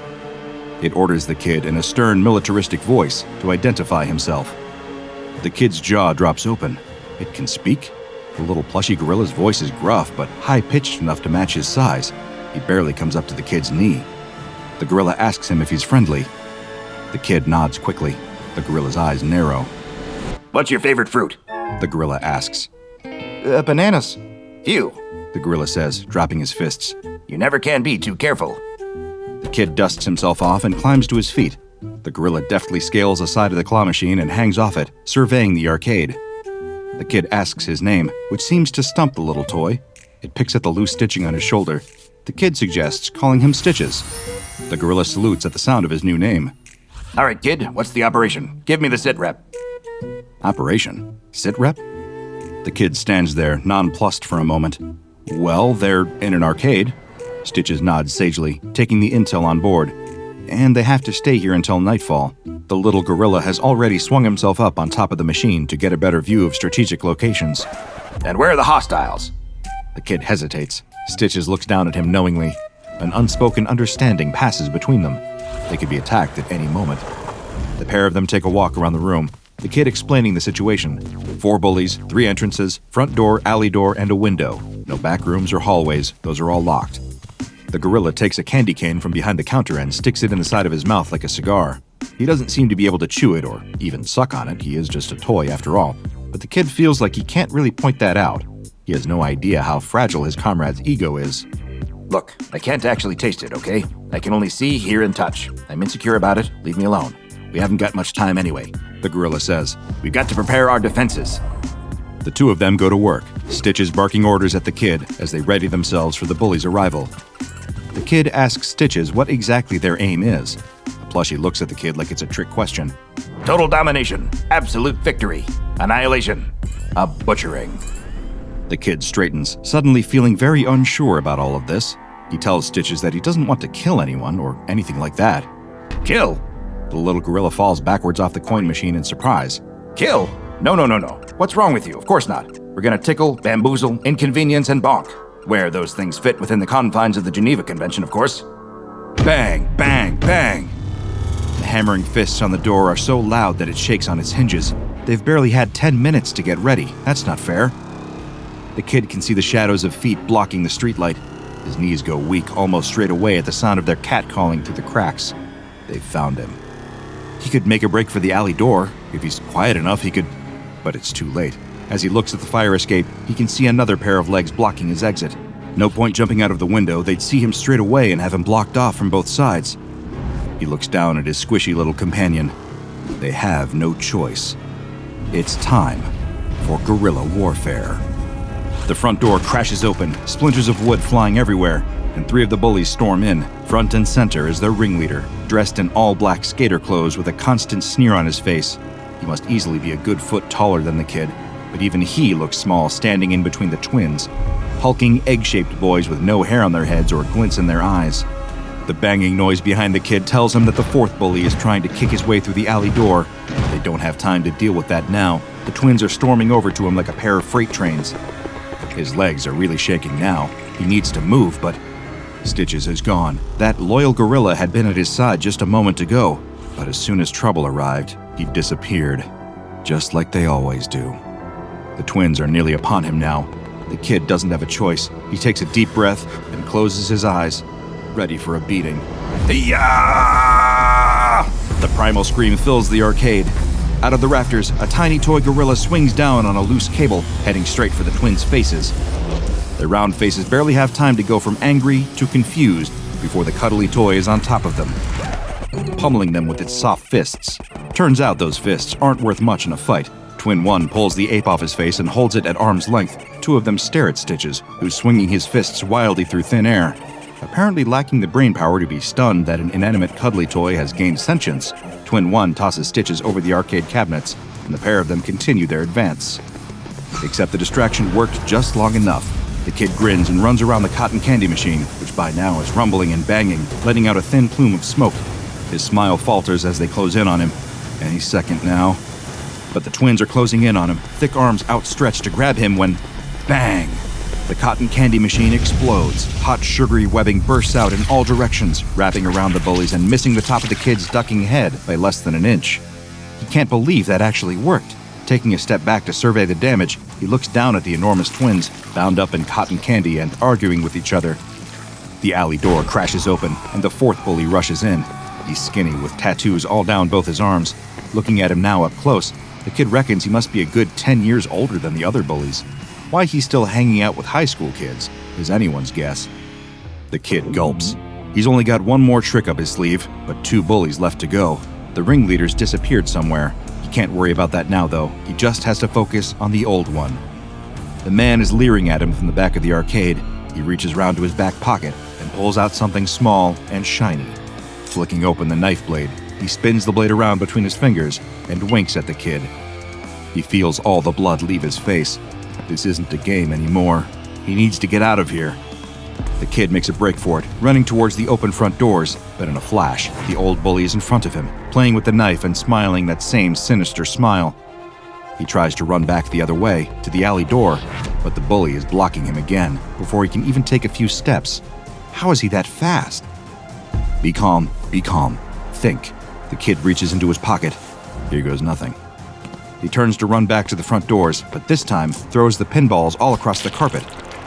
It orders the kid in a stern, militaristic voice to identify himself. The kid's jaw drops open. It can speak? The little plushy gorilla's voice is gruff, but high-pitched enough to match his size. He barely comes up to the kid's knee. The gorilla asks him if he's friendly. The kid nods quickly. The gorilla's eyes narrow. What's your favorite fruit? The gorilla asks. Bananas. Phew. The gorilla says, dropping his fists. You never can be too careful. The kid dusts himself off and climbs to his feet. The gorilla deftly scales the side of the claw machine and hangs off it, surveying the arcade. The kid asks his name, which seems to stump the little toy. It picks at the loose stitching on his shoulder. The kid suggests calling him Stitches. The gorilla salutes at the sound of his new name. All right, kid, what's the operation? Give me the sit rep. Operation? Sit rep? The kid stands there, nonplussed for a moment. Well, they're in an arcade. Stitches nods sagely, taking the intel on board. And they have to stay here until nightfall. The little gorilla has already swung himself up on top of the machine to get a better view of strategic locations. And where are the hostiles? The kid hesitates. Stitches looks down at him knowingly. An unspoken understanding passes between them. They could be attacked at any moment. The pair of them take a walk around the room, the kid explaining the situation. 4 bullies, 3 entrances, front door, alley door, and a window. No back rooms or hallways, those are all locked. The gorilla takes a candy cane from behind the counter and sticks it in the side of his mouth like a cigar. He doesn't seem to be able to chew it or even suck on it. He is just a toy after all. But the kid feels like he can't really point that out. He has no idea how fragile his comrade's ego is. Look, I can't actually taste it, okay? I can only see, hear, and touch. I'm insecure about it. Leave me alone. We haven't got much time anyway, the gorilla says. We've got to prepare our defenses. The two of them go to work, Stitches barking orders at the kid as they ready themselves for the bully's arrival. The kid asks Stitches what exactly their aim is. The plushie looks at the kid like it's a trick question. Total domination, absolute victory, annihilation, a butchering. The kid straightens, suddenly feeling very unsure about all of this. He tells Stitches that he doesn't want to kill anyone or anything like that. Kill? The little gorilla falls backwards off the coin machine in surprise. Kill? No. What's wrong with you? Of course not. We're gonna tickle, bamboozle, inconvenience, and bonk. Where those things fit within the confines of the Geneva Convention, of course. Bang, bang, bang! The hammering fists on the door are so loud that it shakes on its hinges. They've barely had 10 minutes to get ready. That's not fair. The kid can see the shadows of feet blocking the streetlight. His knees go weak almost straight away at the sound of their cat calling through the cracks. They've found him. He could make a break for the alley door. If he's quiet enough, he could... But it's too late. As he looks at the fire escape, he can see another pair of legs blocking his exit. No point jumping out of the window. They'd see him straight away and have him blocked off from both sides. He looks down at his squishy little companion. They have no choice. It's time for guerrilla warfare. The front door crashes open, splinters of wood flying everywhere, and 3 of the bullies storm in. Front and center is their ringleader, dressed in all-black skater clothes with a constant sneer on his face. He must easily be a good foot taller than the kid, but even he looks small standing in between the twins. Hulking, egg-shaped boys with no hair on their heads or glints in their eyes. The banging noise behind the kid tells him that the 4th bully is trying to kick his way through the alley door. They don't have time to deal with that now. The twins are storming over to him like a pair of freight trains. His legs are really shaking now. He needs to move, but Stitches is gone. That loyal gorilla had been at his side just a moment ago, but as soon as trouble arrived, he disappeared, just like they always do. The twins are nearly upon him now. The kid doesn't have a choice. He takes a deep breath and closes his eyes, ready for a beating. Yeah! The primal scream fills the arcade. Out of the rafters, a tiny toy gorilla swings down on a loose cable, heading straight for the twins' faces. Their round faces barely have time to go from angry to confused before the cuddly toy is on top of them, pummeling them with its soft fists. Turns out those fists aren't worth much in a fight. Twin 1 pulls the ape off his face and holds it at arm's length. 2 of them stare at Stitches, who's swinging his fists wildly through thin air. Apparently lacking the brainpower to be stunned that an inanimate cuddly toy has gained sentience, Twin 1 tosses Stitches over the arcade cabinets, and the pair of them continue their advance. Except the distraction worked just long enough. The kid grins and runs around the cotton candy machine, which by now is rumbling and banging, letting out a thin plume of smoke. His smile falters as they close in on him. Any second now. But the twins are closing in on him, thick arms outstretched to grab him when... bang! The cotton candy machine explodes. Hot, sugary webbing bursts out in all directions, wrapping around the bullies and missing the top of the kid's ducking head by less than an inch. He can't believe that actually worked. Taking a step back to survey the damage, he looks down at the enormous twins, bound up in cotton candy and arguing with each other. The alley door crashes open, and the fourth bully rushes in. He's skinny, with tattoos all down both his arms. Looking at him now up close, the kid reckons he must be a good 10 years older than the other bullies. Why he's still hanging out with high school kids is anyone's guess. The kid gulps. He's only got one more trick up his sleeve, but 2 bullies left to go. The ringleader's disappeared somewhere. He can't worry about that now, though. He just has to focus on the old one. The man is leering at him from the back of the arcade. He reaches round to his back pocket and pulls out something small and shiny. Flicking open the knife blade, he spins the blade around between his fingers and winks at the kid. He feels all the blood leave his face. This isn't a game anymore. He needs to get out of here. The kid makes a break for it, running towards the open front doors, but in a flash, the old bully is in front of him, playing with the knife and smiling that same sinister smile. He tries to run back the other way, to the alley door, but the bully is blocking him again, before he can even take a few steps. How is he that fast? Be calm, think. The kid reaches into his pocket. Here goes nothing. He turns to run back to the front doors, but this time throws the pinballs all across the carpet.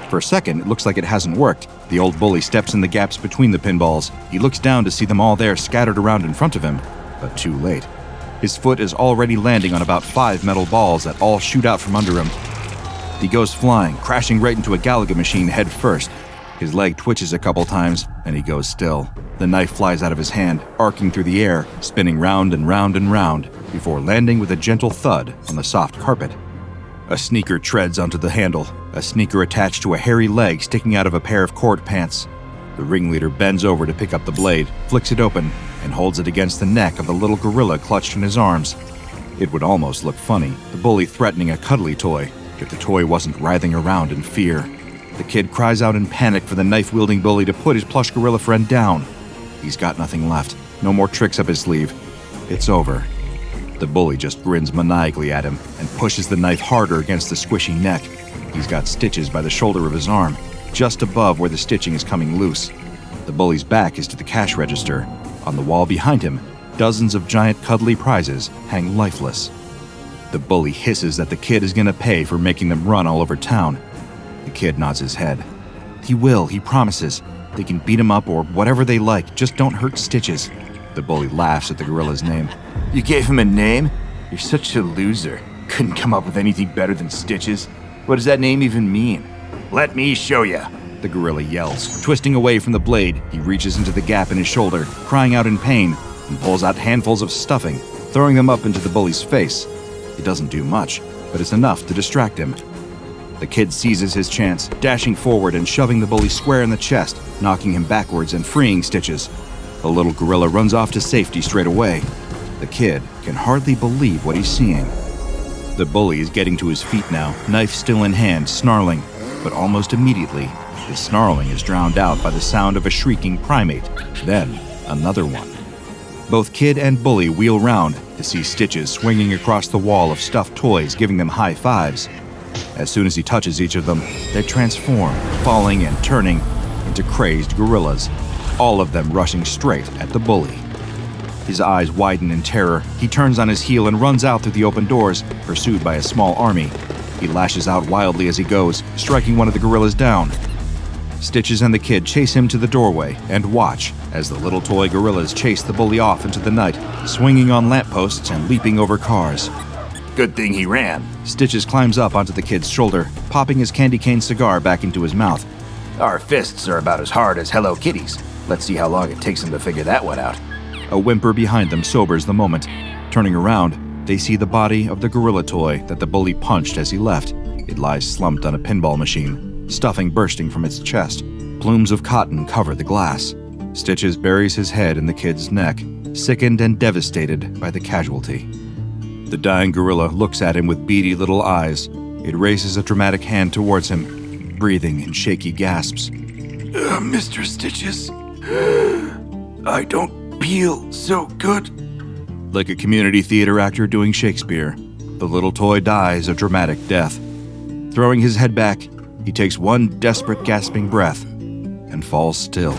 For a second, it looks like it hasn't worked. The old bully steps in the gaps between the pinballs. He looks down to see them all there scattered around in front of him, but too late. His foot is already landing on about 5 metal balls that all shoot out from under him. He goes flying, crashing right into a Galaga machine head first. His leg twitches a couple times, and he goes still. The knife flies out of his hand, arcing through the air, spinning round and round and round, before landing with a gentle thud on the soft carpet. A sneaker treads onto the handle, a sneaker attached to a hairy leg sticking out of a pair of cord pants. The ringleader bends over to pick up the blade, flicks it open, and holds it against the neck of the little gorilla clutched in his arms. It would almost look funny, the bully threatening a cuddly toy, if the toy wasn't writhing around in fear. The kid cries out in panic for the knife-wielding bully to put his plush gorilla friend down. He's got nothing left, no more tricks up his sleeve. It's over. The bully just grins maniacally at him and pushes the knife harder against the squishy neck. He's got stitches by the shoulder of his arm, just above where the stitching is coming loose. The bully's back is to the cash register. On the wall behind him, dozens of giant cuddly prizes hang lifeless. The bully hisses that the kid is going to pay for making them run all over town. The kid nods his head. He will, he promises. They can beat him up or whatever they like, just don't hurt Stitches. The bully laughs at the gorilla's name. You gave him a name? You're such a loser. Couldn't come up with anything better than Stitches. What does that name even mean? Let me show ya, the gorilla yells. Twisting away from the blade, he reaches into the gap in his shoulder, crying out in pain, and pulls out handfuls of stuffing, throwing them up into the bully's face. It doesn't do much, but it's enough to distract him. The kid seizes his chance, dashing forward and shoving the bully square in the chest, knocking him backwards and freeing Stitches. The little gorilla runs off to safety straight away. The kid can hardly believe what he's seeing. The bully is getting to his feet now, knife still in hand, snarling, but almost immediately, his snarling is drowned out by the sound of a shrieking primate, then another one. Both kid and bully wheel round to see Stitches swinging across the wall of stuffed toys, giving them high fives. As soon as he touches each of them, they transform, falling and turning into crazed gorillas, all of them rushing straight at the bully. His eyes widen in terror. He turns on his heel and runs out through the open doors, pursued by a small army. He lashes out wildly as he goes, striking one of the gorillas down. Stitches and the kid chase him to the doorway and watch as the little toy gorillas chase the bully off into the night, swinging on lampposts and leaping over cars. Good thing he ran. Stitches climbs up onto the kid's shoulder, popping his candy cane cigar back into his mouth. Our fists are about as hard as Hello Kitty's. Let's see how long it takes him to figure that one out. A whimper behind them sobers the moment. Turning around, they see the body of the gorilla toy that the bully punched as he left. It lies slumped on a pinball machine, stuffing bursting from its chest. Plumes of cotton cover the glass. Stitches buries his head in the kid's neck, sickened and devastated by the casualty. The dying gorilla looks at him with beady little eyes. It raises a dramatic hand towards him, breathing in shaky gasps. Mr. Stitches, I don't feel so good. Like a community theater actor doing Shakespeare, the little toy dies a dramatic death. Throwing his head back, he takes one desperate gasping breath and falls still.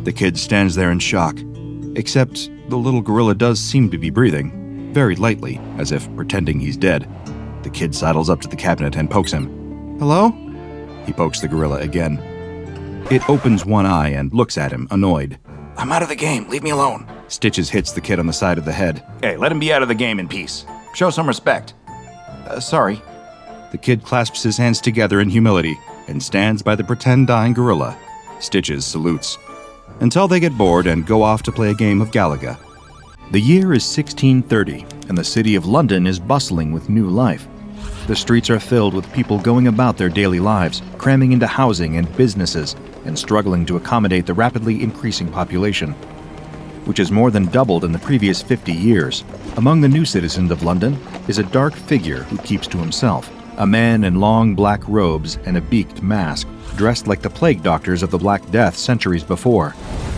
The kid stands there in shock, except the little gorilla does seem to be breathing, very lightly, as if pretending he's dead. The kid sidles up to the cabinet and pokes him. Hello? He pokes the gorilla again. It opens one eye and looks at him, annoyed. I'm out of the game. Leave me alone. Stitches hits the kid on the side of the head. Hey, let him be out of the game in peace. Show some respect. Sorry. The kid clasps his hands together in humility and stands by the pretend dying gorilla. Stitches salutes. Until they get bored and go off to play a game of Galaga. The year is 1630, and the city of London is bustling with new life. The streets are filled with people going about their daily lives, cramming into housing and businesses, and struggling to accommodate the rapidly increasing population, which has more than doubled in the previous 50 years. Among the new citizens of London is a dark figure who keeps to himself, a man in long black robes and a beaked mask, dressed like the plague doctors of the Black Death centuries before.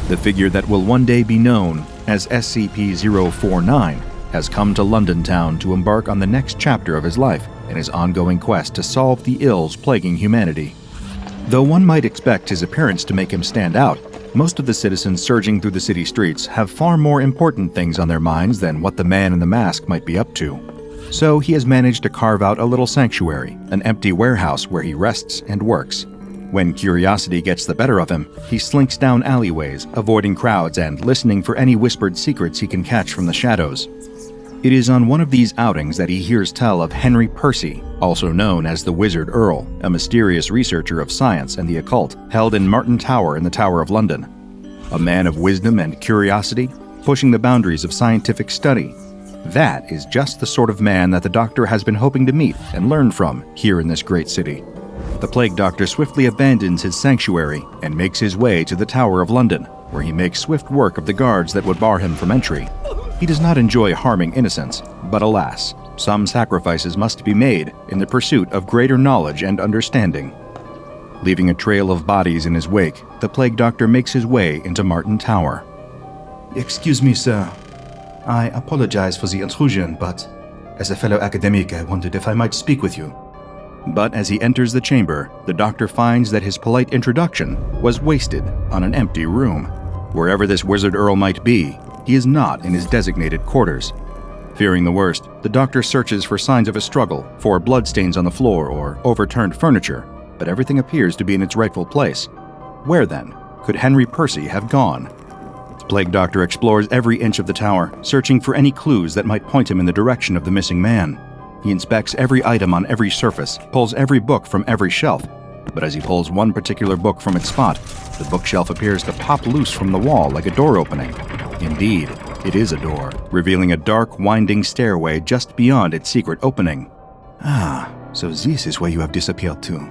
The figure that will one day be known as SCP-049 has come to London town to embark on the next chapter of his life in his ongoing quest to solve the ills plaguing humanity. Though one might expect his appearance to make him stand out, most of the citizens surging through the city streets have far more important things on their minds than what the man in the mask might be up to. So he has managed to carve out a little sanctuary, an empty warehouse where he rests and works. When curiosity gets the better of him, he slinks down alleyways, avoiding crowds and listening for any whispered secrets he can catch from the shadows. It is on one of these outings that he hears tell of Henry Percy, also known as the Wizard Earl, a mysterious researcher of science and the occult, held in Martin Tower in the Tower of London. A man of wisdom and curiosity, pushing the boundaries of scientific study. That is just the sort of man that the Doctor has been hoping to meet and learn from here in this great city. The Plague Doctor swiftly abandons his sanctuary and makes his way to the Tower of London, where he makes swift work of the guards that would bar him from entry. He does not enjoy harming innocents, but alas, some sacrifices must be made in the pursuit of greater knowledge and understanding. Leaving a trail of bodies in his wake, the Plague Doctor makes his way into Martin Tower. Excuse me, sir. I apologize for the intrusion, but as a fellow academic, I wondered if I might speak with you. But as he enters the chamber, the Doctor finds that his polite introduction was wasted on an empty room. Wherever this Wizard Earl might be, he is not in his designated quarters. Fearing the worst, the Doctor searches for signs of a struggle, for bloodstains on the floor or overturned furniture, but everything appears to be in its rightful place. Where, then, could Henry Percy have gone? The Plague Doctor explores every inch of the tower, searching for any clues that might point him in the direction of the missing man. He inspects every item on every surface, pulls every book from every shelf, but as he pulls one particular book from its spot, the bookshelf appears to pop loose from the wall like a door opening. Indeed, it is a door, revealing a dark, winding stairway just beyond its secret opening. Ah, so this is where you have disappeared to.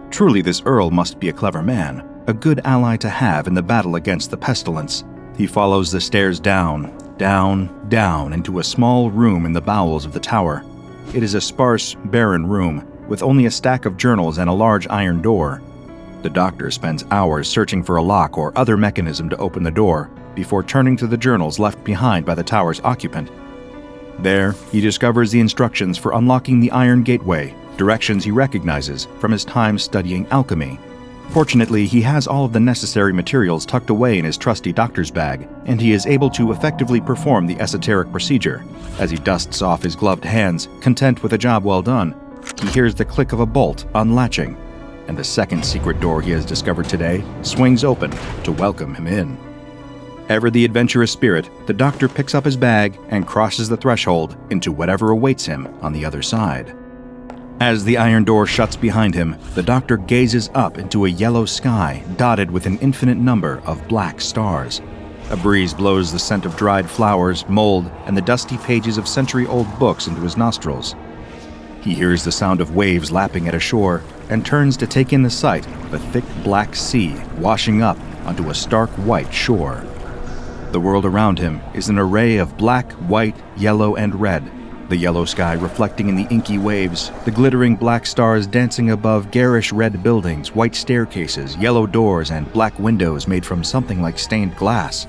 Truly, this Earl must be a clever man, a good ally to have in the battle against the pestilence. He follows the stairs down, down into a small room in the bowels of the tower. It is a sparse, barren room, with only a stack of journals and a large iron door. The Doctor spends hours searching for a lock or other mechanism to open the door, before turning to the journals left behind by the tower's occupant. There, he discovers the instructions for unlocking the iron gateway, directions he recognizes from his time studying alchemy. Fortunately, he has all of the necessary materials tucked away in his trusty doctor's bag, and he is able to effectively perform the esoteric procedure. As he dusts off his gloved hands, content with a job well done, he hears the click of a bolt unlatching, and the second secret door he has discovered today swings open to welcome him in. Ever the adventurous spirit, the Doctor picks up his bag and crosses the threshold into whatever awaits him on the other side. As the iron door shuts behind him, the Doctor gazes up into a yellow sky dotted with an infinite number of black stars. A breeze blows the scent of dried flowers, mold, and the dusty pages of century-old books into his nostrils. He hears the sound of waves lapping at a shore and turns to take in the sight of a thick black sea washing up onto a stark white shore. The world around him is an array of black, white, yellow, and red, the yellow sky reflecting in the inky waves, the glittering black stars dancing above garish red buildings, white staircases, yellow doors, and black windows made from something like stained glass.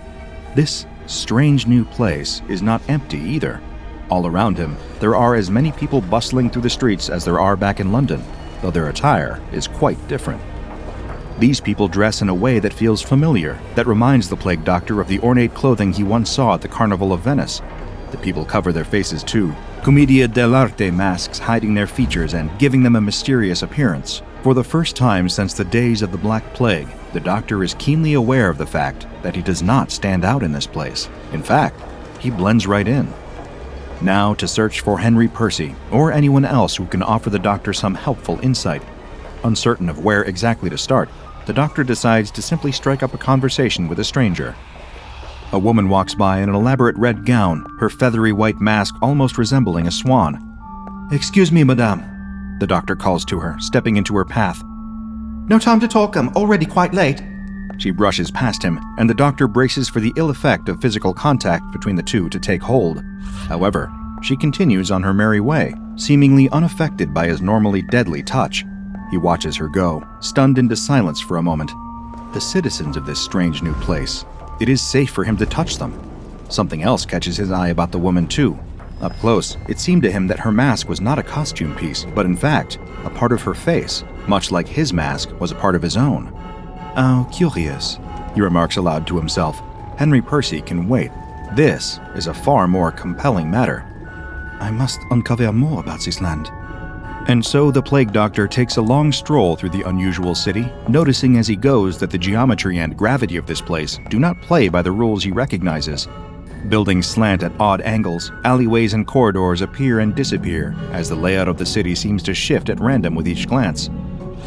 This strange new place is not empty either. All around him, there are as many people bustling through the streets as there are back in London, though their attire is quite different. These people dress in a way that feels familiar, that reminds the Plague Doctor of the ornate clothing he once saw at the Carnival of Venice. The people cover their faces too, Commedia dell'arte masks hiding their features and giving them a mysterious appearance. For the first time since the days of the Black Plague, the Doctor is keenly aware of the fact that he does not stand out in this place. In fact, he blends right in. Now to search for Henry Percy, or anyone else who can offer the Doctor some helpful insight. Uncertain of where exactly to start, the Doctor decides to simply strike up a conversation with a stranger. A woman walks by in an elaborate red gown, her feathery white mask almost resembling a swan. "Excuse me, madame," the Doctor calls to her, stepping into her path. "No time to talk, I'm already quite late." She brushes past him, and the Doctor braces for the ill effect of physical contact between the two to take hold. However, she continues on her merry way, seemingly unaffected by his normally deadly touch. He watches her go, stunned into silence for a moment. The citizens of this strange new place. It is safe for him to touch them. Something else catches his eye about the woman too. Up close, it seemed to him that her mask was not a costume piece, but in fact, a part of her face, much like his mask was a part of his own. "How curious," he remarks aloud to himself. Henry Percy can wait. This is a far more compelling matter. I must uncover more about this land. And so the Plague Doctor takes a long stroll through the unusual city, noticing as he goes that the geometry and gravity of this place do not play by the rules he recognizes. Buildings slant at odd angles, alleyways and corridors appear and disappear, as the layout of the city seems to shift at random with each glance.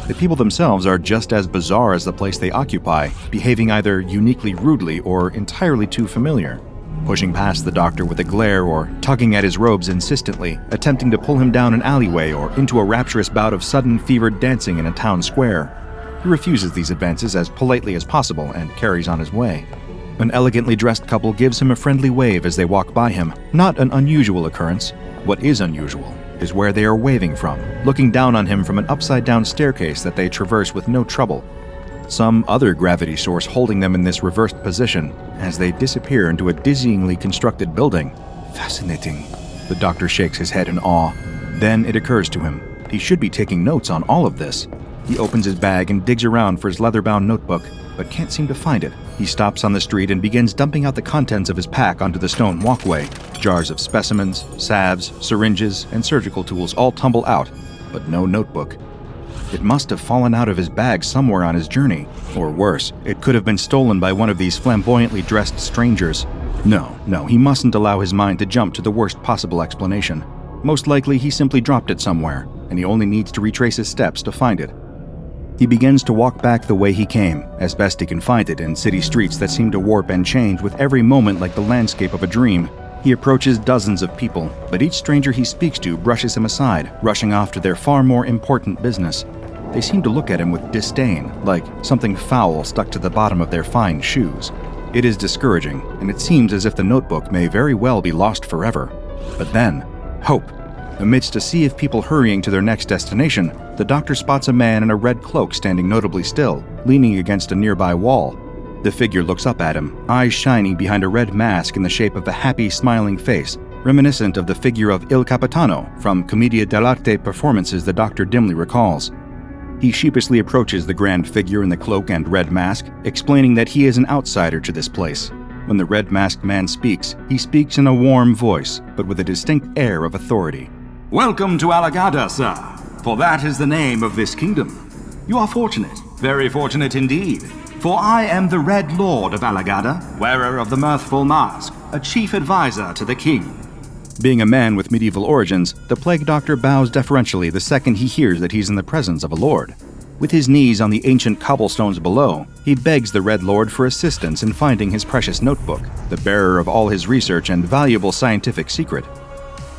The people themselves are just as bizarre as the place they occupy, behaving either uniquely rudely or entirely too familiar. Pushing past the Doctor with a glare or tugging at his robes insistently, attempting to pull him down an alleyway or into a rapturous bout of sudden fevered dancing in a town square. He refuses these advances as politely as possible and carries on his way. An elegantly dressed couple gives him a friendly wave as they walk by him, not an unusual occurrence. What is unusual is where they are waving from, looking down on him from an upside-down staircase that they traverse with no trouble. Some other gravity source holding them in this reversed position as they disappear into a dizzyingly constructed building. Fascinating. The Doctor shakes his head in awe. Then it occurs to him. He should be taking notes on all of this. He opens his bag and digs around for his leather-bound notebook, but can't seem to find it. He stops on the street and begins dumping out the contents of his pack onto the stone walkway. Jars of specimens, salves, syringes, and surgical tools all tumble out, but no notebook. It must have fallen out of his bag somewhere on his journey. Or worse, it could have been stolen by one of these flamboyantly dressed strangers. No, he mustn't allow his mind to jump to the worst possible explanation. Most likely he simply dropped it somewhere, and he only needs to retrace his steps to find it. He begins to walk back the way he came, as best he can find it in city streets that seem to warp and change with every moment like the landscape of a dream. He approaches dozens of people, but each stranger he speaks to brushes him aside, rushing off to their far more important business. They seem to look at him with disdain, like something foul stuck to the bottom of their fine shoes. It is discouraging, and it seems as if the notebook may very well be lost forever. But then, hope. Amidst a sea of people hurrying to their next destination, the Doctor spots a man in a red cloak standing notably still, leaning against a nearby wall. The figure looks up at him, eyes shining behind a red mask in the shape of a happy, smiling face, reminiscent of the figure of Il Capitano from Commedia dell'arte performances the Doctor dimly recalls. He sheepishly approaches the grand figure in the cloak and red mask, explaining that he is an outsider to this place. When the red-masked man speaks, he speaks in a warm voice, but with a distinct air of authority. "Welcome to Alagada, sir, for that is the name of this kingdom. You are fortunate, very fortunate indeed, for I am the Red Lord of Alagada, wearer of the mirthful mask, a chief advisor to the king." Being a man with medieval origins, the Plague Doctor bows deferentially the second he hears that he's in the presence of a lord. With his knees on the ancient cobblestones below, he begs the Red Lord for assistance in finding his precious notebook, the bearer of all his research and valuable scientific secret.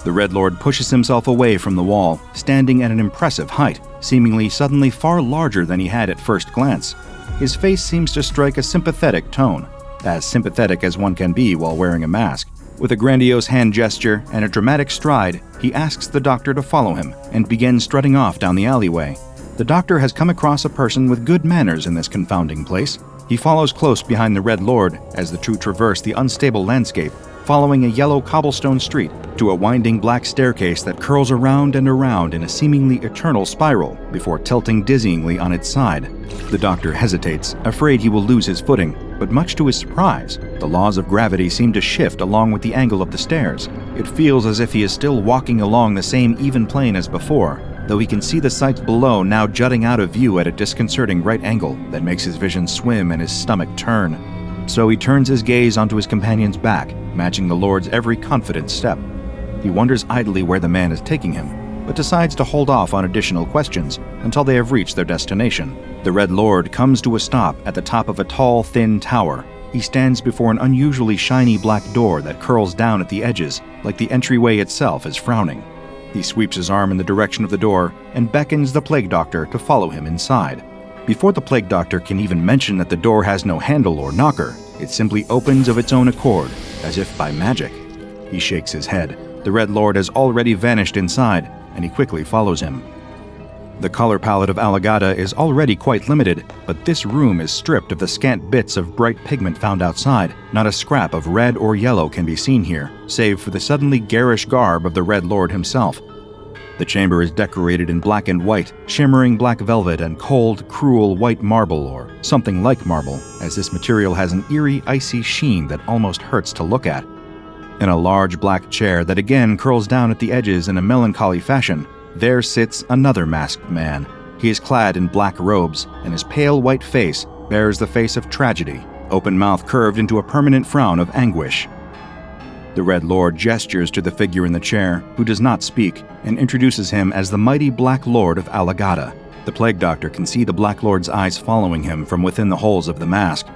The Red Lord pushes himself away from the wall, standing at an impressive height, seemingly suddenly far larger than he had at first glance. His face seems to strike a sympathetic tone, as sympathetic as one can be while wearing a mask. With a grandiose hand gesture and a dramatic stride, he asks the doctor to follow him and begins strutting off down the alleyway. The doctor has come across a person with good manners in this confounding place. He follows close behind the Red Lord as the two traverse the unstable landscape, following a yellow cobblestone street to a winding black staircase that curls around and around in a seemingly eternal spiral before tilting dizzyingly on its side. The doctor hesitates, afraid he will lose his footing, but much to his surprise, the laws of gravity seem to shift along with the angle of the stairs. It feels as if he is still walking along the same even plane as before, though he can see the sights below now jutting out of view at a disconcerting right angle that makes his vision swim and his stomach turn. So he turns his gaze onto his companion's back, matching the Lord's every confident step. He wonders idly where the man is taking him, but decides to hold off on additional questions until they have reached their destination. The Red Lord comes to a stop at the top of a tall, thin tower. He stands before an unusually shiny black door that curls down at the edges, like the entryway itself is frowning. He sweeps his arm in the direction of the door and beckons the Plague Doctor to follow him inside. Before the Plague Doctor can even mention that the door has no handle or knocker, it simply opens of its own accord, as if by magic. He shakes his head. The Red Lord has already vanished inside, and he quickly follows him. The color palette of Alagada is already quite limited, but this room is stripped of the scant bits of bright pigment found outside. Not a scrap of red or yellow can be seen here, save for the suddenly garish garb of the Red Lord himself. The chamber is decorated in black and white, shimmering black velvet and cold, cruel white marble or something like marble, as this material has an eerie, icy sheen that almost hurts to look at. In a large black chair that again curls down at the edges in a melancholy fashion, there sits another masked man. He is clad in black robes, and his pale white face bears the face of tragedy, open mouth curved into a permanent frown of anguish. The Red Lord gestures to the figure in the chair, who does not speak, and introduces him as the mighty Black Lord of Alagada. The Plague Doctor can see the Black Lord's eyes following him from within the holes of the mask.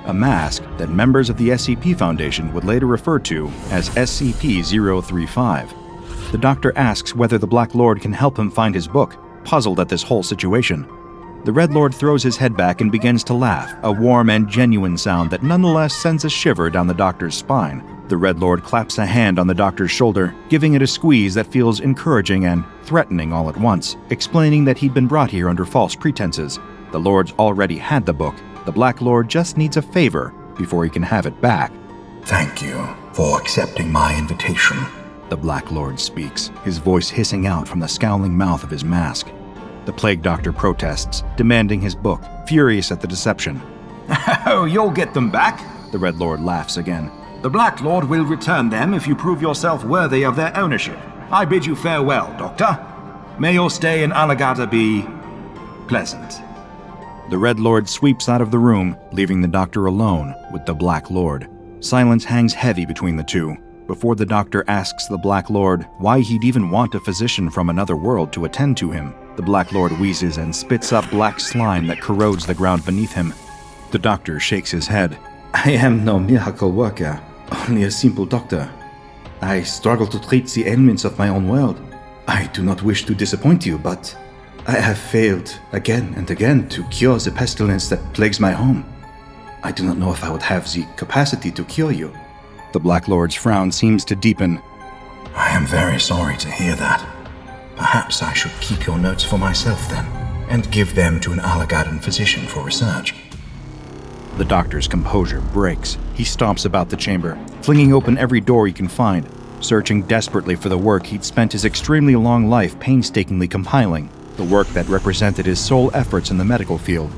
A mask that members of the SCP Foundation would later refer to as SCP-035. The Doctor asks whether the Black Lord can help him find his book, puzzled at this whole situation. The Red Lord throws his head back and begins to laugh, a warm and genuine sound that nonetheless sends a shiver down the Doctor's spine. The Red Lord claps a hand on the Doctor's shoulder, giving it a squeeze that feels encouraging and threatening all at once, explaining that he'd been brought here under false pretenses. The Lord's already had the book. The Black Lord just needs a favor before he can have it back. Thank you for accepting my invitation. The Black Lord speaks, his voice hissing out from the scowling mouth of his mask. The Plague Doctor protests, demanding his book, furious at the deception. Oh, you'll get them back. The Red Lord laughs again. The Black Lord will return them if you prove yourself worthy of their ownership. I bid you farewell, Doctor. May your stay in Alagada be pleasant. The Red Lord sweeps out of the room, leaving the Doctor alone with the Black Lord. Silence hangs heavy between the two, before the Doctor asks the Black Lord why he'd even want a physician from another world to attend to him. The Black Lord wheezes and spits up black slime that corrodes the ground beneath him. The Doctor shakes his head. I am no miracle worker, only a simple doctor. I struggle to treat the ailments of my own world. I do not wish to disappoint you, but I have failed again and again to cure the pestilence that plagues my home. I do not know if I would have the capacity to cure you. The Black Lord's frown seems to deepen. I am very sorry to hear that. Perhaps I should keep your notes for myself then, and give them to an Alagadan physician for research. The Doctor's composure breaks. He stomps about the chamber, flinging open every door he can find, searching desperately for the work he'd spent his extremely long life painstakingly compiling, the work that represented his sole efforts in the medical field.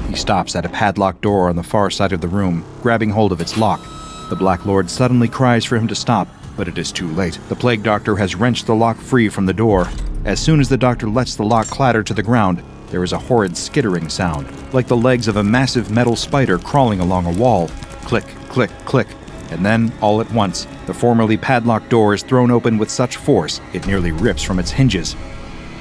He stops at a padlocked door on the far side of the room, grabbing hold of its lock. The Black Lord suddenly cries for him to stop, but it is too late. The Plague Doctor has wrenched the lock free from the door. As soon as the Doctor lets the lock clatter to the ground, there is a horrid skittering sound, like the legs of a massive metal spider crawling along a wall. Click, click, click. And then, all at once, the formerly padlocked door is thrown open with such force it nearly rips from its hinges.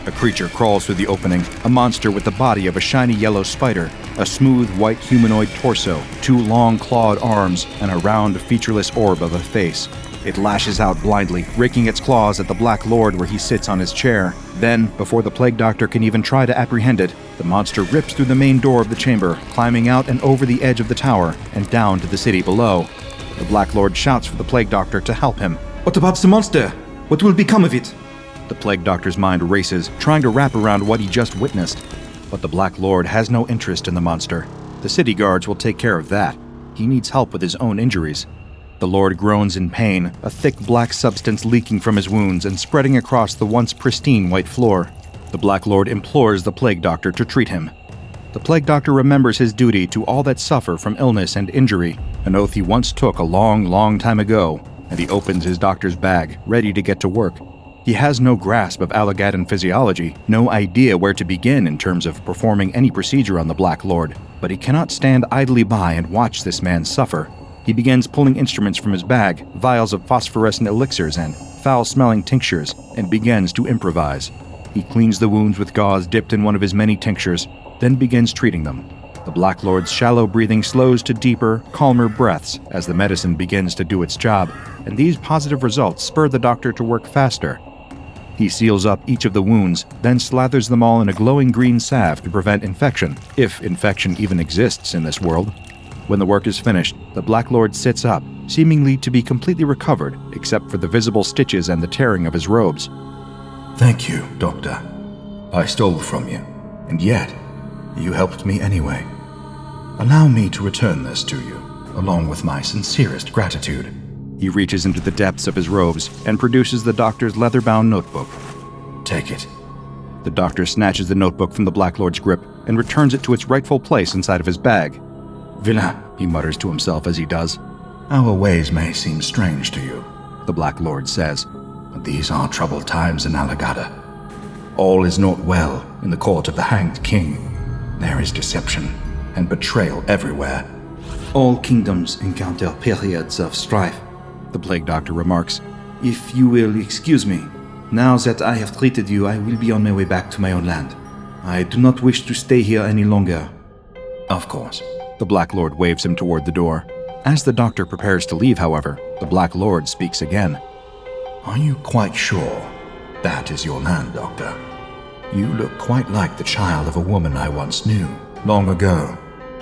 A creature crawls through the opening, a monster with the body of a shiny yellow spider, a smooth white humanoid torso, 2 long clawed arms, and a round, featureless orb of a face. It lashes out blindly, raking its claws at the Black Lord where he sits on his chair. Then, before the Plague Doctor can even try to apprehend it, the monster rips through the main door of the chamber, climbing out and over the edge of the tower and down to the city below. The Black Lord shouts for the Plague Doctor to help him. What about the monster? What will become of it? The Plague Doctor's mind races, trying to wrap around what he just witnessed. But the Black Lord has no interest in the monster. The city guards will take care of that. He needs help with his own injuries. The Lord groans in pain, a thick black substance leaking from his wounds and spreading across the once pristine white floor. The Black Lord implores the Plague Doctor to treat him. The Plague Doctor remembers his duty to all that suffer from illness and injury, an oath he once took a long, long time ago, and he opens his doctor's bag, ready to get to work. He has no grasp of Allagaddan physiology, no idea where to begin in terms of performing any procedure on the Black Lord, but he cannot stand idly by and watch this man suffer. He begins pulling instruments from his bag, vials of phosphorescent elixirs and foul-smelling tinctures, and begins to improvise. He cleans the wounds with gauze dipped in one of his many tinctures, then begins treating them. The Black Lord's shallow breathing slows to deeper, calmer breaths as the medicine begins to do its job, and these positive results spur the doctor to work faster. He seals up each of the wounds, then slathers them all in a glowing green salve to prevent infection, if infection even exists in this world. When the work is finished, the Black Lord sits up, seemingly to be completely recovered, except for the visible stitches and the tearing of his robes. Thank you, Doctor. I stole from you, and yet you helped me anyway. Allow me to return this to you, along with my sincerest gratitude. He reaches into the depths of his robes and produces the doctor's leather-bound notebook. Take it. The doctor snatches the notebook from the Black Lord's grip and returns it to its rightful place inside of his bag. Villain, he mutters to himself as he does. Our ways may seem strange to you, the Black Lord says. But these are troubled times in Allagadda. All is not well in the court of the Hanged King. There is deception and betrayal everywhere. All kingdoms encounter periods of strife, the Plague Doctor remarks. If you will excuse me, now that I have treated you, I will be on my way back to my own land. I do not wish to stay here any longer. Of course. The Black Lord waves him toward the door. As the doctor prepares to leave, however, the Black Lord speaks again. Are you quite sure that is your land, Doctor? You look quite like the child of a woman I once knew, long ago,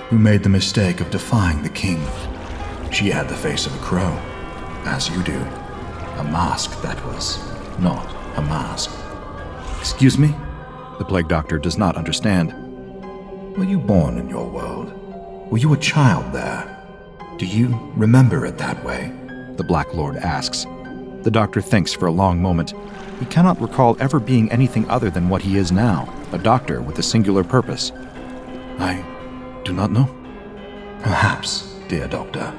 who made the mistake of defying the king. She had the face of a crow, as you do. A mask that was not a mask. Excuse me? The Plague Doctor does not understand. Were you born in your world? Were you a child there? Do you remember it that way? The Black Lord asks. The doctor thinks for a long moment. He cannot recall ever being anything other than what he is now, a doctor with a singular purpose. I do not know. Perhaps, dear Doctor,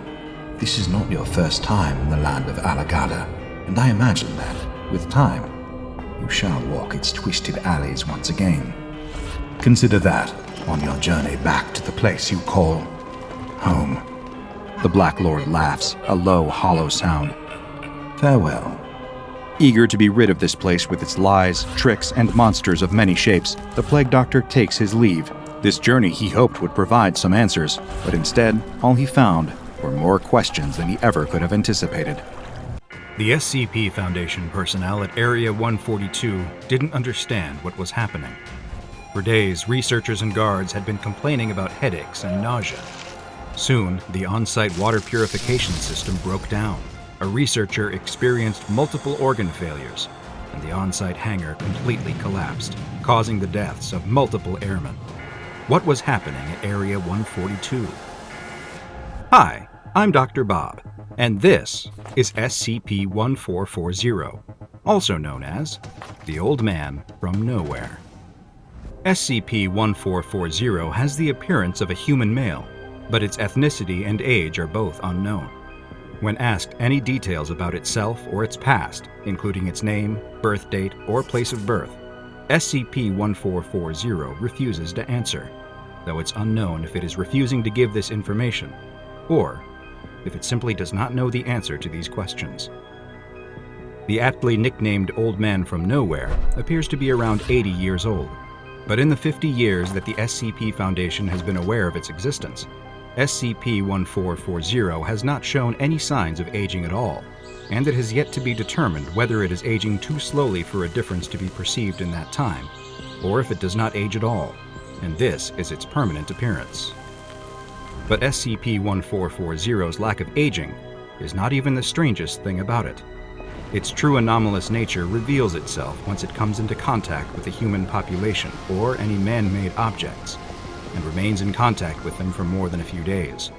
this is not your first time in the land of Allagadda, and I imagine that, with time, you shall walk its twisted alleys once again. Consider that on your journey back to the place you call home. The Black Lord laughs, a low, hollow sound. Farewell. Eager to be rid of this place with its lies, tricks, and monsters of many shapes, the Plague Doctor takes his leave. This journey he hoped would provide some answers, but instead, all he found were more questions than he ever could have anticipated. The SCP Foundation personnel at Area 142 didn't understand what was happening. For days, researchers and guards had been complaining about headaches and nausea. Soon, the on-site water purification system broke down. A researcher experienced multiple organ failures, and the on-site hangar completely collapsed, causing the deaths of multiple airmen. What was happening at Area 142? Hi, I'm DrBob, and this is SCP-1440, also known as The Old Man from Nowhere. SCP-1440 has the appearance of a human male, but its ethnicity and age are both unknown. When asked any details about itself or its past, including its name, birth date, or place of birth, SCP-1440 refuses to answer, though it's unknown if it is refusing to give this information, or if it simply does not know the answer to these questions. The aptly nicknamed Old Man from Nowhere appears to be around 80 years old, but in the 50 years that the SCP Foundation has been aware of its existence, SCP-1440 has not shown any signs of aging at all, and it has yet to be determined whether it is aging too slowly for a difference to be perceived in that time, or if it does not age at all, and this is its permanent appearance. But SCP-1440's lack of aging is not even the strangest thing about it. Its true anomalous nature reveals itself once it comes into contact with the human population or any man-made objects, and remains in contact with them for more than a few days.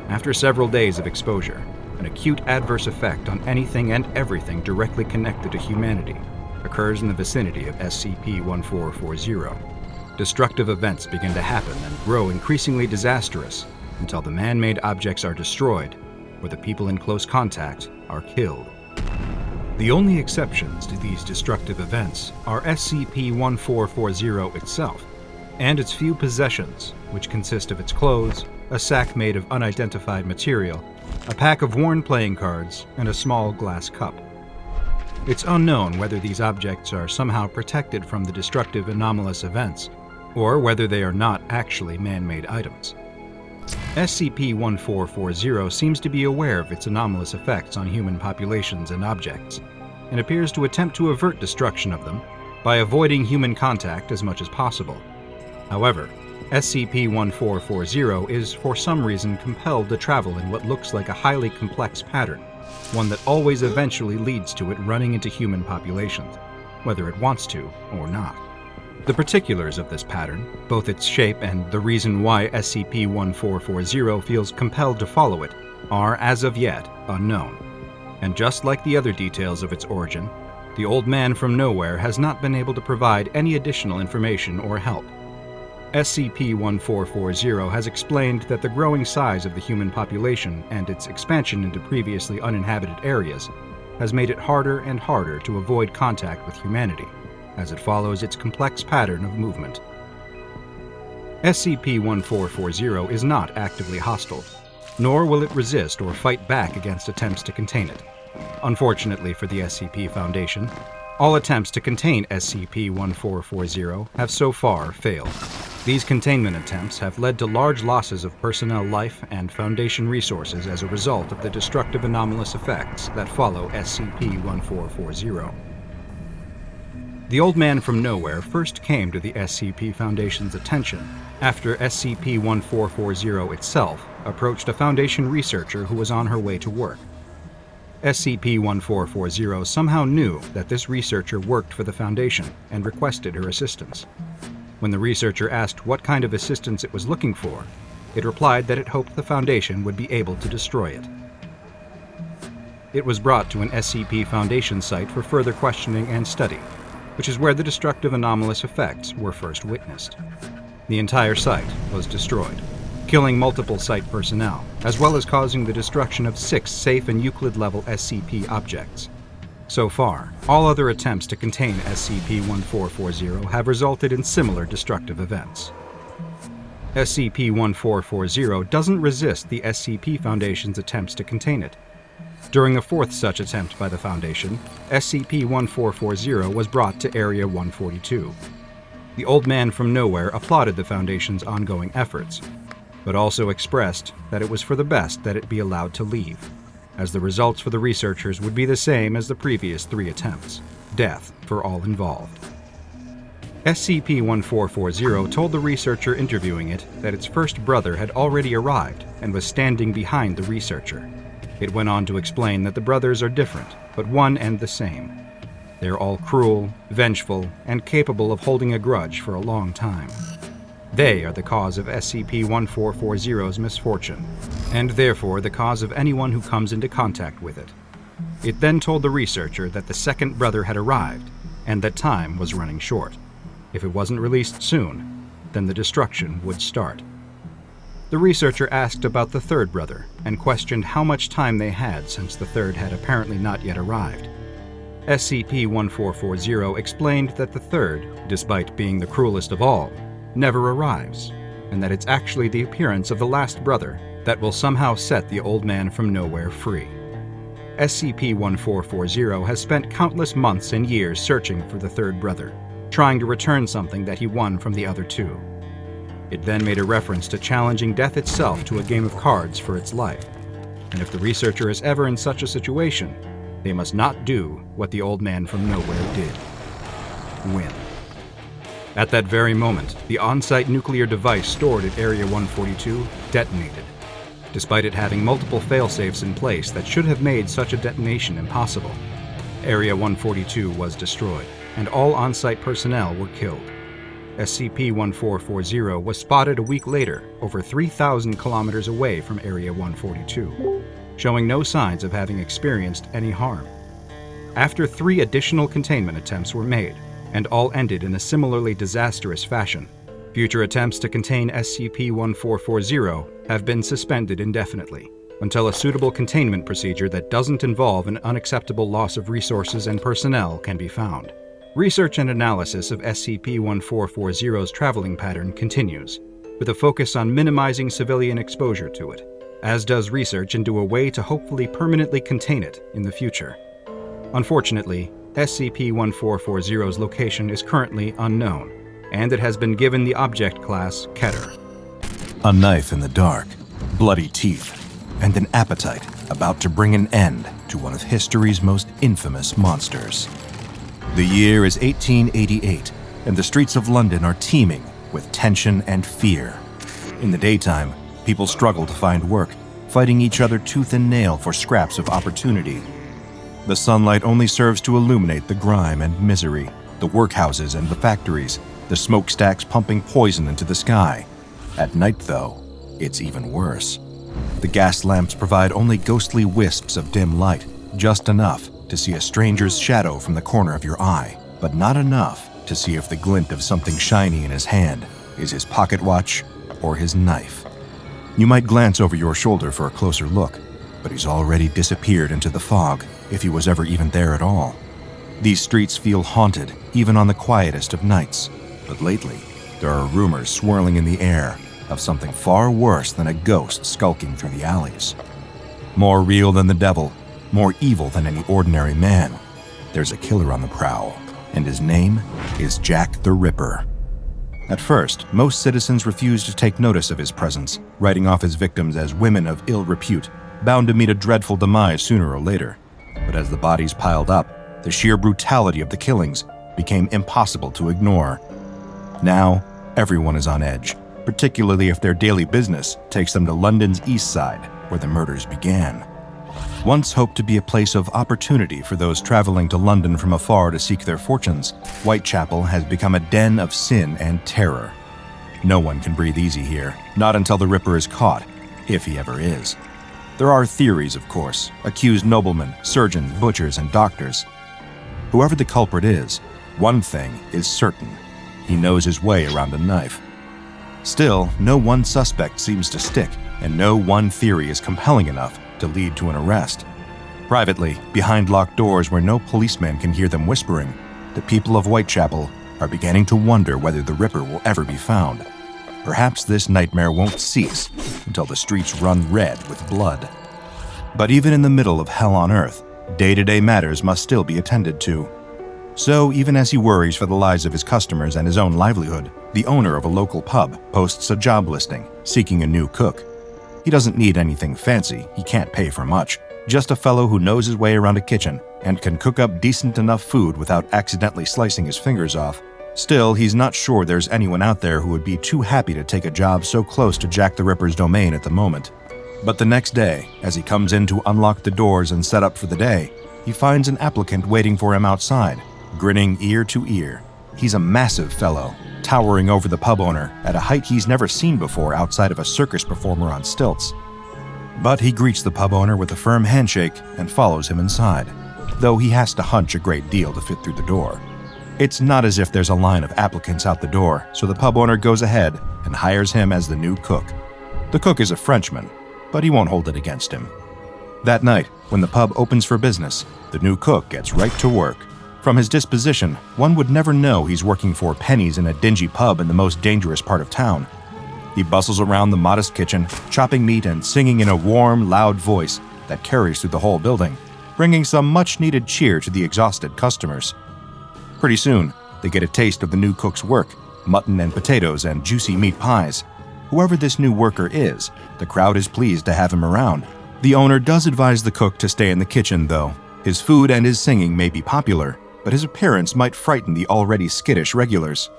After several days of exposure, an acute adverse effect on anything and everything directly connected to humanity occurs in the vicinity of SCP-1440. Destructive events begin to happen and grow increasingly disastrous until the man-made objects are destroyed or the people in close contact are killed. The only exceptions to these destructive events are SCP-1440 itself and its few possessions, which consist of its clothes, a sack made of unidentified material, a pack of worn playing cards, and a small glass cup. It's unknown whether these objects are somehow protected from the destructive anomalous events, or whether they are not actually man-made items. SCP-1440 seems to be aware of its anomalous effects on human populations and objects, and appears to attempt to avert destruction of them by avoiding human contact as much as possible. However, SCP-1440 is for some reason compelled to travel in what looks like a highly complex pattern, one that always eventually leads to it running into human populations, whether it wants to or not. The particulars of this pattern, both its shape and the reason why SCP-1440 feels compelled to follow it, are as of yet unknown. And just like the other details of its origin, the Old Man from Nowhere has not been able to provide any additional information or help. SCP-1440 has explained that the growing size of the human population and its expansion into previously uninhabited areas has made it harder and harder to avoid contact with humanity, as it follows its complex pattern of movement. SCP-1440 is not actively hostile, nor will it resist or fight back against attempts to contain it. Unfortunately for the SCP Foundation, all attempts to contain SCP-1440 have so far failed. These containment attempts have led to large losses of personnel life and Foundation resources as a result of the destructive anomalous effects that follow SCP-1440. The Old Man from Nowhere first came to the SCP Foundation's attention after SCP-1440 itself approached a Foundation researcher who was on her way to work. SCP-1440 somehow knew that this researcher worked for the Foundation and requested her assistance. When the researcher asked what kind of assistance it was looking for, it replied that it hoped the Foundation would be able to destroy it. It was brought to an SCP Foundation site for further questioning and study, which is where the destructive anomalous effects were first witnessed. The entire site was destroyed, killing multiple site personnel, as well as causing the destruction of 6 safe and Euclid-level SCP objects. So far, all other attempts to contain SCP-1440 have resulted in similar destructive events. SCP-1440 doesn't resist the SCP Foundation's attempts to contain it. During a 4th such attempt by the Foundation, SCP-1440 was brought to Area 142. The Old Man from Nowhere applauded the Foundation's ongoing efforts, but also expressed that it was for the best that it be allowed to leave, as the results for the researchers would be the same as the previous 3 attempts: death for all involved. SCP-1440 told the researcher interviewing it that its first brother had already arrived and was standing behind the researcher. It went on to explain that the brothers are different, but one and the same. They are all cruel, vengeful, and capable of holding a grudge for a long time. They are the cause of SCP-1440's misfortune, and therefore the cause of anyone who comes into contact with it. It then told the researcher that the second brother had arrived, and that time was running short. If it wasn't released soon, then the destruction would start. The researcher asked about the third brother, and questioned how much time they had since the third had apparently not yet arrived. SCP-1440 explained that the third, despite being the cruelest of all, never arrives, and that it's actually the appearance of the last brother that will somehow set the Old Man from Nowhere free. SCP-1440 has spent countless months and years searching for the third brother, trying to return something that he won from the other 2. It then made a reference to challenging death itself to a game of cards for its life, and if the researcher is ever in such a situation, They must not do what the old man from nowhere did. Win. At that very moment, the on-site nuclear device stored at Area 142 detonated. Despite it having multiple failsafes in place that should have made such a detonation impossible, Area 142 was destroyed, and all on-site personnel were killed. SCP-1440 was spotted a week later, over 3,000 kilometers away from Area 142, showing no signs of having experienced any harm. After 3 additional containment attempts were made, and all ended in a similarly disastrous fashion, future attempts to contain SCP-1440 have been suspended indefinitely, until a suitable containment procedure that doesn't involve an unacceptable loss of resources and personnel can be found. Research and analysis of SCP-1440's traveling pattern continues, with a focus on minimizing civilian exposure to it, as does research into a way to hopefully permanently contain it in the future. Unfortunately, SCP-1440's location is currently unknown, and it has been given the object class Keter. A knife in the dark, bloody teeth, and an appetite about to bring an end to one of history's most infamous monsters. The year is 1888, and the streets of London are teeming with tension and fear. In the daytime, people struggle to find work, fighting each other tooth and nail for scraps of opportunity. The sunlight only serves to illuminate the grime and misery, the workhouses and the factories, the smokestacks pumping poison into the sky. At night, though, it's even worse. The gas lamps provide only ghostly wisps of dim light, just enough to see a stranger's shadow from the corner of your eye, but not enough to see if the glint of something shiny in his hand is his pocket watch or his knife. You might glance over your shoulder for a closer look, but he's already disappeared into the fog, if he was ever even there at all. These streets feel haunted, even on the quietest of nights, but lately, there are rumors swirling in the air of something far worse than a ghost skulking through the alleys. More real than the devil, more evil than any ordinary man, there's a killer on the prowl, and his name is Jack the Ripper. At first, most citizens refused to take notice of his presence, writing off his victims as women of ill repute, bound to meet a dreadful demise sooner or later. But as the bodies piled up, the sheer brutality of the killings became impossible to ignore. Now, everyone is on edge, particularly if their daily business takes them to London's East Side, where the murders began. Once hoped to be a place of opportunity for those traveling to London from afar to seek their fortunes, Whitechapel has become a den of sin and terror. No one can breathe easy here, not until the Ripper is caught, if he ever is. There are theories, of course, accused noblemen, surgeons, butchers, and doctors. Whoever the culprit is, one thing is certain: he knows his way around a knife. Still, no one suspect seems to stick, and no one theory is compelling enough to lead to an arrest. Privately, behind locked doors where no policeman can hear them whispering, the people of Whitechapel are beginning to wonder whether the Ripper will ever be found. Perhaps this nightmare won't cease until the streets run red with blood. But even in the middle of hell on earth, day-to-day matters must still be attended to. So even as he worries for the lives of his customers and his own livelihood, the owner of a local pub posts a job listing, seeking a new cook. He doesn't need anything fancy, he can't pay for much, just a fellow who knows his way around a kitchen and can cook up decent enough food without accidentally slicing his fingers off. Still, he's not sure there's anyone out there who would be too happy to take a job so close to Jack the Ripper's domain at the moment. But the next day, as he comes in to unlock the doors and set up for the day, he finds an applicant waiting for him outside, grinning ear to ear. He's a massive fellow, towering over the pub owner at a height he's never seen before outside of a circus performer on stilts. But he greets the pub owner with a firm handshake and follows him inside, though he has to hunch a great deal to fit through the door. It's not as if there's a line of applicants out the door, so the pub owner goes ahead and hires him as the new cook. The cook is a Frenchman, but he won't hold it against him. That night, when the pub opens for business, the new cook gets right to work. From his disposition, one would never know he's working for pennies in a dingy pub in the most dangerous part of town. He bustles around the modest kitchen, chopping meat and singing in a warm, loud voice that carries through the whole building, bringing some much-needed cheer to the exhausted customers. Pretty soon, they get a taste of the new cook's work, mutton and potatoes and juicy meat pies. Whoever this new worker is, the crowd is pleased to have him around. The owner does advise the cook to stay in the kitchen, though. His food and his singing may be popular, but his appearance might frighten the already skittish regulars.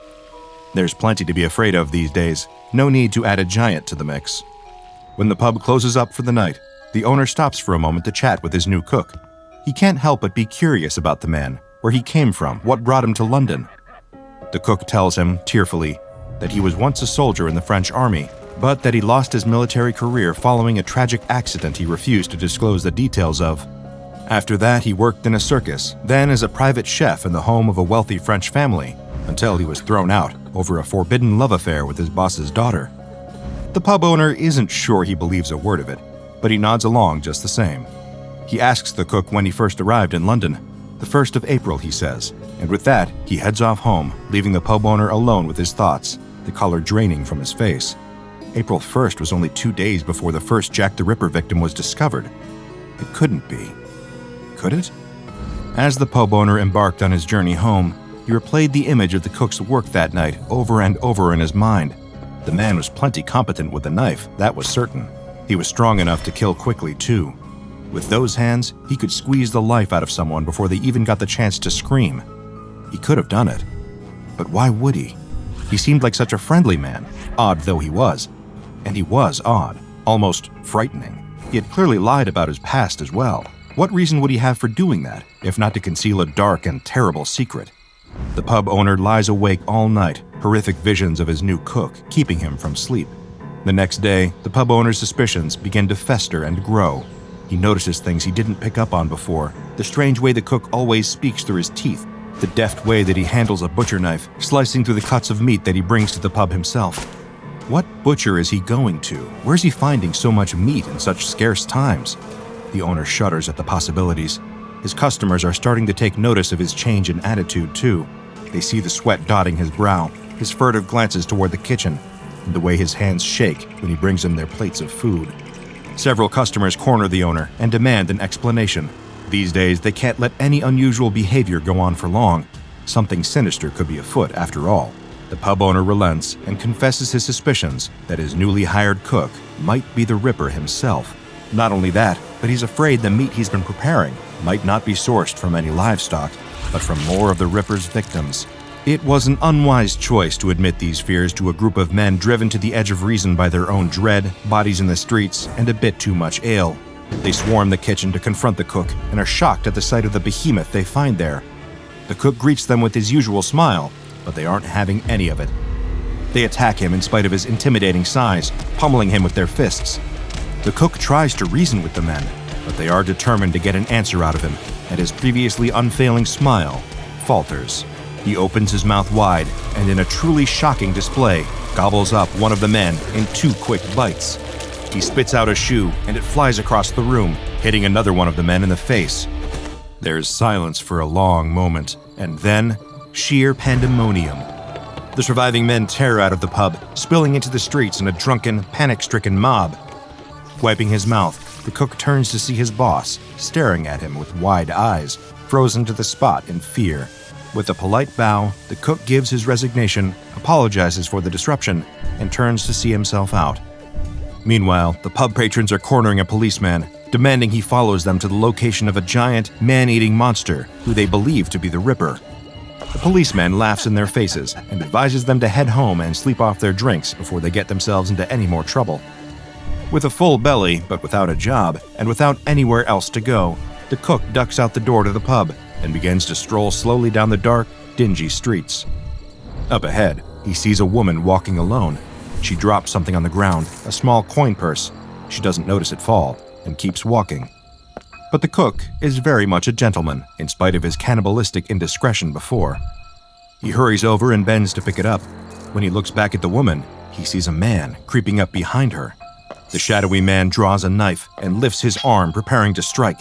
There's plenty to be afraid of these days, no need to add a giant to the mix. When the pub closes up for the night, the owner stops for a moment to chat with his new cook. He can't help but be curious about the man, where he came from, what brought him to London. The cook tells him, tearfully, that he was once a soldier in the French army, but that he lost his military career following a tragic accident he refused to disclose the details of. After that, he worked in a circus, then as a private chef in the home of a wealthy French family, until he was thrown out over a forbidden love affair with his boss's daughter. The pub owner isn't sure he believes a word of it, but he nods along just the same. He asks the cook when he first arrived in London. The 1st of April, he says, and with that, he heads off home, leaving the pub owner alone with his thoughts, the color draining from his face. April 1st was only 2 days before the first Jack the Ripper victim was discovered. It couldn't be. Could it? As the pub owner embarked on his journey home, he replayed the image of the cook's work that night over and over in his mind. The man was plenty competent with a knife, that was certain. He was strong enough to kill quickly, too. With those hands, he could squeeze the life out of someone before they even got the chance to scream. He could have done it. But why would he? He seemed like such a friendly man, odd though he was. And he was odd, almost frightening. He had clearly lied about his past as well. What reason would he have for doing that, if not to conceal a dark and terrible secret? The pub owner lies awake all night, horrific visions of his new cook keeping him from sleep. The next day, the pub owner's suspicions begin to fester and grow. He notices things he didn't pick up on before, the strange way the cook always speaks through his teeth, the deft way that he handles a butcher knife, slicing through the cuts of meat that he brings to the pub himself. What butcher is he going to? Where's he finding so much meat in such scarce times? The owner shudders at the possibilities. His customers are starting to take notice of his change in attitude, too. They see the sweat dotting his brow, his furtive glances toward the kitchen, and the way his hands shake when he brings them their plates of food. Several customers corner the owner and demand an explanation. These days, they can't let any unusual behavior go on for long. Something sinister could be afoot, after all. The pub owner relents and confesses his suspicions that his newly hired cook might be the Ripper himself. Not only that, but he's afraid the meat he's been preparing might not be sourced from any livestock, but from more of the Ripper's victims. It was an unwise choice to admit these fears to a group of men driven to the edge of reason by their own dread, bodies in the streets, and a bit too much ale. They swarm the kitchen to confront the cook and are shocked at the sight of the behemoth they find there. The cook greets them with his usual smile, but they aren't having any of it. They attack him in spite of his intimidating size, pummeling him with their fists. The cook tries to reason with the men, but they are determined to get an answer out of him, and his previously unfailing smile falters. He opens his mouth wide, and in a truly shocking display, gobbles up one of the men in 2 quick bites. He spits out a shoe, and it flies across the room, hitting another one of the men in the face. There's silence for a long moment, and then sheer pandemonium. The surviving men tear out of the pub, spilling into the streets in a drunken, panic-stricken mob. Wiping his mouth, the cook turns to see his boss, staring at him with wide eyes, frozen to the spot in fear. With a polite bow, the cook gives his resignation, apologizes for the disruption, and turns to see himself out. Meanwhile, the pub patrons are cornering a policeman, demanding he follows them to the location of a giant, man-eating monster who they believe to be the Ripper. The policeman laughs in their faces and advises them to head home and sleep off their drinks before they get themselves into any more trouble. With a full belly, but without a job, and without anywhere else to go, the cook ducks out the door to the pub and begins to stroll slowly down the dark, dingy streets. Up ahead, he sees a woman walking alone. She drops something on the ground, a small coin purse. She doesn't notice it fall, and keeps walking. But the cook is very much a gentleman, in spite of his cannibalistic indiscretion before. He hurries over and bends to pick it up. When he looks back at the woman, he sees a man creeping up behind her. The shadowy man draws a knife and lifts his arm, preparing to strike.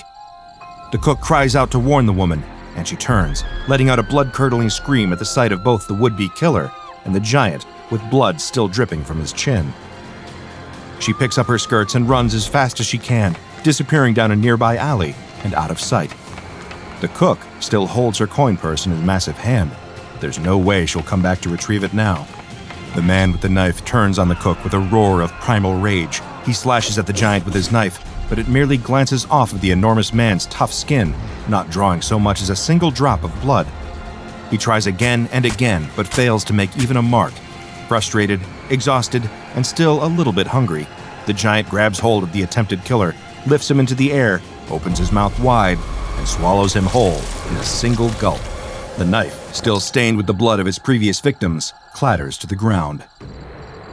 The cook cries out to warn the woman, and she turns, letting out a blood-curdling scream at the sight of both the would-be killer and the giant, with blood still dripping from his chin. She picks up her skirts and runs as fast as she can, disappearing down a nearby alley and out of sight. The cook still holds her coin purse in his massive hand. There's no way she'll come back to retrieve it now. The man with the knife turns on the cook with a roar of primal rage. He slashes at the giant with his knife, but it merely glances off of the enormous man's tough skin, not drawing so much as a single drop of blood. He tries again and again, but fails to make even a mark. Frustrated, exhausted, and still a little bit hungry, the giant grabs hold of the attempted killer, lifts him into the air, opens his mouth wide, and swallows him whole in a single gulp. The knife, still stained with the blood of his previous victims, clatters to the ground.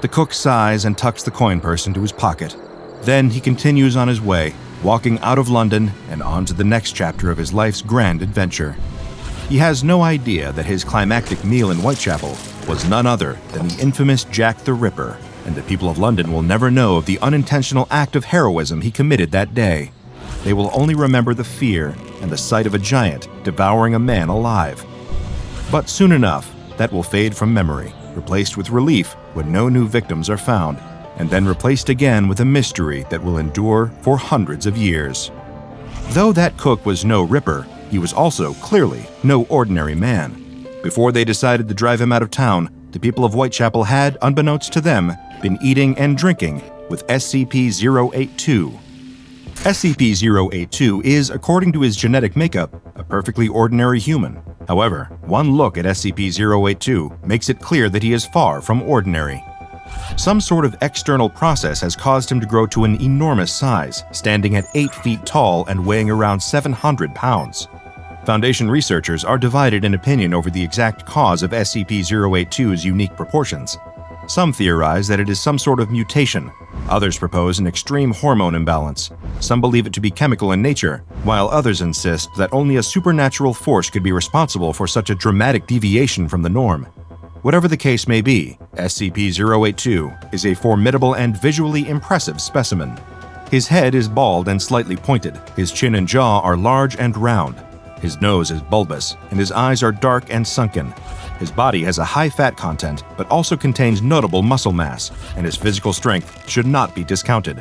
The cook sighs and tucks the coin purse into his pocket. Then he continues on his way, walking out of London and on to the next chapter of his life's grand adventure. He has no idea that his climactic meal in Whitechapel was none other than the infamous Jack the Ripper, and the people of London will never know of the unintentional act of heroism he committed that day. They will only remember the fear and the sight of a giant devouring a man alive. But soon enough, that will fade from memory, replaced with relief when no new victims are found, and then replaced again with a mystery that will endure for hundreds of years. Though that cook was no ripper, he was also clearly no ordinary man. Before they decided to drive him out of town, the people of Whitechapel had, unbeknownst to them, been eating and drinking with SCP-082. SCP-082 is, according to his genetic makeup, a perfectly ordinary human. However, one look at SCP-082 makes it clear that he is far from ordinary. Some sort of external process has caused him to grow to an enormous size, standing at 8 feet tall and weighing around 700 pounds. Foundation researchers are divided in opinion over the exact cause of SCP-082's unique proportions. Some theorize that it is some sort of mutation. Others propose an extreme hormone imbalance. Some believe it to be chemical in nature, while others insist that only a supernatural force could be responsible for such a dramatic deviation from the norm. Whatever the case may be, SCP-082 is a formidable and visually impressive specimen. His head is bald and slightly pointed, his chin and jaw are large and round. His nose is bulbous, and his eyes are dark and sunken. His body has a high fat content, but also contains notable muscle mass, and his physical strength should not be discounted.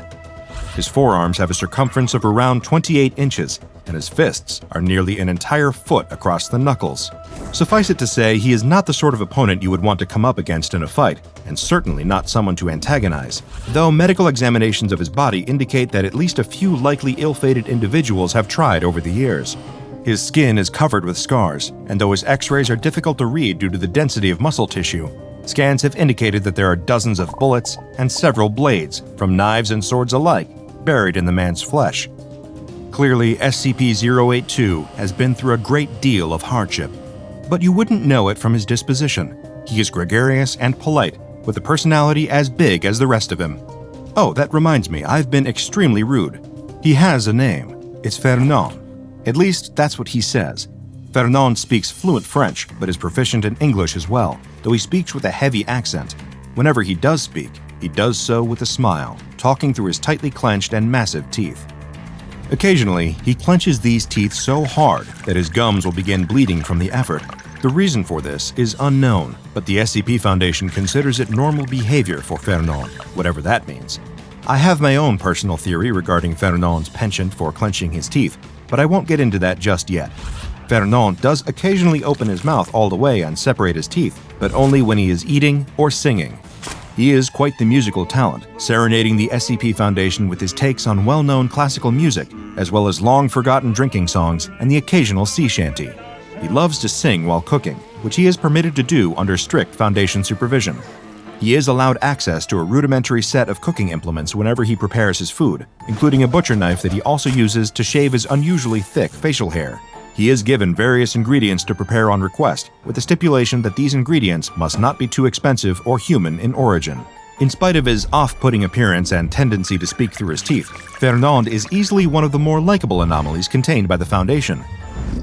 His forearms have a circumference of around 28 inches, and his fists are nearly an entire foot across the knuckles. Suffice it to say, he is not the sort of opponent you would want to come up against in a fight, and certainly not someone to antagonize, though medical examinations of his body indicate that at least a few likely ill-fated individuals have tried over the years. His skin is covered with scars, and though his x-rays are difficult to read due to the density of muscle tissue, scans have indicated that there are dozens of bullets and several blades, from knives and swords alike, buried in the man's flesh. Clearly, SCP-082 has been through a great deal of hardship, but you wouldn't know it from his disposition. He is gregarious and polite, with a personality as big as the rest of him. Oh, that reminds me, I've been extremely rude. He has a name. It's Fernand. At least, that's what he says. Fernand speaks fluent French, but is proficient in English as well, though he speaks with a heavy accent. Whenever he does speak, he does so with a smile, talking through his tightly clenched and massive teeth. Occasionally, he clenches these teeth so hard that his gums will begin bleeding from the effort. The reason for this is unknown, but the SCP Foundation considers it normal behavior for Fernand, whatever that means. I have my own personal theory regarding Fernand's penchant for clenching his teeth, but I won't get into that just yet. Fernand does occasionally open his mouth all the way and separate his teeth, but only when he is eating or singing. He is quite the musical talent, serenading the SCP Foundation with his takes on well-known classical music, as well as long-forgotten drinking songs and the occasional sea shanty. He loves to sing while cooking, which he is permitted to do under strict Foundation supervision. He is allowed access to a rudimentary set of cooking implements whenever he prepares his food, including a butcher knife that he also uses to shave his unusually thick facial hair. He is given various ingredients to prepare on request, with the stipulation that these ingredients must not be too expensive or human in origin. In spite of his off-putting appearance and tendency to speak through his teeth, Fernand is easily one of the more likable anomalies contained by the Foundation.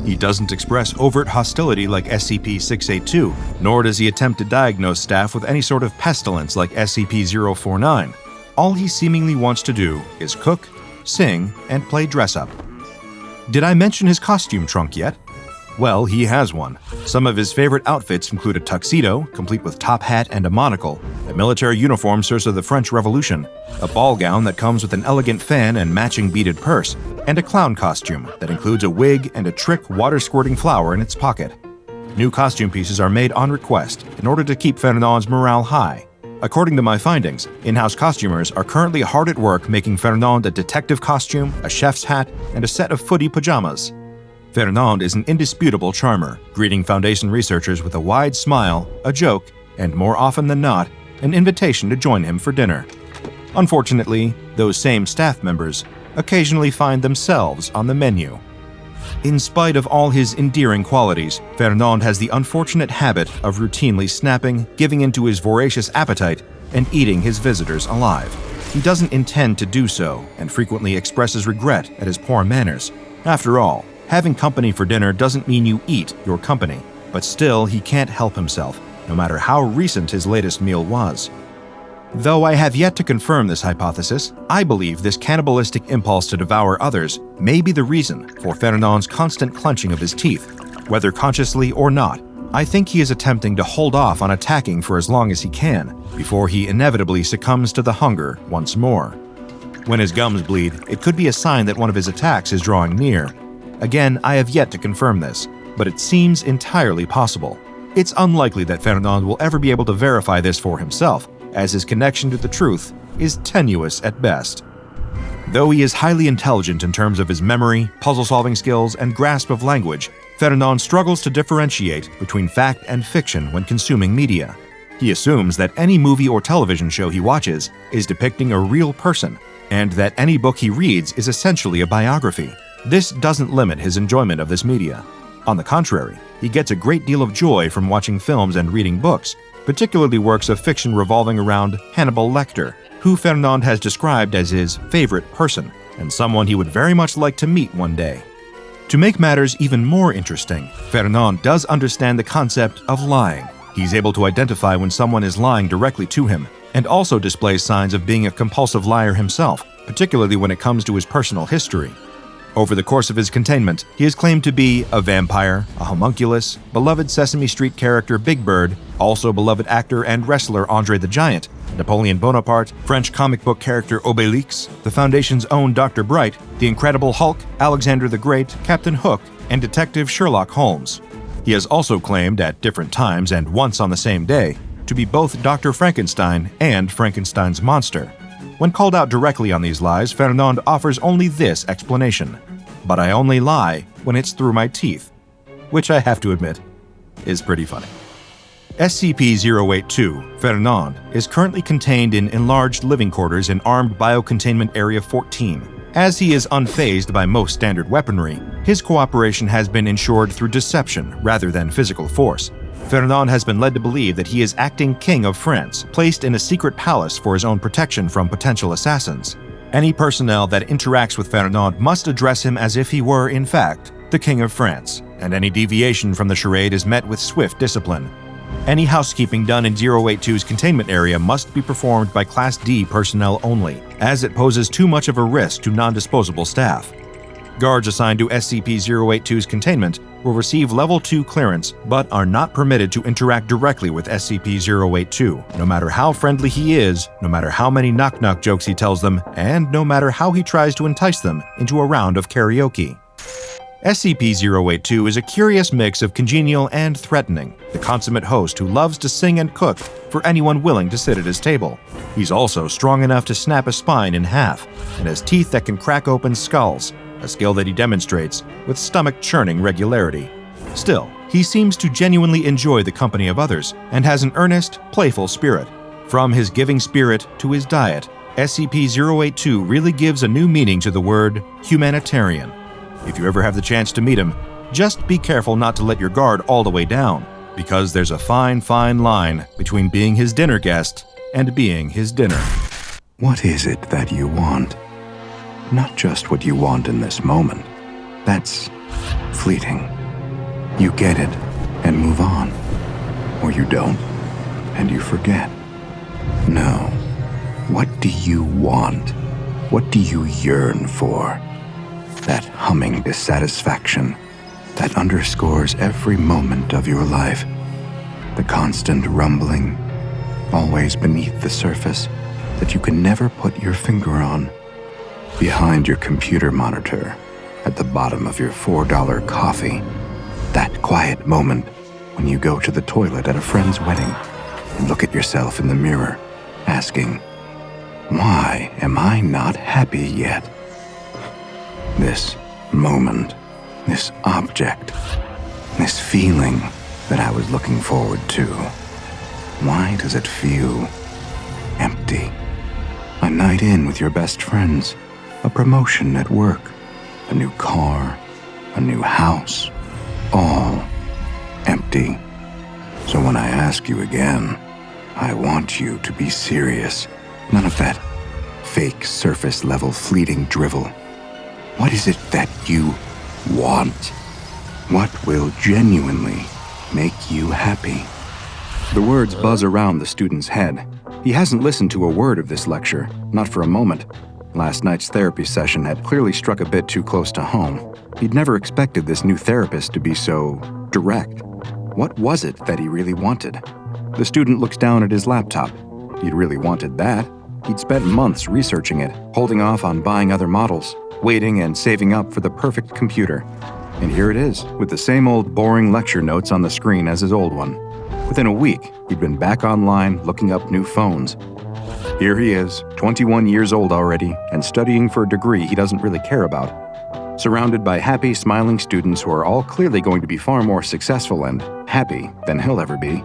He doesn't express overt hostility like SCP-682, nor does he attempt to diagnose staff with any sort of pestilence like SCP-049. All he seemingly wants to do is cook, sing, and play dress-up. Did I mention his costume trunk yet? Well, he has one. Some of his favorite outfits include a tuxedo, complete with top hat and a monocle, a military uniform serves of the French Revolution, a ball gown that comes with an elegant fan and matching beaded purse, and a clown costume that includes a wig and a trick water-squirting flower in its pocket. New costume pieces are made on request in order to keep Fernand's morale high. According to my findings, in-house costumers are currently hard at work making Fernand a detective costume, a chef's hat, and a set of footy pajamas. Fernand is an indisputable charmer, greeting Foundation researchers with a wide smile, a joke, and more often than not, an invitation to join him for dinner. Unfortunately, those same staff members occasionally find themselves on the menu. In spite of all his endearing qualities, Fernand has the unfortunate habit of routinely snapping, giving into his voracious appetite, and eating his visitors alive. He doesn't intend to do so, and frequently expresses regret at his poor manners. After all, having company for dinner doesn't mean you eat your company, but still he can't help himself, no matter how recent his latest meal was. Though I have yet to confirm this hypothesis, I believe this cannibalistic impulse to devour others may be the reason for Fernand's constant clenching of his teeth. Whether consciously or not, I think he is attempting to hold off on attacking for as long as he can, before he inevitably succumbs to the hunger once more. When his gums bleed, it could be a sign that one of his attacks is drawing near. Again, I have yet to confirm this, but it seems entirely possible. It's unlikely that Fernand will ever be able to verify this for himself, as his connection to the truth is tenuous at best. Though he is highly intelligent in terms of his memory, puzzle-solving skills, and grasp of language, Fernand struggles to differentiate between fact and fiction when consuming media. He assumes that any movie or television show he watches is depicting a real person, and that any book he reads is essentially a biography. This doesn't limit his enjoyment of this media. On the contrary, he gets a great deal of joy from watching films and reading books, particularly works of fiction revolving around Hannibal Lecter, who Fernand has described as his favorite person, and someone he would very much like to meet one day. To make matters even more interesting, Fernand does understand the concept of lying. He's able to identify when someone is lying directly to him, and also displays signs of being a compulsive liar himself, particularly when it comes to his personal history. Over the course of his containment, he is claimed to be a vampire, a homunculus, beloved Sesame Street character Big Bird, also beloved actor and wrestler Andre the Giant, Napoleon Bonaparte, French comic book character Obélix, the Foundation's own Dr. Bright, the Incredible Hulk, Alexander the Great, Captain Hook, and Detective Sherlock Holmes. He has also claimed at different times and once on the same day to be both Dr. Frankenstein and Frankenstein's monster. When called out directly on these lies, Fernand offers only this explanation: "But I only lie when it's through my teeth," which I have to admit is pretty funny. SCP-082, Fernand, is currently contained in enlarged living quarters in Armed Biocontainment Area 14. As he is unfazed by most standard weaponry, his cooperation has been ensured through deception rather than physical force. Fernand has been led to believe that he is acting King of France, placed in a secret palace for his own protection from potential assassins. Any personnel that interacts with Fernand must address him as if he were, in fact, the King of France, and any deviation from the charade is met with swift discipline. Any housekeeping done in 082's containment area must be performed by Class D personnel only, as it poses too much of a risk to non-disposable staff. Guards assigned to SCP-082's containment will receive Level 2 clearance, but are not permitted to interact directly with SCP-082, no matter how friendly he is, no matter how many knock-knock jokes he tells them, and no matter how he tries to entice them into a round of karaoke. SCP-082 is a curious mix of congenial and threatening, the consummate host who loves to sing and cook for anyone willing to sit at his table. He's also strong enough to snap a spine in half, and has teeth that can crack open skulls, a skill that he demonstrates with stomach-churning regularity. Still, he seems to genuinely enjoy the company of others, and has an earnest, playful spirit. From his giving spirit to his diet, SCP-082 really gives a new meaning to the word humanitarian. If you ever have the chance to meet him, just be careful not to let your guard all the way down, because there's a fine, fine line between being his dinner guest and being his dinner. What is it that you want? Not just what you want in this moment. That's fleeting. You get it and move on. Or you don't, and you forget. No. What do you want? What do you yearn for? That humming dissatisfaction that underscores every moment of your life. The constant rumbling, always beneath the surface, that you can never put your finger on. Behind your computer monitor, at the bottom of your $4 coffee. That quiet moment when you go to the toilet at a friend's wedding and look at yourself in the mirror asking, why am I not happy yet? This moment, this object, this feeling that I was looking forward to, why does it feel empty? A night in with your best friends, a promotion at work, a new car, a new house, all empty. So when I ask you again, I want you to be serious. None of that fake surface level fleeting drivel. What is it that you want? What will genuinely make you happy? The words buzz around the student's head. He hasn't listened to a word of this lecture, not for a moment. Last night's therapy session had clearly struck a bit too close to home. He'd never expected this new therapist to be so direct. What was it that he really wanted? The student looks down at his laptop. He'd really wanted that. He'd spent months researching it, holding off on buying other models, waiting and saving up for the perfect computer. And here it is, with the same old boring lecture notes on the screen as his old one. Within a week, he'd been back online looking up new phones. Here he is, 21 years old already, and studying for a degree he doesn't really care about. Surrounded by happy, smiling students who are all clearly going to be far more successful and happy than he'll ever be.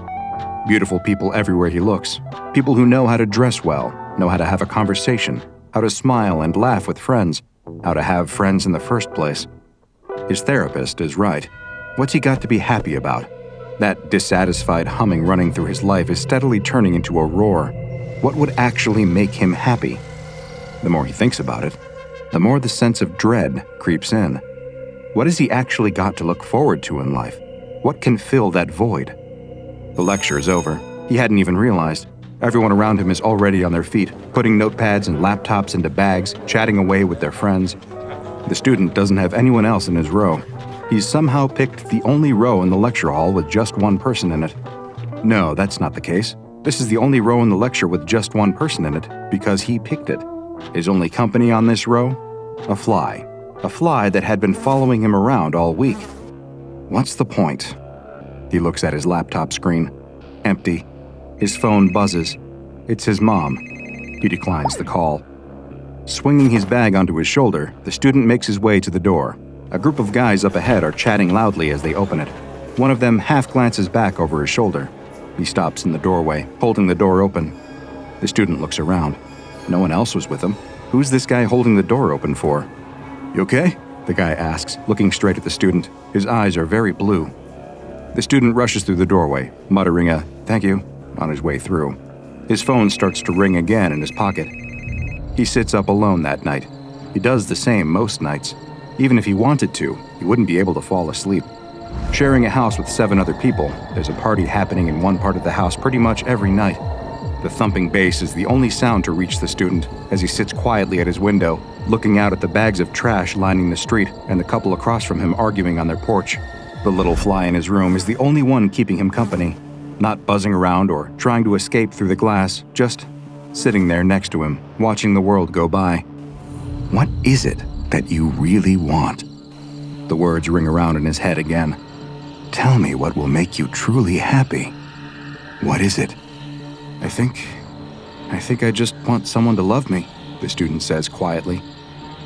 Beautiful people everywhere he looks. People who know how to dress well, know how to have a conversation, how to smile and laugh with friends, how to have friends in the first place. His therapist is right. What's he got to be happy about? That dissatisfied humming running through his life is steadily turning into a roar. What would actually make him happy? The more he thinks about it, the more the sense of dread creeps in. What has he actually got to look forward to in life? What can fill that void? The lecture is over. He hadn't even realized. Everyone around him is already on their feet, putting notepads and laptops into bags, chatting away with their friends. The student doesn't have anyone else in his row. He's somehow picked the only row in the lecture hall with just one person in it. No, that's not the case. This is the only row in the lecture with just one person in it because he picked it. His only company on this row? A fly. A fly that had been following him around all week. What's the point? He looks at his laptop screen. Empty. His phone buzzes. It's his mom. He declines the call. Swinging his bag onto his shoulder, the student makes his way to the door. A group of guys up ahead are chatting loudly as they open it. One of them half glances back over his shoulder. He stops in the doorway, holding the door open. The student looks around. No one else was with him. Who's this guy holding the door open for? You okay? The guy asks, looking straight at the student. His eyes are very blue. The student rushes through the doorway, muttering a "thank you" on his way through. His phone starts to ring again in his pocket. He sits up alone that night. He does the same most nights. Even if he wanted to, he wouldn't be able to fall asleep. Sharing a house with 7 other people, there's a party happening in one part of the house pretty much every night. The thumping bass is the only sound to reach the student as he sits quietly at his window, looking out at the bags of trash lining the street and the couple across from him arguing on their porch. The little fly in his room is the only one keeping him company, not buzzing around or trying to escape through the glass, just sitting there next to him, watching the world go by. What is it that you really want? The words ring around in his head again. Tell me what will make you truly happy. What is it? I think I just want someone to love me, the student says quietly.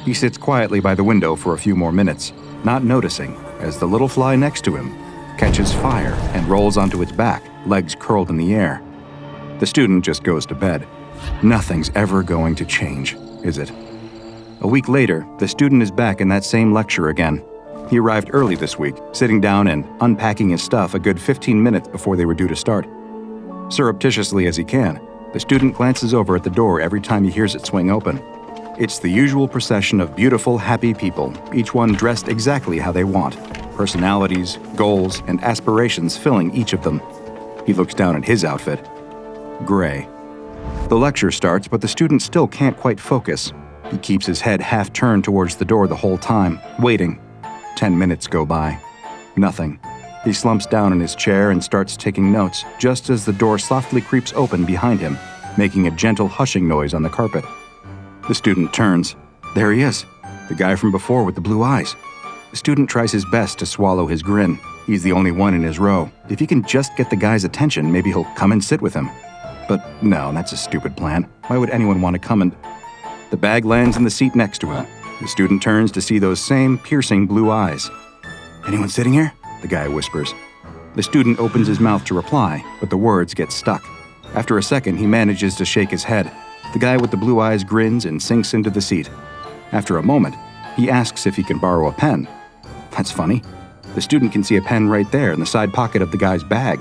He sits quietly by the window for a few more minutes, not noticing as the little fly next to him catches fire and rolls onto its back, legs curled in the air. The student just goes to bed. Nothing's ever going to change, is it? A week later, the student is back in that same lecture again. He arrived early this week, sitting down and unpacking his stuff a good 15 minutes before they were due to start. Surreptitiously as he can, the student glances over at the door every time he hears it swing open. It's the usual procession of beautiful, happy people, each one dressed exactly how they want, personalities, goals, and aspirations filling each of them. He looks down at his outfit. Gray. The lecture starts, but the student still can't quite focus. He keeps his head half turned towards the door the whole time, waiting. 10 minutes go by. Nothing. He slumps down in his chair and starts taking notes, just as the door softly creeps open behind him, making a gentle hushing noise on the carpet. The student turns. There he is, the guy from before with the blue eyes. The student tries his best to swallow his grin. He's the only one in his row. If he can just get the guy's attention, maybe he'll come and sit with him. But no, that's a stupid plan. Why would anyone want to come and... The bag lands in the seat next to him. The student turns to see those same piercing blue eyes. "Anyone sitting here?" the guy whispers. The student opens his mouth to reply, but the words get stuck. After a second, he manages to shake his head. The guy with the blue eyes grins and sinks into the seat. After a moment, he asks if he can borrow a pen. That's funny. The student can see a pen right there in the side pocket of the guy's bag.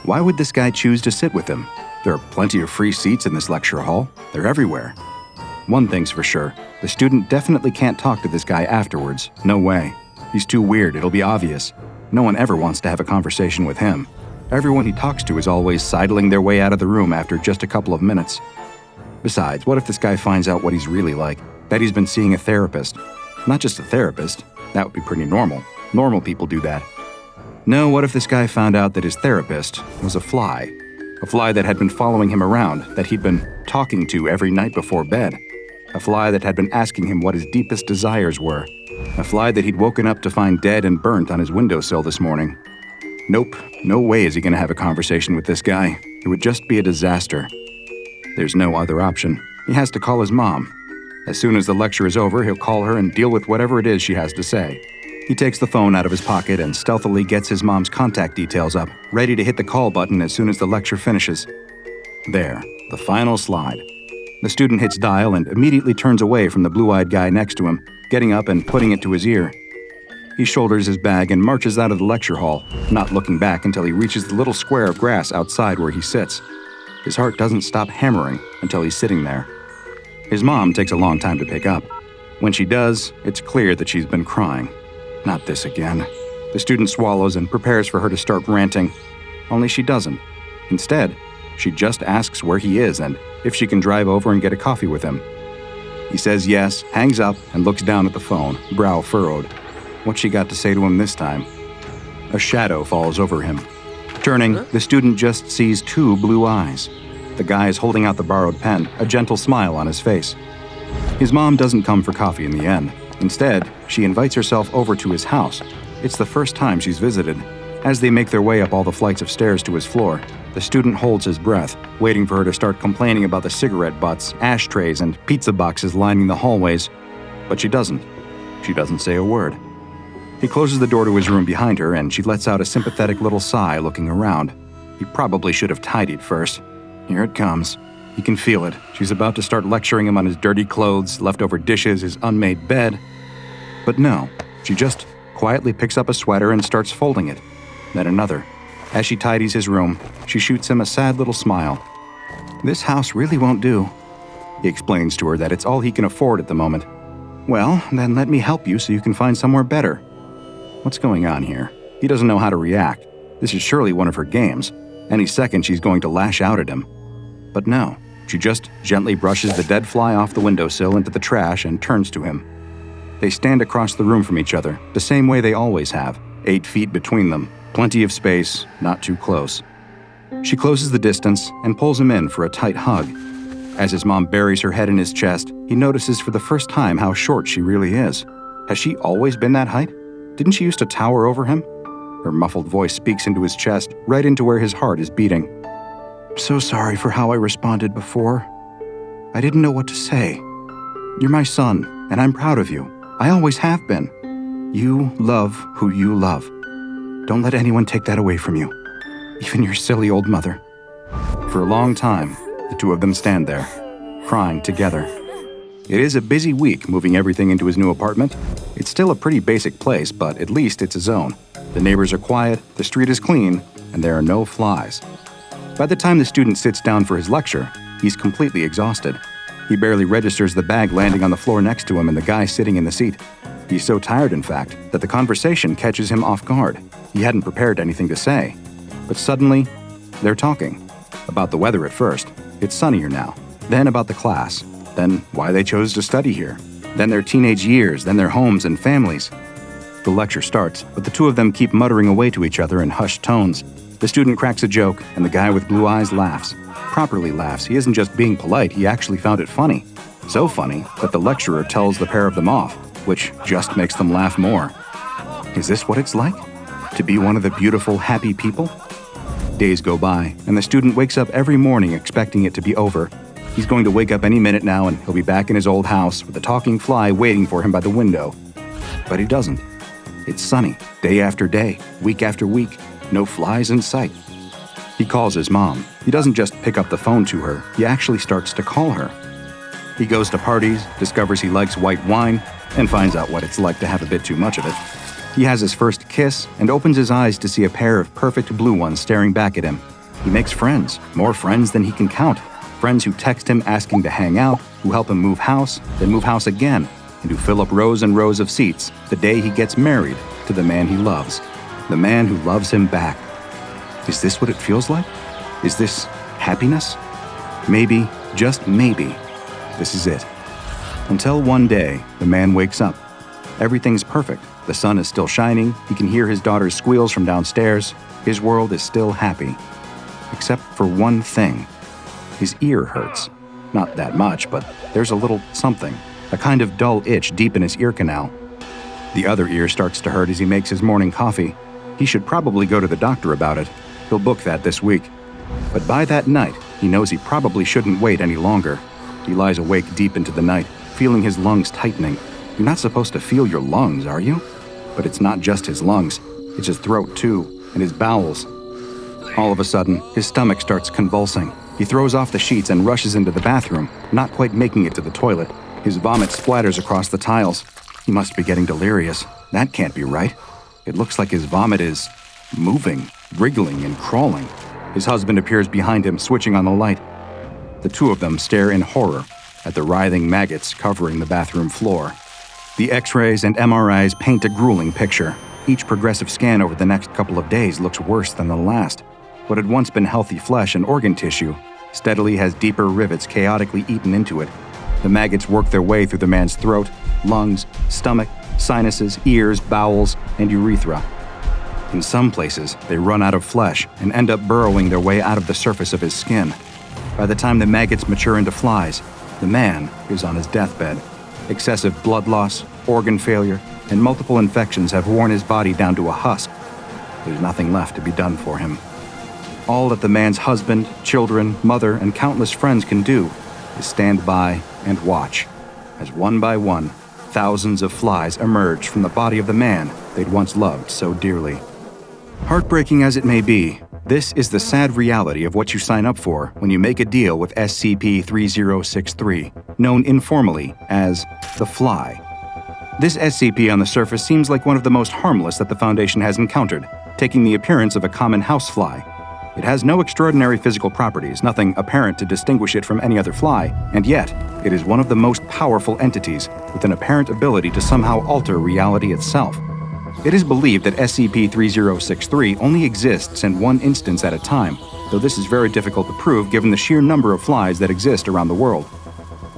Why would this guy choose to sit with him? There are plenty of free seats in this lecture hall. They're everywhere. One thing's for sure, the student definitely can't talk to this guy afterwards. No way. He's too weird, it'll be obvious. No one ever wants to have a conversation with him. Everyone he talks to is always sidling their way out of the room after just a couple of minutes. Besides, what if this guy finds out what he's really like? That he's been seeing a therapist. Not just a therapist. That would be pretty normal. Normal people do that. No, what if this guy found out that his therapist was a fly? A fly that had been following him around, that he'd been talking to every night before bed. A fly that had been asking him what his deepest desires were. A fly that he'd woken up to find dead and burnt on his windowsill this morning. Nope, no way is he going to have a conversation with this guy. It would just be a disaster. There's no other option. He has to call his mom. As soon as the lecture is over, he'll call her and deal with whatever it is she has to say. He takes the phone out of his pocket and stealthily gets his mom's contact details up, ready to hit the call button as soon as the lecture finishes. There, the final slide. The student hits dial and immediately turns away from the blue-eyed guy next to him, getting up and putting it to his ear. He shoulders his bag and marches out of the lecture hall, not looking back until he reaches the little square of grass outside where he sits. His heart doesn't stop hammering until he's sitting there. His mom takes a long time to pick up. When she does, it's clear that she's been crying. Not this again. The student swallows and prepares for her to start ranting. Only she doesn't. Instead, she just asks where he is and if she can drive over and get a coffee with him. He says yes, hangs up, and looks down at the phone, brow furrowed. What's she got to say to him this time? A shadow falls over him. Turning, the student just sees two blue eyes. The guy is holding out the borrowed pen, a gentle smile on his face. His mom doesn't come for coffee in the end. Instead, she invites herself over to his house. It's the first time she's visited. As they make their way up all the flights of stairs to his floor, the student holds his breath, waiting for her to start complaining about the cigarette butts, ashtrays, and pizza boxes lining the hallways. But she doesn't. She doesn't say a word. He closes the door to his room behind her, and she lets out a sympathetic little sigh looking around. He probably should have tidied first. Here it comes. He can feel it. She's about to start lecturing him on his dirty clothes, leftover dishes, his unmade bed. But no, she just quietly picks up a sweater and starts folding it. Then another. As she tidies his room, she shoots him a sad little smile. "This house really won't do." He explains to her that it's all he can afford at the moment. "Well, then let me help you so you can find somewhere better." What's going on here? He doesn't know how to react. This is surely one of her games. Any second she's going to lash out at him. But no, she just gently brushes the dead fly off the windowsill into the trash and turns to him. They stand across the room from each other, the same way they always have, 8 feet between them, plenty of space, not too close. She closes the distance and pulls him in for a tight hug. As his mom buries her head in his chest, he notices for the first time how short she really is. Has she always been that height? Didn't she used to tower over him? Her muffled voice speaks into his chest, right into where his heart is beating. "I'm so sorry for how I responded before. I didn't know what to say. You're my son, and I'm proud of you. I always have been. You love who you love. Don't let anyone take that away from you. Even your silly old mother." For a long time, the two of them stand there, crying together. It is a busy week moving everything into his new apartment. It's still a pretty basic place, but at least it's his own. The neighbors are quiet, the street is clean, and there are no flies. By the time the student sits down for his lecture, he's completely exhausted. He barely registers the bag landing on the floor next to him and the guy sitting in the seat. He's so tired, in fact, that the conversation catches him off guard. He hadn't prepared anything to say. But suddenly, they're talking. About the weather at first. It's sunnier now. Then about the class. Then why they chose to study here. Then their teenage years, then their homes and families. The lecture starts, but the two of them keep muttering away to each other in hushed tones. The student cracks a joke, and the guy with blue eyes laughs. Properly laughs. He isn't just being polite, he actually found it funny. So funny that the lecturer tells the pair of them off, which just makes them laugh more. Is this what it's like? To be one of the beautiful, happy people? Days go by, and the student wakes up every morning expecting it to be over. He's going to wake up any minute now, and he'll be back in his old house with a talking fly waiting for him by the window. But he doesn't. It's sunny, day after day, week after week, no flies in sight. He calls his mom. He doesn't just pick up the phone to her, he actually starts to call her. He goes to parties, discovers he likes white wine, and finds out what it's like to have a bit too much of it. He has his first kiss and opens his eyes to see a pair of perfect blue ones staring back at him. He makes friends, more friends than he can count. Friends who text him asking to hang out, who help him move house, then move house again, and who fill up rows and rows of seats the day he gets married to the man he loves, the man who loves him back. Is this what it feels like? Is this happiness? Maybe, just maybe, this is it. Until one day, the man wakes up. Everything's perfect. The sun is still shining. He can hear his daughter's squeals from downstairs. His world is still happy. Except for one thing. His ear hurts. Not that much, but there's a little something. A kind of dull itch deep in his ear canal. The other ear starts to hurt as he makes his morning coffee. He should probably go to the doctor about it. He'll book that this week. But by that night, he knows he probably shouldn't wait any longer. He lies awake deep into the night, feeling his lungs tightening. You're not supposed to feel your lungs, are you? But it's not just his lungs. It's his throat, too, and his bowels. All of a sudden, his stomach starts convulsing. He throws off the sheets and rushes into the bathroom, not quite making it to the toilet. His vomit splatters across the tiles. He must be getting delirious. That can't be right. It looks like his vomit is moving, wriggling, and crawling. His husband appears behind him, switching on the light. The two of them stare in horror at the writhing maggots covering the bathroom floor. The X-rays and MRIs paint a grueling picture. Each progressive scan over the next couple of days looks worse than the last. What had once been healthy flesh and organ tissue steadily has deeper rivets chaotically eaten into it. The maggots work their way through the man's throat, lungs, stomach, sinuses, ears, bowels, and urethra. In some places, they run out of flesh and end up burrowing their way out of the surface of his skin. By the time the maggots mature into flies, the man is on his deathbed. Excessive blood loss, organ failure, and multiple infections have worn his body down to a husk. There's nothing left to be done for him. All that the man's husband, children, mother, and countless friends can do is stand by and watch, as one by one, thousands of flies emerge from the body of the man they'd once loved so dearly. Heartbreaking as it may be, this is the sad reality of what you sign up for when you make a deal with SCP-3063, known informally as the Fly. This SCP on the surface seems like one of the most harmless that the Foundation has encountered, taking the appearance of a common housefly. It has no extraordinary physical properties, nothing apparent to distinguish it from any other fly, and yet, it is one of the most powerful entities with an apparent ability to somehow alter reality itself. It is believed that SCP-3063 only exists in one instance at a time, though this is very difficult to prove given the sheer number of flies that exist around the world.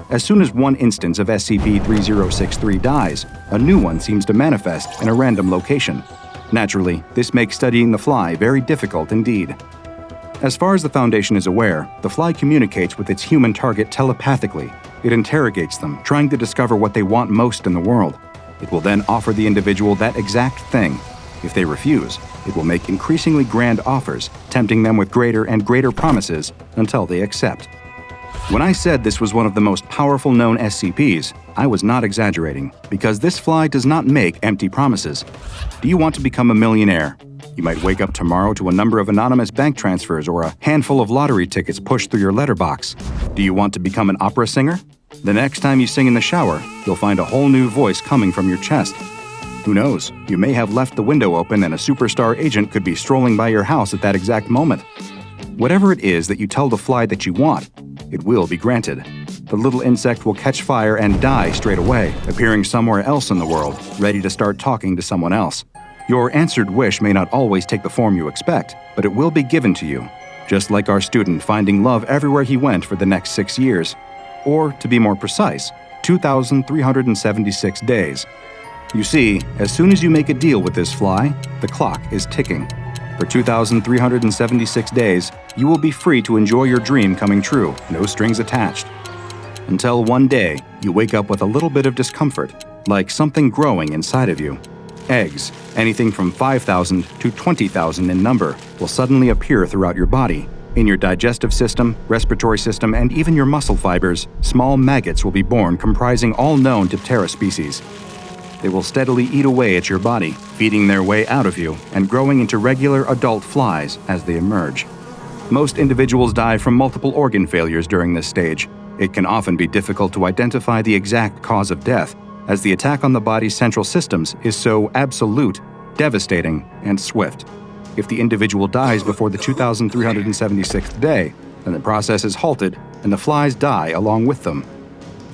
As soon as one instance of SCP-3063 dies, a new one seems to manifest in a random location. Naturally, this makes studying the fly very difficult indeed. As far as the Foundation is aware, the fly communicates with its human target telepathically. It interrogates them, trying to discover what they want most in the world. It will then offer the individual that exact thing. If they refuse, it will make increasingly grand offers, tempting them with greater and greater promises until they accept. When I said this was one of the most powerful known SCPs, I was not exaggerating, because this fly does not make empty promises. Do you want to become a millionaire? You might wake up tomorrow to a number of anonymous bank transfers or a handful of lottery tickets pushed through your letterbox. Do you want to become an opera singer? The next time you sing in the shower, you'll find a whole new voice coming from your chest. Who knows, you may have left the window open and a superstar agent could be strolling by your house at that exact moment. Whatever it is that you tell the fly that you want, it will be granted. The little insect will catch fire and die straight away, appearing somewhere else in the world, ready to start talking to someone else. Your answered wish may not always take the form you expect, but it will be given to you, just like our student finding love everywhere he went for the next 6 years. Or, to be more precise, 2,376 days. You see, as soon as you make a deal with this fly, the clock is ticking. For 2,376 days, you will be free to enjoy your dream coming true, no strings attached. Until one day, you wake up with a little bit of discomfort, like something growing inside of you. Eggs, anything from 5,000 to 20,000 in number, will suddenly appear throughout your body. In your digestive system, respiratory system, and even your muscle fibers, small maggots will be born comprising all known Diptera species. They will steadily eat away at your body, feeding their way out of you and growing into regular adult flies as they emerge. Most individuals die from multiple organ failures during this stage. It can often be difficult to identify the exact cause of death, as the attack on the body's central systems is so absolute, devastating, and swift. If the individual dies before the 2,376th day, then the process is halted and the flies die along with them.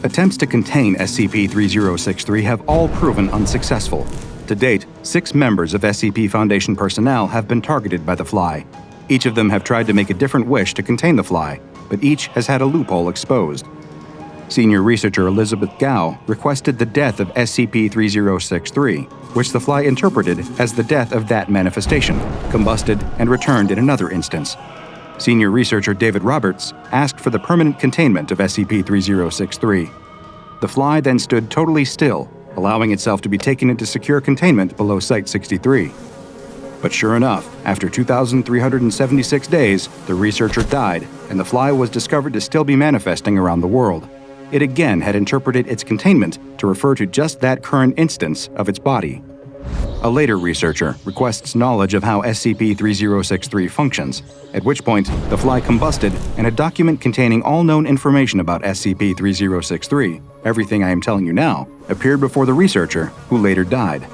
Attempts to contain SCP-3063 have all proven unsuccessful. To date, 6 members of SCP Foundation personnel have been targeted by the fly. Each of them have tried to make a different wish to contain the fly, but each has had a loophole exposed. Senior researcher Elizabeth Gao requested the death of SCP-3063, which the fly interpreted as the death of that manifestation, combusted and returned in another instance. Senior researcher David Roberts asked for the permanent containment of SCP-3063. The fly then stood totally still, allowing itself to be taken into secure containment below Site-63. But sure enough, after 2,376 days, the researcher died, and the fly was discovered to still be manifesting around the world. It again had interpreted its containment to refer to just that current instance of its body. A later researcher requests knowledge of how SCP-3063 functions, at which point the fly combusted and a document containing all known information about SCP-3063, everything I am telling you now, appeared before the researcher, who later died.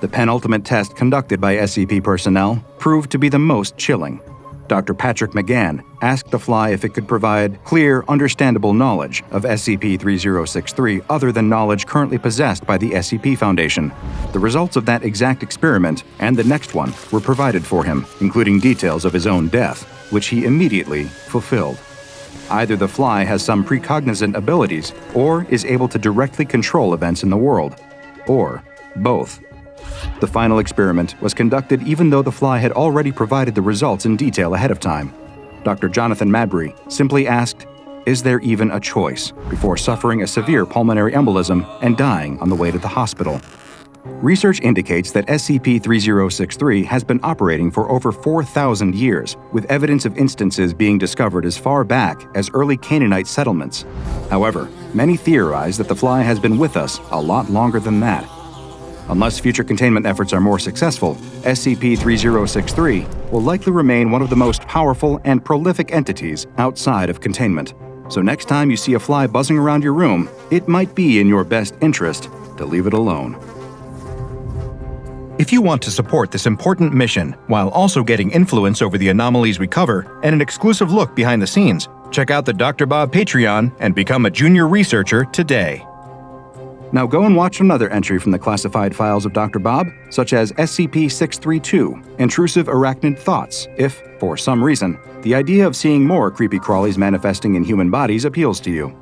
The penultimate test conducted by SCP personnel proved to be the most chilling. Dr. Patrick McGann asked the fly if it could provide clear, understandable knowledge of SCP-3063 other than knowledge currently possessed by the SCP Foundation. The results of that exact experiment and the next one were provided for him, including details of his own death, which he immediately fulfilled. Either the fly has some precognizant abilities or is able to directly control events in the world, or both. The final experiment was conducted even though the fly had already provided the results in detail ahead of time. Dr. Jonathan Mabry simply asked, "Is there even a choice?" before suffering a severe pulmonary embolism and dying on the way to the hospital. Research indicates that SCP-3063 has been operating for over 4,000 years, with evidence of instances being discovered as far back as early Canaanite settlements. However, many theorize that the fly has been with us a lot longer than that. Unless future containment efforts are more successful, SCP-3063 will likely remain one of the most powerful and prolific entities outside of containment. So next time you see a fly buzzing around your room, it might be in your best interest to leave it alone. If you want to support this important mission while also getting influence over the anomalies we cover and an exclusive look behind the scenes, check out the DrBob Patreon and become a junior researcher today. Now go and watch another entry from the classified files of DrBob, such as SCP-632, Intrusive Arachnid Thoughts, if, for some reason, the idea of seeing more creepy crawlies manifesting in human bodies appeals to you.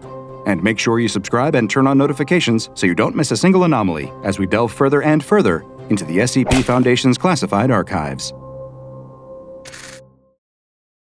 And make sure you subscribe and turn on notifications so you don't miss a single anomaly as we delve further and further into the SCP Foundation's classified archives.